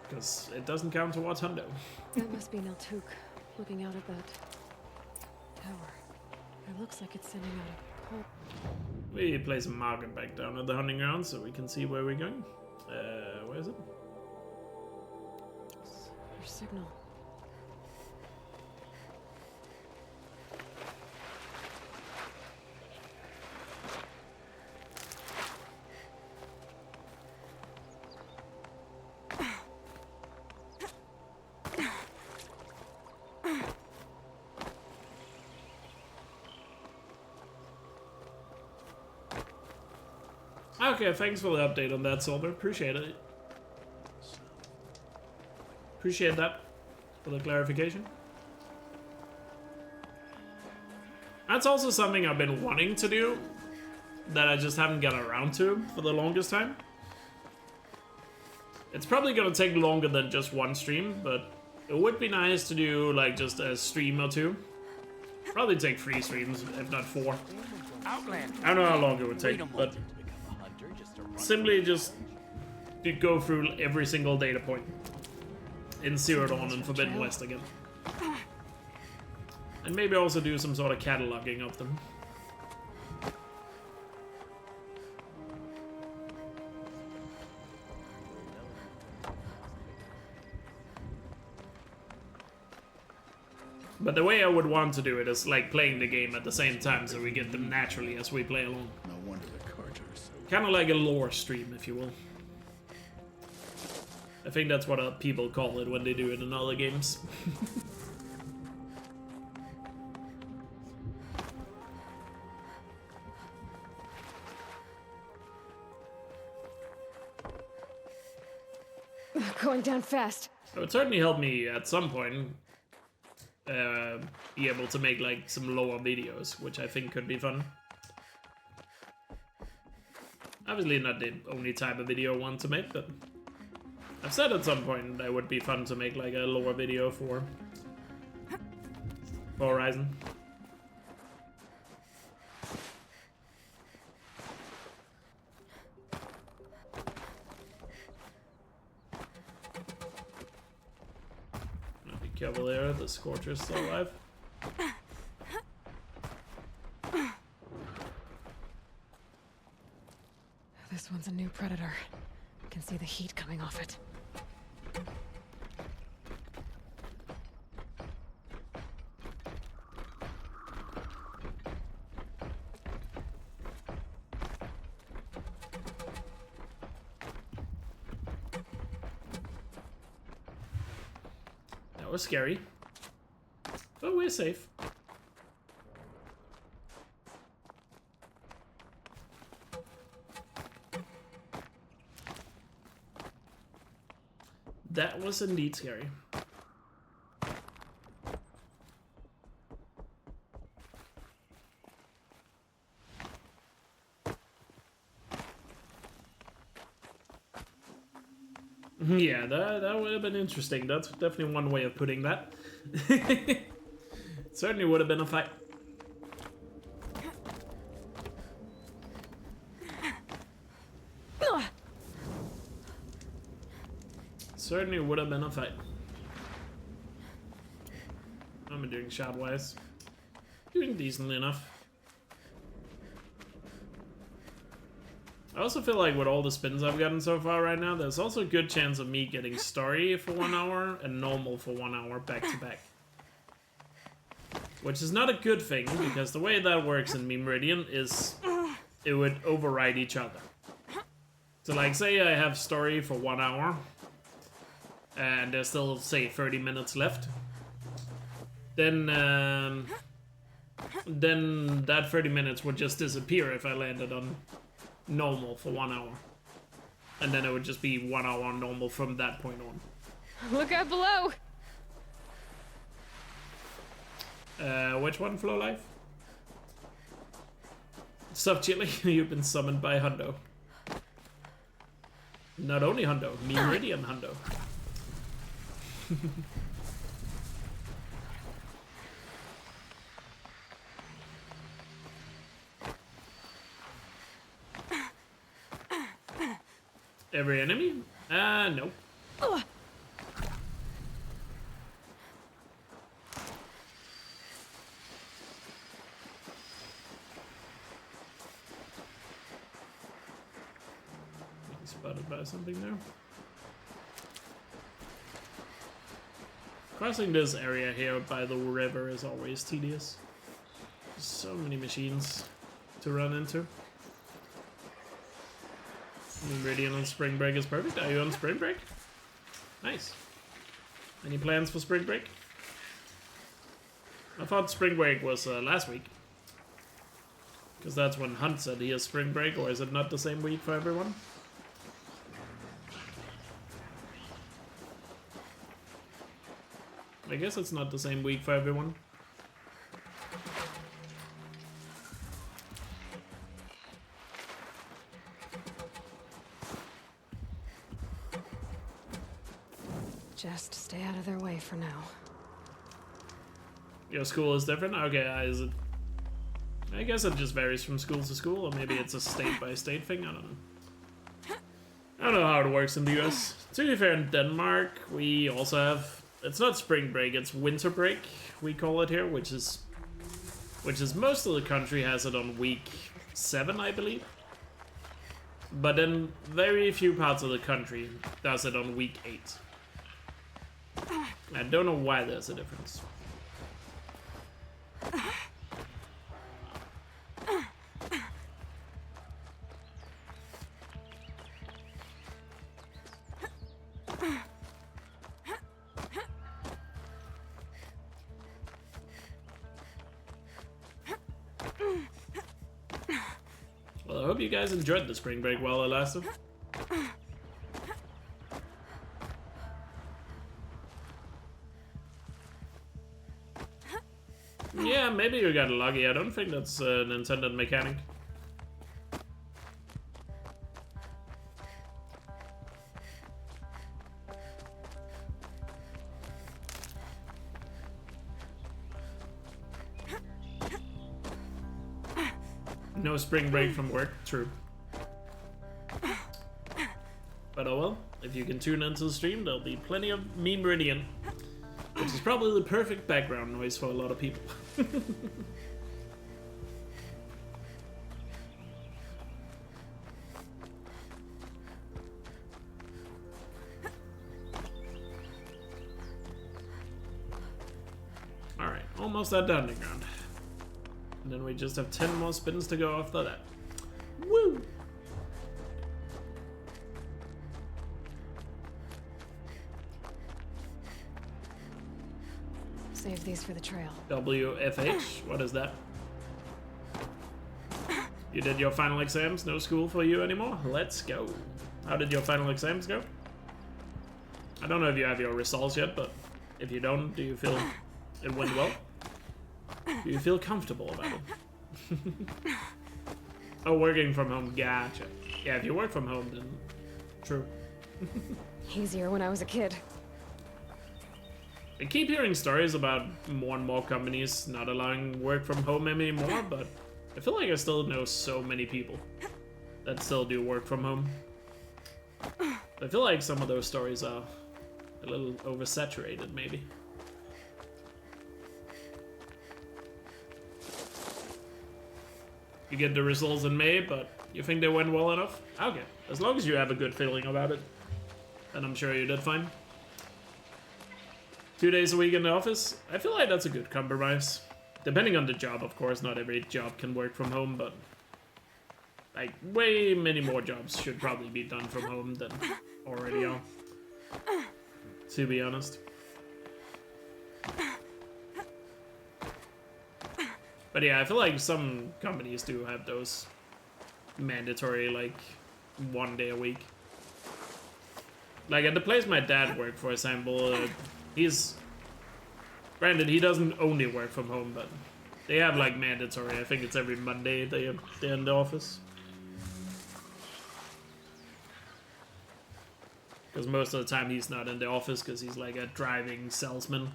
S1: Because it doesn't count towards Hundo.
S8: That must be Naltuk, looking out at that tower. It looks like it's sending out a pulse.
S1: We place a marker back down at the hunting ground so we can see where we're going. Where is it?
S8: Your signal.
S1: Okay, thanks for the update on that, Solver. Appreciate it. Appreciate that for the clarification. That's also something I've been wanting to do that I just haven't gotten around to for the longest time. It's probably gonna take longer than just one stream, but it would be nice to do like just a stream or two. Probably take 3 streams, if not 4. I don't know how long it would take, but simply just to go through every single data point in Zero Dawn and Forbidden West again. And maybe also do some sort of cataloging of them. But the way I would want to do it is like playing the game at the same time so we get them naturally as we play along.
S10: No wonder the Carter is so...
S1: Kind of like a lore stream, if you will. I think that's what people call it when they do it in other games.
S8: Going down fast.
S1: It would certainly help me at some point be able to make like some lower videos, which I think could be fun. Obviously not the only type of video I want to make, but I've said at some point that would be fun to make like a lower video for Horizon. Be careful there, the Scorcher's still alive.
S8: This one's a new predator. I can see the heat coming off it.
S1: That was scary. But we're safe. That was indeed scary. Yeah, that would have been interesting. That's definitely one way of putting that. It certainly would have been a fight. Certainly would have been a fight. I'm doing shot-wise. Doing decently enough. I also feel like with all the spins I've gotten so far right now, there's also a good chance of me getting story for 1 hour and normal for 1 hour back to back. Which is not a good thing, because the way that works in Memeridian is it would override each other. So like, say I have story for 1 hour, and there's still, say, 30 minutes left. Then that 30 minutes would just disappear if I landed on normal for 1 hour. And then it would just be 1 hour on normal from that point on.
S8: Look out below!
S1: Which one, Flow Life? Sup, Chili? You've been summoned by Hundo. Not only Hundo, Memeridian Hundo. Every enemy? No. Spotted by something there. Crossing this area here by the river is always tedious. So many machines to run into. Memeridian on spring break is perfect. Are you on spring break? Nice. Any plans for spring break? I thought spring break was last week. Because that's when Hunt said he has spring break, or is it not the same week for everyone? I guess it's not the same week for everyone.
S8: Just stay out of their way for now.
S1: Your school is different? Okay, is it... I guess it just varies from school to school, or maybe it's a state-by-state thing, I don't know. I don't know how it works in the US. To be fair, in Denmark, we also have... It's not spring break, it's winter break, we call it here, which is most of the country has it on week 7, I believe. But then very few parts of the country does it on week 8. I don't know why there's a difference. Well, I hope you guys enjoyed the spring break while it lasted. Yeah, maybe you got lucky. I don't think that's an intended mechanic. No spring break from work, true. But oh well, if you can tune into the stream, there'll be plenty of Memeridian, which is probably the perfect background noise for a lot of people. Alright, almost at the underground. And then we just have 10 more spins to go after that. Woo!
S8: Save these for the trail.
S1: WFH? What is that? You did your final exams? No school for you anymore? Let's go. How did your final exams go? I don't know if you have your results yet, but if you don't, do you feel it went well? Do you feel comfortable about it? Oh, working from home, gotcha. Yeah, if you work from home, then true.
S8: Easier when I was a kid.
S1: I keep hearing stories about more and more companies not allowing work from home anymore, but I feel like I still know so many people that still do work from home. I feel like some of those stories are a little oversaturated, maybe. You get the results in May, but you think they went well enough? Okay, as long as you have a good feeling about it, then I'm sure you did fine. 2 days a week in the office? I feel like that's a good compromise. Depending on the job, of course, not every job can work from home, but like way many more jobs should probably be done from home than already are, to be honest. But yeah, I feel like some companies do have those mandatory, like, 1 day a week. Like at the place my dad worked, for example, he's... Granted, he doesn't only work from home, but they have like mandatory. I think it's every Monday they're in the office. Because most of the time he's not in the office because he's like a driving salesman.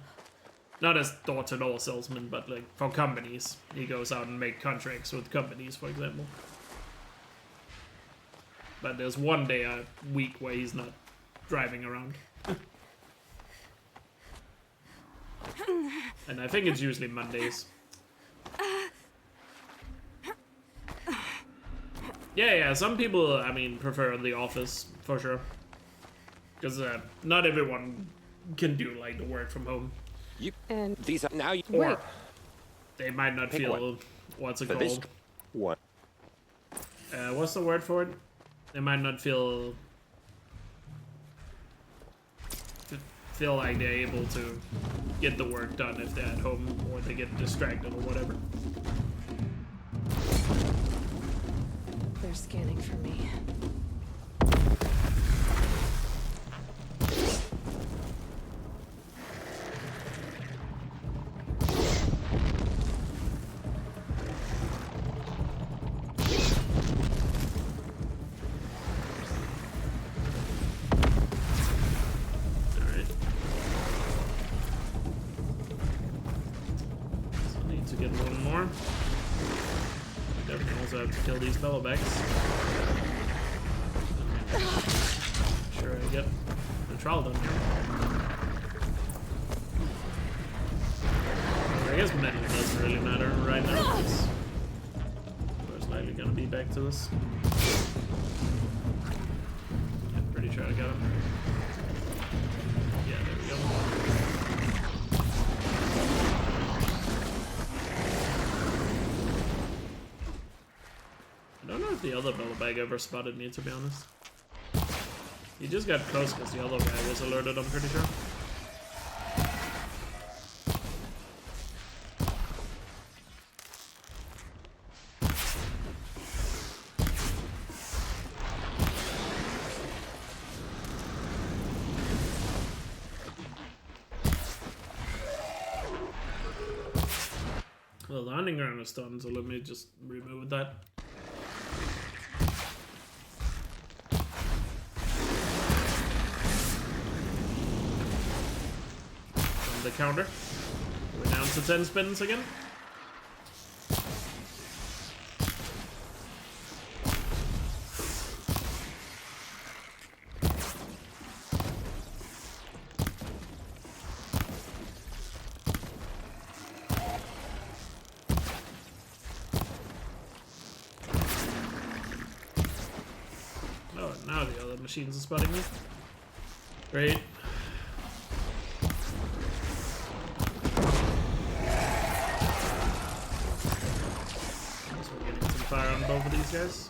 S1: Not as door-to-door salesman, but like for companies. He goes out and make contracts with companies, for example. But there's 1 day a week where he's not driving around. And I think it's usually Mondays. Yeah, some people, I mean, prefer the office, for sure. Because not everyone can do, like, the work from home.
S2: And these are now you.
S1: Or they might not feel, what's it called?
S2: What?
S1: What's the word for it? They might not feel like they're able to get the work done if they're at home, or they get distracted or whatever.
S8: They're scanning for me.
S1: Kill these bellowbacks. Sure, I get the trial done here. I guess metal doesn't really matter right now. We're most likely gonna be back to this. I'm pretty sure I got him. Yeah, there we go. I don't know if the other bellowbag ever spotted me, to be honest. He just got close because the other guy was alerted, I'm pretty sure. Well, the landing ground is done, so let me just remove that. The counter. We're down to 10 spins again. Oh, now the other machines are spotting me. Great. Fire on both of these guys.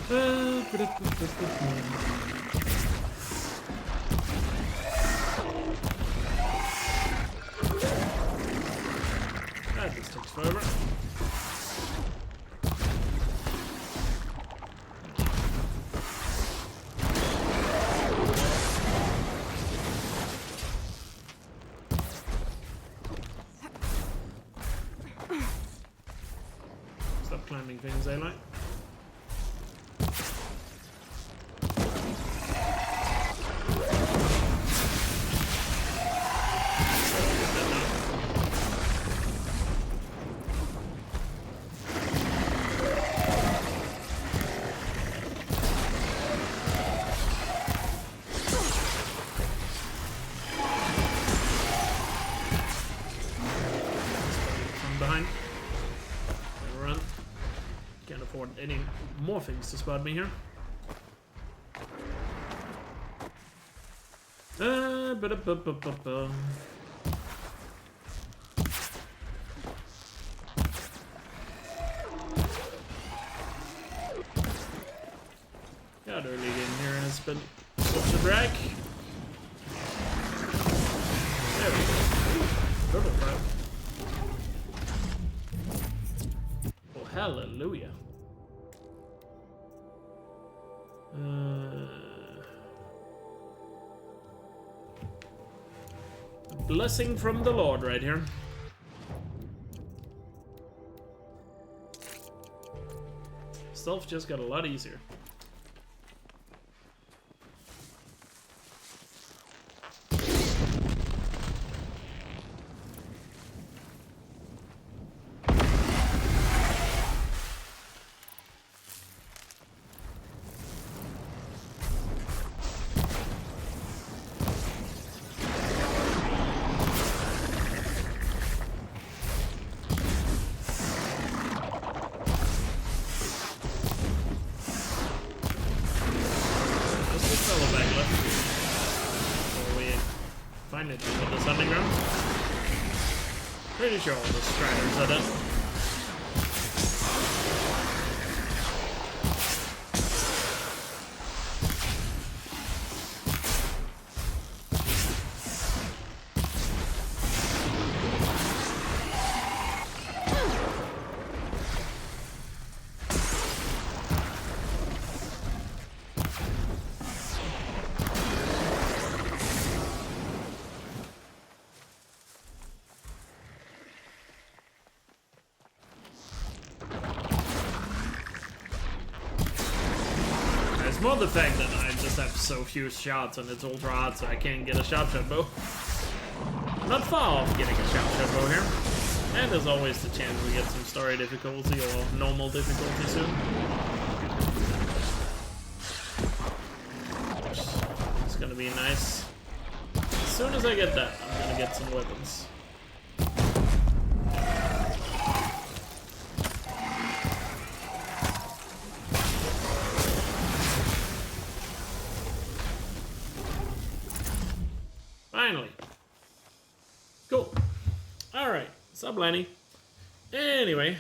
S1: That just takes forever. Stop climbing things, I like. Any more things to spot me here. God, early game here has been such a drag. There we go. Double drive. Oh, hallelujah. Blessing from the Lord right here. Stealth just got a lot easier. Find it with this underground. Pretty sure all the striders are dead. It's more the fact that I just have so few shots and it's ultra hard, so I can't get a shot bow. Not far off getting a shot bow here. And there's always the chance we get some story difficulty or normal difficulty soon. It's gonna be nice. As soon as I get that, I'm gonna get some weapons. Finally. Cool. Alright. What's up, Lenny? Anyway.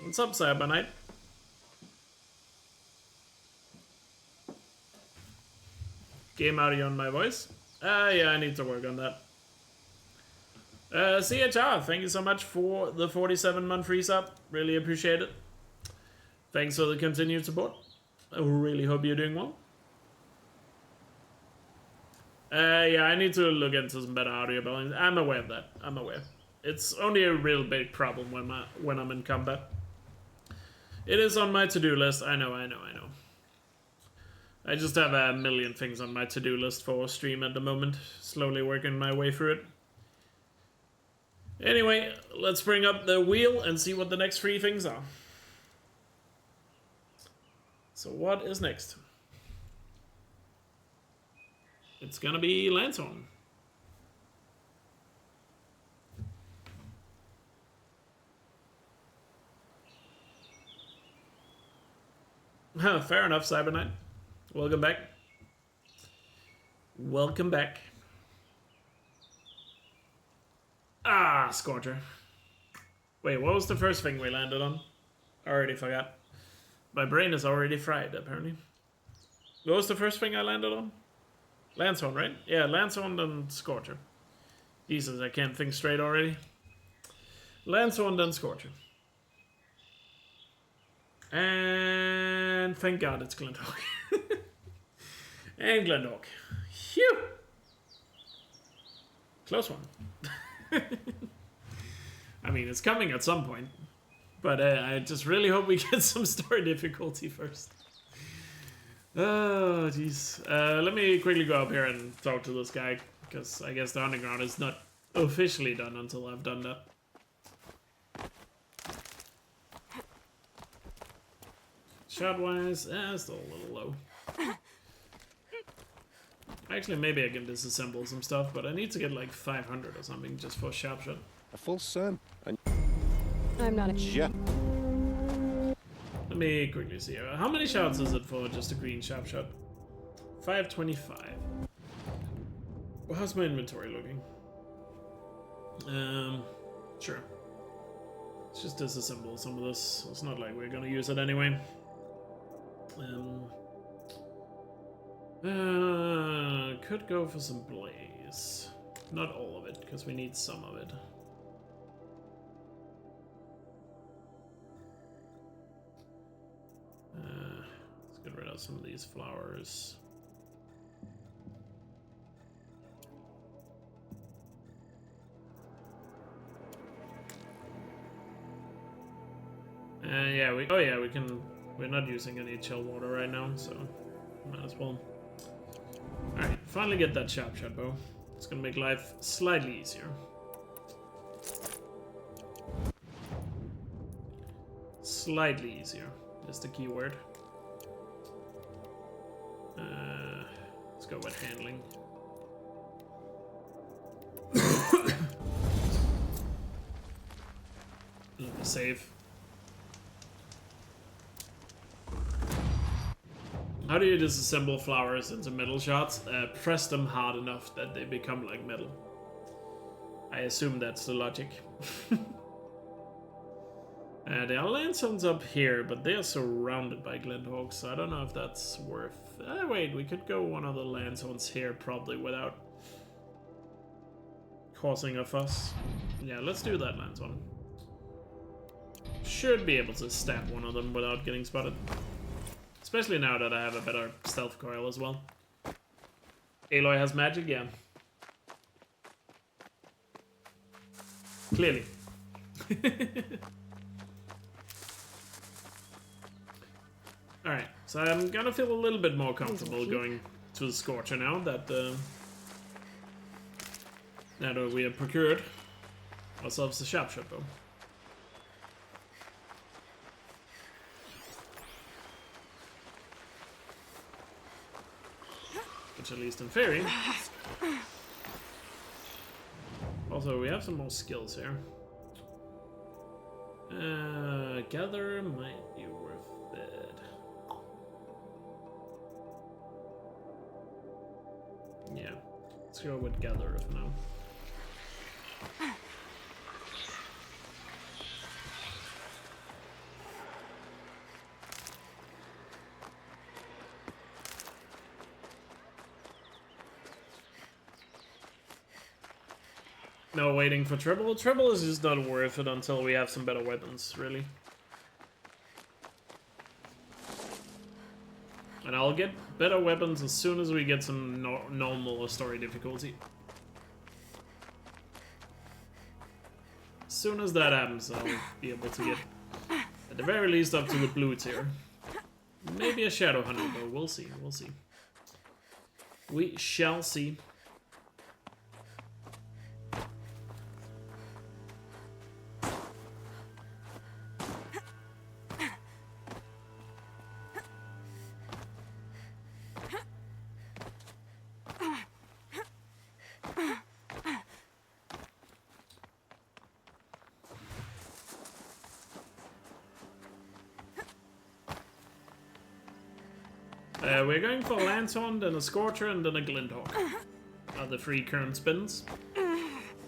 S1: What's up, Cyberknight? Game audio on my voice? Yeah, I need to work on that. CHR, thank you so much for the 47-month resub. Really appreciate it. Thanks for the continued support. I really hope you're doing well. Yeah, I need to look into some better audio balance. I'm aware of that. I'm aware. It's only a real big problem when I'm in combat. It is on my to-do list. I know. I just have a million things on my to-do list for stream at the moment. Slowly working my way through it. Anyway, let's bring up the wheel and see what the next 3 things are. So what is next? It's gonna be Lanthorn. Fair enough, Cyberknight. Welcome back. Welcome back. Ah, Scorcher. Wait, what was the first thing we landed on? I already forgot. My brain is already fried, apparently. What was the first thing I landed on? Landshorn, right? Yeah, Landshorn and Scorcher. Jesus, I can't think straight already. Landshorn, then Scorcher. And thank God it's Glendhawk. And Glendhawk. Phew! Close one. I mean, it's coming at some point. But I just really hope we get some story difficulty first. Oh, jeez. Let me quickly go up here and talk to this guy, because I guess the underground is not officially done until I've done that. Shot-wise, still a little low. Actually, maybe I can disassemble some stuff, but I need to get like 500 or something just for sharp shot.
S13: A full sun.
S18: I'm not a...
S13: Yeah.
S1: Let me quickly see. How many shots is it for just a green sharp shot? 525. Well, how's my inventory looking? Sure. Let's just disassemble some of this. It's not like we're gonna use it anyway. Could go for some blaze. Not all of it, because we need some of it. Let's get rid of some of these flowers. Yeah, we can. We're not using any chill water right now, so might as well. All right, finally get that sharp shot bow. It's gonna make life slightly easier. Slightly easier is the key word. Let's go with handling. Let me save. How do you disassemble flowers into metal shots? Press them hard enough that they become like metal. I assume that's the logic. There are landsons up here, but they are surrounded by Glendhawks, so I don't know if that's worth... wait, we could go one of the landsons here probably without causing a fuss. Yeah, let's do that landson. Should be able to stab one of them without getting spotted. Especially now that I have a better stealth coil as well. Aloy has magic, yeah. Clearly. Alright, so I'm gonna feel a little bit more comfortable going to the Scorcher now that we have procured ourselves a sharp shot bow. Which, at least in theory. Also, we have some more skills here. Gather might be worth it. Yeah, let's go with Gather for now. No waiting for Triple. Triple is just not worth it until we have some better weapons, really. And I'll get better weapons as soon as we get some normal story difficulty. As soon as that happens, I'll be able to get, at the very least, up to the blue tier. Maybe a Shadow Hunter, but we'll see, we'll see. We shall see. We're going for a Lanthorn, then a Scorcher, and then a Glendhawk. Are the 3 current spins,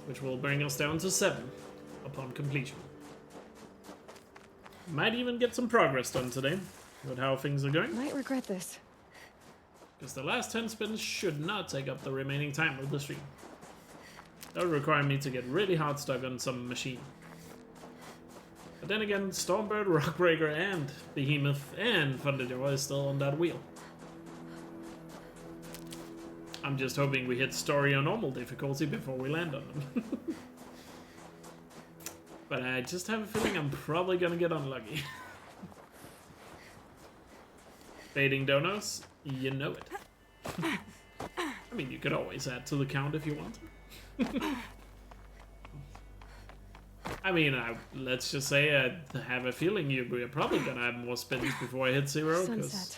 S1: which will bring us down to 7 upon completion. Might even get some progress done today. with how things are going.
S8: Might regret this.
S1: Because the last 10 spins should not take up the remaining time of the stream. That would require me to get really hard stuck on some machine. But then again, Stormbird, Rockbreaker, and Behemoth, and Thunderjaw is still on that wheel. I'm just hoping we hit story on normal difficulty before we land on them. But I just have a feeling I'm probably gonna get unlucky. Fading donos, you know it. I mean, you could always add to the count if you want. I mean, let's just say I have a feeling you're probably gonna have more spins before I hit 0, because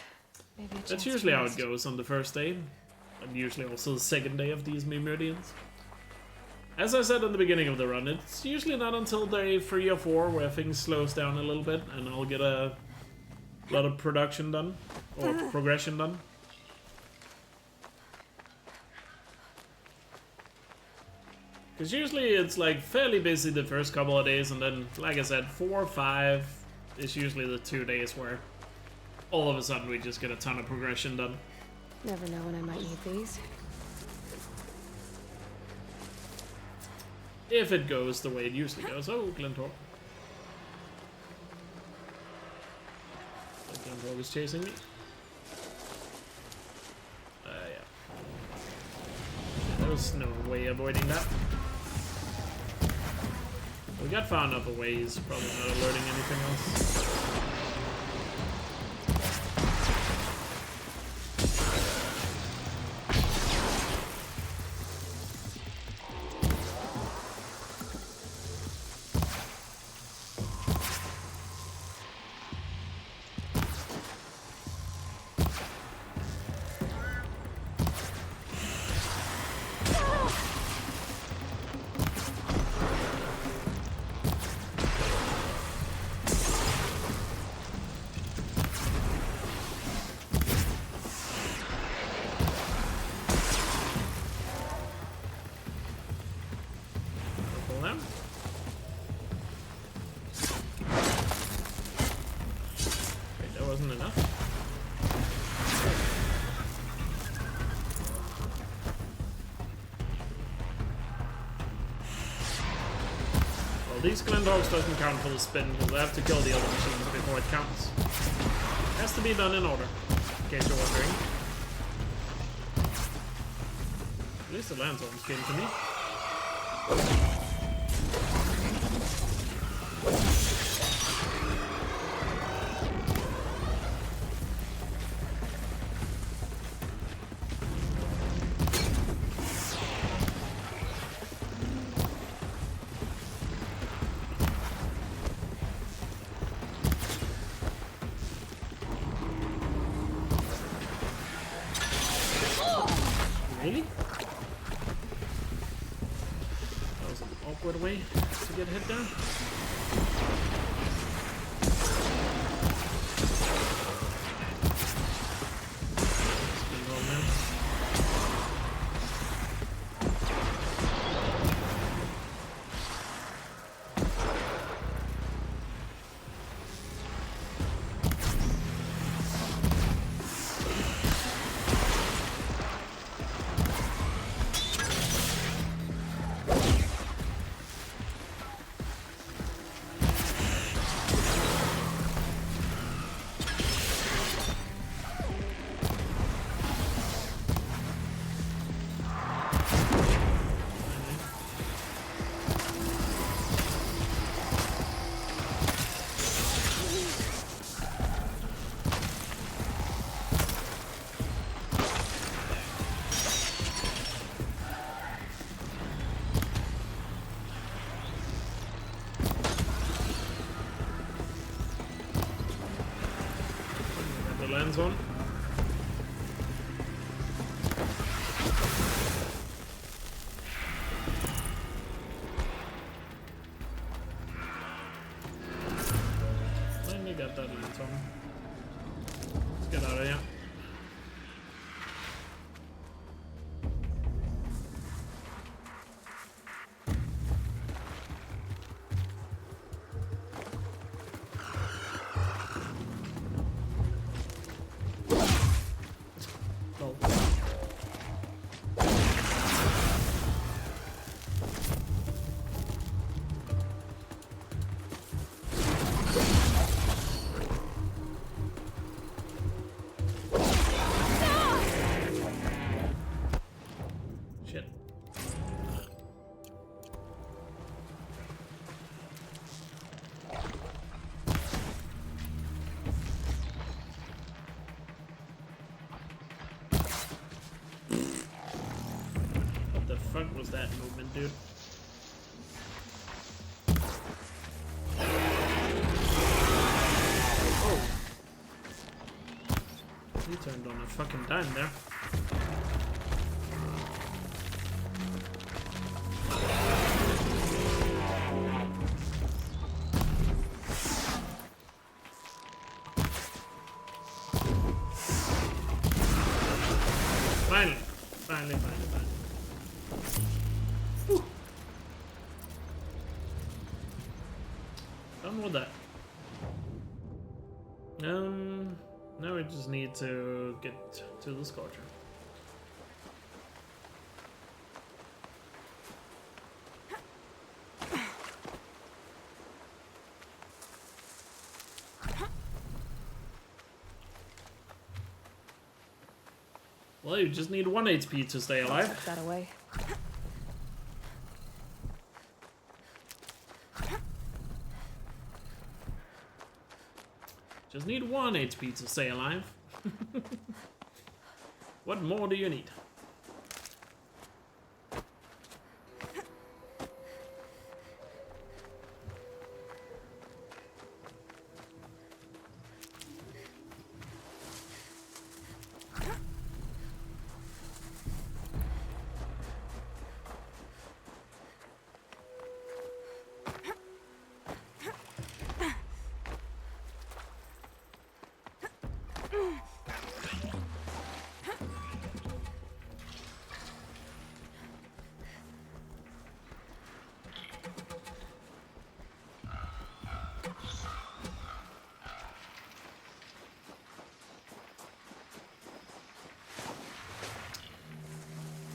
S1: that's usually how it goes on the first day, and usually also the second day of these Memeridians. As I said in the beginning of the run, it's usually not until day 3 or 4 where things slows down a little bit, and I'll get a lot of production done, or progression done. Because usually it's like fairly busy the first couple of days, and then, like I said, 4 or 5 is usually the 2 days where all of a sudden we just get a ton of progression done.
S8: Never know when I might need these.
S1: If it goes the way it usually goes. Oh, Glentorp. Glentorp is chasing me. Yeah. There was no way avoiding that. We got far enough away, he's probably not alerting anything else. These Glendogs doesn't count for the spin, because I have to kill the other machines before it counts. It has to be done in order, in case you're wondering. At least the landstorms came to me. Really? That was an awkward way to get hit down. Lands on. Finally got that lands on. Let's get out of here. fuck was that movement, dude? Oh. He turned on a fucking dime there. Finally. Whew. Done with that. Now we just need to get to the Scorcher. Well, you just need 1 HP to stay alive.
S8: Tuck that away.
S1: Just need 1 HP to stay alive. What more do you need?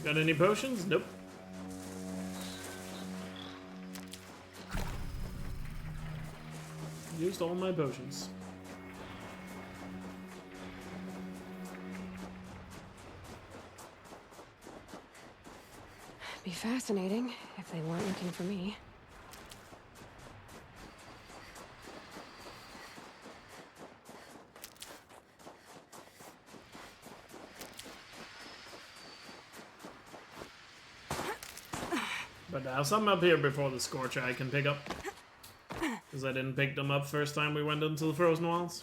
S1: Got any potions? Nope. Used all my potions.
S8: Be fascinating if they weren't looking for me.
S1: But I have some up here before the Scorcher I can pick up. Because I didn't pick them up first time we went into the Frozen Wilds.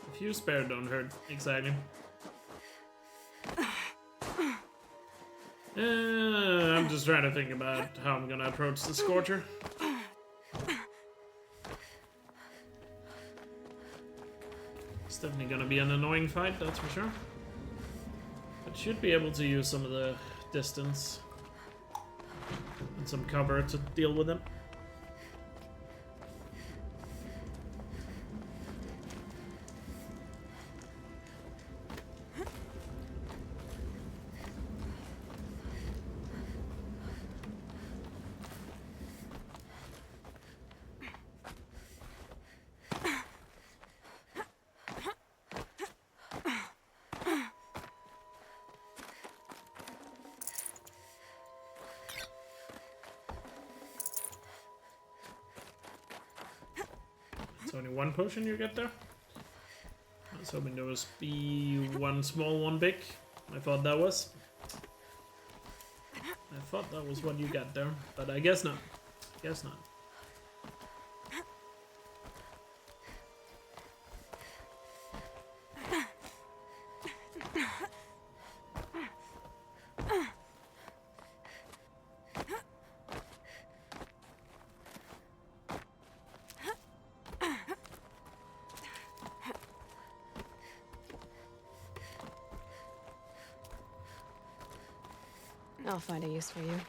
S1: A few spare don't hurt, exactly. I'm just trying to think about how I'm gonna approach the Scorcher. It's definitely gonna be an annoying fight, that's for sure. But should be able to use some of the distance and some cover to deal with them. Only 1 potion you get there. I was hoping there was be 1 small, 1 big. I thought that was. I thought that was what you got there, but I guess not. Guess not.
S8: I'll find a use for you.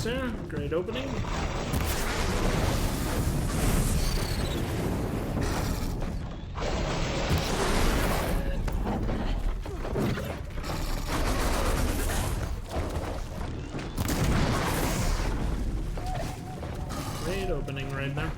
S1: There. Great opening. Great opening right there.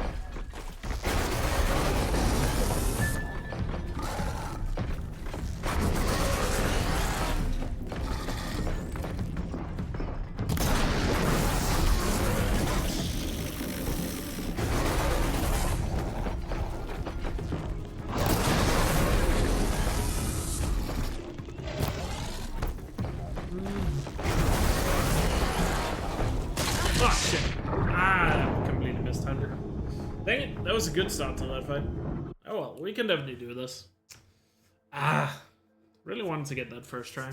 S1: That was a good start to that fight. Oh well, we can definitely do this. Really wanted to get that first try.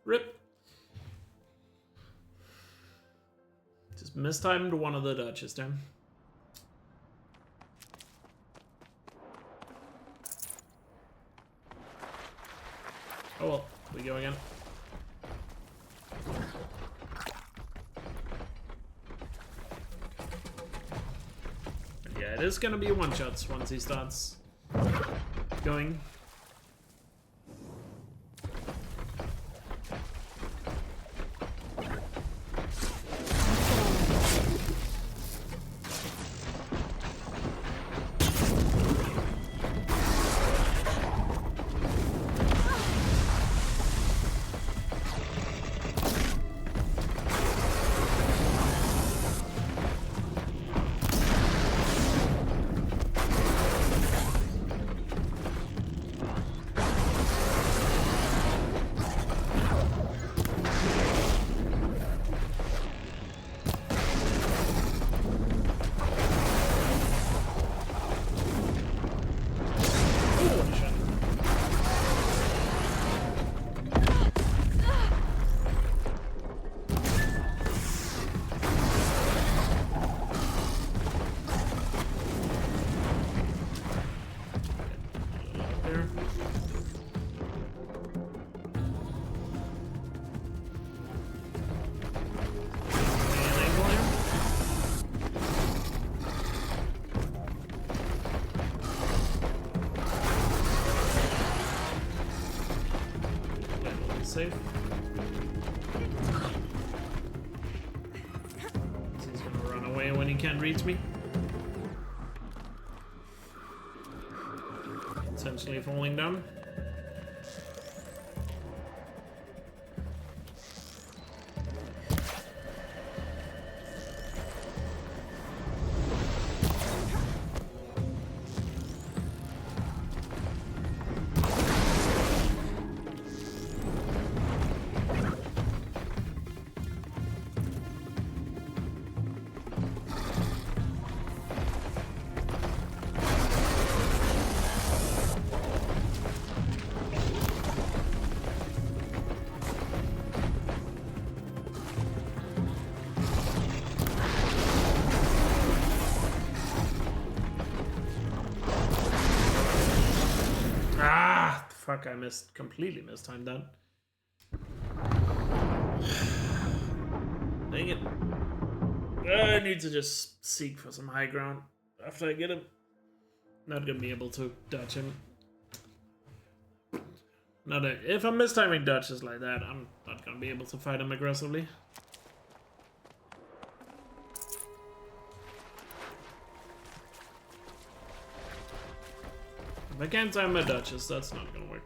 S1: Rip. Just mistimed one of the dodges there. Oh well, we go again. Yeah, it is gonna be one-shots once he starts going. Safe. He's gonna run away when he can't reach me. Essentially falling down. Fuck, I completely mistimed that. Dang it. I need to just seek for some high ground after I get him. Not gonna be able to dodge him. If I'm mistiming dodges like that, I'm not gonna be able to fight him aggressively. If I can't time my dodges, that's not gonna work.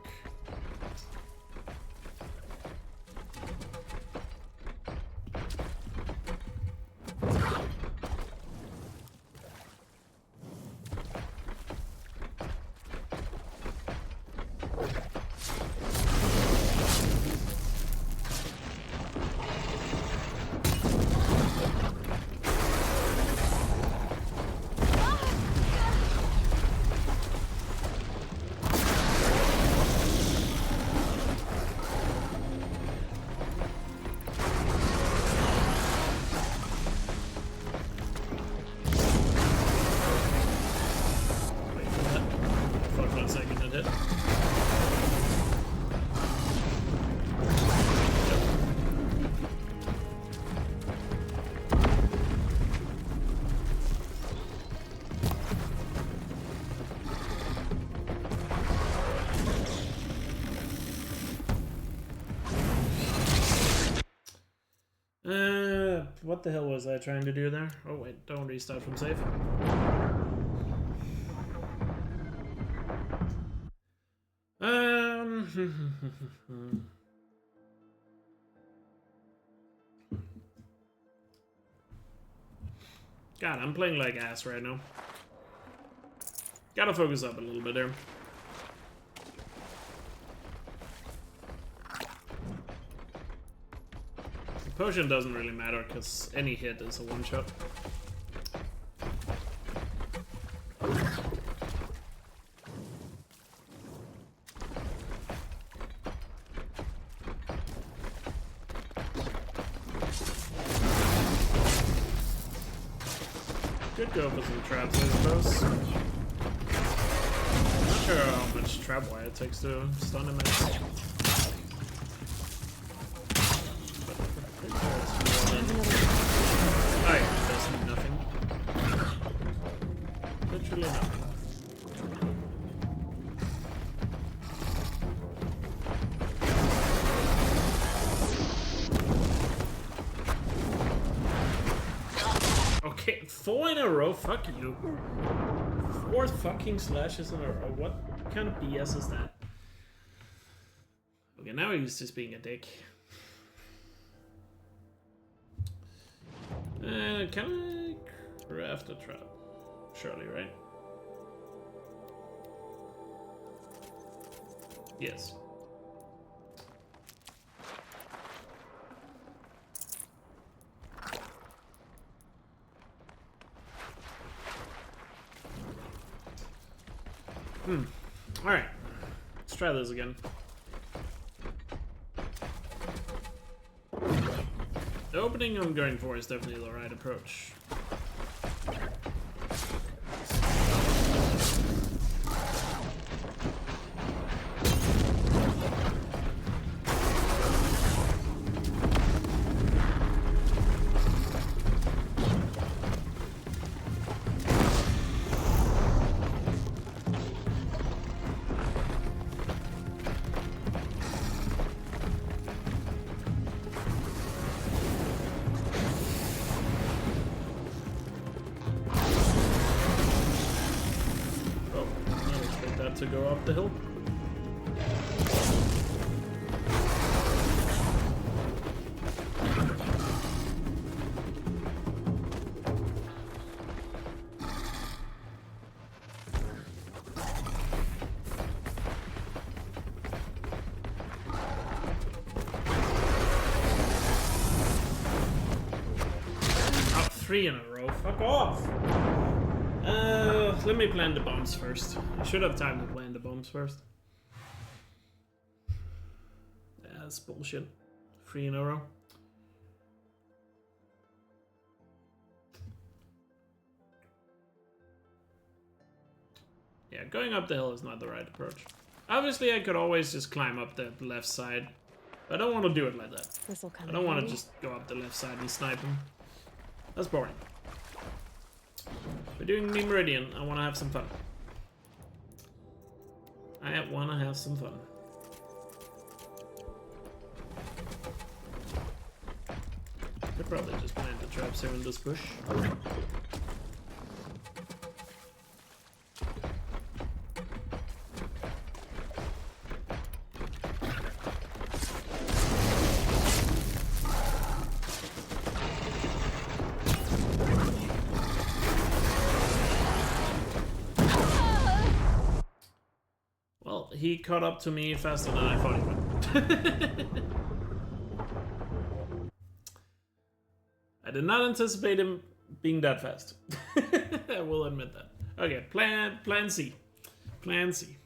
S1: What the hell was I trying to do there? Oh wait, don't restart from save. God, I'm playing like ass right now. Gotta focus up a little bit there. The potion doesn't really matter because any hit is a one-shot. Could go for some traps, I suppose. Not sure how much trap wire it takes to stun him. Oh yeah, it does nothing. Literally nothing. Okay, 4 in a row, fuck you. 4 fucking slashes in a row, what kind of BS is that? Okay, now he's just being a dick. Can I craft a trap? Surely, right? Yes. Alright. Let's try this again. The opening I'm going for is definitely the right approach. To go up the hill. Up 3 in a row. Fuck off. Let me plant the bombs first. I should have time to plant the bombs first. That's bullshit. 3 in a row. Yeah, going up the hill is not the right approach. Obviously, I could always just climb up the left side. But I don't want to do it like that. I don't want to just go up the left side and snipe him. That's boring. We're doing Memeridian. I want to have some fun. I want to have some fun. Could probably just plant the traps here in this bush. He caught up to me faster than I thought he would. I did not anticipate him being that fast. I will admit that. Okay, plan C. Plan C.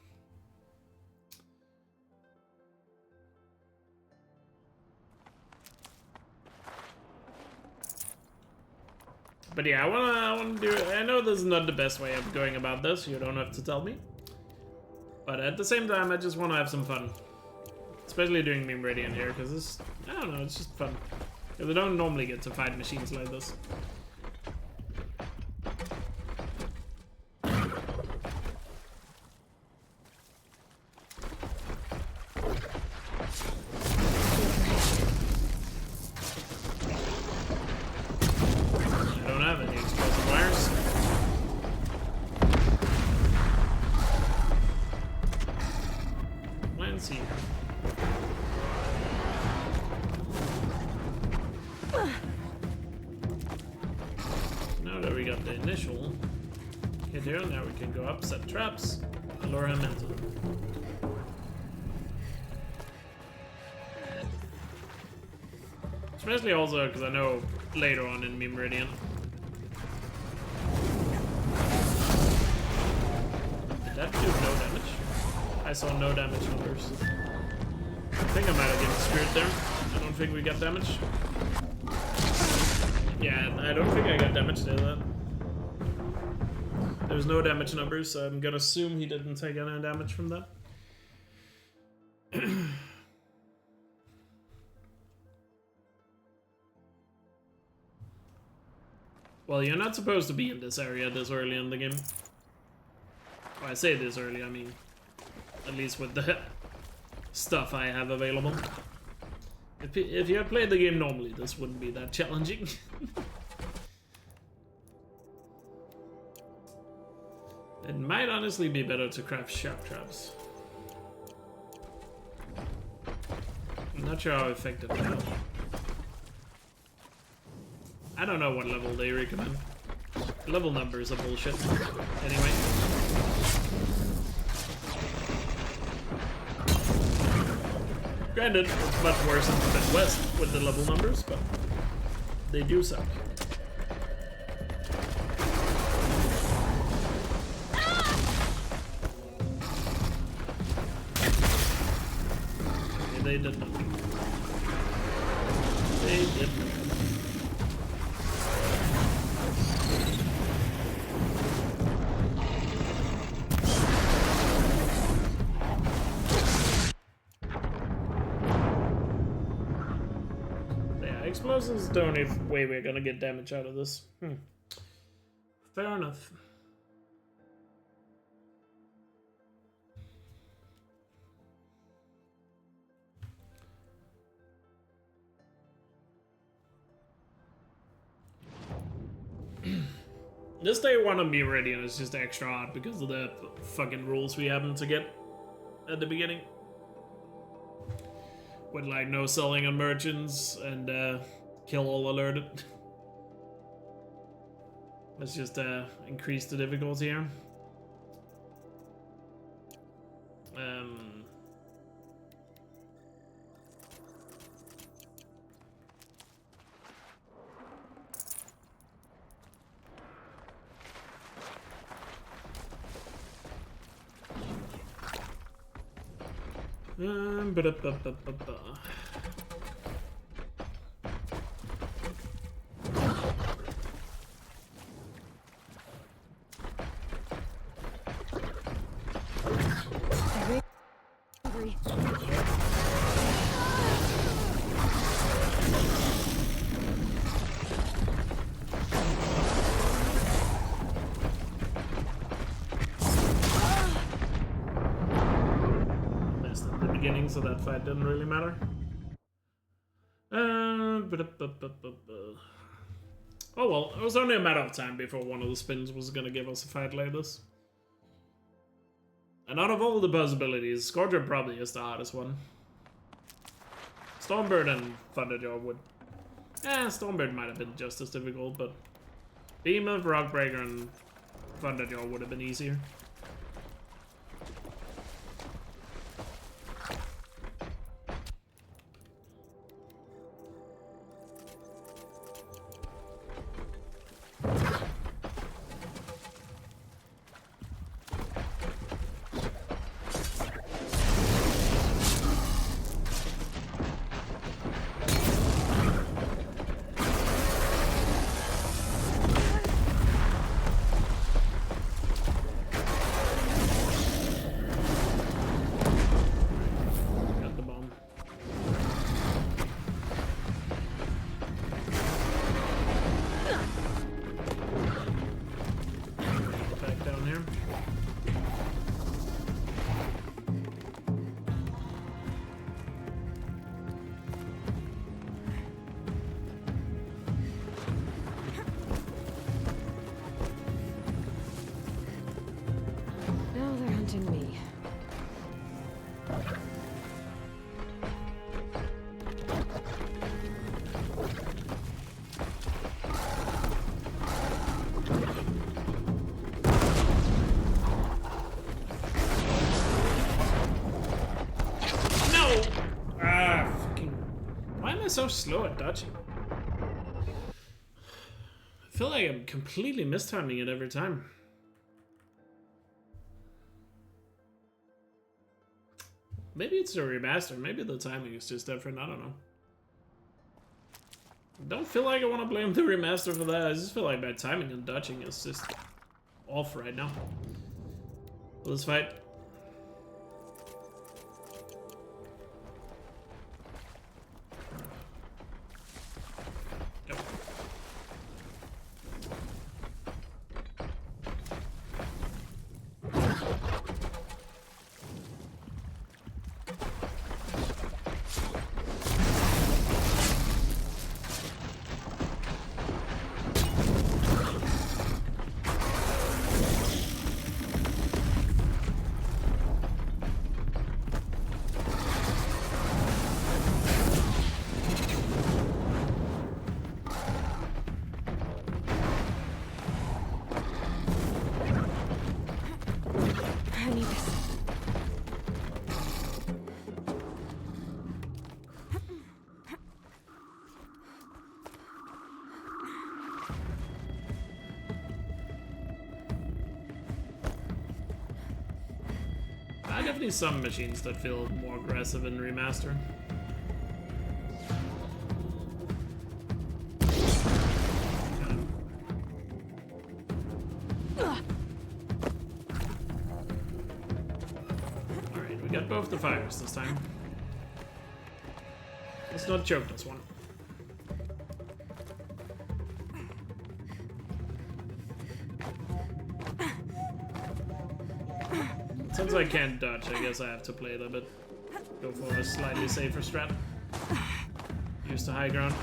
S1: But yeah, I wanna do it. I know this is not the best way of going about this. You don't have to tell me. But at the same time, I just want to have some fun. Especially doing Memeridian here, because it's, I don't know, it's just fun. Because I don't normally get to fight machines like this. Now that we got the initial hit here, now we can go up, set traps, and lure him into them. Especially also because I know later on in Memeridian. Did that do no damage? I saw no damage numbers. I think I might have given Spirit there. I don't think we got damage. Yeah, I don't think I got damage there. That. There's no damage numbers, so I'm gonna assume he didn't take any damage from that. Well, you're not supposed to be in this area this early in the game. Well, I say this early, I mean, at least with the stuff I have available. If you had played the game normally, this wouldn't be that challenging. It might honestly be better to craft sharp traps. I'm not sure how effective they are. I don't know what level they recommend. Level numbers are bullshit. Anyway. Granted, it's much worse in the Midwest with the level numbers, but they do suck. Okay, they did nothing. They did nothing. Explosives is the only way we're gonna get damage out of this. Fair enough. This day one on Memeridian is just extra hard because of the fucking rules we happen to get at the beginning. With like no selling on merchants and kill all alerted. Let's just increase the difficulty here. So that fight didn't really matter. Oh well, it was only a matter of time before one of the spins was gonna give us a fight like this. And out of all the possibilities, Scourger probably is the hardest one. Stormbird and Thunderjaw would... Stormbird might have been just as difficult, but... Behemoth, Rockbreaker, and Thunderjaw would have been easier. Why am I so slow at dodging? I feel like I'm completely mistiming it every time. Maybe it's a remaster. Maybe the timing is just different. I don't know. I don't feel like I want to blame the remaster for that. I just feel like my timing and dodging is just off right now. Let's fight. Yep.
S8: I need this.
S1: Definitely some machines that feel more aggressive in Remaster. Alright, we got both the fires this time. Let's not choke this one. Since I can't dodge, I guess I have to play it a bit. Go for a slightly safer strat. Use the high ground.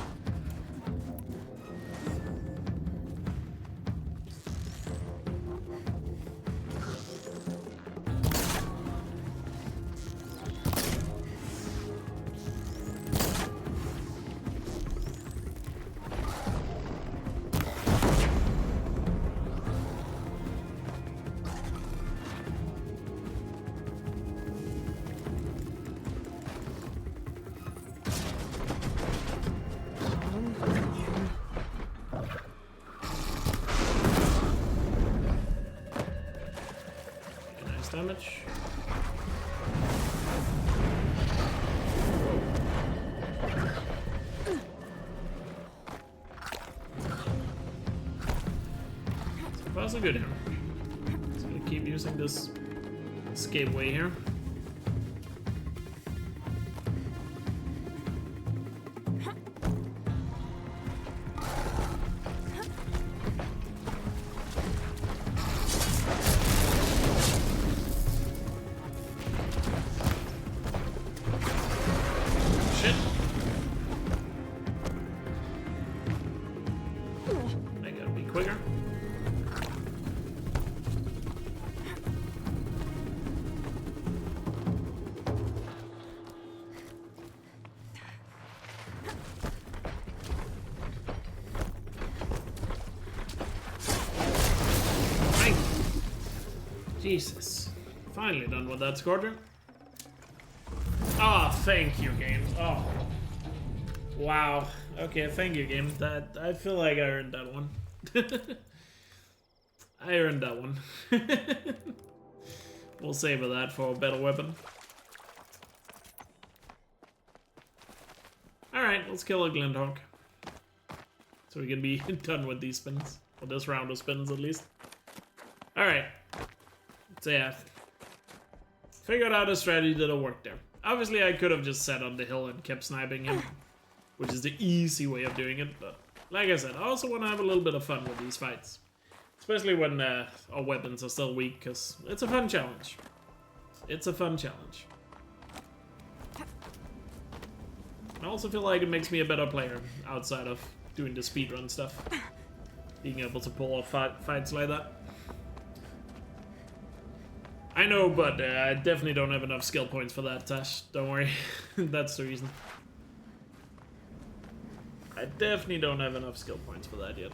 S1: Damage. So far so good here. Just gonna keep using this escape way here. Jesus. Finally done with that scorcher. Ah, oh, thank you, game. Oh. Wow. Okay, thank you, game. That I feel like I earned that one. I earned that one. We'll save that for a better weapon. Alright, let's kill a Glinthawk. So we can be done with these spins. Or this round of spins, at least. Alright. So yeah, figured out a strategy that'll work there. Obviously I could have just sat on the hill and kept sniping him, which is the easy way of doing it, but like I said, I also want to have a little bit of fun with these fights. Especially when our weapons are still weak, because it's a fun challenge. It's a fun challenge. I also feel like it makes me a better player outside of doing the speedrun stuff. Being able to pull off fights like that. I know, but I definitely don't have enough skill points for that, Tash. Don't worry. That's the reason. I definitely don't have enough skill points for that yet.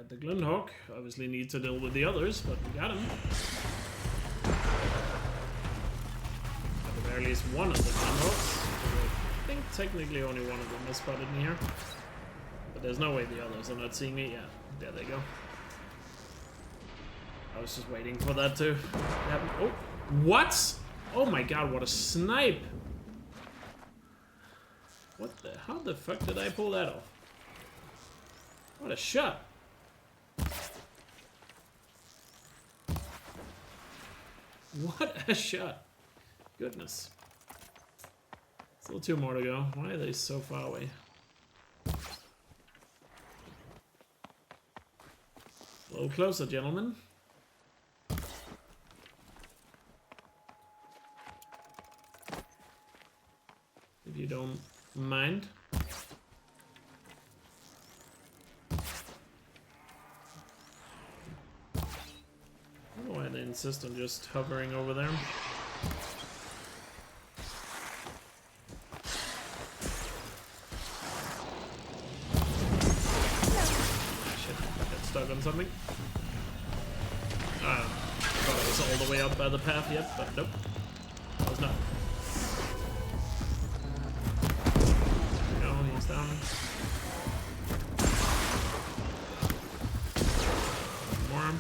S1: Got the Glendhawk. Obviously need to deal with the others, but we got him. At the very least one of the Glendhawks. I think technically only one of them has spotted me here. But there's no way the others are not seeing me. Yeah, there they go. I was just waiting for that to happen. Oh, what? Oh my god, what a snipe! What the? How the fuck did I pull that off? What a shot! What a shot! Goodness. Still 2 more to go. Why are they so far away? A little closer, gentlemen. If you don't mind. I don't know why they insist on just hovering over there. Shit, I got stuck on something. I thought I was all the way up by the path yet, but nope. I was not. No, he's down. More.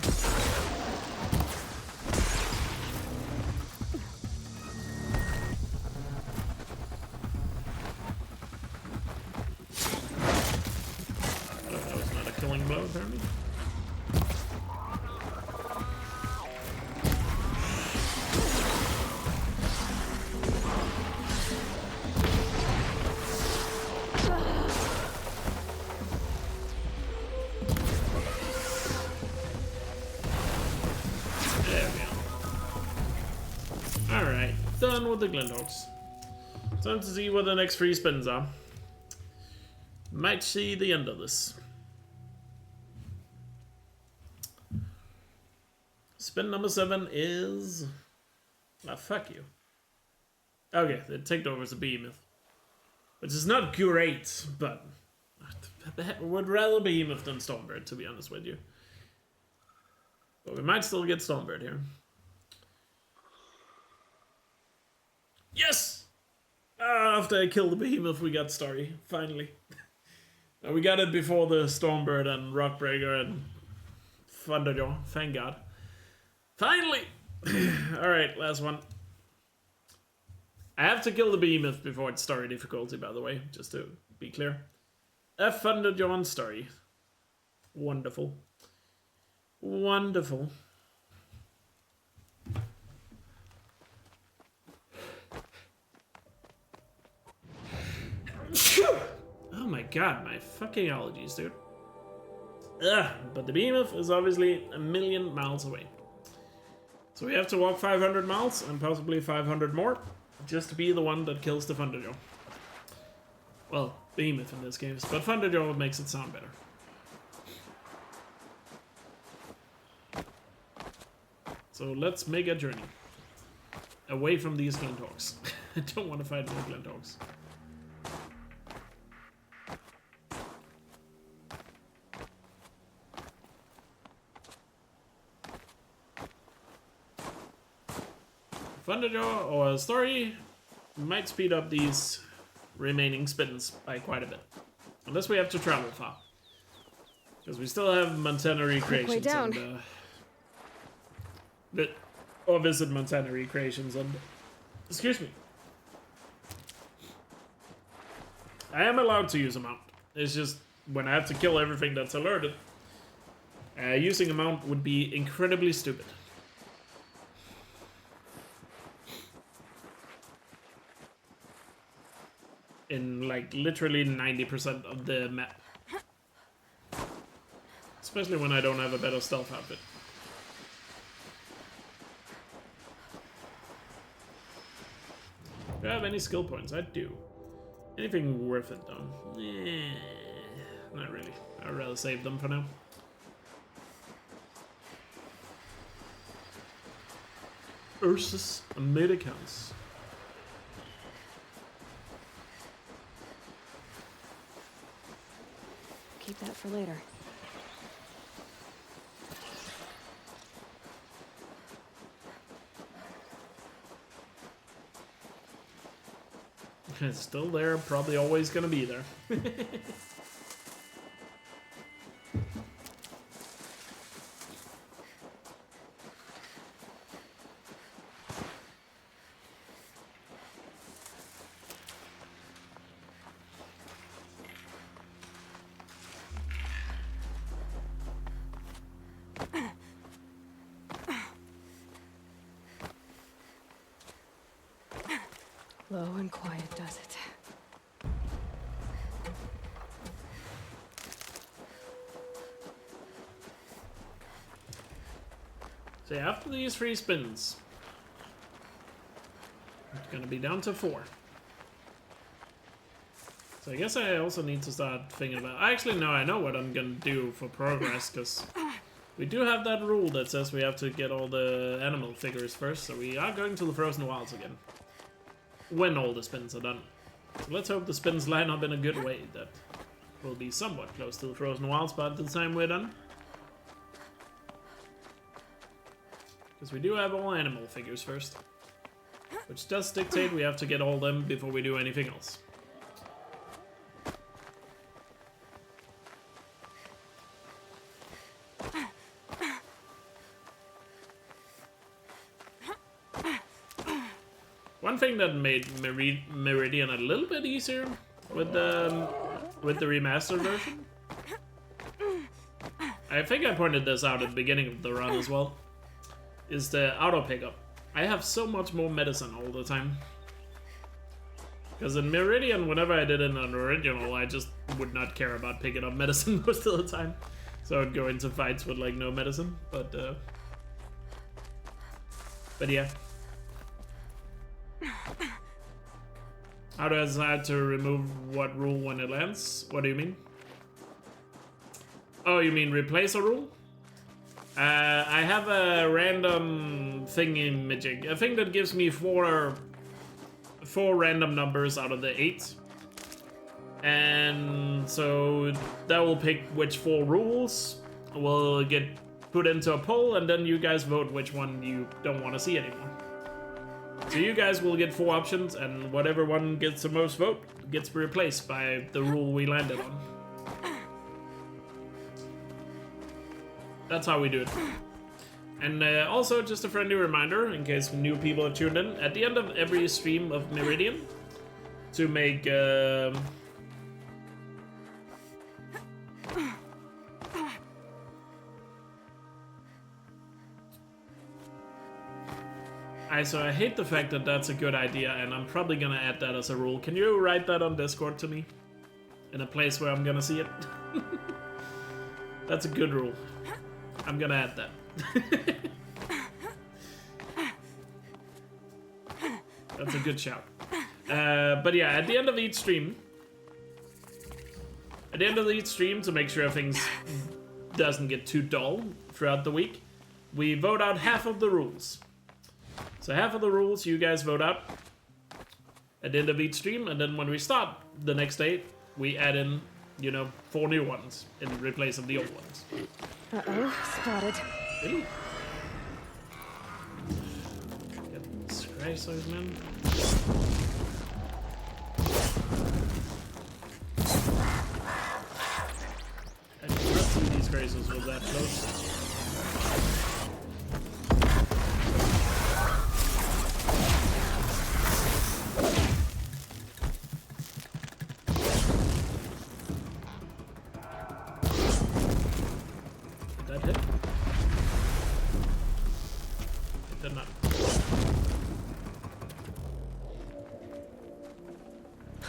S1: That was not a killing blow, apparently. Done with the Glendhawks. Time to see what the next 3 spins are. Might see the end of this. Spin number 7 is... Ah, fuck you. Okay, the takeover is a behemoth. Which is not great, but... I would rather behemoth than Stormbird, to be honest with you. But we might still get Stormbird here. Yes! After I killed the behemoth, we got Story, finally. We got it before the Stormbird and Rockbreaker and Thunderjaw, thank god. Finally! Alright, last one. I have to kill the behemoth before it's Story difficulty, by the way, just to be clear. A Thunderjaw and Story. Wonderful. Wonderful. Oh my god, my fucking allergies, dude. Ugh, but the behemoth is obviously a million miles away. So we have to walk 500 miles and possibly 500 more just to be the one that kills the Thunderjaw. Well, behemoth in this case, but Thunderjaw makes it sound better. So let's make a journey. Away from these Glendhawks. I don't want to fight more Glendhawks. Thunderjaw or Story might speed up these remaining spins by quite a bit. Unless we have to travel far. Because we still have Montana Recreations and... or visit Montana Recreations and... Excuse me. I am allowed to use a mount. It's just when I have to kill everything that's alerted, using a mount would be incredibly stupid. In like literally 90% of the map. Especially when I don't have a better stealth outfit. Do I have any skill points? I do. Anything worth it though? Not really. I'd rather save them for now. Ursus Americans.
S8: Keep that for later.
S1: It's still there, probably always gonna be there.
S8: Low and quiet does it.
S1: So after these 3 spins, it's gonna be down to 4. So I guess I also need to start thinking about... Actually, no, I know what I'm gonna do for progress, because we do have that rule that says we have to get all the animal figures first, so we are going to the Frozen Wilds again. When all the spins are done. So let's hope the spins line up in a good way that will be somewhat close to the Frozen Wilds by the time we're done. Because we do have all animal figures first. Which does dictate we have to get all them before we do anything else. One thing that made Memeridian a little bit easier with the remastered version, I think I pointed this out at the beginning of the run as well, is the auto pickup. I have so much more medicine all the time. Because in Memeridian, whenever I did it in an original, I just would not care about picking up medicine most of the time. So I'd go into fights with like no medicine, but yeah. How do I decide to remove what rule when it lands? What do you mean? Oh, you mean replace a rule? I have a random thingy-majig. A thing that gives me four random numbers out of the 8. And so that will pick which 4 rules will get put into a poll, and then you guys vote which one you don't want to see anymore. So you guys will get 4 options, and whatever one gets the most vote gets replaced by the rule we landed on. That's how we do it. And also, just a friendly reminder, in case new people have tuned in, at the end of every stream of Memeridian, to make... So I hate the fact that that's a good idea, and I'm probably gonna add that as a rule. Can you write that on Discord to me? In a place where I'm gonna see it? That's a good rule. I'm gonna add that. That's a good shout. But yeah, at the end of each stream, to make sure things doesn't get too dull throughout the week, we vote out half of the rules. So half of the rules you guys vote out at the end of each stream, and then when we start the next day, we add in, 4 new ones in replace of the old ones.
S8: Uh-oh, spotted.
S1: Really? Goodness Christ, those men. I did not see these grazers were that close.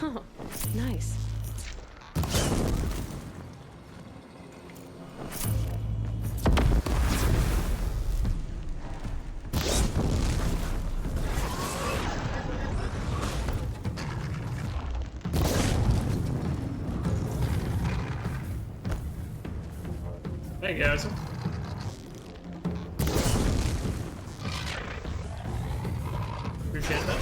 S8: Oh, nice.
S1: Hey guys. Appreciate that.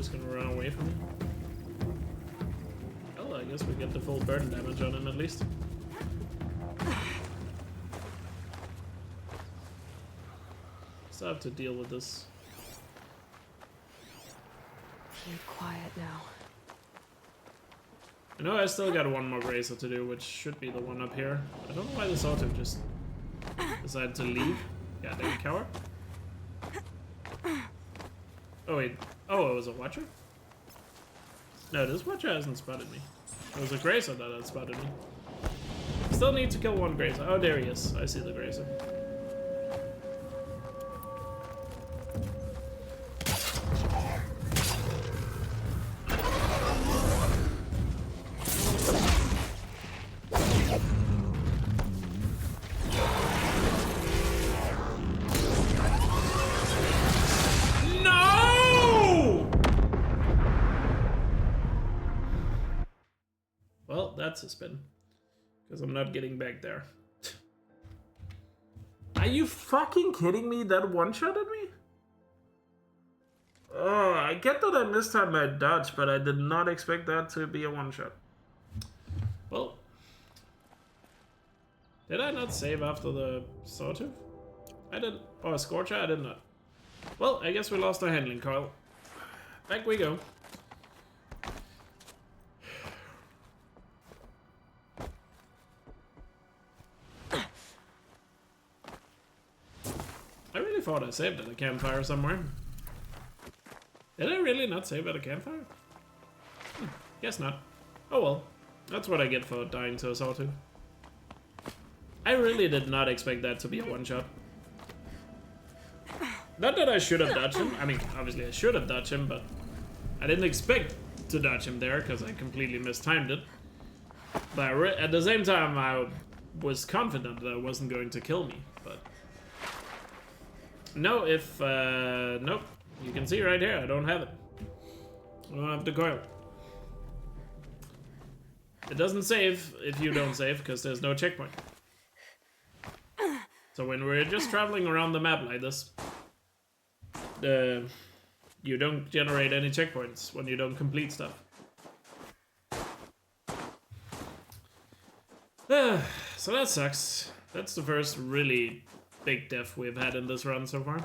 S1: just gonna run away from me. Well, I guess we get the full burden damage on him at least. Still have to deal with this.
S8: Keep quiet now.
S1: I know I still got one more Grazer to do, which should be the one up here. I don't know why this auto just decided to leave. Goddamn coward. Oh wait. Oh, it was a Watcher? No, this Watcher hasn't spotted me. It was a Grazer that had spotted me. Still need to kill one Grazer. Oh, there he is. I see the Grazer. That's a spin. Because I'm not getting back there. Are you fucking kidding me? That one-shot at me? Oh, I get that I mistimed my dodge, but I did not expect that to be a one-shot. Well. Did I not save after the Sawtooth? I didn't. Oh, a Scorcher? I did not. Well, I guess we lost our handling coil. Back we go. I really thought I saved at a campfire somewhere. Did I really not save at a campfire? Guess not. Oh well. That's what I get for dying to a Sawtooth. I really did not expect that to be a one-shot. Not that I should have dodged him. I mean, obviously I should have dodged him, but I didn't expect to dodge him there because I completely mistimed it. But at the same time, I was confident that it wasn't going to kill me, but... No, nope. You can see right here, I don't have it. I don't have the coil. It doesn't save if you don't save, because there's no checkpoint. So when we're just traveling around the map like this, you don't generate any checkpoints when you don't complete stuff. So that sucks. That's the first really big death we've had in this run so far.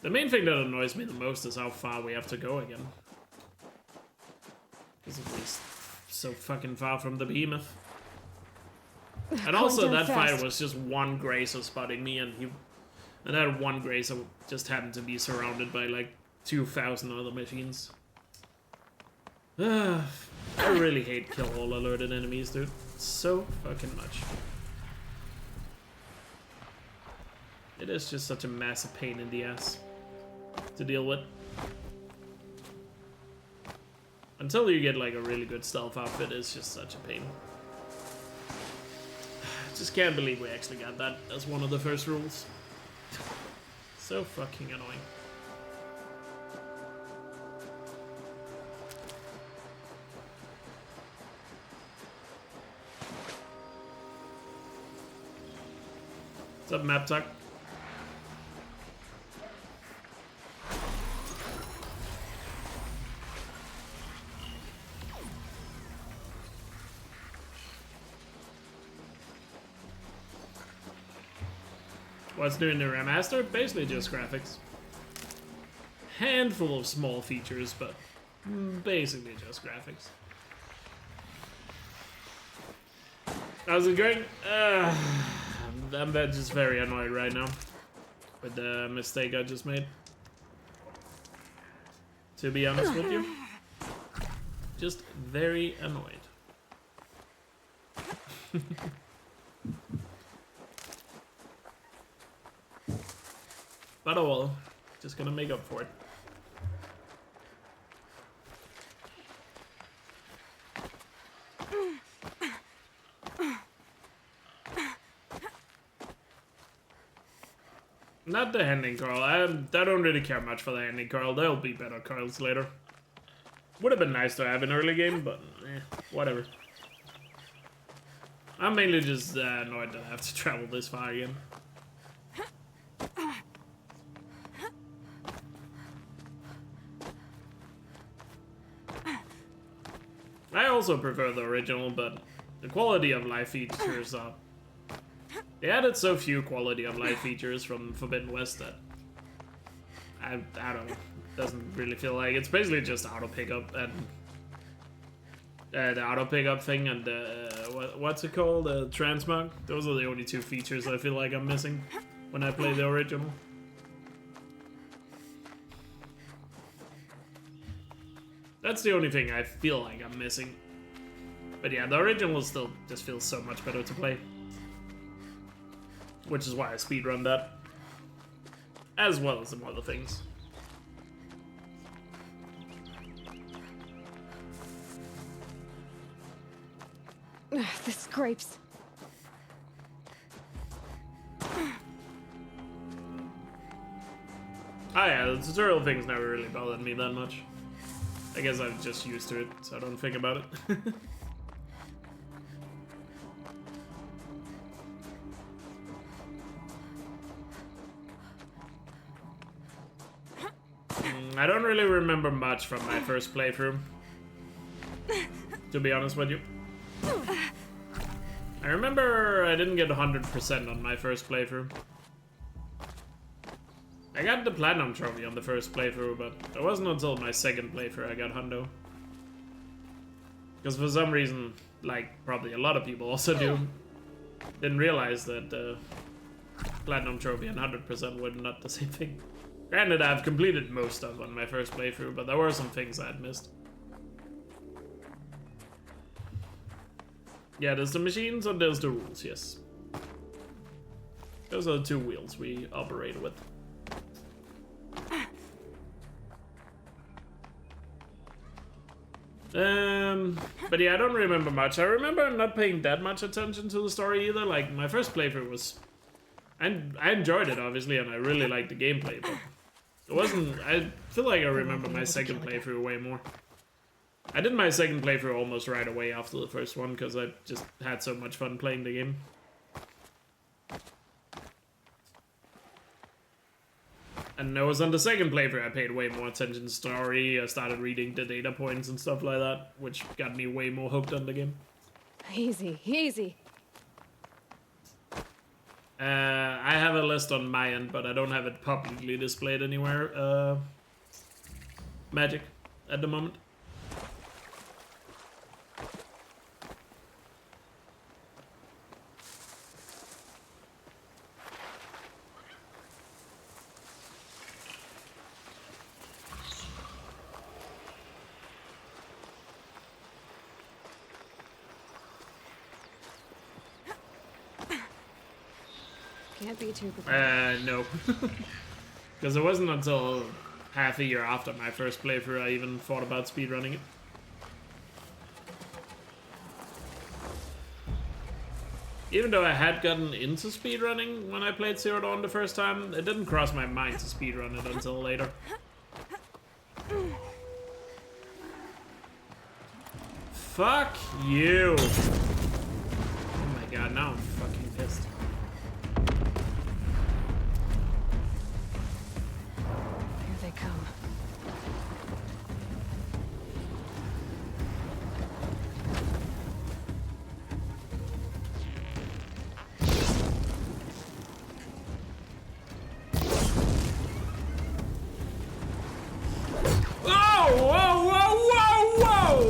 S1: The main thing that annoys me the most is how far we have to go again. It's at least so fucking far from the behemoth. And also that fight was just one Grazer spotting me, and that one Grazer just happened to be surrounded by like 2,000 other machines. I really hate kill all alerted enemies, dude. So fucking much. It is just such a massive pain in the ass to deal with. Until you get like a really good stealth outfit, it's just such a pain. Just can't believe we actually got that as one of the first rules. So fucking annoying. What's up, Map Tuck? What's new in the Remastered? Basically just graphics. Handful of small features, but basically just graphics. How's it going? I'm just very annoyed right now with the mistake I just made. To be honest with you. Just very annoyed. But oh well, just gonna make up for it. Not the handing coil. I don't really care much for the handing coil. There'll be better coils later. Would have been nice to have in early game, but whatever. I'm mainly just annoyed that I have to travel this far again. I also prefer the original, but the quality of life features are... They added so few quality of life features from Forbidden West that... I don't know. Doesn't really feel like... It's basically just auto pickup and... the auto pickup thing and what's it called? The transmog? Those are the only two features I feel like I'm missing when I play the original. That's the only thing I feel like I'm missing. But yeah, the original still just feels so much better to play. Which is why I speedrun that. As well as some other things.
S8: This grapes.
S1: Ah yeah, the tutorial thing's never really bothered me that much. I guess I'm just used to it, so I don't think about it. I don't really remember much from my first playthrough, to be honest with you. I remember I didn't get 100% on my first playthrough. I got the Platinum Trophy on the first playthrough, but it wasn't until my second playthrough I got Hundo. Because for some reason, like probably a lot of people also do, didn't realize that Platinum Trophy and 100% were not the same thing. Granted, I've completed most stuff on my first playthrough, but there were some things I had missed. Yeah, there's the machines and there's the rules, yes. Those are the two wheels we operate with. But yeah, I don't remember much. I remember not paying that much attention to the story either. Like, my first playthrough was... I enjoyed it, obviously, and I really liked the gameplay, but... It wasn't... I feel like I remember my second playthrough way more. I did my second playthrough almost right away after the first one, because I just had so much fun playing the game. And it was on the second playthrough I paid way more attention to story. I started reading the data points and stuff like that, which got me way more hooked on the game.
S8: Easy, easy.
S1: I have a list on my end, but I don't have it publicly displayed anywhere. Magic at the moment.
S8: Can't be too prepared.
S1: No. Because it wasn't until half a year after my first playthrough I even thought about speedrunning it. Even though I had gotten into speedrunning when I played Zero Dawn the first time, it didn't cross my mind to speedrun it until later. Fuck you! Oh my god, now I'm fucking pissed.
S8: Here they come.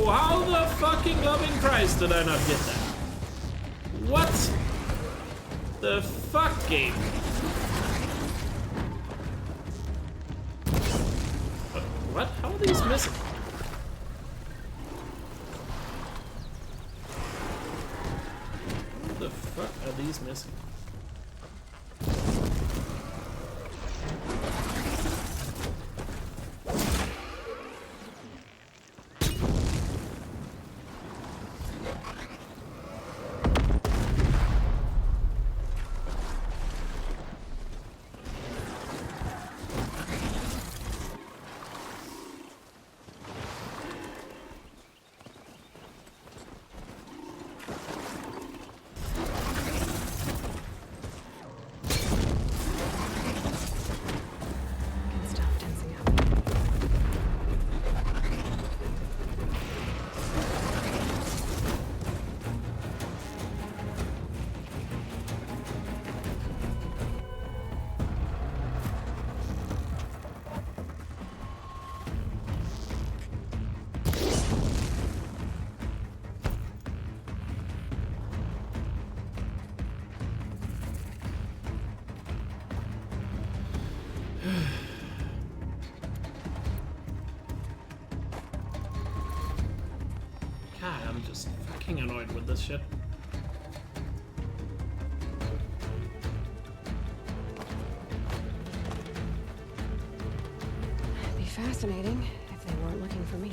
S1: How the fucking loving Christ did I not get that? What the fuck, game? What? How are these missing? How the fuck are these missing? I'm just fucking annoyed with this shit.
S8: It'd be fascinating if they weren't looking for me.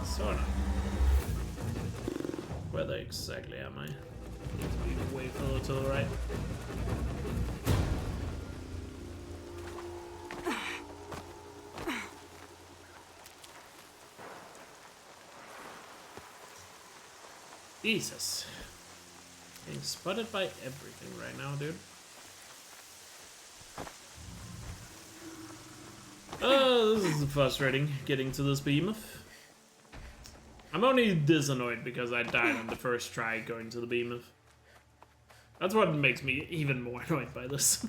S1: Sort of. Where exactly am I? Need to be way further to the right. Jesus. Being spotted by everything right now, dude. Oh, this is frustrating, getting to this behemoth. I'm only this annoyed because I died on the first try going to the behemoth. That's what makes me even more annoyed by this.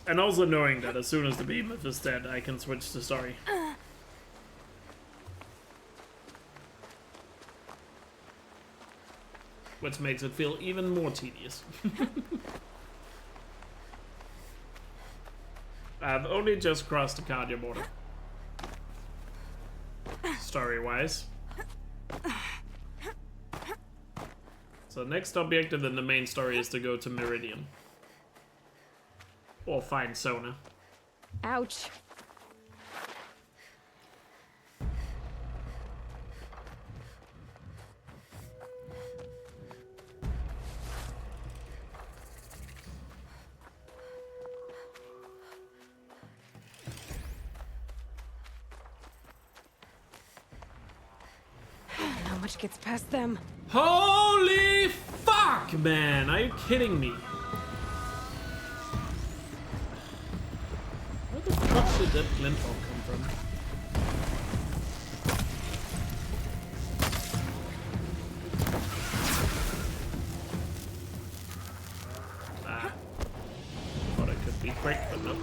S1: And also knowing that as soon as the behemoth is dead, I can switch to story. Which makes it feel even more tedious. I've only just crossed the Cardia border. Story-wise. So next objective in the main story is to go to Memeridian. Or find Sona.
S8: Ouch. Not much gets past them.
S1: Holy fuck, man! Are you kidding me? Where the fuck did that glint hole come from? Ah. Thought I could be quick, but no.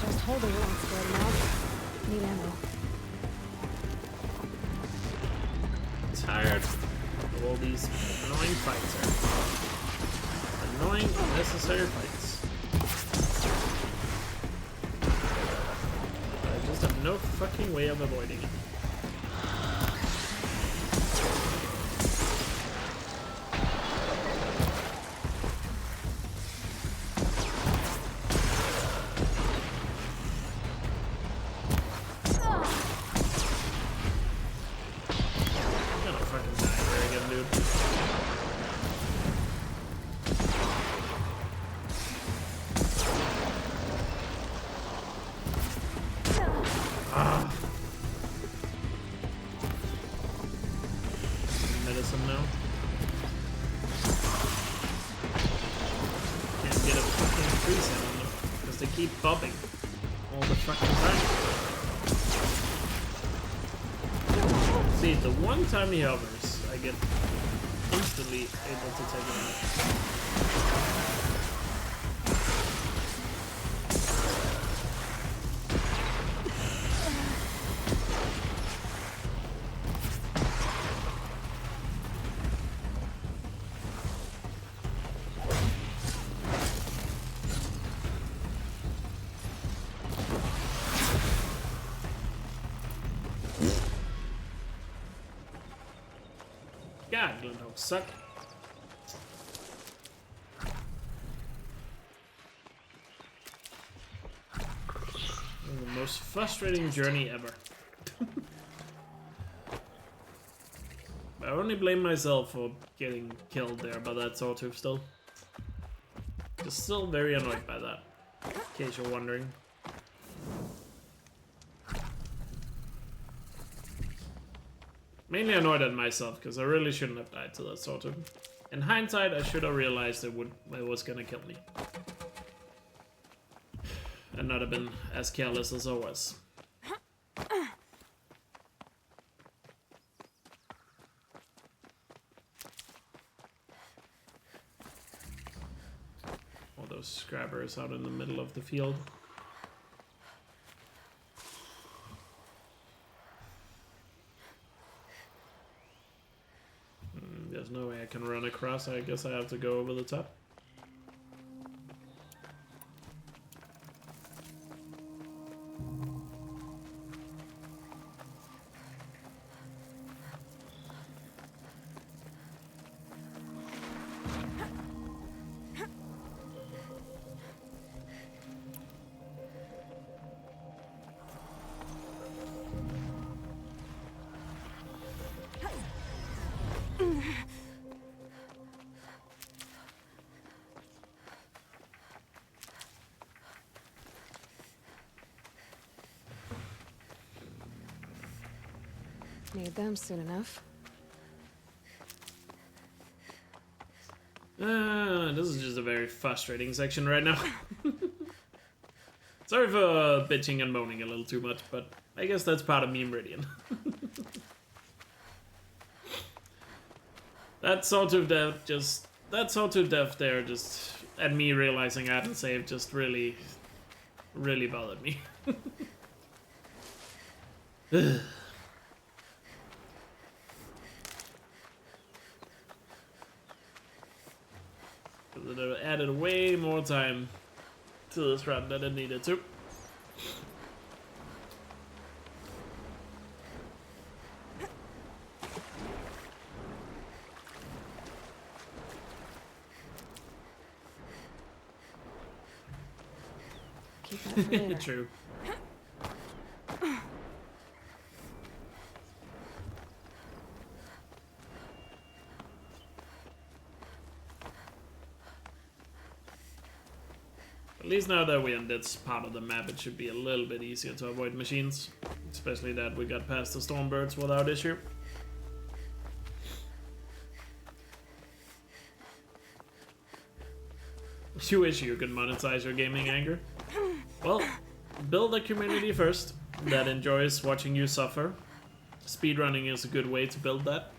S8: Just holding it won't spread now. Need ammo.
S1: Tired of all these annoying fights here. Annoying, unnecessary fights. I just have no fucking way of avoiding it. Medicine now. Can't get a fucking freeze on them because they keep bobbing all the fucking time. See, the one time he hovers, I get instantly able to take him out. God, Glendhogs suck. The most frustrating journey ever. I only blame myself for getting killed there by that sawtooth still. Just still very annoyed by that, in case you're wondering. Mainly annoyed at myself, because I really shouldn't have died to that sawtooth. In hindsight, I should have realized it was gonna kill me. And not have been as careless as I was. All those scrabbers out in the middle of the field. There's no way I can run across. I guess I have to go over the top.
S8: Need them soon enough.
S1: This is just a very frustrating section right now. Sorry for bitching and moaning a little too much, but I guess that's part of Memeridian. That sawtooth death there, just at me realizing I hadn't saved, just really bothered me. It added way more time to this run than it needed to.
S8: Keep that for later.
S1: True. At least now that we're in this part of the map, it should be a little bit easier to avoid machines. Especially that we got past the stormbirds without issue. You wish you could monetize your gaming anger? Well, build a community first that enjoys watching you suffer. Speedrunning is a good way to build that.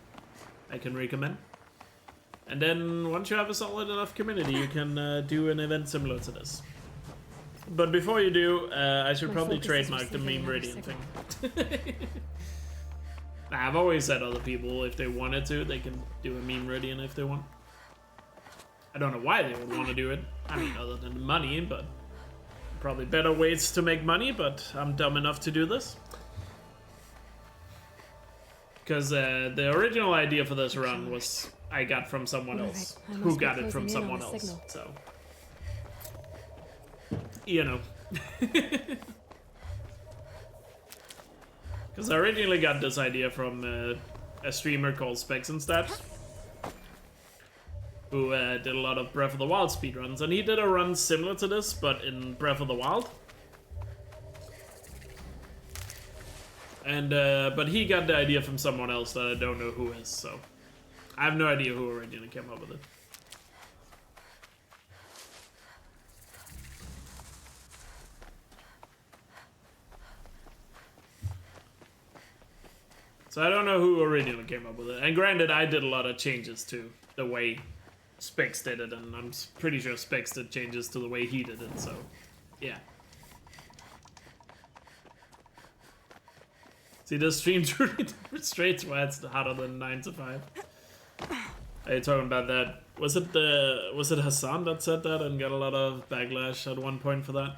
S1: I can recommend. And then once you have a solid enough community, you can do an event similar to this. But before you do, I should probably trademark the Memeridian thing. I've always said other people, if they wanted to, they can do a Memeridian if they want. I don't know why they would want to do it. I mean, other than the money, but probably better ways to make money, but I'm dumb enough to do this. Because the original idea for this run was I got from someone else, who got it from someone else, so... You know. Because I originally got this idea from a streamer called Specs and Stats, who did a lot of Breath of the Wild speedruns, and he did a run similar to this, but in Breath of the Wild. And but he got the idea from someone else that I don't know who is, so I have no idea who originally came up with it. So I don't know who originally came up with it. And granted, I did a lot of changes to the way Specs did it, and I'm pretty sure Specs did changes to the way he did it, so yeah. See, this stream's really straight to ads harder than 9 to 5. Are you talking about that? Was it Hassan that said that and got a lot of backlash at one point for that?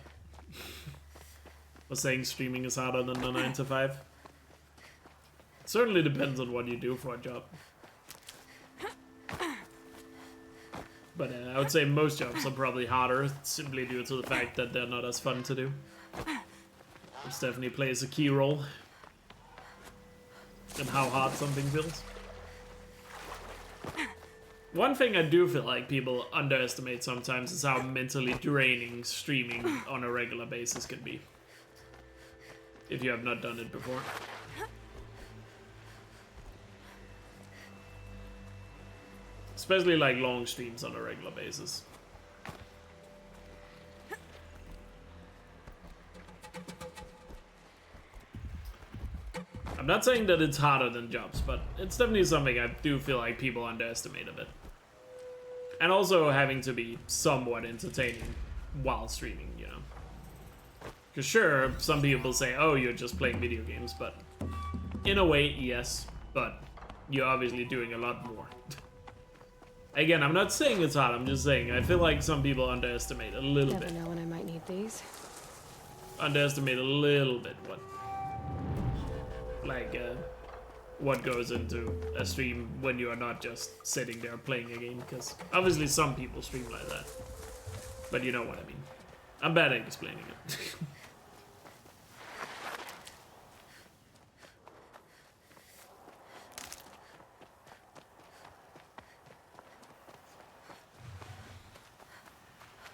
S1: Was saying streaming is harder than the 9 to 5? It certainly depends on what you do for a job. But I would say most jobs are probably harder, simply due to the fact that they're not as fun to do. Which definitely plays a key role in how hard something feels. One thing I do feel like people underestimate sometimes is how mentally draining streaming on a regular basis can be. If you have not done it before. Especially like long streams on a regular basis. I'm not saying that it's harder than jobs, but it's definitely something I do feel like people underestimate a bit. And also having to be somewhat entertaining while streaming, you know. Because sure, some people say, oh, you're just playing video games, but in a way, yes, but you're obviously doing a lot more. Again, I'm not saying it's hard, I'm just saying I feel like some people underestimate a little bit.
S8: Never know when I might need these.
S1: Underestimate a little bit what goes into a stream when you are not just sitting there playing a game, because obviously some people stream like that. But you know what I mean. I'm bad at explaining it.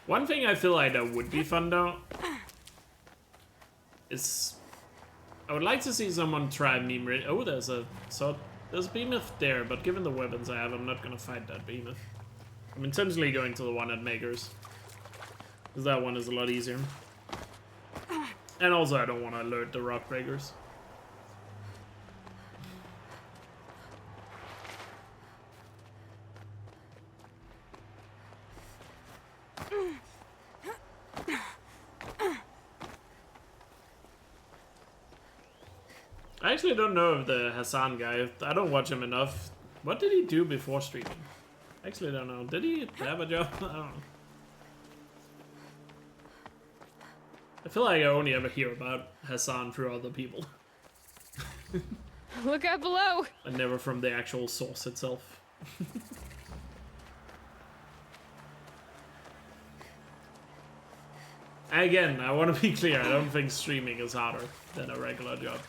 S1: One thing I feel like that would be fun though is I would like to see someone try Memeridian. Oh, there's a behemoth there, but given the weapons I have, I'm not gonna fight that behemoth. I'm intentionally going to the one at Makers, because that one is a lot easier. And also I don't want to alert the rock breakers. I actually don't know if the Hassan guy, I don't watch him enough. What did he do before streaming? I actually don't know. Did he have a job? I don't know. I feel like I only ever hear about Hassan through other people.
S8: Look out below!
S1: And never from the actual source itself. Again, I want to be clear, I don't think streaming is harder than a regular job.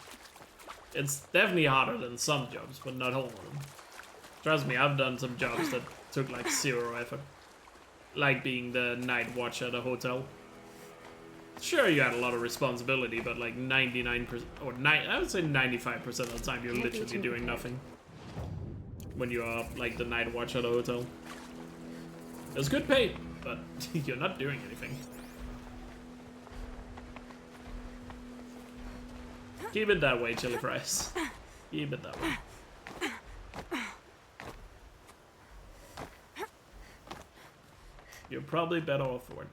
S1: It's definitely harder than some jobs, but not all of them. Trust me, I've done some jobs that took like 0 effort. Like being the night watch at a hotel. Sure, you had a lot of responsibility, but like 99%, or I would say 95% of the time you're literally doing nothing. When you are like the night watch at a hotel. It's good pay, but you're not doing anything. Keep it that way, chili fries. Keep it that way. You're probably better off for it.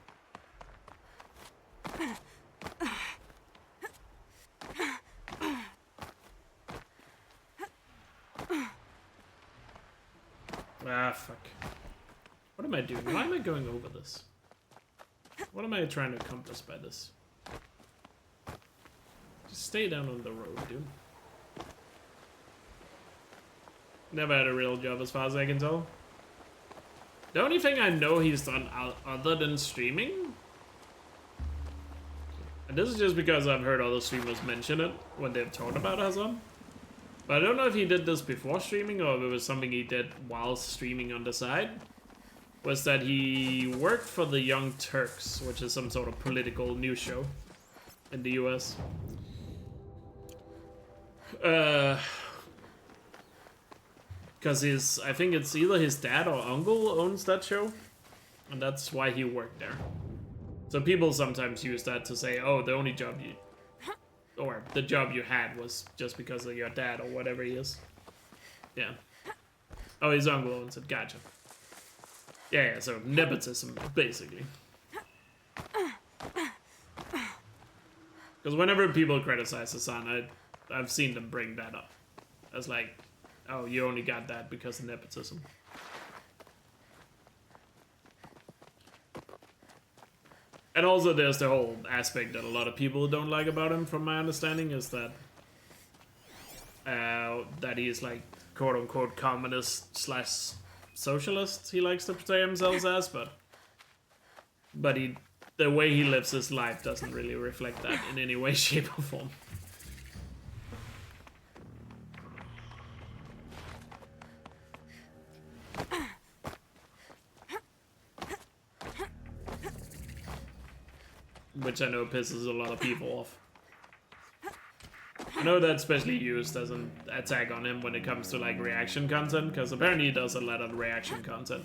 S1: Ah, fuck. What am I doing? Why am I going over this? What am I trying to accomplish by this? Just stay down on the road, dude. Never had a real job as far as I can tell. The only thing I know he's done other than streaming, and this is just because I've heard other streamers mention it when they've talked about Hazam, but I don't know if he did this before streaming or if it was something he did while streaming on the side, was that he worked for the Young Turks, which is some sort of political news show in the US. Because I think it's either his dad or uncle owns that show, and that's why he worked there. So people sometimes use that to say, oh, the only job you, or the job you had was just because of your dad or whatever he is. Yeah. Oh, his uncle owns it, gotcha. Yeah, so nepotism, basically. Because whenever people criticize Hassan, I've seen them bring that up. As like, oh, you only got that because of nepotism. And also there's the whole aspect that a lot of people don't like about him, from my understanding, is that that he's like quote-unquote communist slash socialist, he likes to portray himself as, but the way he lives his life doesn't really reflect that in any way, shape, or form. Which I know pisses a lot of people off. I know that's especially used as an attack on him when it comes to like reaction content, because apparently he does a lot of reaction content.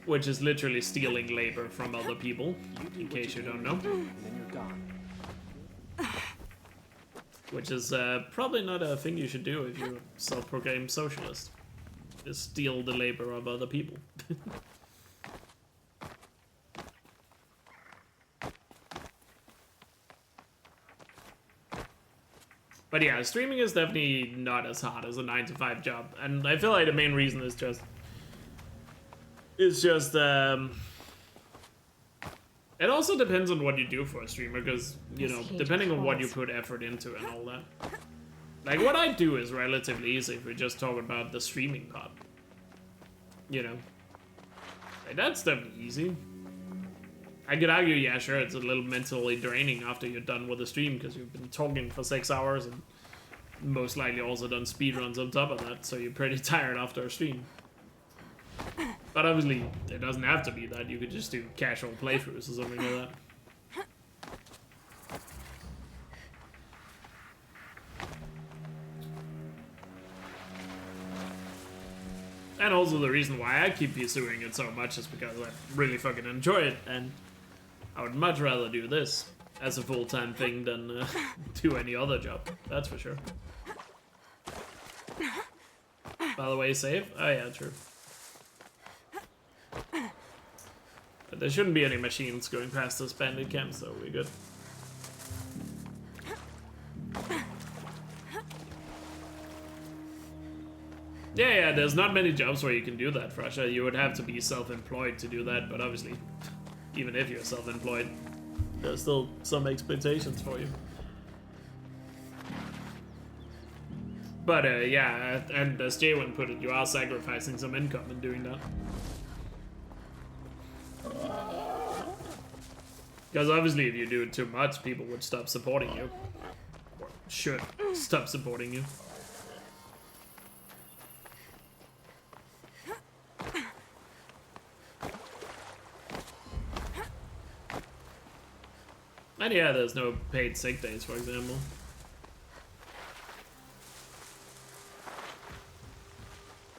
S1: Which is literally stealing labor from other people, in case you don't know.
S2: Then you're gone.
S1: Which is probably not a thing you should do if you're a self-proclaimed socialist. Just steal the labor of other people. But yeah, streaming is definitely not as hard as a 9-to-5 job, and I feel like the main reason is just... it also depends on what you do for a streamer, because, you know, depending on what you put effort into and all that. Like, what I do is relatively easy if we just talk about the streaming part. You know? Like, that's definitely easy. I could argue, yeah, sure, it's a little mentally draining after you're done with the stream, because you've been talking for 6 hours, and most likely also done speedruns on top of that, so you're pretty tired after a stream. But obviously, it doesn't have to be that. You could just do casual playthroughs or something like that. And also the reason why I keep pursuing it so much is because I really fucking enjoy it, and I would much rather do this as a full-time thing than do any other job. That's for sure. By the way, save? Oh yeah, true. But there shouldn't be any machines going past this bandit camp, so we're good. Yeah, there's not many jobs where you can do that, Frasha. You would have to be self-employed to do that, but obviously, even if you're self-employed, there's still some expectations for you. But yeah, and as Jaywen put it, you are sacrificing some income in doing that. Because obviously if you do it too much, people would stop supporting you. Or should stop supporting you. And yeah, there's no paid sick days, for example.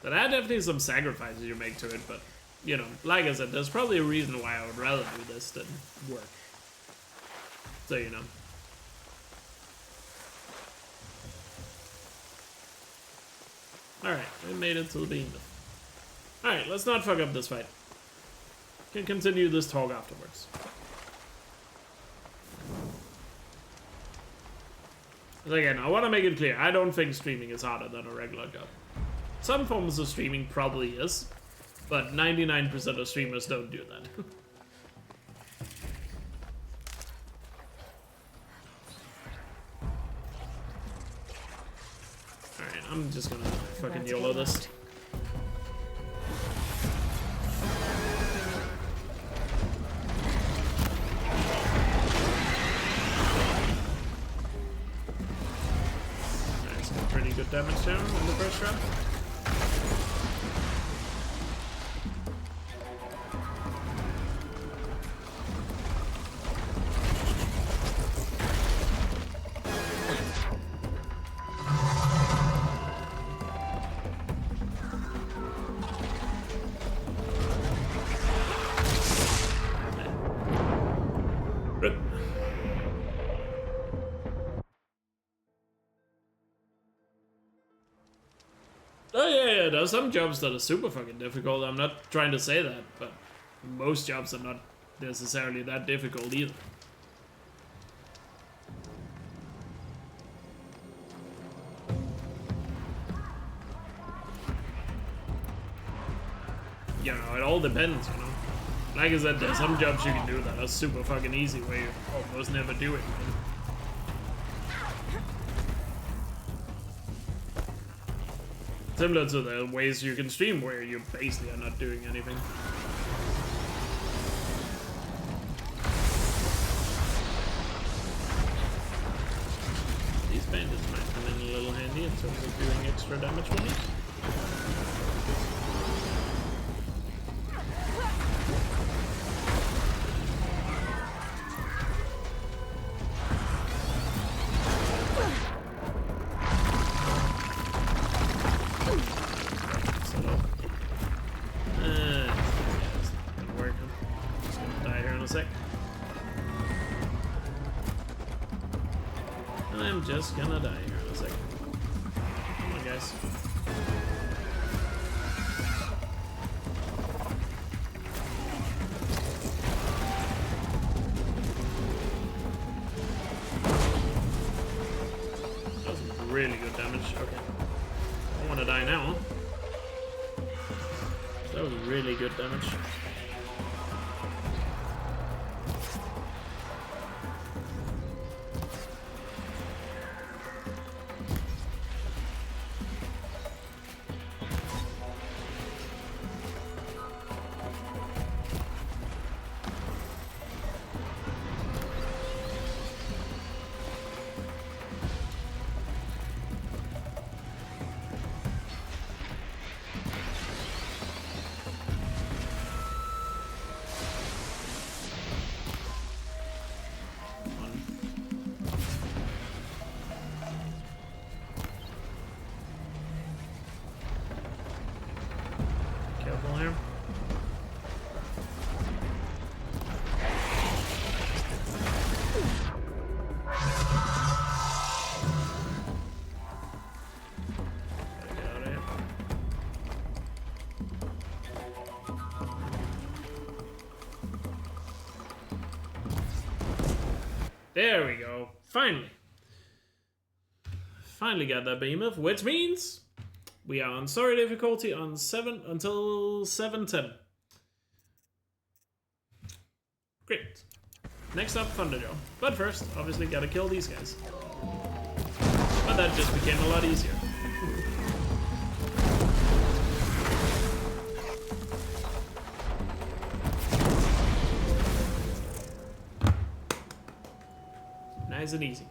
S1: So there are definitely some sacrifices you make to it, but, you know, like I said, there's probably a reason why I would rather do this than work. So, you know. Alright, we made it to the beam. Alright, let's not fuck up this fight. We can continue this talk afterwards. Again, I want to make it clear, I don't think streaming is harder than a regular job. Some forms of streaming probably is, but 99% of streamers don't do that. Alright, I'm just gonna fucking YOLO this. Nice, got pretty good damage down in the first round. Oh yeah, there's some jobs that are super fucking difficult. I'm not trying to say that, but most jobs are not necessarily that difficult either. You know, it all depends, you know. Like I said, there's some jobs you can do that are super fucking easy where you almost never do it. You know? Similar to the ways you can stream where you basically are not doing anything. These bandits might come in a little handy in terms of doing extra damage for me. I'm just gonna die here in a second. Come on, guys. That was really good damage. Okay. I don't want to die now. That was really good damage. Here. There we go. Finally. Finally got that behemoth, which means we are on story difficulty on 7 until 7:10. Great. Next up, Thunderjaw. But first, obviously gotta kill these guys. But that just became a lot easier. Nice and easy.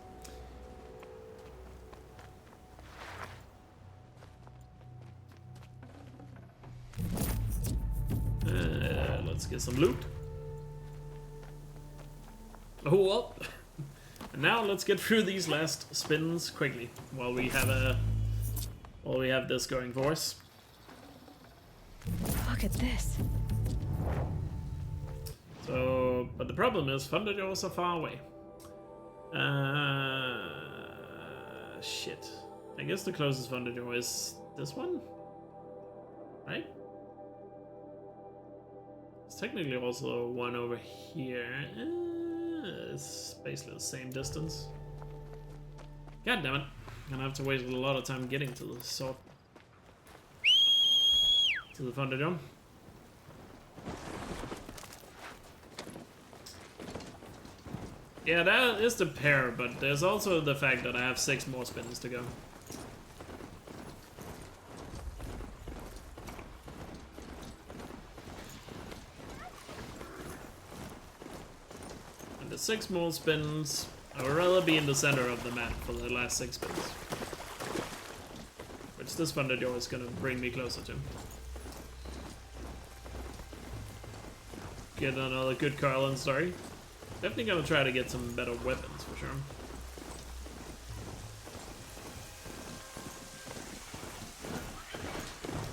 S1: Let's get some loot. Oh well. And now let's get through these last spins quickly while we have this going for us.
S8: Look at this.
S1: So, but the problem is Thunderjaws are far away. Shit. I guess the closest Thunderjaw is this one, right? There's technically also one over here. It's basically the same distance. God damn it. I'm gonna have to waste a lot of time getting to the sword. To the Thunderdome. Yeah, that is the pair, but there's also the fact that I have 6 more spins to go. And the 6 more spins, I would rather be in the center of the map for the last 6 spins. Which this Thunderjaw is gonna bring me closer to. Get another good Carlin story. Definitely gonna try to get some better weapons for sure.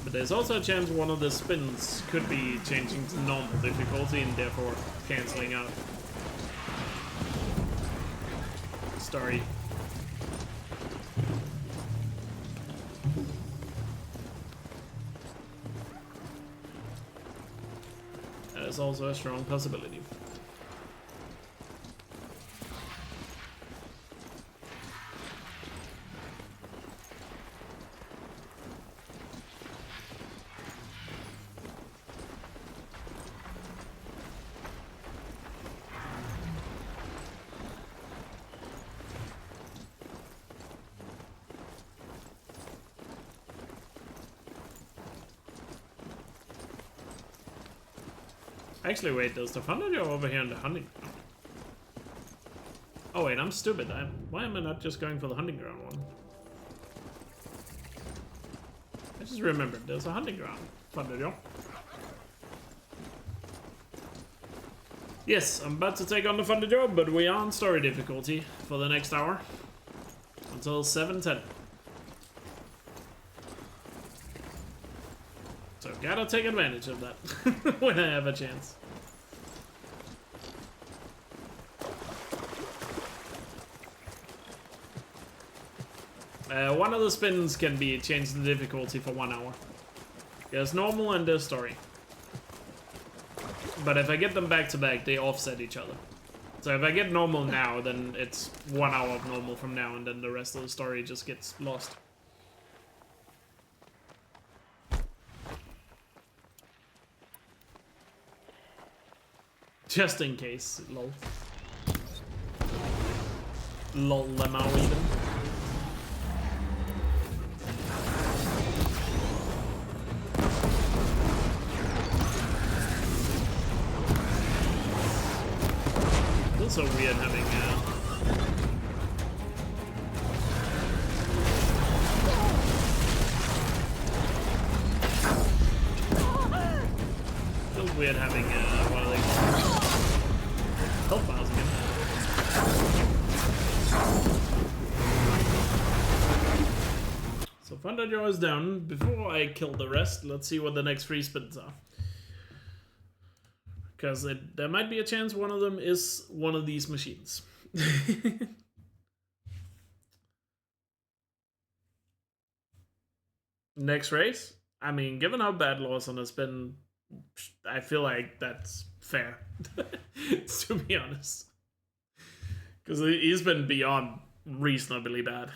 S1: But there's also a chance one of the spins could be changing to normal difficulty and therefore cancelling out story. That is also a strong possibility. Actually, wait, there's the Thunderjaw over here in the hunting ground. Oh wait, I'm stupid. Why am I not just going for the hunting ground one? I just remembered, there's a hunting ground Thunderjaw. Yes, I'm about to take on the Thunderjaw, but we are on story difficulty for the next hour. Until 7:10. So gotta take advantage of that when I have a chance. One of the spins can be changed the difficulty for 1 hour. There's normal and there's story. But if I get them back to back, they offset each other. So if I get normal now, then it's 1 hour of normal from now, and then the rest of the story just gets lost. Just in case, lol. Lol, lemao even. Feels so weird having feels weird having what are they called? Health files again. So Thunder Jaw is down. Before I kill the rest, let's see what the next 3 spins are. Because there might be a chance one of them is one of these machines. Next race? I mean, given how bad Lawson has been, I feel like that's fair, to be honest. Because he's been beyond reasonably bad.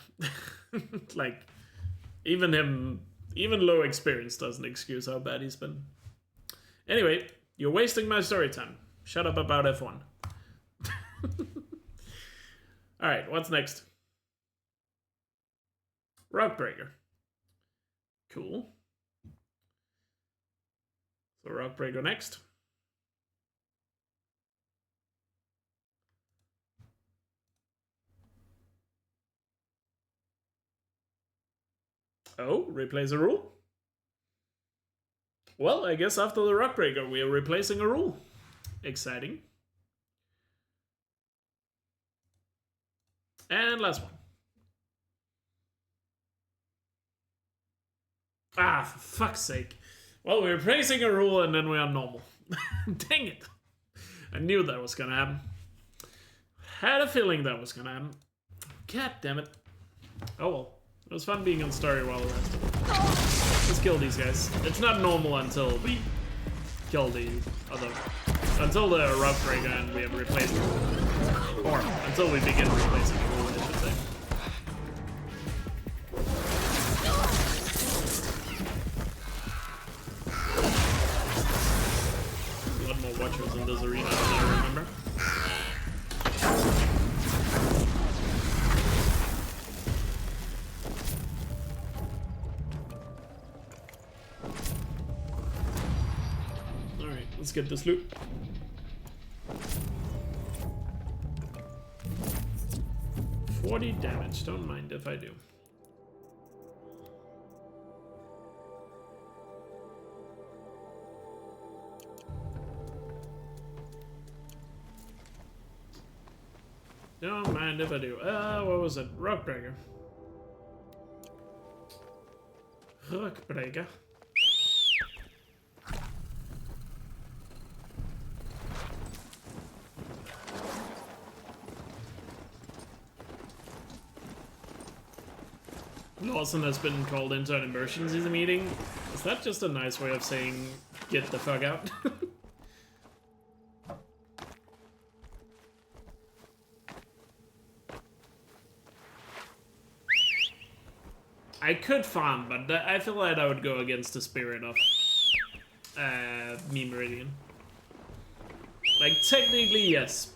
S1: Like, even low experience doesn't excuse how bad he's been. Anyway, you're wasting my story time. Shut up about F1. Alright, what's next? Rockbreaker. Cool. So Rockbreaker next. Oh, replace a rule? Well, I guess after the Rockbreaker we are replacing a rule. Exciting. And last one. Ah, for fuck's sake. Well, we're replacing a rule and then we are normal. Dang it. I knew that was gonna happen. Had a feeling that was gonna happen. God damn it. Oh well. It was fun being on story while it lasted. Let's kill these guys. It's not normal until we kill the other... Until the Rockbreaker and we have replaced the rule. Or until we begin replacing the rule, I should say. A lot more watchers in this arena than I remember. Let's get this loot. $40 damage, don't mind if I do. Don't mind if I do. What was it? Rockbreaker. Rockbreaker. Lawson has been called into an emergency meeting. Is that just a nice way of saying get the fuck out? I could farm, but I feel like I would go against the spirit of Memeridian. Like, technically, yes.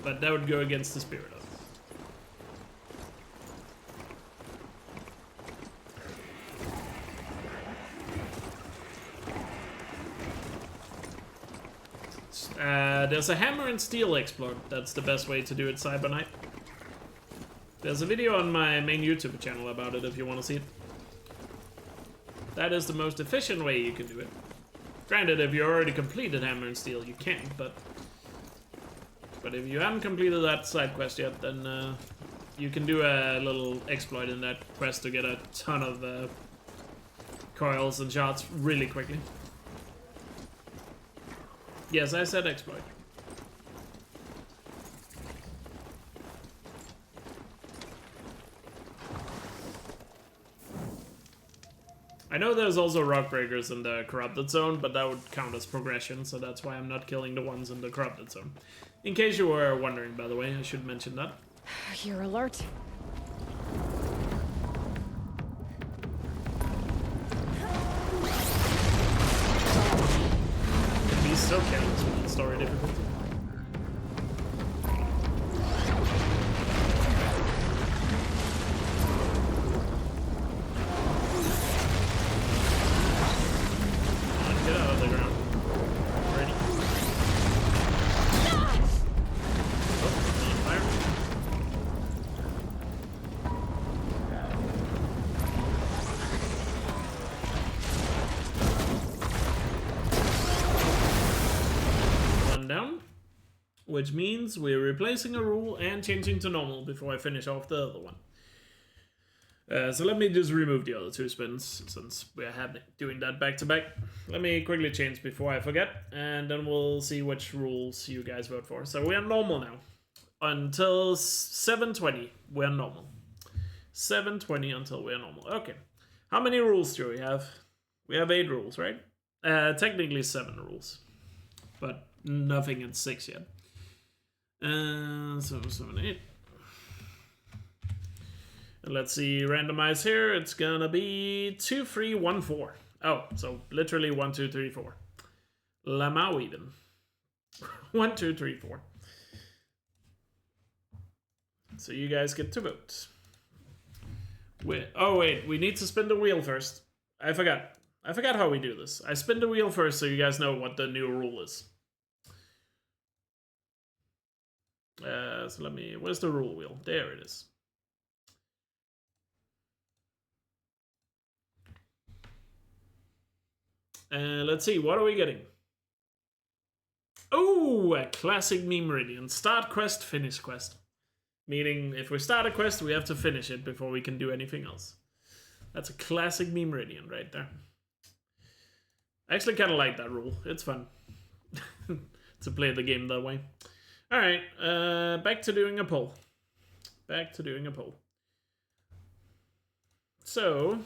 S1: But that would go against the spirit of. There's a hammer and steel exploit. That's the best way to do it, Cyberknight. There's a video on my main YouTube channel about it if you want to see it. That is the most efficient way you can do it. Granted, if you already completed hammer and steel, you can, but if you haven't completed that side quest yet, then you can do a little exploit in that quest to get a ton of coils and shots really quickly. Yes, I said exploit. I know there's also rock breakers in the corrupted zone, but that would count as progression, so that's why I'm not killing the ones in the corrupted zone. In case you were wondering, by the way, I should mention that.
S8: You're alert.
S1: Be so careless with the story difficulty. Get out of the ground. Ready. Oh, on fire. One down. Which means we're replacing a rule and changing to normal before I finish off the other one. So let me just remove the other 2 spins, since we're doing that back to back. Let me quickly change before I forget, and then we'll see which rules you guys vote for. So we are normal now. Until 7:20, we're normal. 7:20 until we're normal. Okay. How many rules do we have? We have 8 rules, right? Technically 7 rules. But nothing in 6 yet. So 7, 8. And let's see, randomize here. It's gonna be 2, 3, 1, 4. Oh, so literally 1, 2, 3, 4. Lamau even. 1, 2, 3, 4. So you guys get to vote. Oh wait, we need to spin the wheel first. I forgot. I forgot how we do this. I spin the wheel first so you guys know what the new rule is. So let me... Where's the rule wheel? There it is. Let's see, what are we getting? Oh, a classic Memeridian. Start quest, finish quest. Meaning, if we start a quest, we have to finish it before we can do anything else. That's a classic Memeridian right there. I actually kind of like that rule. It's fun to play the game that way. Alright, back to doing a poll. Back to doing a poll. So...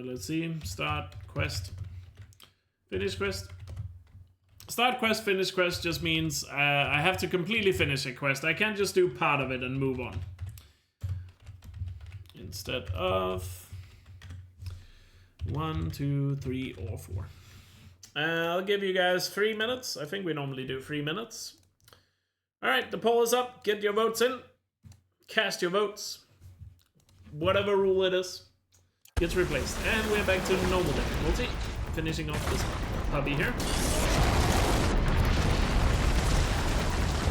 S1: let's see. Start quest. Finish quest. Start quest, finish quest just means I have to completely finish a quest. I can't just do part of it and move on. Instead of 1, 2, 3, or 4. I'll give you guys 3 minutes. I think we normally do 3 minutes. Alright, the poll is up. Get your votes in. Cast your votes. Whatever rule it is gets replaced. And we're back to normal difficulty. Finishing off this puppy here.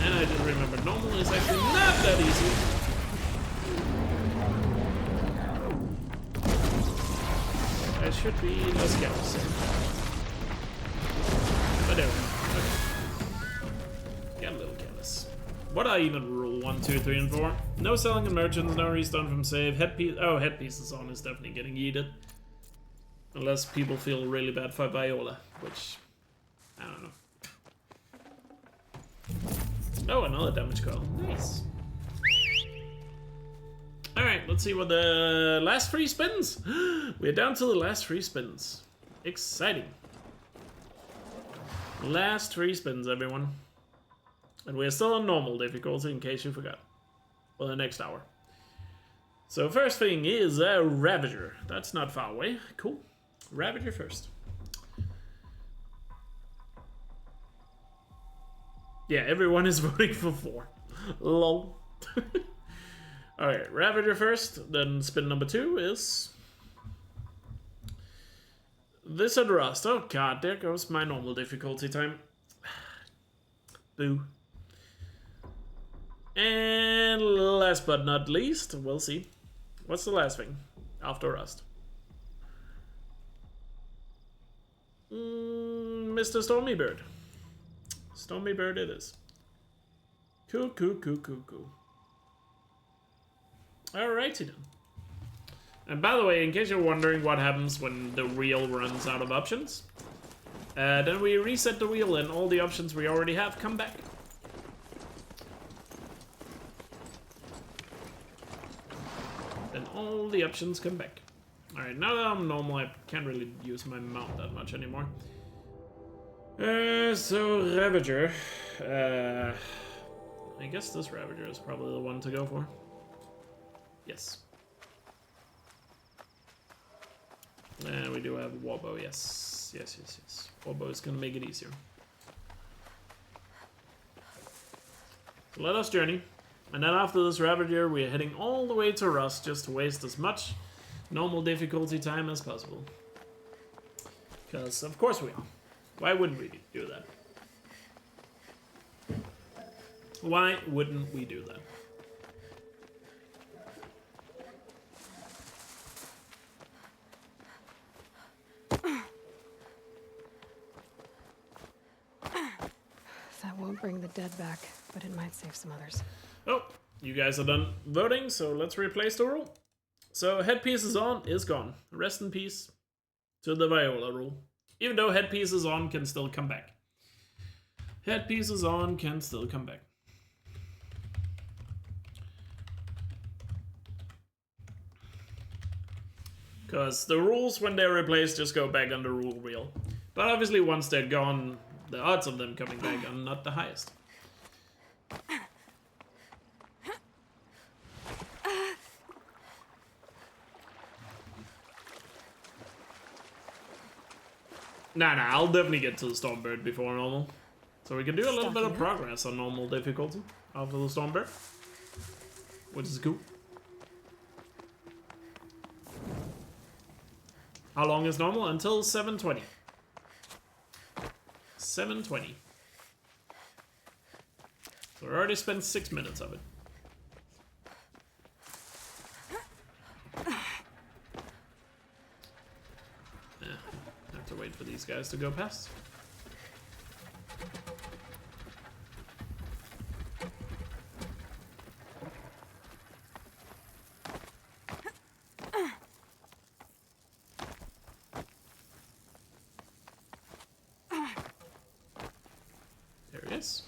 S1: And I just remember normal is actually not that easy. I should be less careless. But there we go. Okay. Get a little careless. What are even rule 1, 2, 3, and 4? No selling in merchants, no restart from save. Headpieces on is definitely getting yeeted. Unless people feel really bad for Viola, which I don't know. Oh, another damage coil. Nice. Alright, let's see what the last 3 spins. We're down to the last 3 spins. Exciting. Last 3 spins, everyone. And we're still on normal difficulty, in case you forgot. For the next hour. So first thing is a Ravager. That's not far away. Cool. Ravager first. Yeah, everyone is voting for 4. Lol. Alright, Ravager first. Then spin number 2 is... this and Rust. Oh god, there goes my normal difficulty time. Boo. And last but not least, we'll see. What's the last thing after Rust? Mr. Stormy Bird. Stormy Bird it is. Cool. Alrighty then. And by the way, in case you're wondering what happens when the wheel runs out of options, then we reset the wheel and all the options we already have come back. Then all the options come back. Alright, now that I'm normal, I can't really use my mount that much anymore. So Ravager. I guess this Ravager is probably the one to go for. Yes. And we do have Warbow, yes. Yes. Warbow is gonna make it easier. So let us journey. And then after this Ravager, we're heading all the way to Rust just to waste as much normal difficulty time as possible. Because of course we are. Why wouldn't we do that? Why wouldn't we do that?
S8: That won't bring the dead back, but it might save some others.
S1: Oh, you guys are done voting, so let's replace the rule. So headpiece is on, is gone. Rest in peace to the Viola rule. Even though headpiece is on, can still come back. Headpiece is on, can still come back. Because the rules, when they're replaced, just go back on the rule wheel. But obviously, once they're gone, the odds of them coming back are not the highest. Nah, I'll definitely get to the Stormbird before normal. So we can do a little bit of progress on normal difficulty after the Stormbird. Which is cool. How long is normal? Until 7:20. 7:20. So we already spent 6 minutes of it. Yeah, have to wait for these guys to go past. There he is.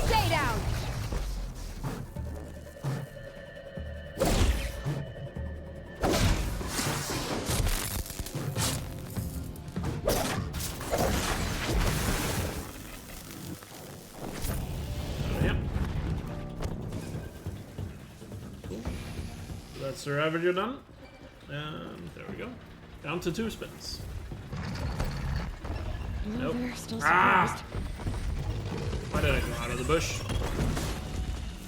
S18: Stay down!
S1: Yep. Cool. So that's the Ravager done. And there we go. Down to 2 spins. Nope.
S8: They're still
S1: Ah!
S8: surprised.
S1: Why did I go out of the bush?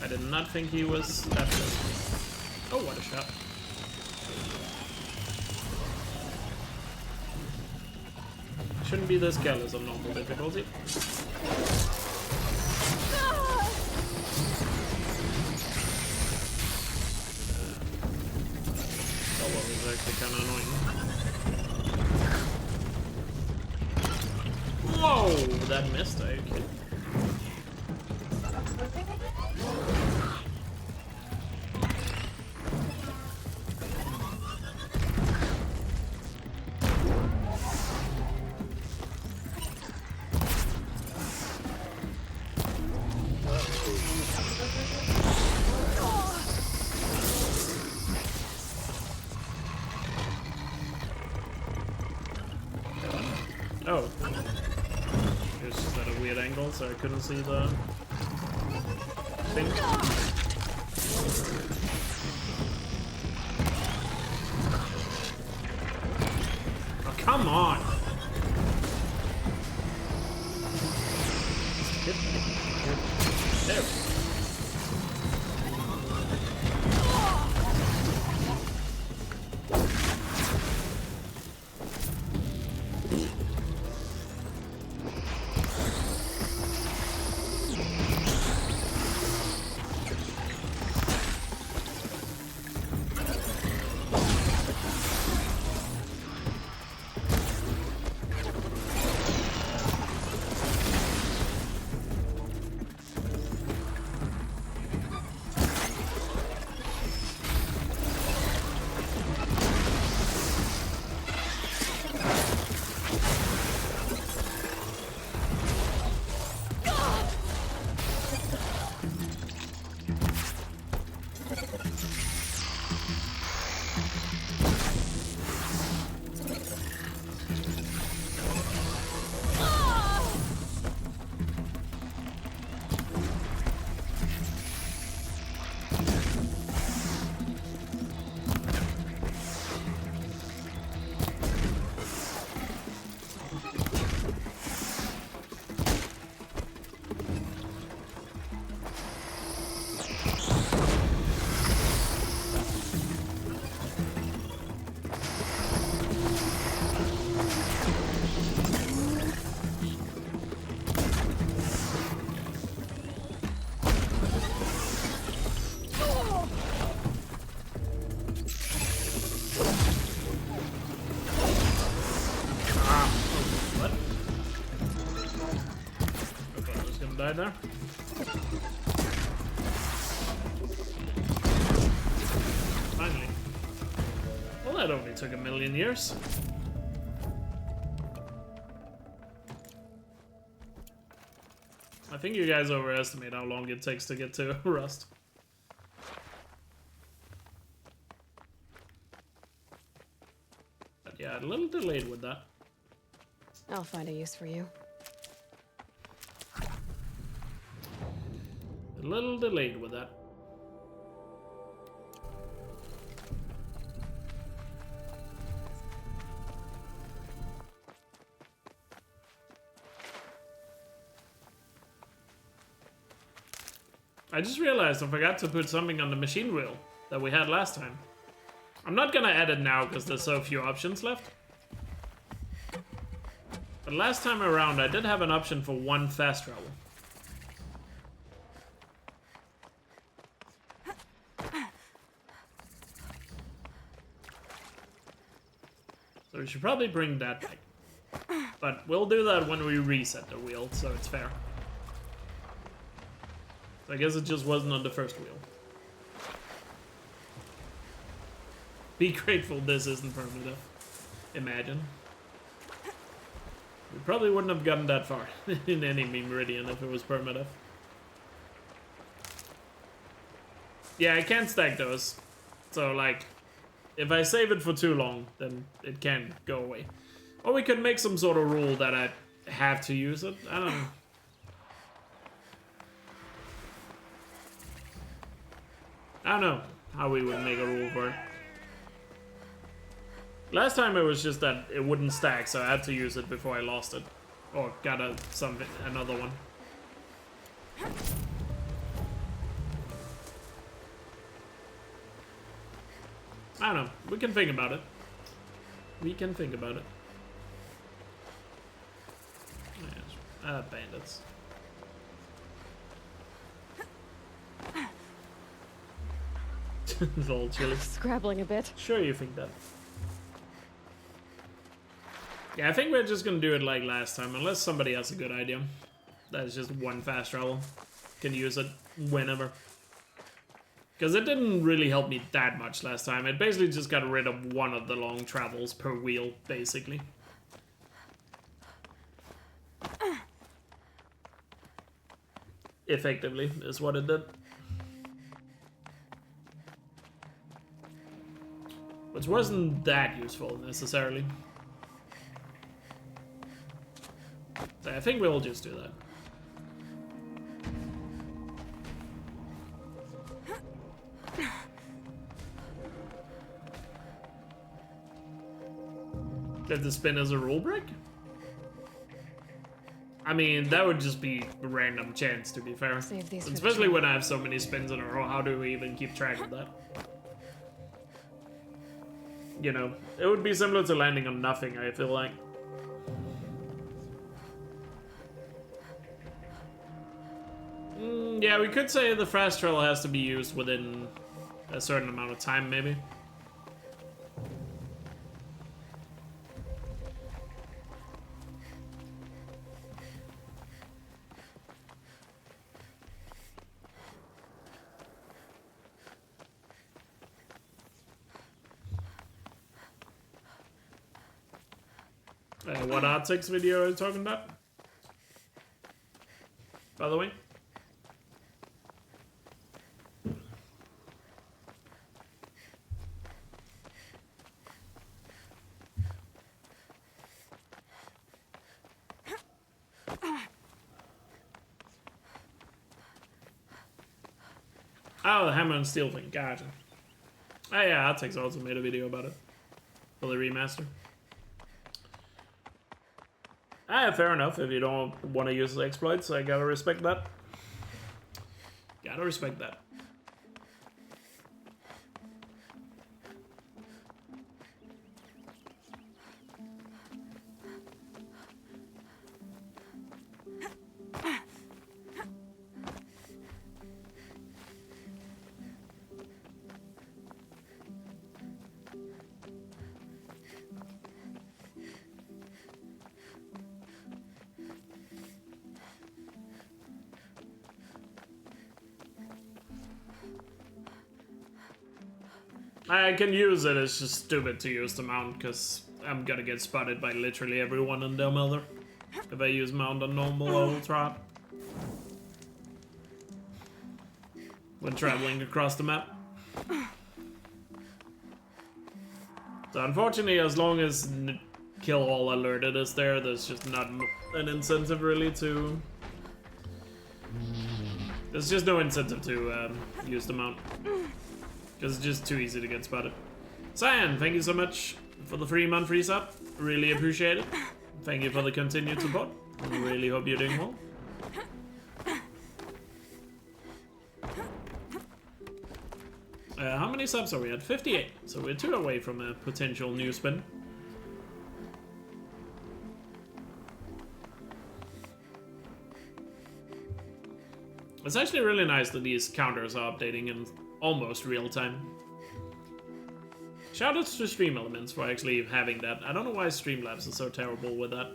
S1: I did not think he was that close. Oh, what a shot. Shouldn't be this careless on normal difficulty. That one was actually kind of annoying. Whoa! That missed, are you kidding? Oh. It was just at a weird angle, so I couldn't see the thing. Oh, come on! There. died there. Finally. Well, that only took 1,000,000 years. I think you guys overestimate how long it takes to get to Rust. But yeah, a little delayed with that.
S8: I'll find a use for you.
S1: A little delayed with that. I just realized I forgot to put something on the machine wheel that we had last time. I'm not gonna add it now because there's so few options left. But last time around I did have an option for 1 fast travel. So we should probably bring that back. But we'll do that when we reset the wheel, so it's fair. I guess it just wasn't on the first wheel. Be grateful this isn't permanent. Imagine. We probably wouldn't have gotten that far in any Memeridian if it was permanent. Yeah, I can't stack those. So, like, if I save it for too long, then it can go away. Or we could make some sort of rule that I have to use it. I don't know. I don't know how we would make a rule for it. Last time it was just that it wouldn't stack, so I had to use it before I lost it. Or got another one. I don't know. We can think about it. We can think about it. Bandits. It's all chilly.
S8: Scrabbling a bit.
S1: Sure you think that. Yeah, I think we're just gonna do it like last time, unless somebody has a good idea. That's just 1 fast travel. Can use it whenever. Because it didn't really help me that much last time. It basically just got rid of 1 of the long travels per wheel, basically. Effectively, is what it did. Which wasn't that useful, necessarily. So I think we'll just do that. Did the spin as a rule break? I mean, that would just be a random chance, to be fair. Especially when I have so many spins in a row, how do we even keep track of that? You know, it would be similar to landing on nothing, I feel like. Yeah, we could say the fast travel has to be used within a certain amount of time, maybe. What Artix video are you talking about? By the way? Oh, the hammer and steel thing, gotcha. Oh yeah, Artix also made a video about it. For the remaster. Fair enough, if you don't want to use the exploits, I gotta respect that. Gotta respect that. I can use it, it's just stupid to use the mount, because I'm gonna get spotted by literally everyone and their mother if I use mount on normal or ultra when traveling across the map. So unfortunately, as long as kill all alerted is there, there's just not an incentive really to... There's just no incentive to use the mount. Because it's just too easy to get spotted. Cyan, thank you so much for the 3-month free sub. Really appreciate it. Thank you for the continued support. I really hope you're doing well. How many subs are we at? 58. So we're 2 away from a potential new spin. It's actually really nice that these counters are updating in almost real time. Shoutouts to Stream Elements for actually having that. I don't know why Streamlabs is so terrible with that.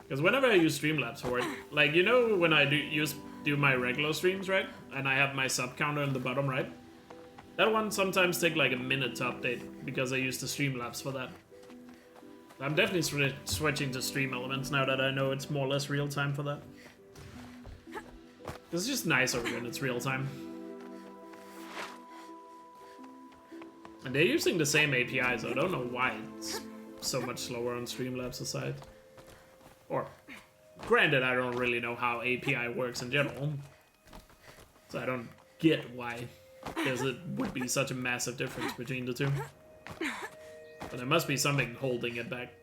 S1: Because whenever I use Streamlabs for it, like, you know when I do my regular streams, right? And I have my sub counter in the bottom right? That one sometimes take like a minute to update because I use the Streamlabs for that. I'm definitely switching to Stream Elements now that I know it's more or less real time for that. It's just nicer when it's real time. And they're using the same API, so I don't know why it's so much slower on Streamlabs aside. Or, granted, I don't really know how API works in general. So I don't get why it would be such a massive difference between the two. But there must be something holding it back.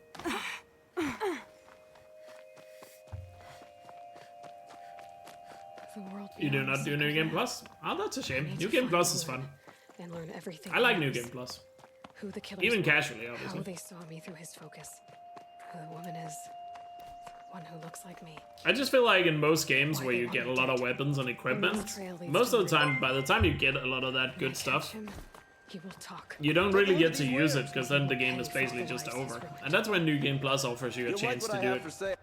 S1: You do not do New Game Plus? Oh, that's a shame. New Game Plus is fun.
S8: And learn everything
S1: I like New Game Plus.
S8: Who the killers
S1: even
S8: were,
S1: casually, obviously.
S8: How they saw me through his focus. Who the woman is. One who looks like me.
S1: I just feel like in most games where you get a lot of weapons and equipment, most of the time, by the time you get a lot of that good stuff,
S8: he will talk.
S1: you don't really get to use it because then the game is basically just over. And that's when New Game Plus offers you a chance to do it.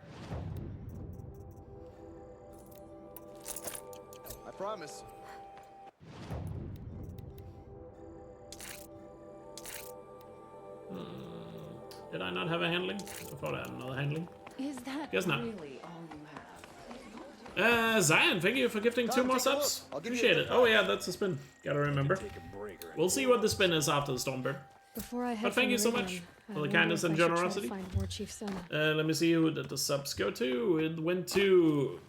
S2: I promise.
S1: Did I not have a handling? I thought I had another handling.
S21: Is that
S1: Guess not.
S21: really all you have?
S1: Zion, thank you for gifting 2 more subs. Appreciate it. Oh yeah, that's a spin. Gotta remember. We'll see what the spin is after the Stormbird.
S8: Before I head
S1: But thank you so much for the kindness and generosity. Let me see who did the subs go to. It went to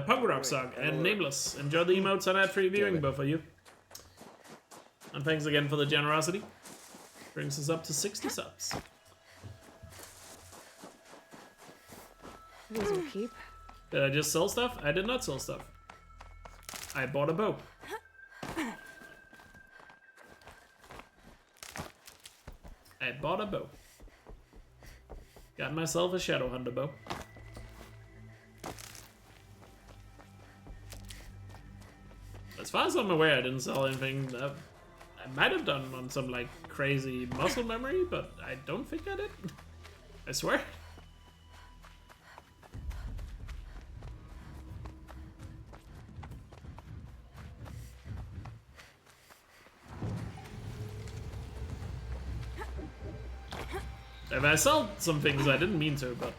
S1: Punk Rock Song and Nameless. Enjoy the emotes and ad-free viewing, both of you. And thanks again for the generosity. Brings us up to 60 subs.
S8: These will keep.
S1: Did I just sell stuff? I did not sell stuff. I bought a bow. I bought a bow. Got myself a Shadowhunter bow. As far as I'm aware, I didn't sell anything that I might have done on some like crazy muscle memory, but I don't think I did. I swear. If I sold some things, I didn't mean to, but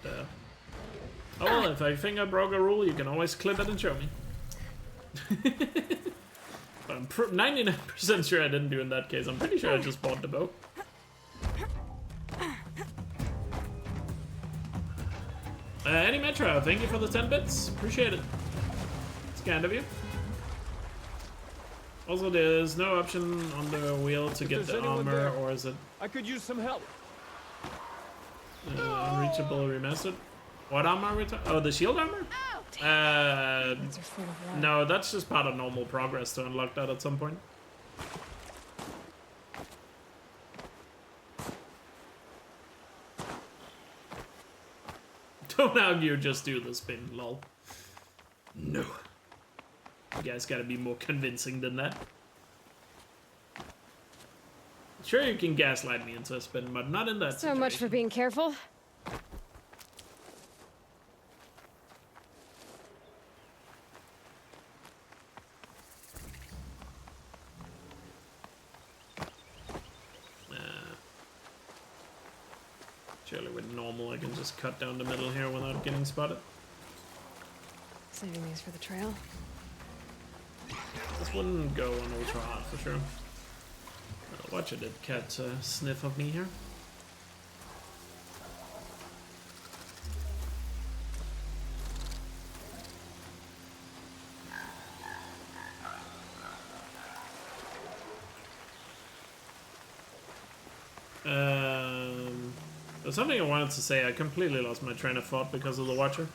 S1: oh well, if I think I broke a rule, you can always clip it and show me. But I'm 99% sure I didn't do in that case. I'm pretty sure I just bought the bow. Any Metro, thank you for the 10 bits. Appreciate it. It's kind of you. Also, there's no option on the wheel to get the armor, or is it?
S2: I could use some help.
S1: Unreachable Remastered. What armor are we talking? Oh, the shield armor? No, that's just part of normal progress to unlock that at some point. Don't argue, just do the spin, lol. No. You guys gotta be more convincing than that. Sure, you can gaslight me into a spin, but not in that
S8: So
S1: situation.
S8: much for being careful.
S1: Surely with normal I can just cut down the middle here without getting spotted.
S8: Saving these for the trail.
S1: This wouldn't go on ultra hard for sure. Watch it, did cat sniff of me here. There's something I wanted to say. I completely lost my train of thought because of the Watcher.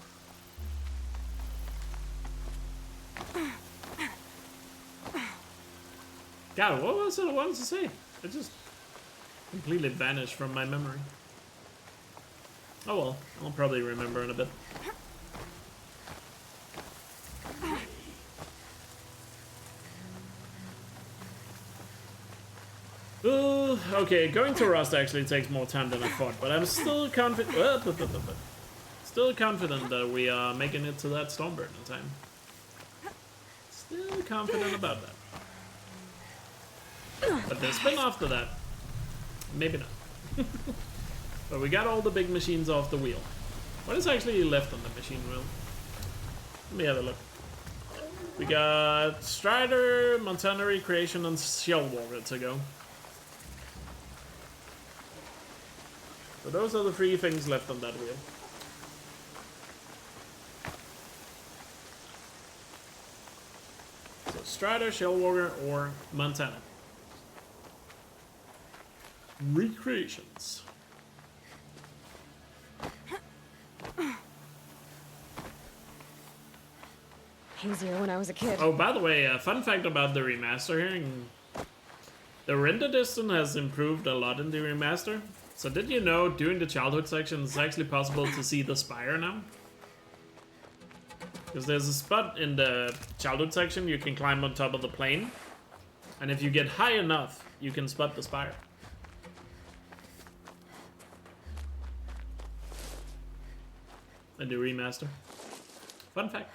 S1: God, what was it I wanted to say? It just completely vanished from my memory. Oh well, I'll probably remember in a bit. Okay, going to Rust actually takes more time than I thought, but I'm still confident. Still confident that we are making it to that Stormbird in time. Still confident about that. But the spin after that, maybe not. But we got all the big machines off the wheel. What is actually left on the machine wheel? Let me have a look. We got Strider, Montana Recreation, and Shellwalker to go. So those are the 3 things left on that wheel. So Strider, Shellwalker, or Montana. Recreations.
S8: Easier when I was a kid.
S1: Oh, by the way, a fun fact about the remaster here. The render distance has improved a lot in the remaster. So did you know during the childhood section it's actually possible to see the spire now? Because there's a spot in the childhood section you can climb on top of the plane. And if you get high enough, you can spot the spire. In the remaster. Fun fact.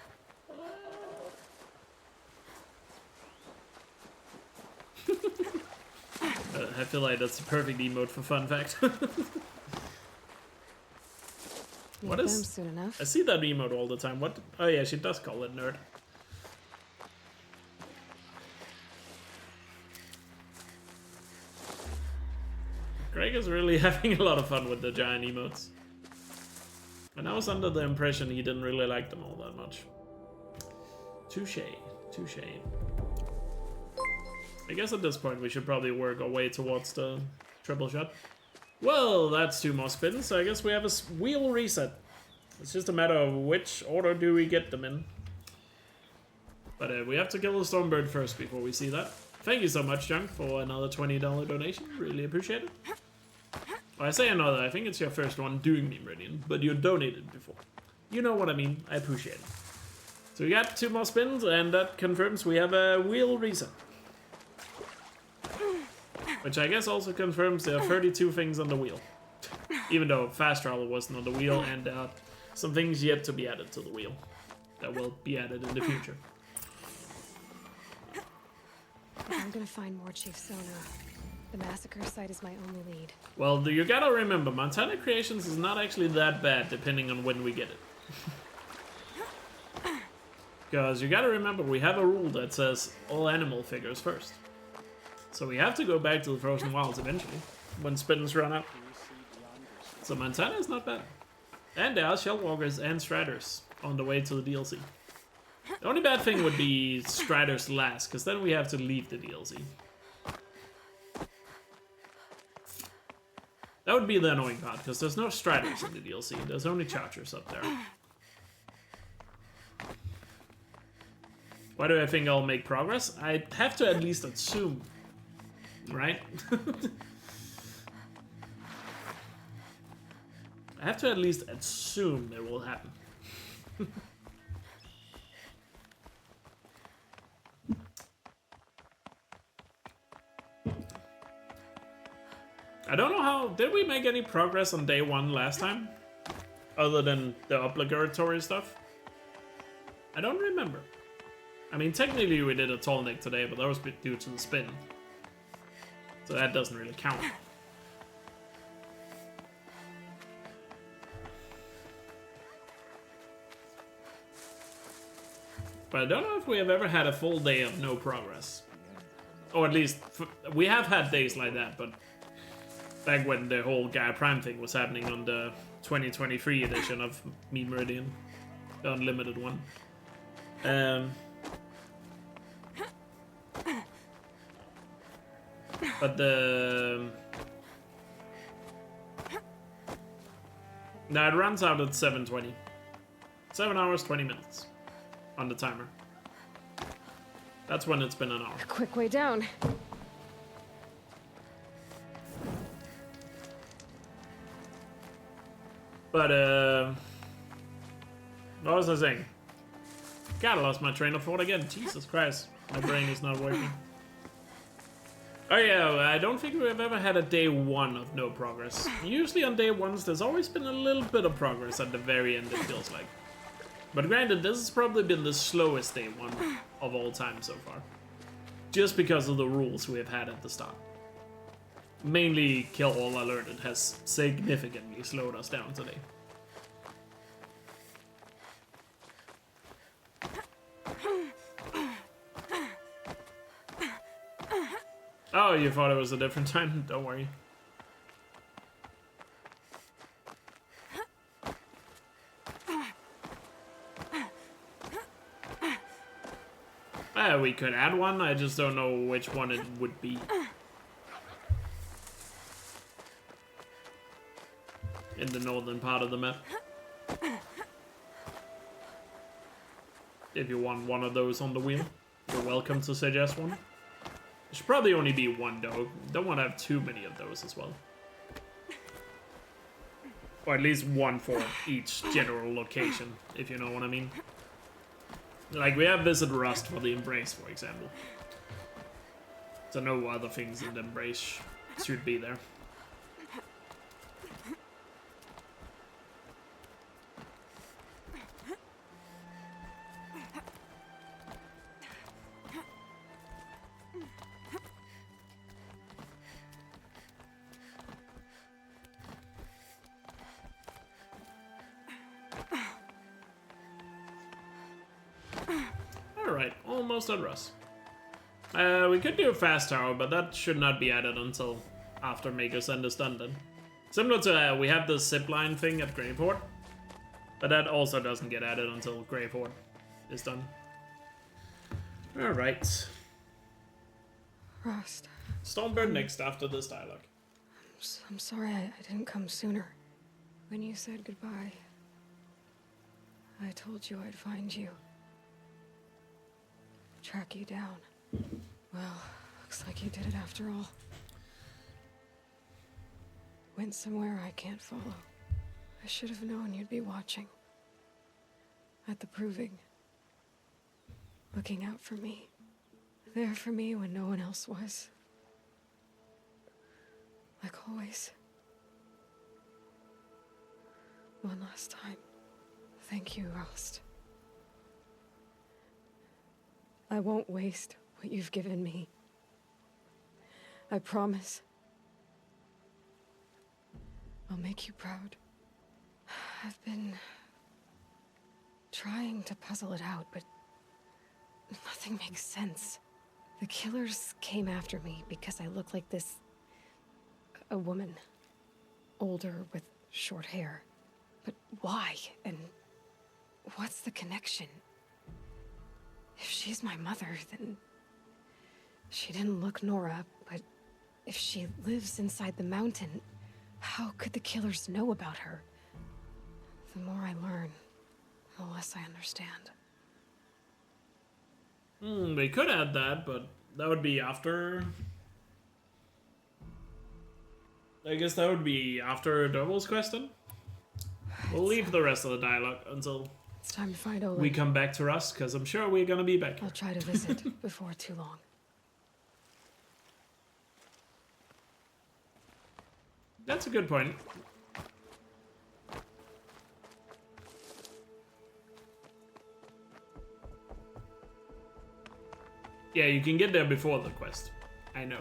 S1: I feel like that's the perfect emote for fun fact. What is?
S8: Soon enough.
S1: I see that emote all the time. What? Oh yeah, she does call it nerd. Greg is really having a lot of fun with the giant emotes. And I was under the impression he didn't really like them all that much. Touche, touche. I guess at this point we should probably work our way towards the triple shot. Well, that's 2 more spins, so I guess we have a wheel reset. It's just a matter of which order do we get them in. But we have to kill the Stormbird first before we see that. Thank you so much, Junk, for another $20 donation. Really appreciate it. Well, I say another, I think it's your first one doing Memeridian, but you donated before. You know what I mean, I appreciate it. So we got 2 more spins, and that confirms we have a wheel reset. Which I guess also confirms there are 32 things on the wheel. Even though fast travel wasn't on the wheel, and some things yet to be added to the wheel. That will be added in the future.
S8: I'm gonna find more Chief Sona. The massacre site is my only lead.
S1: Well, you gotta remember, Montana Creations is not actually that bad depending on when we get it. Because you gotta remember, we have a rule that says all animal figures first. So we have to go back to the Frozen Wilds eventually, when spins run out. So Montana is not bad. And there are Shellwalkers and Striders on the way to the DLC. The only bad thing would be Striders last, because then we have to leave the DLC. That would be the annoying part, because there's no Striders in the DLC, there's only Chargers up there. Why do I think I'll make progress? I have to at least assume, right? I have to at least assume it will happen. I don't know how... Did we make any progress on day 1 last time? Other than the obligatory stuff? I don't remember. I mean, technically we did a tall neck today, but that was due to the spin. So that doesn't really count. But I don't know if we have ever had a full day of no progress. Or at least, we have had days like that, but back when the whole Gaia Prime thing was happening on the 2023 edition of Memeridian, the unlimited one. But the... No, it runs out at 7:20. 7 hours, 20 minutes on the timer. That's when it's been an hour.
S8: Quick way down.
S1: But, what was I saying? God, I lost my train of thought again. Jesus Christ. My brain is not working. Oh yeah, I don't think we've ever had a day one of no progress. Usually on day ones, there's always been a little bit of progress at the very end, it feels like. But granted, this has probably been the slowest day one of all time so far. Just because of the rules we have had at the start. Mainly Kill All Alerted has significantly slowed us down today. Oh, you thought it was a different time? Don't worry. We could add one, I just don't know which one it would be. In the northern part of the map. If you want one of those on the wheel, you're welcome to suggest one. There should probably only be one though. Don't want to have too many of those as well. Or at least one for each general location, if you know what I mean. Like, we have Visit Rust for the Embrace, for example. So no other things in the Embrace should be there. Alright, almost at Rust. We could do a fast tower, but that should not be added until after Maker's End is done then. Similar to, we have the zipline thing at Graveport, but that also doesn't get added until Graveport is done. Alright.
S8: Rust.
S1: Stormbird next after this dialogue.
S8: I'm sorry I didn't come sooner. When you said goodbye, I told you I'd find you. Track you down. Well, looks like you did it after all. Went somewhere I can't follow. I should have known you'd be watching. At the proving. Looking out for me. There for me when no one else was. Like always. One last time. Thank you, Rust. I won't waste what you've given me. I promise. I'll make you proud. I've been trying to puzzle it out, but nothing makes sense. The killers came after me because I look like this... a woman. Older with short hair. But why? And what's the connection? If she's my mother, then... she didn't look Nora, but if she lives inside the mountain, how could the killers know about her? The more I learn, the less I understand.
S1: We could add that, but that would be after... I guess that would be after Devil's Quest then? We'll leave the rest of the dialogue until...
S8: it's time to find Olin.
S1: We come back to Rust, because I'm sure we're gonna be back.
S8: I'll try to visit before too long.
S1: That's a good point. Yeah, you can get there before the quest. I know.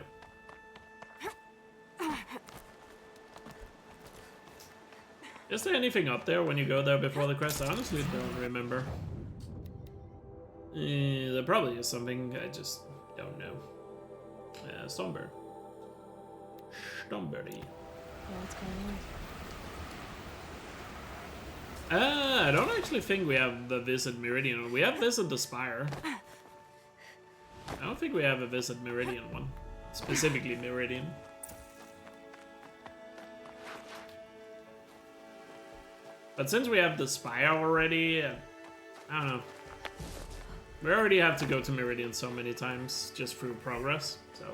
S1: Is there anything up there when you go there before the quest? I honestly don't remember. There probably is something, I just don't know. Stomber. Stomberdy.
S8: Yeah, what's going on?
S1: I don't actually think we have the Visit Meridian. We have Visit the Spire. I don't think we have a Visit Meridian one. Specifically Meridian. But since we have the Spire already, I don't know. We already have to go to Meridian so many times just through progress, so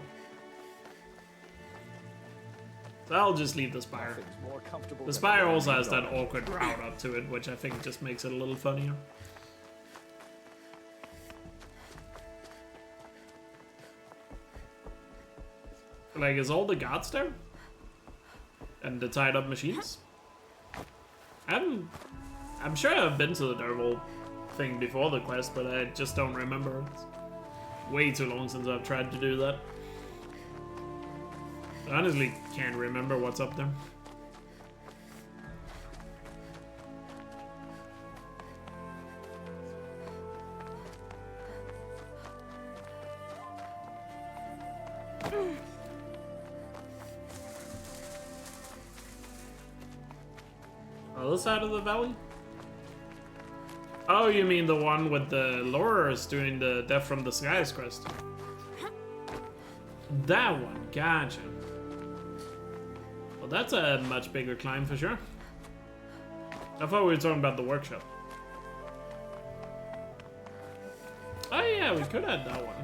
S1: I'll just leave the Spire. The Spire also has that awkward route up to it, which I think just makes it a little funnier. Like, is all the guards there? And the tied up machines? I'm sure I've been to the Derval thing before the quest, but I just don't remember. It's way too long since I've tried to do that. I honestly can't remember what's up there. Other side of the valley? Oh, you mean the one with the lorers doing the Death from the Skies quest? That one, gotcha. Well, that's a much bigger climb for sure. I thought we were talking about the workshop. Oh yeah, we could add that one.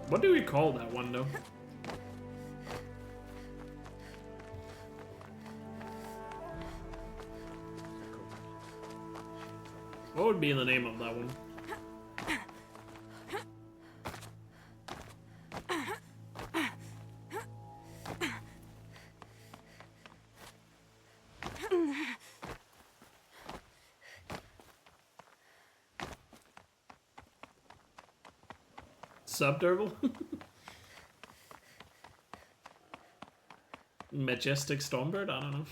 S1: What do we call that one though? What would be the name of that one? Subderval? Majestic Stormbird? I don't know.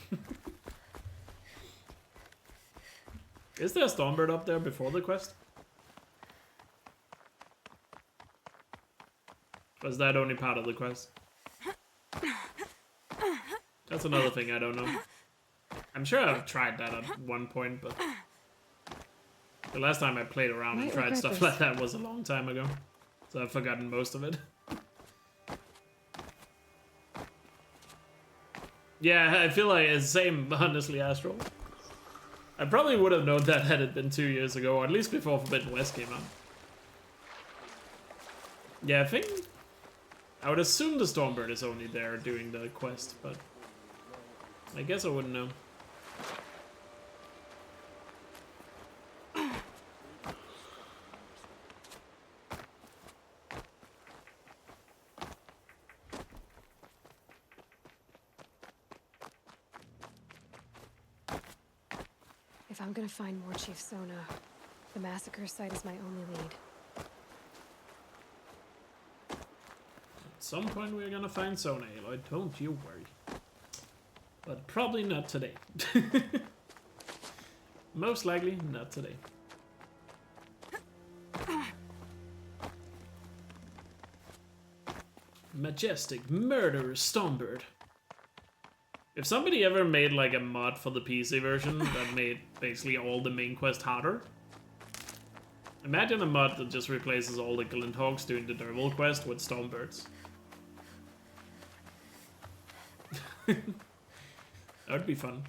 S1: Is there a Stormbird up there before the quest? Or is that only part of the quest? That's another thing I don't know. I'm sure I've tried that at one point, but the last time I played around and tried stuff like that was a long time ago. So I've forgotten most of it. Yeah, I feel like it's the same, honestly, Astral. I probably would have known that had it been 2 years ago, or at least before Forbidden West came out. Yeah, I would assume the Stormbird is only there doing the quest, but I guess I wouldn't know.
S8: If I'm gonna find more Chief Sona, the massacre site is my only lead.
S1: At some point we're gonna find Sona, Aloy, don't you worry. But probably not today. Most likely not today. Majestic, murderous Stormbird. If somebody ever made like a mod for the PC version that made basically all the main quest harder, imagine a mod that just replaces all the Glinthawks doing the Derval quest with Stormbirds. That would be fun.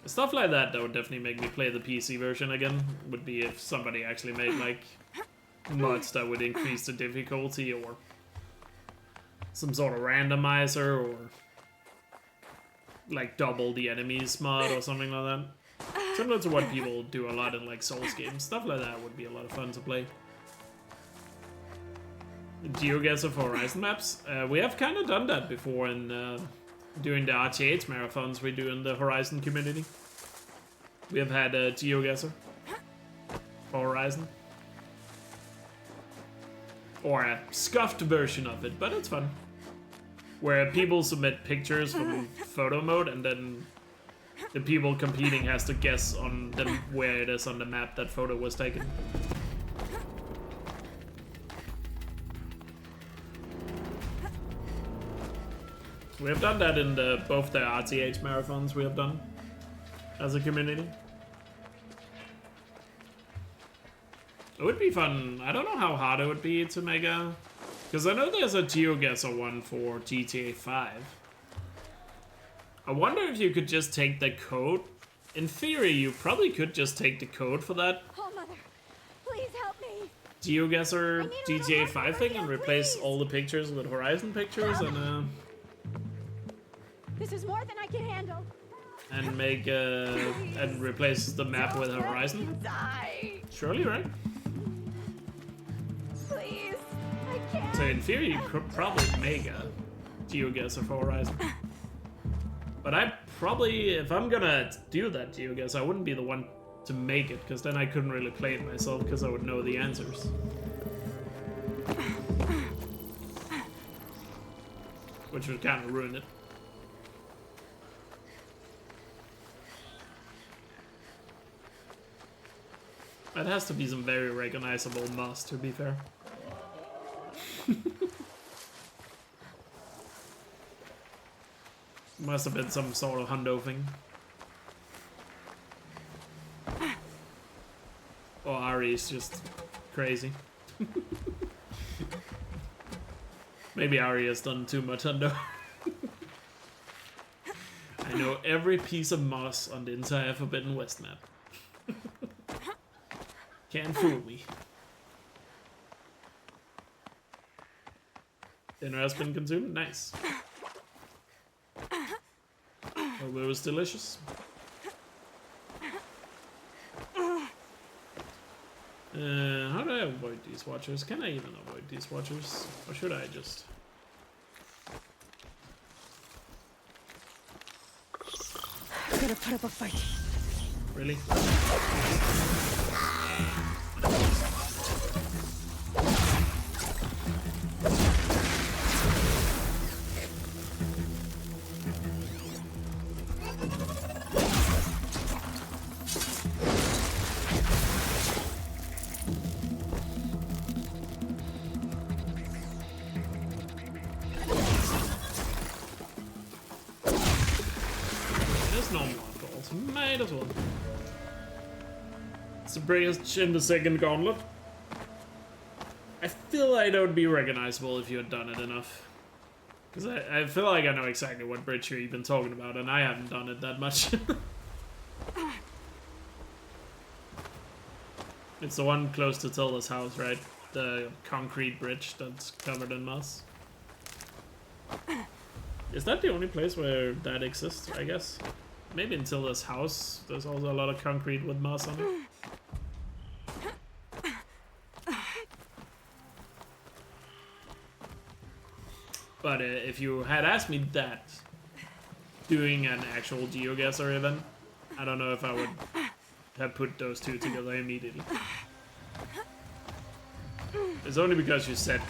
S1: Stuff like that would definitely make me play the PC version again, would be if somebody actually made like mods that would increase the difficulty or some sort of randomizer or like double the enemies mod or something like that. Similar to what people do a lot in like Souls games. Stuff like that would be a lot of fun to play. GeoGuessr for Horizon maps. We have kind of done that before in doing the RTH marathons we do in the Horizon community. We have had a GeoGuessr for Horizon. Or a scuffed version of it, but it's fun. Where people submit pictures from photo mode and then the people competing has to guess on where it is on the map that photo was taken. We have done that in both the RTH marathons we have done as a community. It would be fun. I don't know how hard it would be to make a... Because I know there's a GeoGuessr one for GTA 5. I wonder if you could just take the code. In theory, you probably could just take the code for that
S3: Oh, Mother, please help me.
S1: GeoGuessr GTA 5 thing and replace all the pictures with Horizon pictures
S3: This is more than I can handle.
S1: and make and replace the map with Horizon.
S3: Die.
S1: Surely, right?
S3: Please, I can't.
S1: So in theory, you could probably make a GeoGuessr for Horizon. But I probably, if I'm gonna do that GeoGuessr, I wouldn't be the one to make it, because then I couldn't really play it myself, because I would know the answers. Which would kind of ruin it. That has to be some very recognizable moss, to be fair. Must have been some sort of hundo thing. Or Ari's just crazy. Maybe Ari has done too much hundo. I know every piece of moss on the entire Forbidden West map. Can't fool me. Dinner has been consumed? Nice. Hope it was delicious. How do I avoid these watchers? Can I even avoid these watchers? Or should I just...
S7: I'm gonna put up a fight.
S1: Really? There's no more calls. Might as well. It's a bridge in the second gauntlet. I feel like that would be recognizable if you had done it enough. Because I feel like I know exactly what bridge you're even talking about, and I haven't done it that much. It's the one close to Tilda's house, right? The concrete bridge that's covered in moss. Is that the only place where that exists, I guess? Maybe in Tilda's house, there's also a lot of concrete with moss on it. But if you had asked me that, doing an actual GeoGuessr event, I don't know if I would have put those two together immediately. It's only because you said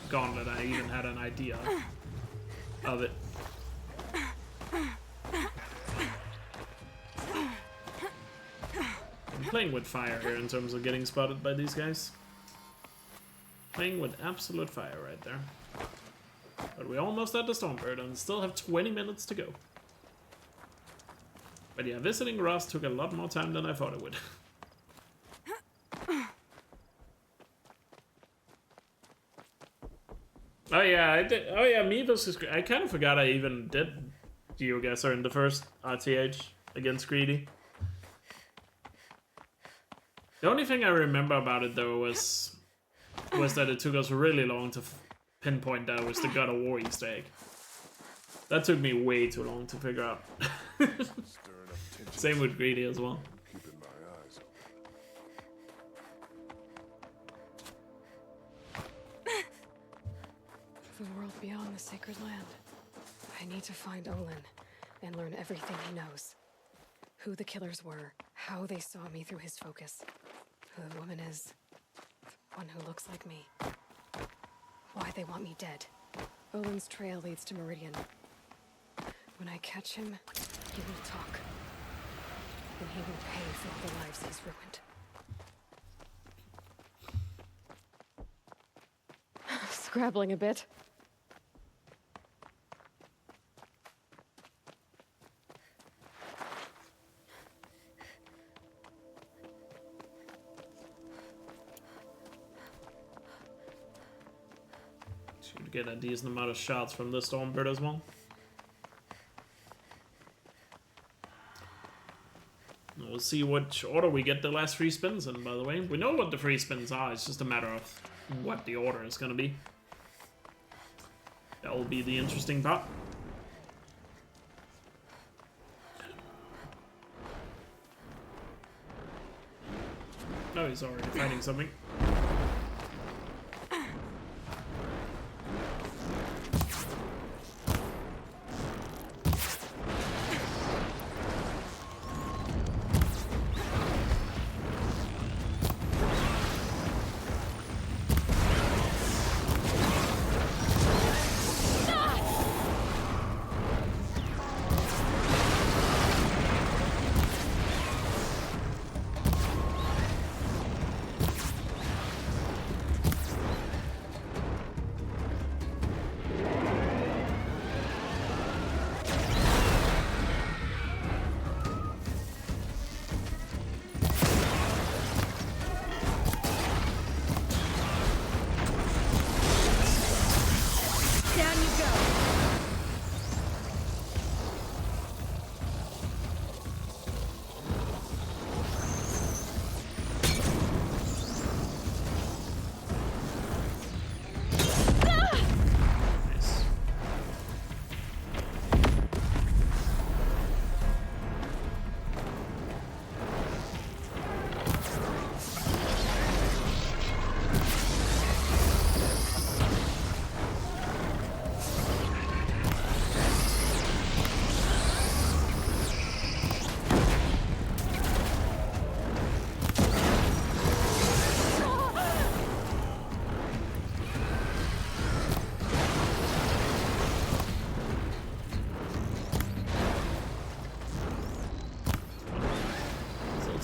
S1: Gauntlet I even had an idea of it. I'm playing with fire here in terms of getting spotted by these guys. Playing with absolute fire right there. But we're almost at the Stormbird and still have 20 minutes to go. But yeah, visiting Ross took a lot more time than I thought it would. Oh yeah, I did. Oh yeah, me versus... I kind of forgot I even did GeoGuessr in the first RTH against Greedy. The only thing I remember about it though was that it took us really long to pinpoint that was the God of War Easter egg. That took me way too long to figure out. Same with Greedy as well.
S8: The world beyond the sacred land. I need to find Olin and learn everything he knows. Who the killers were, how they saw me through his focus, who the woman is, the one who looks like me, why they want me dead. Olin's trail leads to Memeridian. When I catch him, He will talk. And he will pay for all the lives he's ruined. Scrabbling a bit.
S1: Should get a decent amount of shots from the Stormbird as well. We'll see which order we get the last 3 spins in, by the way. We know what the 3 spins are, it's just a matter of what the order is gonna be. That will be the interesting part. No, he's already fighting something.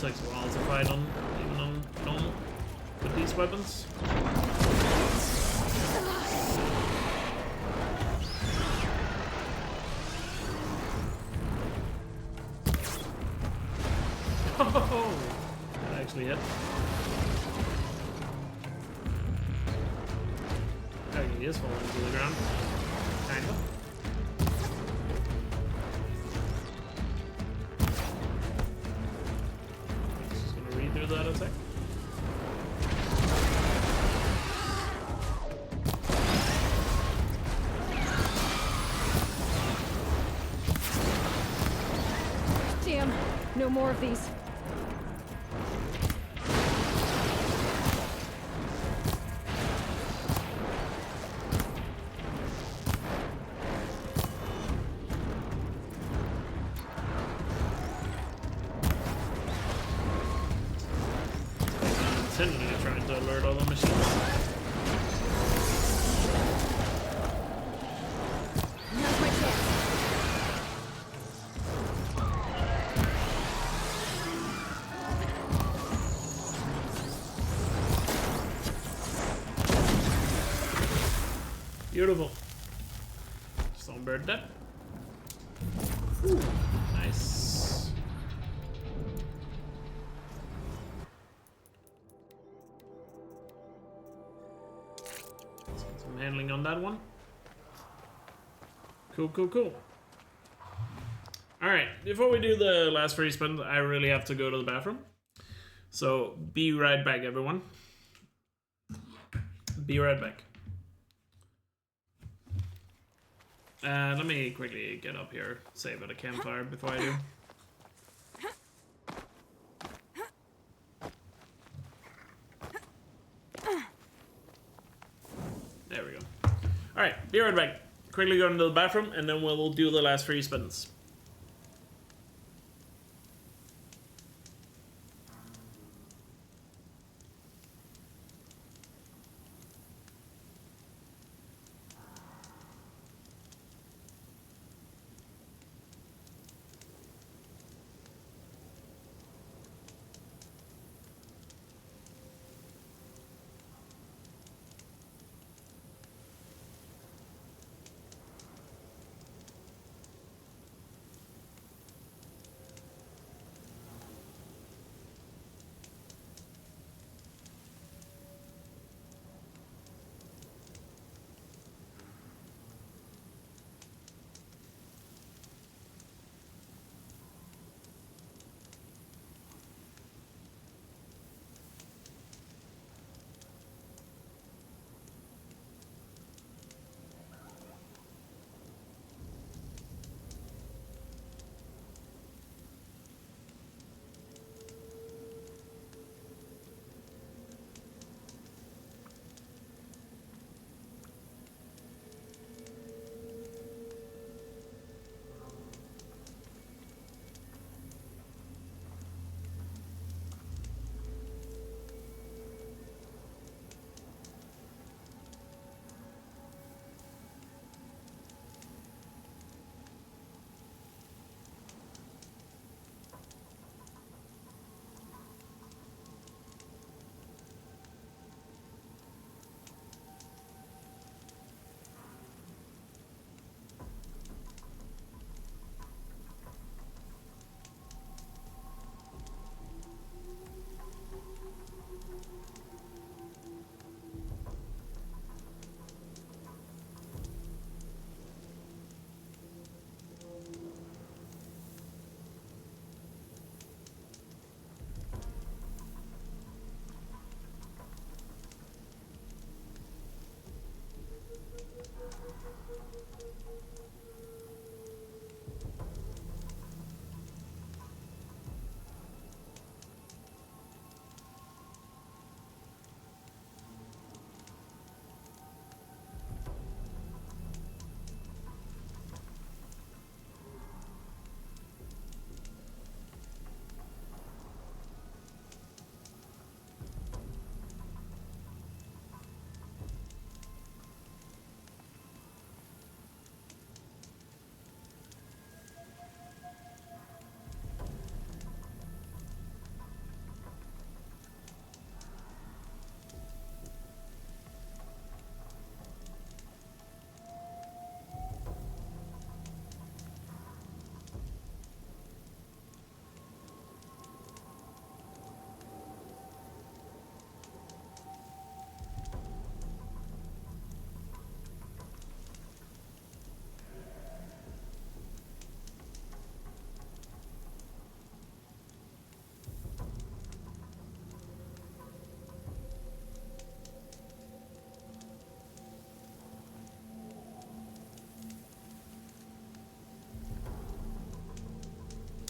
S1: Takes a while to fight on, even on normal, with these weapons. Oh, that actually hit. Oh, he is falling to the ground. Kinda. That attack.
S8: Damn, no more of these.
S1: Trying to alert all the machines.
S8: Now's my chance.
S1: Beautiful. Stormbird dead. Ooh, nice. Some handling on that one. Cool, cool, cool. Alright, before we do the last free spin, I really have to go to the bathroom. So, be right back, everyone. Be right back. Let me quickly get up here, save at a campfire before I do. There we go. Alright, be right back. Quickly go into the bathroom, and then we'll do the last 3 spins.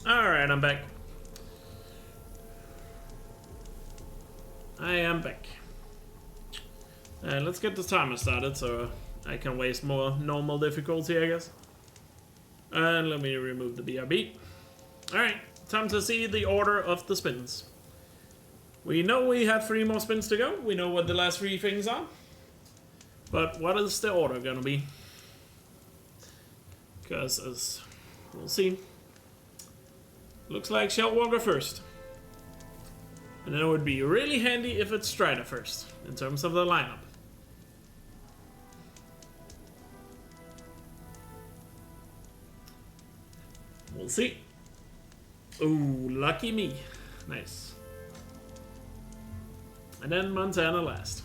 S1: Alright, I'm back. I am back. Let's get the timer started so I can waste more normal difficulty, I guess. And let me remove the BRB. Alright, time to see the order of the spins. We know we have 3 more spins to go. We know what the last 3 things are. But what is the order gonna be? Because as we'll see. Looks like Shellwalker first. And then it would be really handy if it's Strider first, in terms of the lineup. We'll see. Ooh, lucky me. Nice. And then Montana last.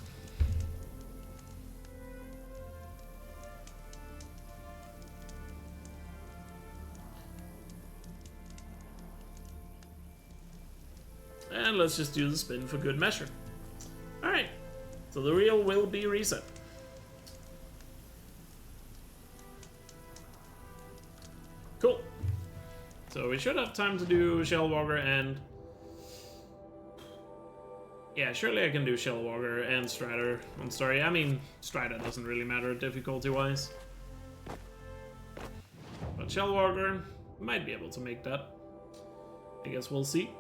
S1: And let's just do the spin for good measure. Alright, so the reel will be reset. Cool. So we should have time to do Shellwalker and... Yeah, surely I can do Shellwalker and Strider on story. I mean, Strider doesn't really matter difficulty-wise. But Shellwalker might be able to make that. I guess we'll see.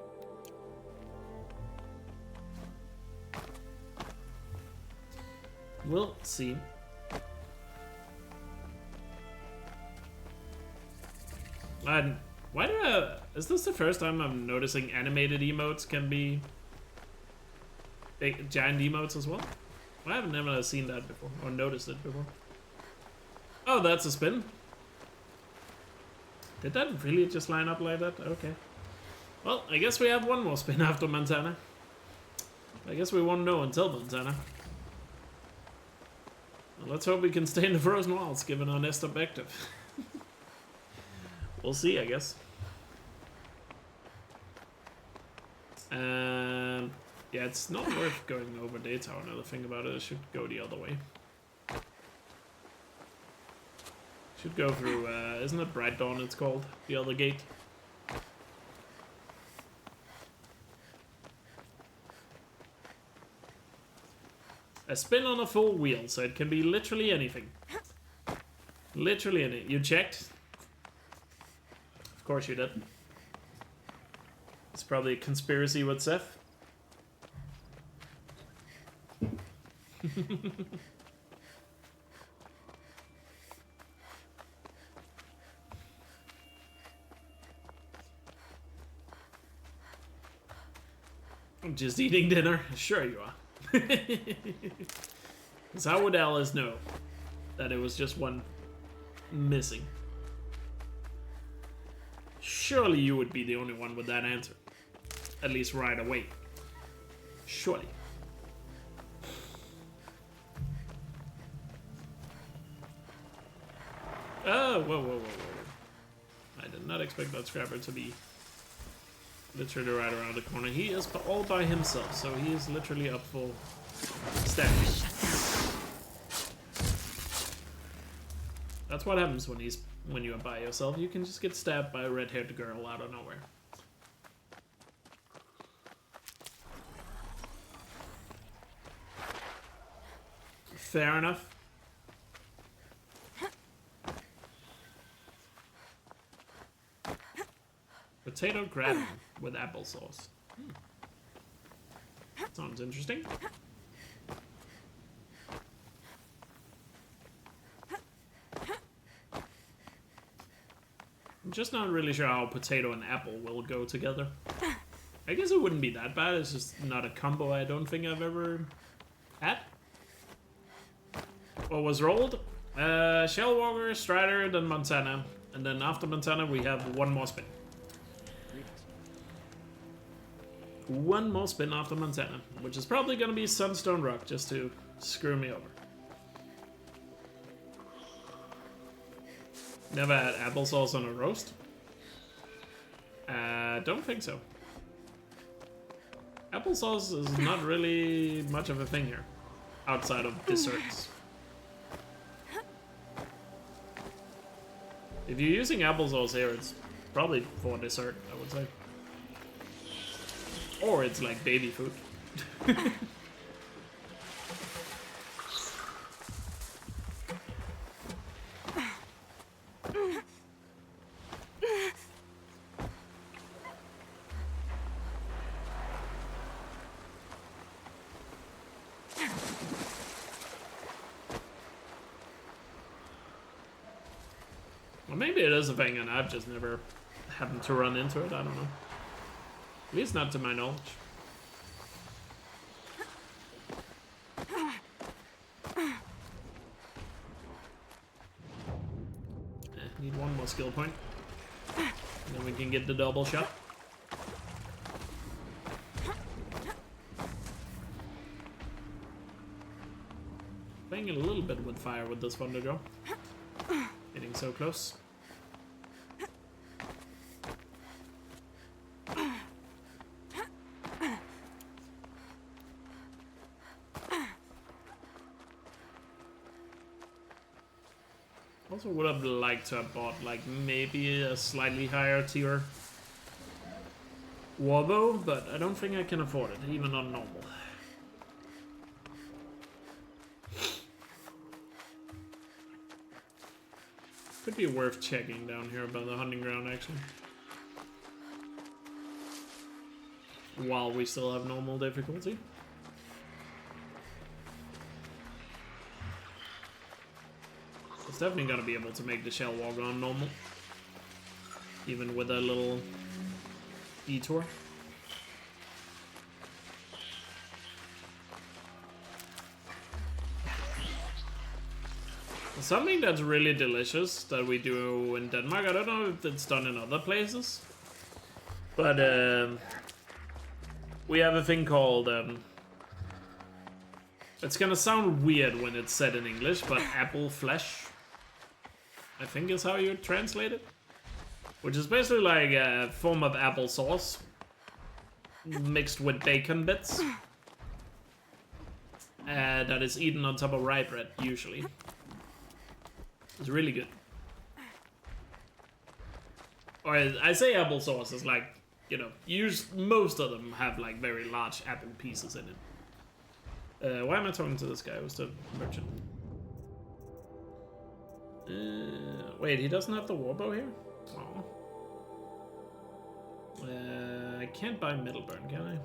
S1: We'll see. Why do I... Is this the first time I'm noticing animated emotes can be... big, giant emotes as well? I haven't never seen that before, or noticed it before. Oh, that's a spin. Did that really just line up like that? Okay. Well, I guess we have one more spin after Montana. I guess we won't know until Montana. Well, let's hope we can stay in the frozen wilds, given our nest objective. We'll see, I guess. Yeah, it's not worth going over Daytower. Another thing about it, it should go the other way. Should go through, isn't it Bright Dawn it's called? The other gate. A spin on a full wheel, so it can be literally anything. Literally anything. You checked? Of course you did. It's probably a conspiracy with Seth. I'm just eating dinner. Sure you are. Because how would Alice know that it was just one missing? Surely you would be the only one with that answer. At least right away. Surely. Oh, whoa. I did not expect that scrapper to be literally right around the corner. He is all by himself, so he is literally up for stabbing. That's what happens when you are by yourself. You can just get stabbed by a red-haired girl out of nowhere. Fair enough. Potato gratin with applesauce. Sounds interesting. I'm just not really sure how potato and apple will go together. I guess it wouldn't be that bad. It's just not a combo I don't think I've ever had. What was rolled? Shellwalker, Strider, then Montana. And then after Montana we have one more spin. One more spin after Montana, which is probably going to be Sunstone Rock just to screw me over. Never had applesauce on a roast? Don't think so. Applesauce is not really much of a thing here, outside of desserts. If you're using applesauce here, it's Probably for dessert, I would say. Or it's like baby food. Well, maybe it is a thing and I've just never happened to run into it, I don't know. At least not to my knowledge. Need one more skill point. And then we can get the double shot. Playing a little bit with fire with this one to go. Getting so close. Also would have liked to have bought like maybe a slightly higher tier warbow, but I don't think I can afford it, even on normal. Could be worth checking down here by the hunting ground actually. While we still have normal difficulty. It's definitely gonna be able to make the shell walk on normal. Even with a little detour. Something that's really delicious that we do in Denmark, I don't know if it's done in other places, but we have a thing called, it's gonna sound weird when it's said in English, but apple flesh, I think is how you translate it. Which is basically like a form of applesauce mixed with bacon bits. That is eaten on top of rye bread, usually. It's really good. Or I say applesauce is like, you know, most of them have like very large apple pieces in it. Why am I talking to this guy? Who's the merchant? Wait, he doesn't have the warbow here? Oh. I can't buy Middleburn, can I?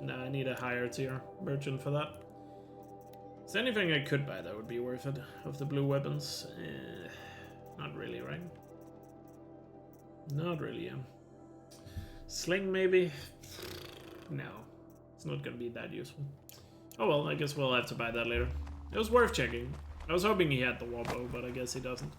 S1: No, I need a higher tier merchant for that. Is there anything I could buy that would be worth it of the blue weapons? Not really, right? Not really, yeah. Sling, maybe? No. It's not gonna be that useful. Oh well, I guess we'll have to buy that later. It was worth checking. I was hoping he had the warbow, but I guess he doesn't.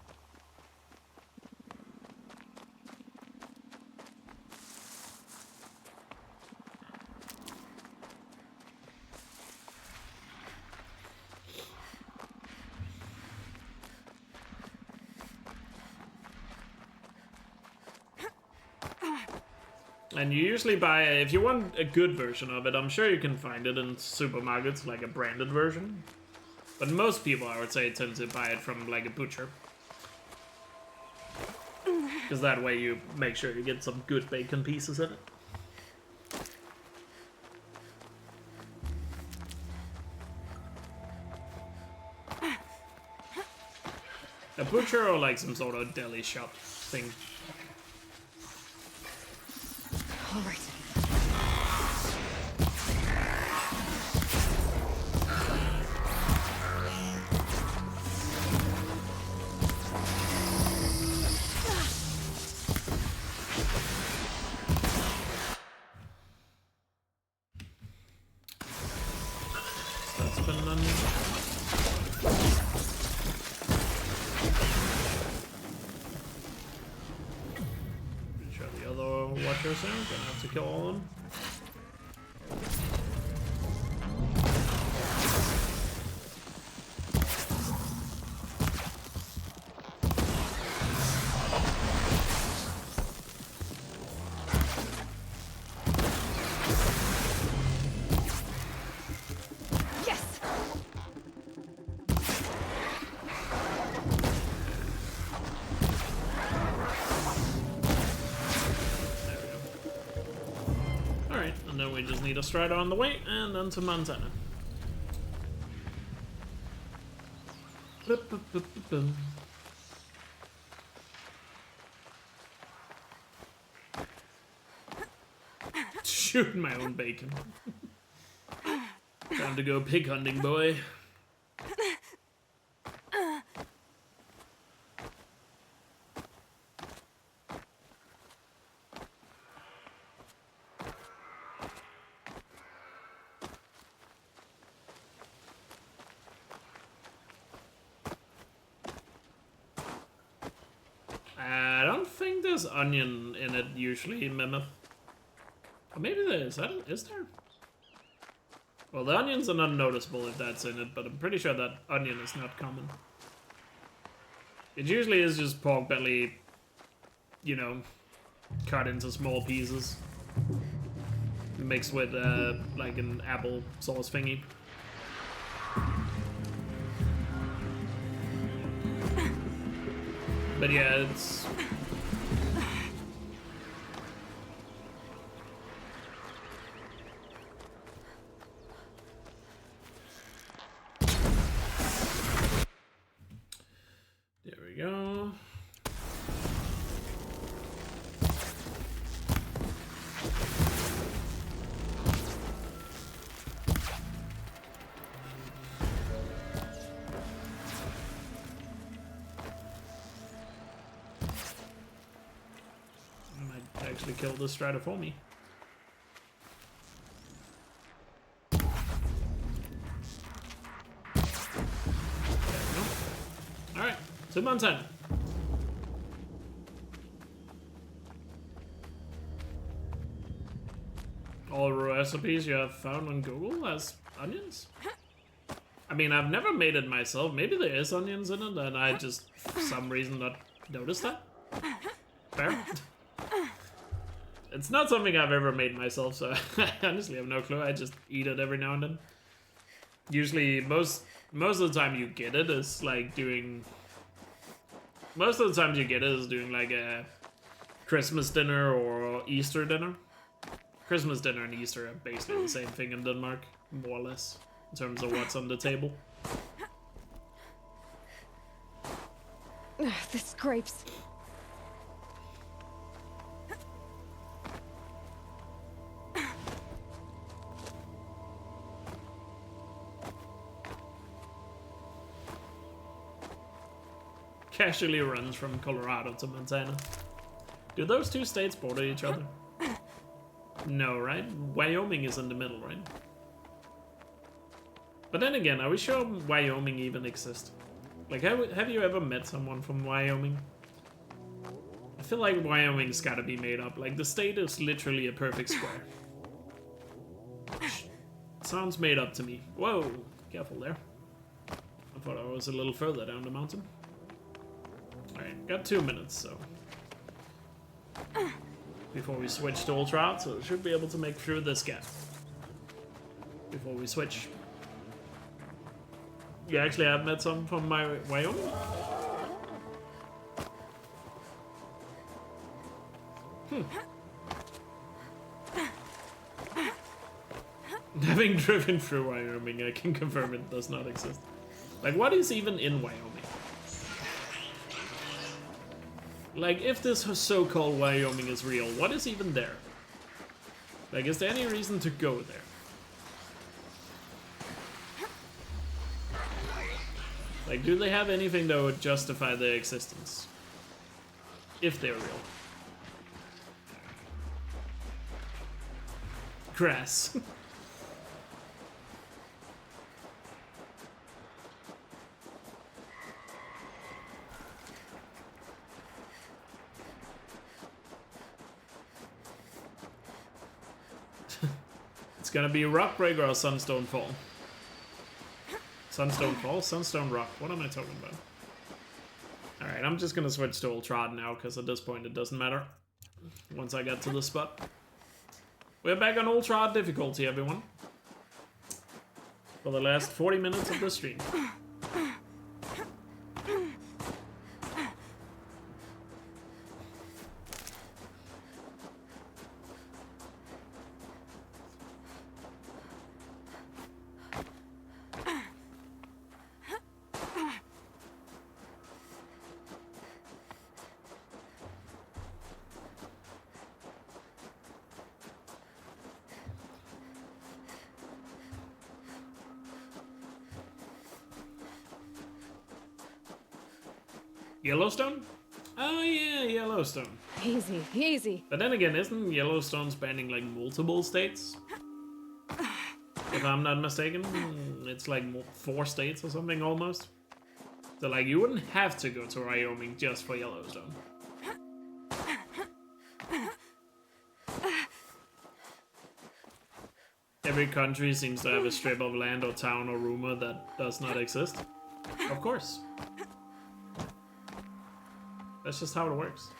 S1: And you usually buy, if you want a good version of it, I'm sure you can find it in supermarkets, like a branded version. But most people, I would say, tend to buy it from like a butcher. Because that way you make sure you get some good bacon pieces in it. A butcher or like some sort of deli shop thing.
S8: All right.
S1: That's been an onion. Pretty sure the other watchers are gonna have to kill all of them. then we just need a strider on the way, and then to Montana. Shoot my own bacon. Time to go pig hunting, boy. I don't think there's onion in it usually, Mammoth. Or maybe there is. Is there? Well, the onions are not noticeable if that's in it, but I'm pretty sure that onion is not common. It usually is just pork belly, you know, cut into small pieces. Mixed with, like an apple sauce thingy. But yeah, it's... There we go. Actually kill this strider for me. There we go. Alright, to Montana. All recipes you have found on Google has onions? I mean, I've never made it myself. Maybe there is onions in it and I just, for some reason, not noticed that. Fair. It's not something I've ever made myself, so I honestly have no clue. I just eat it every now and then. Usually, most of the time you get it is like doing... Most of the times you get it is doing like a Christmas dinner or Easter dinner. Christmas dinner and Easter are basically the same thing in Denmark, more or less, in terms of what's on the table.
S8: The scrapes.
S1: Casually runs from Colorado to Montana. Do those two states border each other? No, right? Wyoming is in the middle, right? But then again, are we sure Wyoming even exists? Like, have you ever met someone from Wyoming? I feel like Wyoming's gotta be made up. Like, the state is literally a perfect square. Sounds made up to me. Whoa, careful there. I thought I was a little further down the mountain. Alright, got 2 minutes, so... Before we switch to Ultra Out, so we should be able to make through this gap. Before we switch. You actually have met some from my Wyoming? Having driven through Wyoming, I can confirm it does not exist. Like, what is even in Wyoming? Like, if this so-called Wyoming is real, what is even there? Like, is there any reason to go there? Like, do they have anything that would justify their existence? If they're real. Grass. It's gonna be Rock Breaker or Sunstone Fall. Sunstone Fall? Sunstone Rock. What am I talking about? Alright, I'm just gonna switch to Ultrad now, because at this point it doesn't matter. Once I get to the spot. We're back on Ultrad difficulty, everyone. For the last 40 minutes of the stream. Yellowstone? Oh yeah, Yellowstone.
S8: Easy, easy.
S1: But then again, isn't Yellowstone spanning like multiple states? If I'm not mistaken, it's like 4 states or something almost. So like you wouldn't have to go to Wyoming just for Yellowstone. Every country seems to have a strip of land or town or rumor that does not exist. Of course. That's just how it works.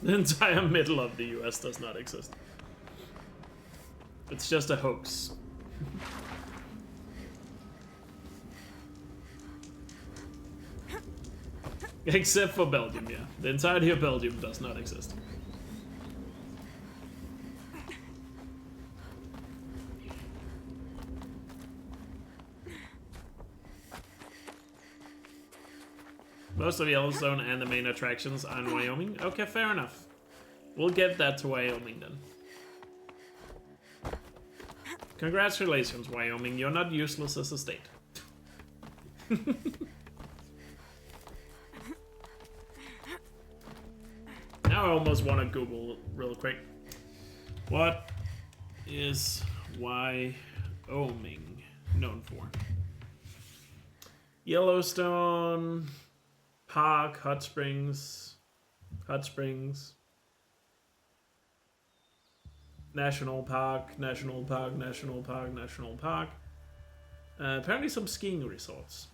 S1: The entire middle of the US does not exist. It's just a hoax. Except for Belgium, yeah. The entirety of Belgium does not exist. Most of Yellowstone and the main attractions are in Wyoming. Okay, fair enough. We'll get that to Wyoming then. Congratulations, Wyoming. You're not useless as a state. Now I almost want to Google real quick. What is Wyoming known for? Yellowstone Park, Hot Springs, National Park, National Park, National Park, National Park. Apparently some skiing resorts.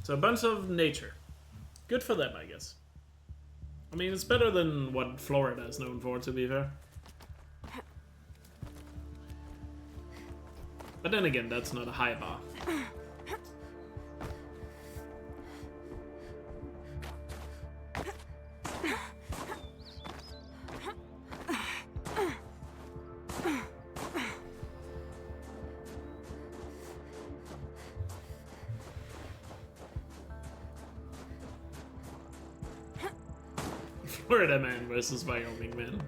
S1: So a bunch of nature. Good for them, I guess. I mean, it's better than what Florida is known for, to be fair. But then again, that's not a high bar. Florida man versus Wyoming man.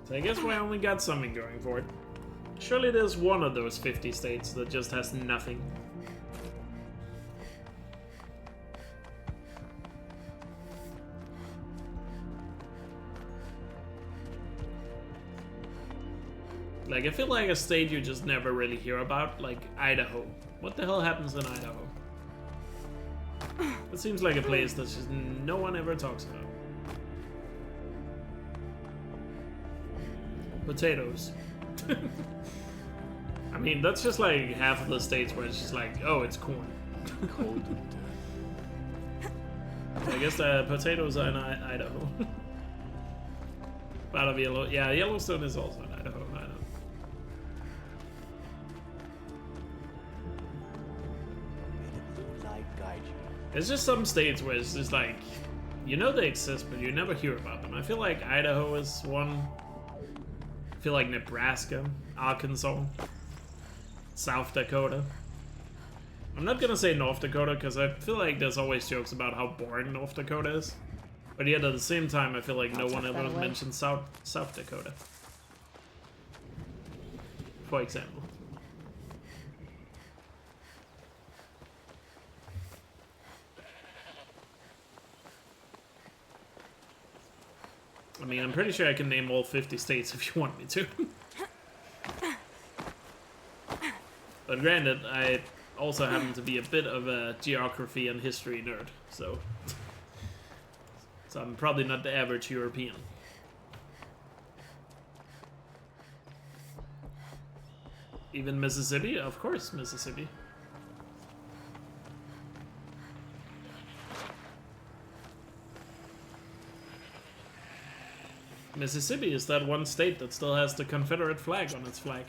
S1: So I guess Wyoming got something going for it. Surely there's one of those 50 states that just has nothing. Like, I feel like a state you just never really hear about, like Idaho. What the hell happens in Idaho? It seems like a place that just no one ever talks about. Potatoes. I mean, that's just like half of the states where it's just like, oh, it's corn.
S2: Cold.
S1: I guess the potatoes are in Idaho. Part of Yellowstone is also in Idaho. I know. There's just some states where it's just like, you know they exist, but you never hear about them. I feel like Idaho is one. I feel like Nebraska, Arkansas, South Dakota. I'm not gonna say North Dakota because I feel like there's always jokes about how boring North Dakota is. But yet at the same time, I feel like no one ever mentions South Dakota. For example. I mean, I'm pretty sure I can name all 50 states if you want me to. But granted, I also happen to be a bit of a geography and history nerd, so I'm probably not the average European. Even Mississippi? Of course, Mississippi. Mississippi is that one state that still has the Confederate flag on its flag.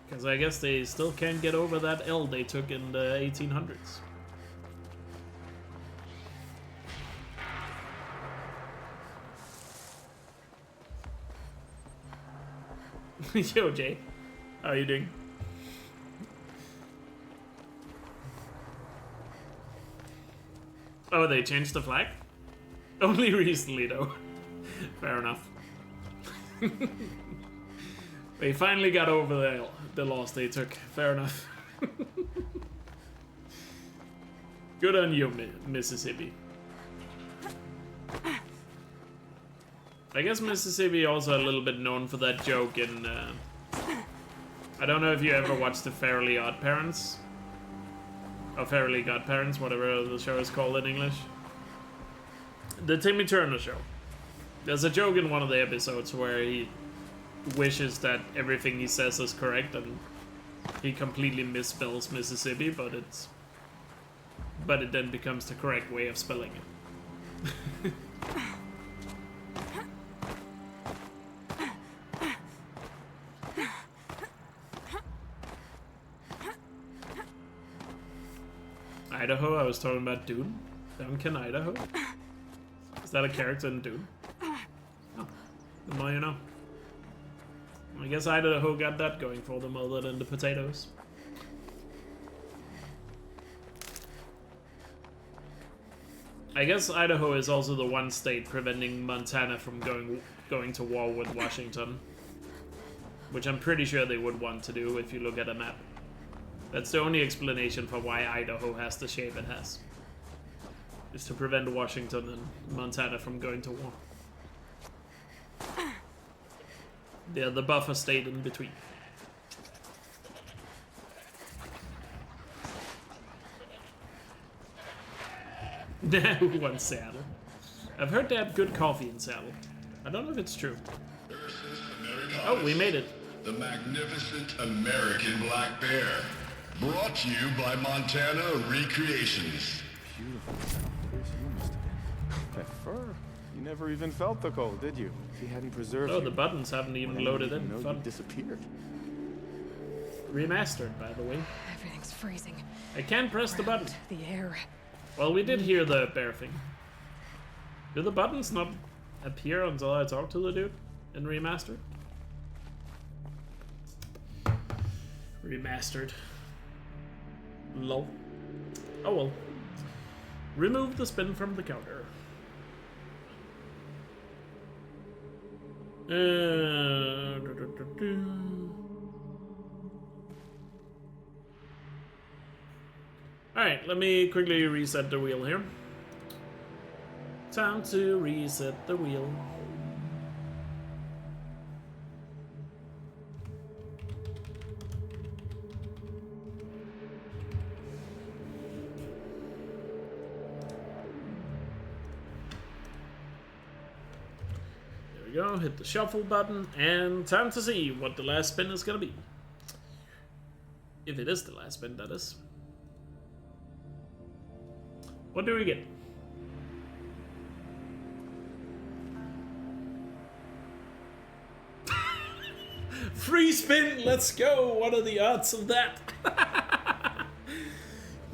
S1: Because I guess they still can't get over that L they took in the 1800s. Yo, Jay. How are you doing? Oh, they changed the flag? Only recently, though. Fair enough. They finally got over the loss they took. Fair enough. Good on you, Mississippi. I guess Mississippi also a little bit known for that joke in... I don't know if you ever watched the Fairly Odd Parents. Or Fairly Godparents, whatever the show is called in English. The Timmy Turner Show. There's a joke in one of the episodes where he wishes that everything he says is correct, and he completely misspells Mississippi, but it then becomes the correct way of spelling it. Idaho, I was talking about Dune. Duncan, Idaho? Is that a character in Dune? Oh, the more you know. I guess Idaho got that going for them other than the potatoes. I guess Idaho is also the one state preventing Montana from going to war with Washington. Which I'm pretty sure they would want to do if you look at a map. That's the only explanation for why Idaho has the shape it has. Is to prevent Washington and Montana from going to war. They're the buffer state in between. Who wants Seattle? I've heard they have good coffee in Seattle. I don't know if it's true. Oh, we made it.
S15: The magnificent American black bear. Brought to you by Montana Recreations.
S2: Beautiful. Where's you must have been. That fur. You never even felt the cold, did you? If he hadn't preserved
S1: Oh, the buttons haven't even loaded in.
S2: No, you disappeared.
S1: Remastered, by the way.
S8: Everything's freezing.
S1: I can't press the button.
S8: The air.
S1: Well, we did hear the bear thing. Do the buttons not appear until I talk to the dude in Remastered? Remastered. Lol. Oh well. Remove the spin from the counter. Alright, let me quickly reset the wheel here. Time to reset the wheel. Go, hit the shuffle button, and time to see what the last spin is gonna be. If it is the last spin, that is. What do we get? Free spin, let's go! What are the odds of that?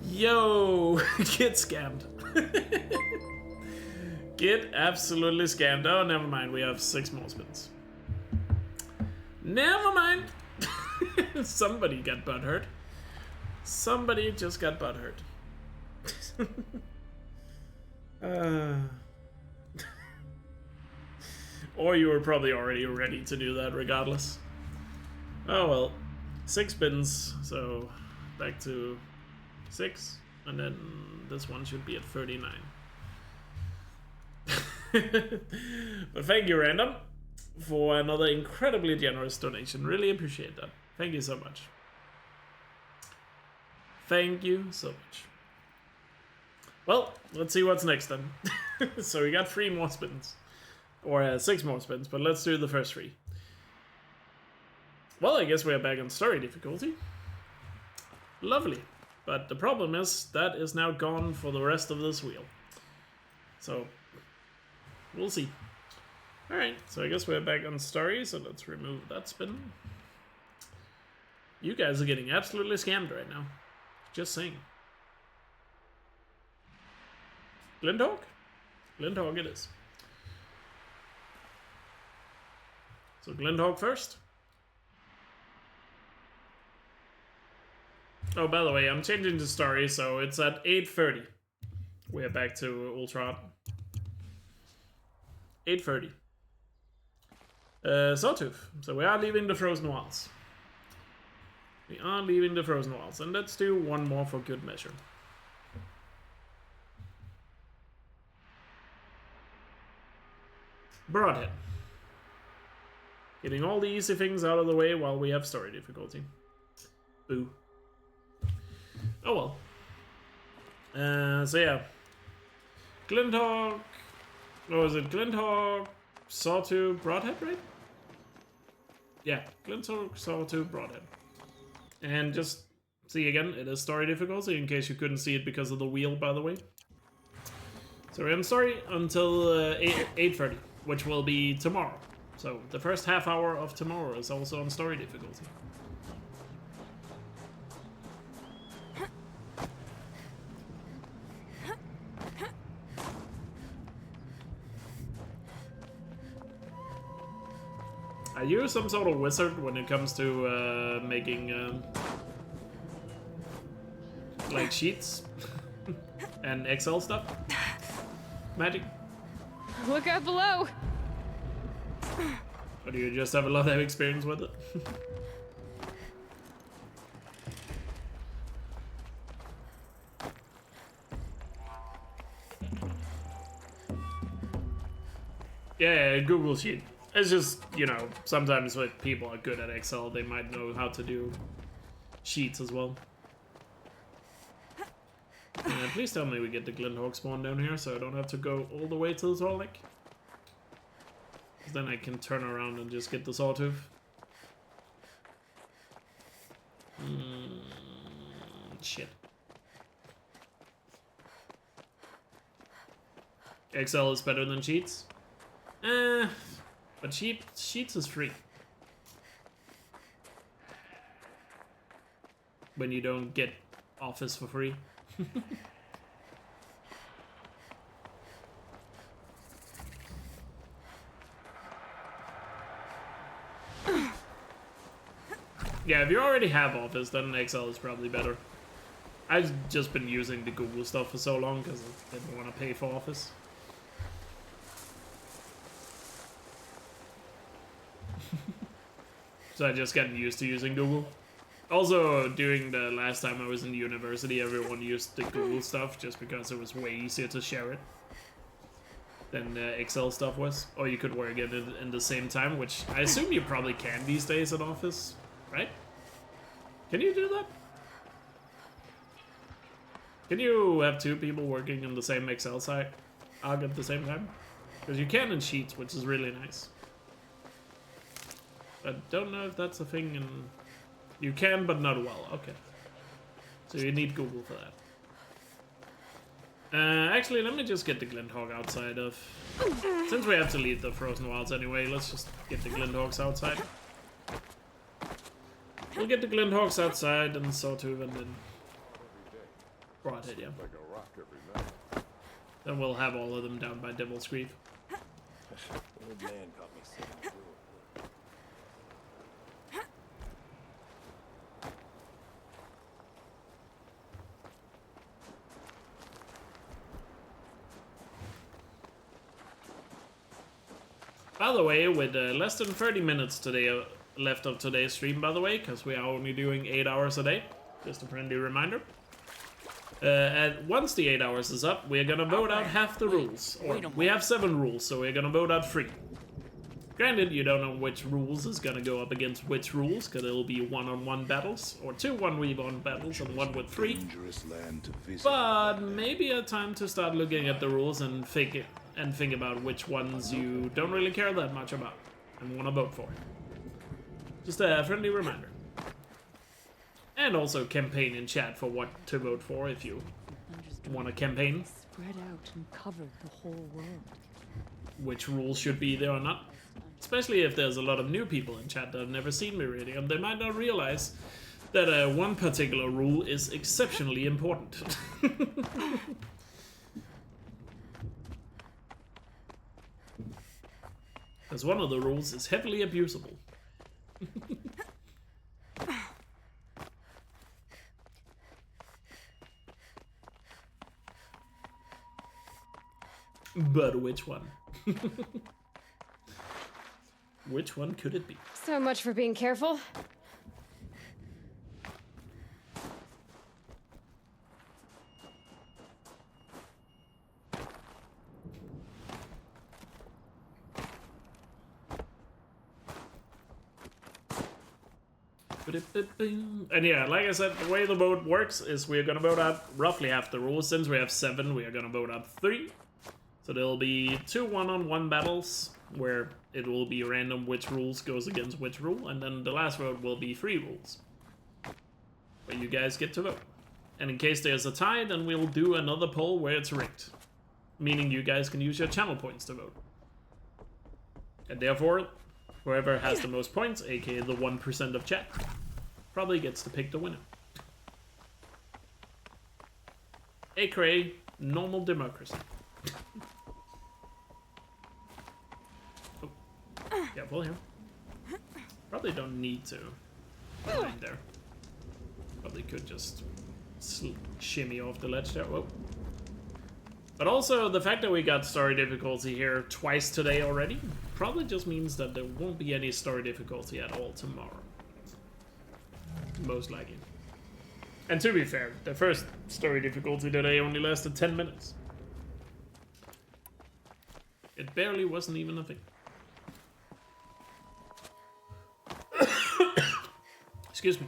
S1: Yo, get scammed. Get absolutely scammed. Oh, never mind. We have 6 more spins. Never mind. Somebody got butthurt. Somebody just got butthurt. Or you were probably already ready to do that regardless. Oh well. 6 spins. So back to 6. And then this one should be at 39. But thank you, Random, for another incredibly generous donation. Really appreciate that. Thank you so much. Thank you so much. Well, let's see what's next then. So we got 3 more spins. Or 6 more spins, but let's do the first 3. Well, I guess we're back on story difficulty. Lovely. But the problem is, that is now gone for the rest of this wheel. So we'll see. Alright, so I guess we're back on story, so let's remove that spin. You guys are getting absolutely scammed right now. Just saying. Glendhawk? Glendhawk it is. So Glendhawk first. Oh, by the way, I'm changing the story, so it's at 8:30. We're back to Ultra. 8:30. Sawtooth. So we are leaving the Frozen Wilds. We are leaving the Frozen Wilds, and let's do one more for good measure. Broadhead. Getting all the easy things out of the way while we have story difficulty. Boo. Oh well. So yeah. Glendhawk. What was it? Glendhawk, Sawtooth, Broadhead, right? Yeah, Glendhawk, Sawtooth, Broadhead. And just see again, it is story difficulty in case you couldn't see it because of the wheel, by the way. So we're in story until 8:30, which will be tomorrow. So the first half hour of tomorrow is also on story difficulty. Are you some sort of wizard when it comes to making like sheets and Excel stuff? Magic?
S8: Look out below!
S1: Or do you just have a lot of experience with it? Yeah, Google Sheet. It's just, you know, sometimes when people are good at Excel, they might know how to do sheets as well. Please tell me we get the Glendhawk spawn down here so I don't have to go all the way to the Salt Lake. Because then I can turn around and just get the Sawtooth. Shit. Excel is better than Sheets? But Sheets is free. When you don't get Office for free. Yeah, if you already have Office, then Excel is probably better. I've just been using the Google stuff for so long because I didn't want to pay for Office. So I just got used to using Google. Also, during the last time I was in university, everyone used the Google stuff just because it was way easier to share it than the Excel stuff was. Or you could work it in the same time, which I assume you probably can these days at Office, right? Can you do that? Can you have two people working in the same Excel site at the same time? Because you can in Sheets, which is really nice. I don't know if that's a thing in... You can, but not well. Okay. So you need Google for that. Actually, let me just get the Glendhawk outside of... Since we have to leave the Frozen Wilds anyway, let's just get the Glendhawks outside. We'll get the Glendhawks outside and Sawtooth and then... Broadhead, yeah. Then we'll have all of them down by Devil's Grief.
S2: Old man got me sick.
S1: By the way, with less than 30 minutes today left of today's stream, by the way, because we are only doing 8 hours a day, just a friendly reminder. And once the 8 hours is up, we're gonna vote out half the rules. Or we have 7 rules, so we're gonna vote out 3. Granted, you don't know which rules is gonna go up against which rules, because it'll be one-on-one battles, or 2 1v1 battles, and 1 with 3. But maybe a time to start looking at the rules and think about which ones you don't really care that much about and want to vote for. Just a friendly reminder. And also campaign in chat for what to vote for if you want to campaign.
S21: Spread out and cover the whole world.
S1: Which rules should be there or not. Especially if there's a lot of new people in chat that have never seen Memeridian. They might not realize that one particular rule is exceptionally important. Because one of the rules is heavily abusable. But which one? Which one could it be?
S8: So much for being careful.
S1: And yeah, like I said, the way the vote works is we're gonna vote out roughly half the rules. Since we have 7, we are gonna vote out 3. So there'll be 2 one-on-one battles where it will be random which rules goes against which rule, and then the last vote will be 3 rules where you guys get to vote. And in case there's a tie, then we'll do another poll where it's rigged, meaning you guys can use your channel points to vote. And therefore, whoever has the most points, aka the 1% of chat, probably gets to pick the winner. aka normal democracy. Oh, careful here. Probably don't need to climb there. Probably could just shimmy off the ledge there. Whoa. But also, the fact that we got story difficulty here twice today already probably just means that there won't be any story difficulty at all tomorrow. Most likely. And to be fair, the first story difficulty today only lasted 10 minutes. It barely wasn't even a thing. Excuse me.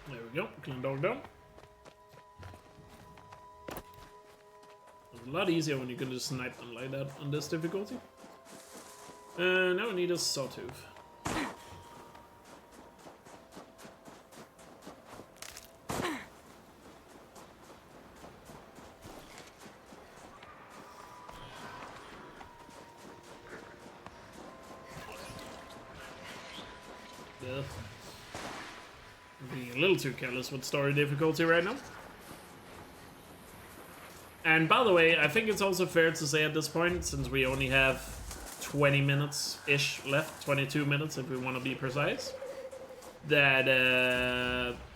S1: There we go, clean dog down. It's a lot easier when you can just snipe them like that on this difficulty. Now we need a sawtooth. Yeah. I'm being a little too careless with story difficulty right now. And by the way, I think it's also fair to say at this point, since we only have 20 minutes-ish left, 22 minutes if we want to be precise, that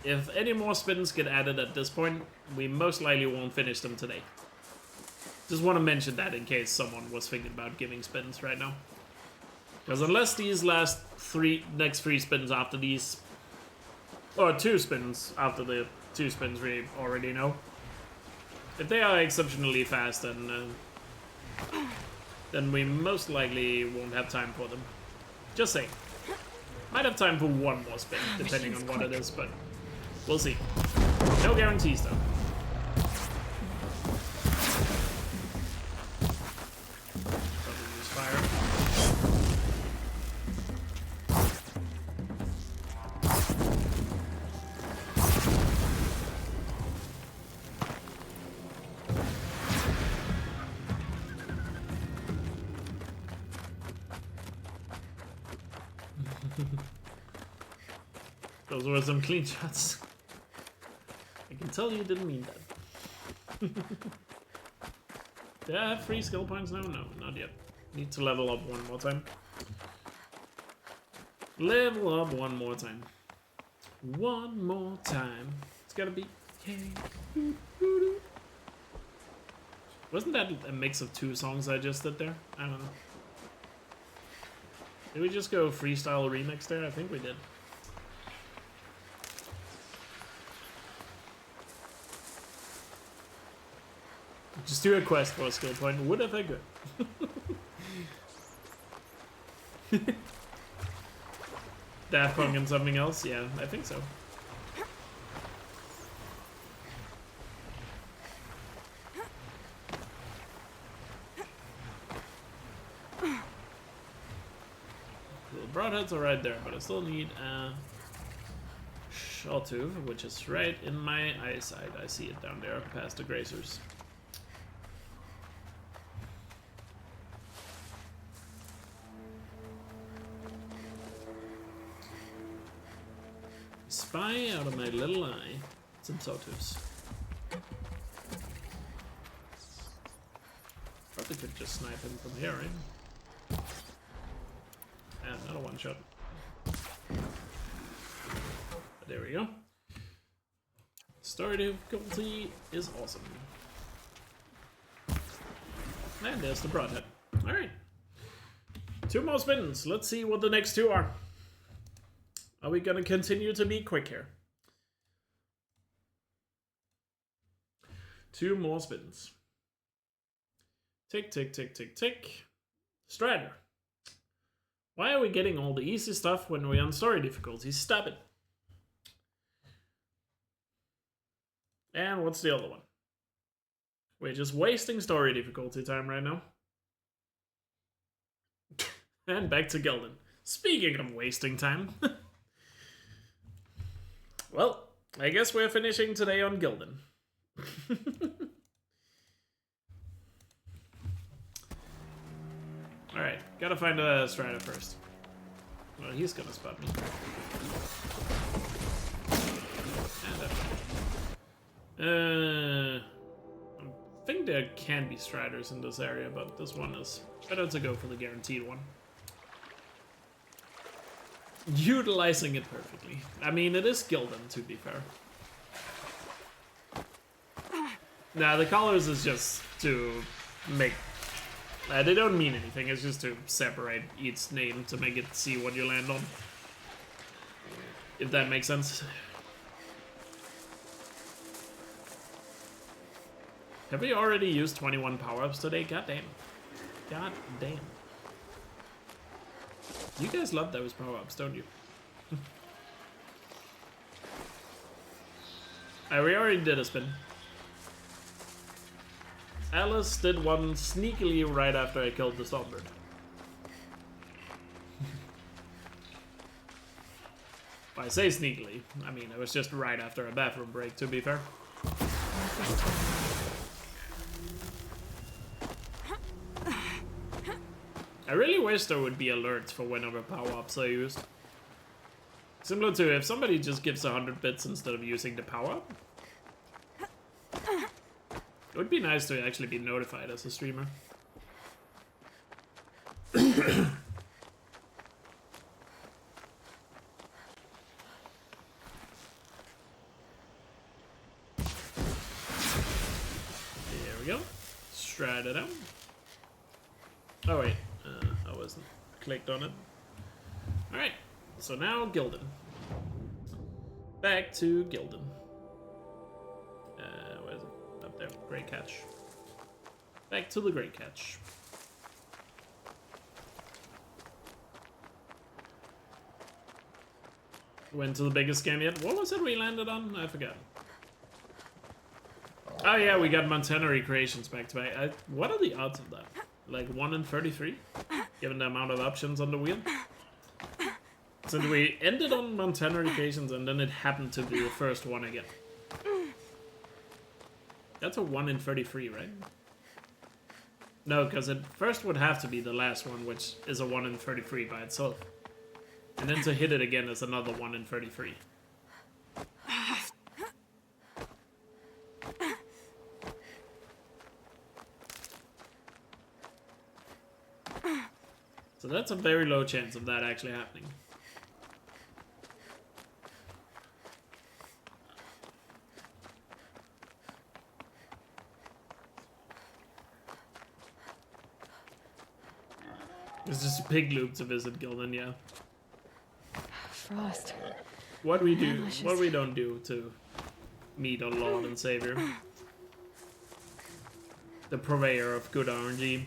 S1: if any more spins get added at this point, we most likely won't finish them today. Just want to mention that in case someone was thinking about giving spins right now. Because unless these next 3 spins after these, or 2 spins after the 2 spins we already know, if they are exceptionally fast, then we most likely won't have time for them. Just saying. Might have time for 1 more spin, depending on what it is, but we'll see. No guarantees, though. Probably use fire. Those were some clean shots. I can tell you didn't mean that. Do I have 3 skill points now? No, not yet. Need to level up 1 more time. Level up 1 more time. 1 more time. It's gotta be... Wasn't that a mix of 2 songs I just did there? I don't know. Did we just go freestyle remix there? I think we did. Just do a quest for a skill point. Would have been good. Daft Punk and something else? Yeah, I think so. The broadheads are right there, but I still need a Sawtooth, which is right in my eyesight. I see it down there past the grazers. Spy out of my little eye. Some Sawtooths. Probably could just snipe him from here, right? And another one shot. There we go. Story difficulty is awesome. And there's the broadhead. Alright. 2 more spins. Let's see what the next 2 are. Are we gonna continue to be quick here? 2 more spins. Tick, tick, tick, tick, tick. Strider. Why are we getting all the easy stuff when we're on story difficulty? Stop it. And what's the other one? We're just wasting story difficulty time right now. And back to Gildan. Speaking of wasting time. Well, I guess we're finishing today on Gildan. Alright, gotta find a Strider first. Well, he's gonna spot me. And I think there can be Striders in this area, but this one is better to go for the guaranteed one. Utilizing it perfectly. I mean, it is Gildan, to be fair. Nah, the colors is just to make... they don't mean anything, it's just to separate each name to make it see what you land on. If that makes sense. Have we already used 21 power-ups today? God damn. God damn. You guys love those power-ups, don't you? We already did a spin. Alice did one sneakily right after I killed the Songbird. Well, I say sneakily. I mean, it was just right after a bathroom break, to be fair. I really wish there would be alerts for whenever power-ups are used. Similar to if somebody just gives 100 bits instead of using the power-up. It would be nice to actually be notified as a streamer. There we go. Stride it out. Oh wait, I wasn't clicked on it. Alright, so now Gildan. Back to Gildan. Where is it? Up there. Great catch. Back to the great catch. Went to the biggest scam yet. What was it we landed on? I forgot. Oh yeah, we got Montana recreations back to back. What are the odds of that? Like 1 in 33? Given the amount of options on the wheel? So we ended on Montana recreations and then it happened to be the first one again. That's a 1 in 33, right? No, because it first would have to be the last one, which is a 1 in 33 by itself. And then to hit it again is another 1 in 33. So that's a very low chance of that actually happening. It's just a pig loop to visit Gildan, yeah.
S8: Frost.
S1: What we do, what we don't do to meet our Lord and Savior. The purveyor of good RNG.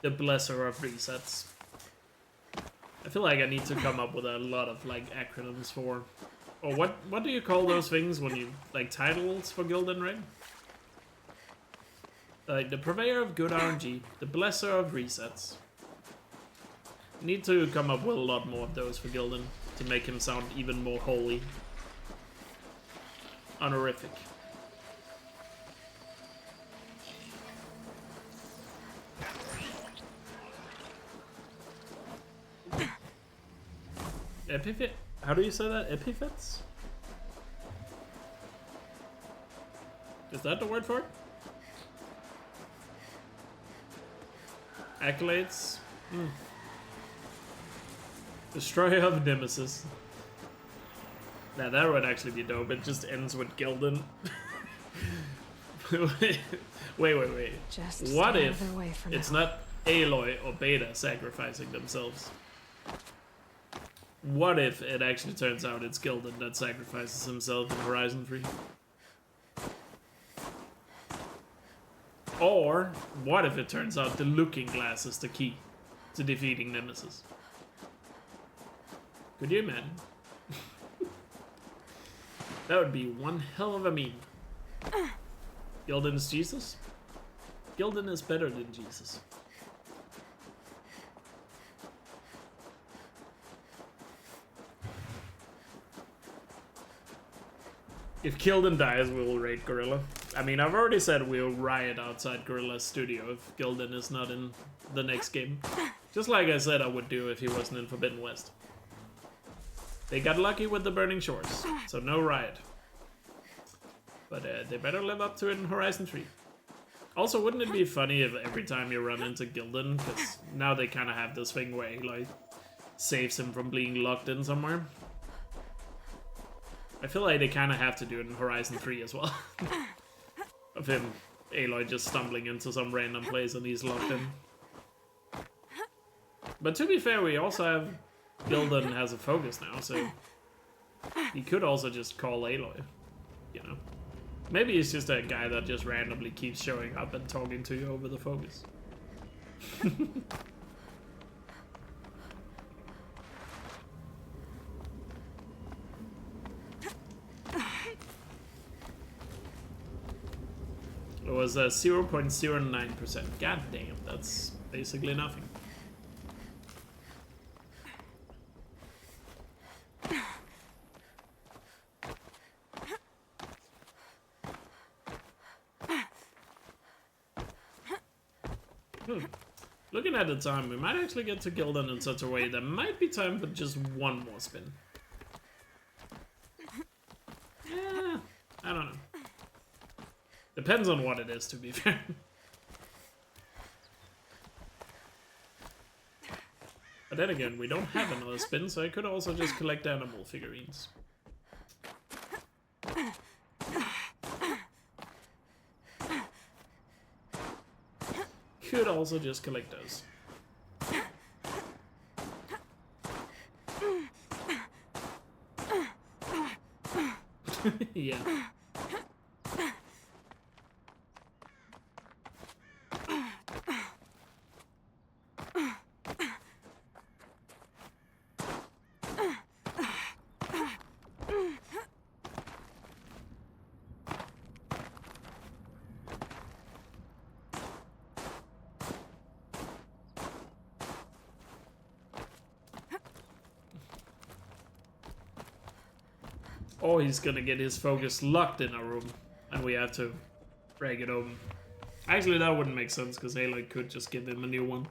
S1: The blesser of resets. I feel like I need to come up with a lot of like acronyms for, or what do you call those things when you like titles for Gildan, right? Like the purveyor of good RNG, the blesser of resets, Need to come up with a lot more of those for Gildan to make him sound even more holy. Honorific. Epithet? How do you say that? Epithets? Is that the word for it? Accolades? Destroyer of Nemesis. Now that would actually be dope. It just ends with Gildan. wait.
S8: Just
S1: what
S8: stay
S1: if
S8: out of their way for
S1: it's
S8: now.
S1: not Aloy or Beta sacrificing themselves? What if it actually turns out it's Gildan that sacrifices himself in Horizon 3? Or what if it turns out the looking glass is the key to defeating Nemesis? Could you imagine? That would be one hell of a meme. Gildan is Jesus? Gildan is better than Jesus. If Gildan dies, we will raid Gorilla. I mean, I've already said we'll riot outside Gorilla's studio if Gildan is not in the next game. Just like I said I would do if he wasn't in Forbidden West. They got lucky with the Burning Shores, so no riot. But they better live up to it in Horizon 3. Also, wouldn't it be funny if every time you run into Gildan, because now they kind of have this thing where he like saves him from being locked in somewhere. I feel like they kind of have to do it in Horizon 3 as well. Of him, Aloy just stumbling into some random place and he's locked in. But to be fair, we also have Gildan has a focus now, so he could also just call Aloy, you know. Maybe he's just a guy that just randomly keeps showing up and talking to you over the focus. It was 0.09%. God damn, that's basically nothing. Looking at the time, we might actually get to Gildan in such a way that might be time for just one more spin. I don't know. Depends on what it is, to be fair. But then again, we don't have another spin, so I could also just collect animal figurines. Could also just collect those. Yeah. Or he's gonna get his focus locked in a room, and we have to break it open. Actually, that wouldn't make sense, because Aloy could just give him a new one.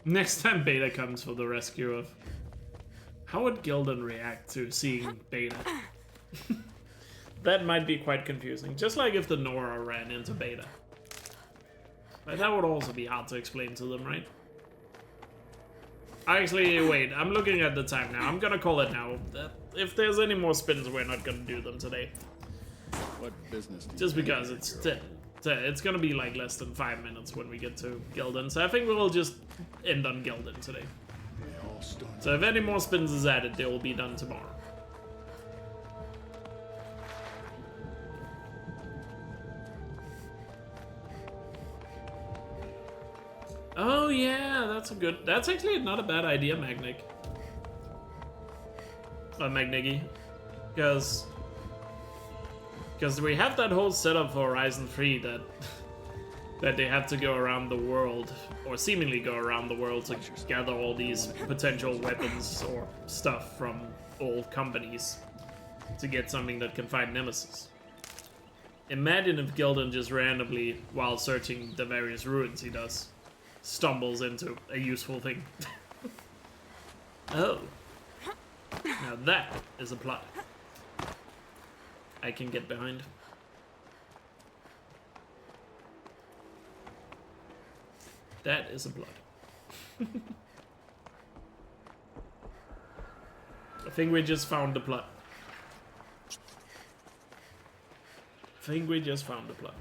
S1: Next time Beta comes for the rescue of... How would Gildan react to seeing Beta? That might be quite confusing. Just like if the Nora ran into Beta. But that would also be hard to explain to them, right? Actually, wait, I'm looking at the time now. I'm gonna call it now. If there's any more spins, we're not gonna do them today.
S2: What business do you
S1: Just because it's gonna be like less than 5 minutes when we get to Gildan. So I think we'll just end on Gildan today. So if any more spins is added, they will be done tomorrow. Oh yeah, that's actually not a bad idea, Magnic. Magniggy. Because we have that whole setup for Horizon 3 that that they have to go around the world, or seemingly go around the world, to gather all these potential weapons or stuff from all companies to get something that can fight Nemesis. Imagine if Gildan just randomly, while searching the various ruins he does, stumbles into a useful thing. Oh. Now that is a plot I can get behind. That is a plot. I think we just found the plot. I think we just found the plot.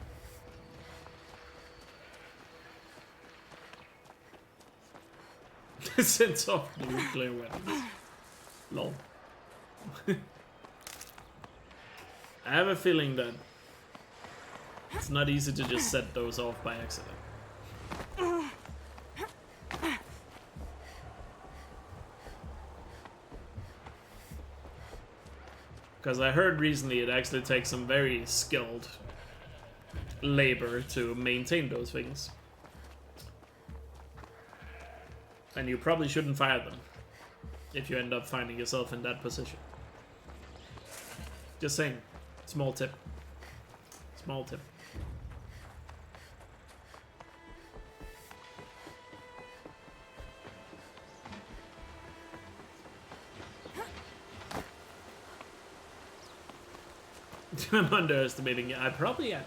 S1: Sends off nuclear weapons. Lol. I have a feeling that it's not easy to just set those off by accident. Because I heard recently it actually takes some very skilled labor to maintain those things. And you probably shouldn't fire them if you end up finding yourself in that position. Just saying. Small tip. Small tip. I'm underestimating it. I probably am.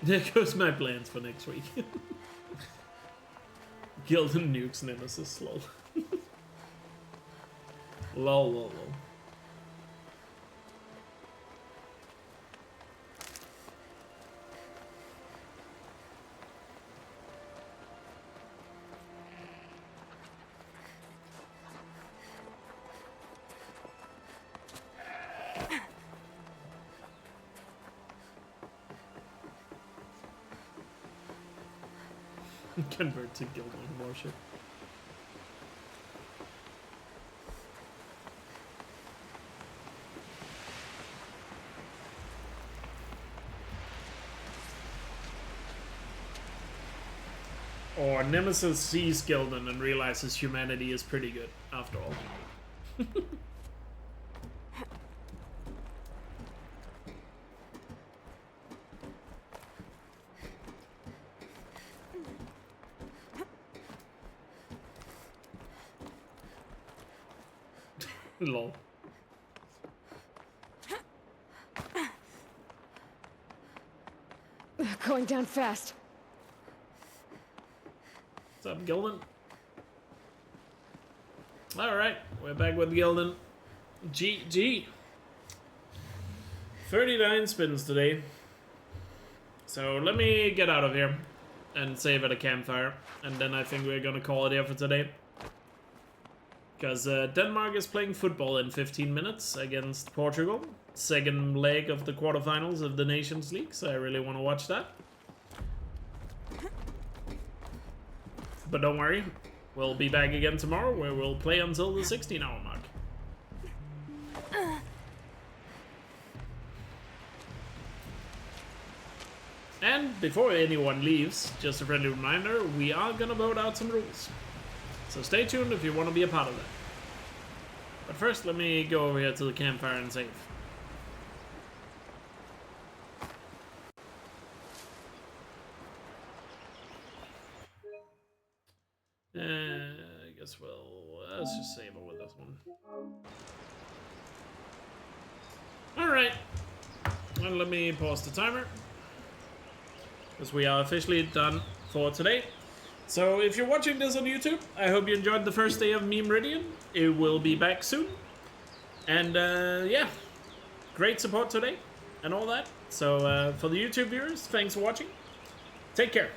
S1: There goes my plans for next week. Gildan nukes Nemesis, lol. Lol, lol, lol. Convert to Gildan worship. Or Nemesis sees Gildan and realizes humanity is pretty good, after all. Lol.
S8: Going down fast.
S1: What's up, Gildan? Alright, we're back with Gildan. GG. 39 spins today. So let me get out of here and save at a campfire. And then I think we're gonna call it here for today. Because Denmark is playing football in 15 minutes against Portugal. Second leg of the quarterfinals of the Nations League, so I really want to watch that. But don't worry, we'll be back again tomorrow where we'll play until the 16-hour mark. And before anyone leaves, just a friendly reminder, we are gonna vote out some rules. So stay tuned if you want to be a part of that. But first, let me go over here to the campfire and save. I guess let's just save over this one. Alright. And let me pause the timer. Because we are officially done for today. So if you're watching this on YouTube, I hope you enjoyed the first day of Memeridian. It will be back soon. And yeah, great support today and all that. So for the YouTube viewers, thanks for watching. Take care.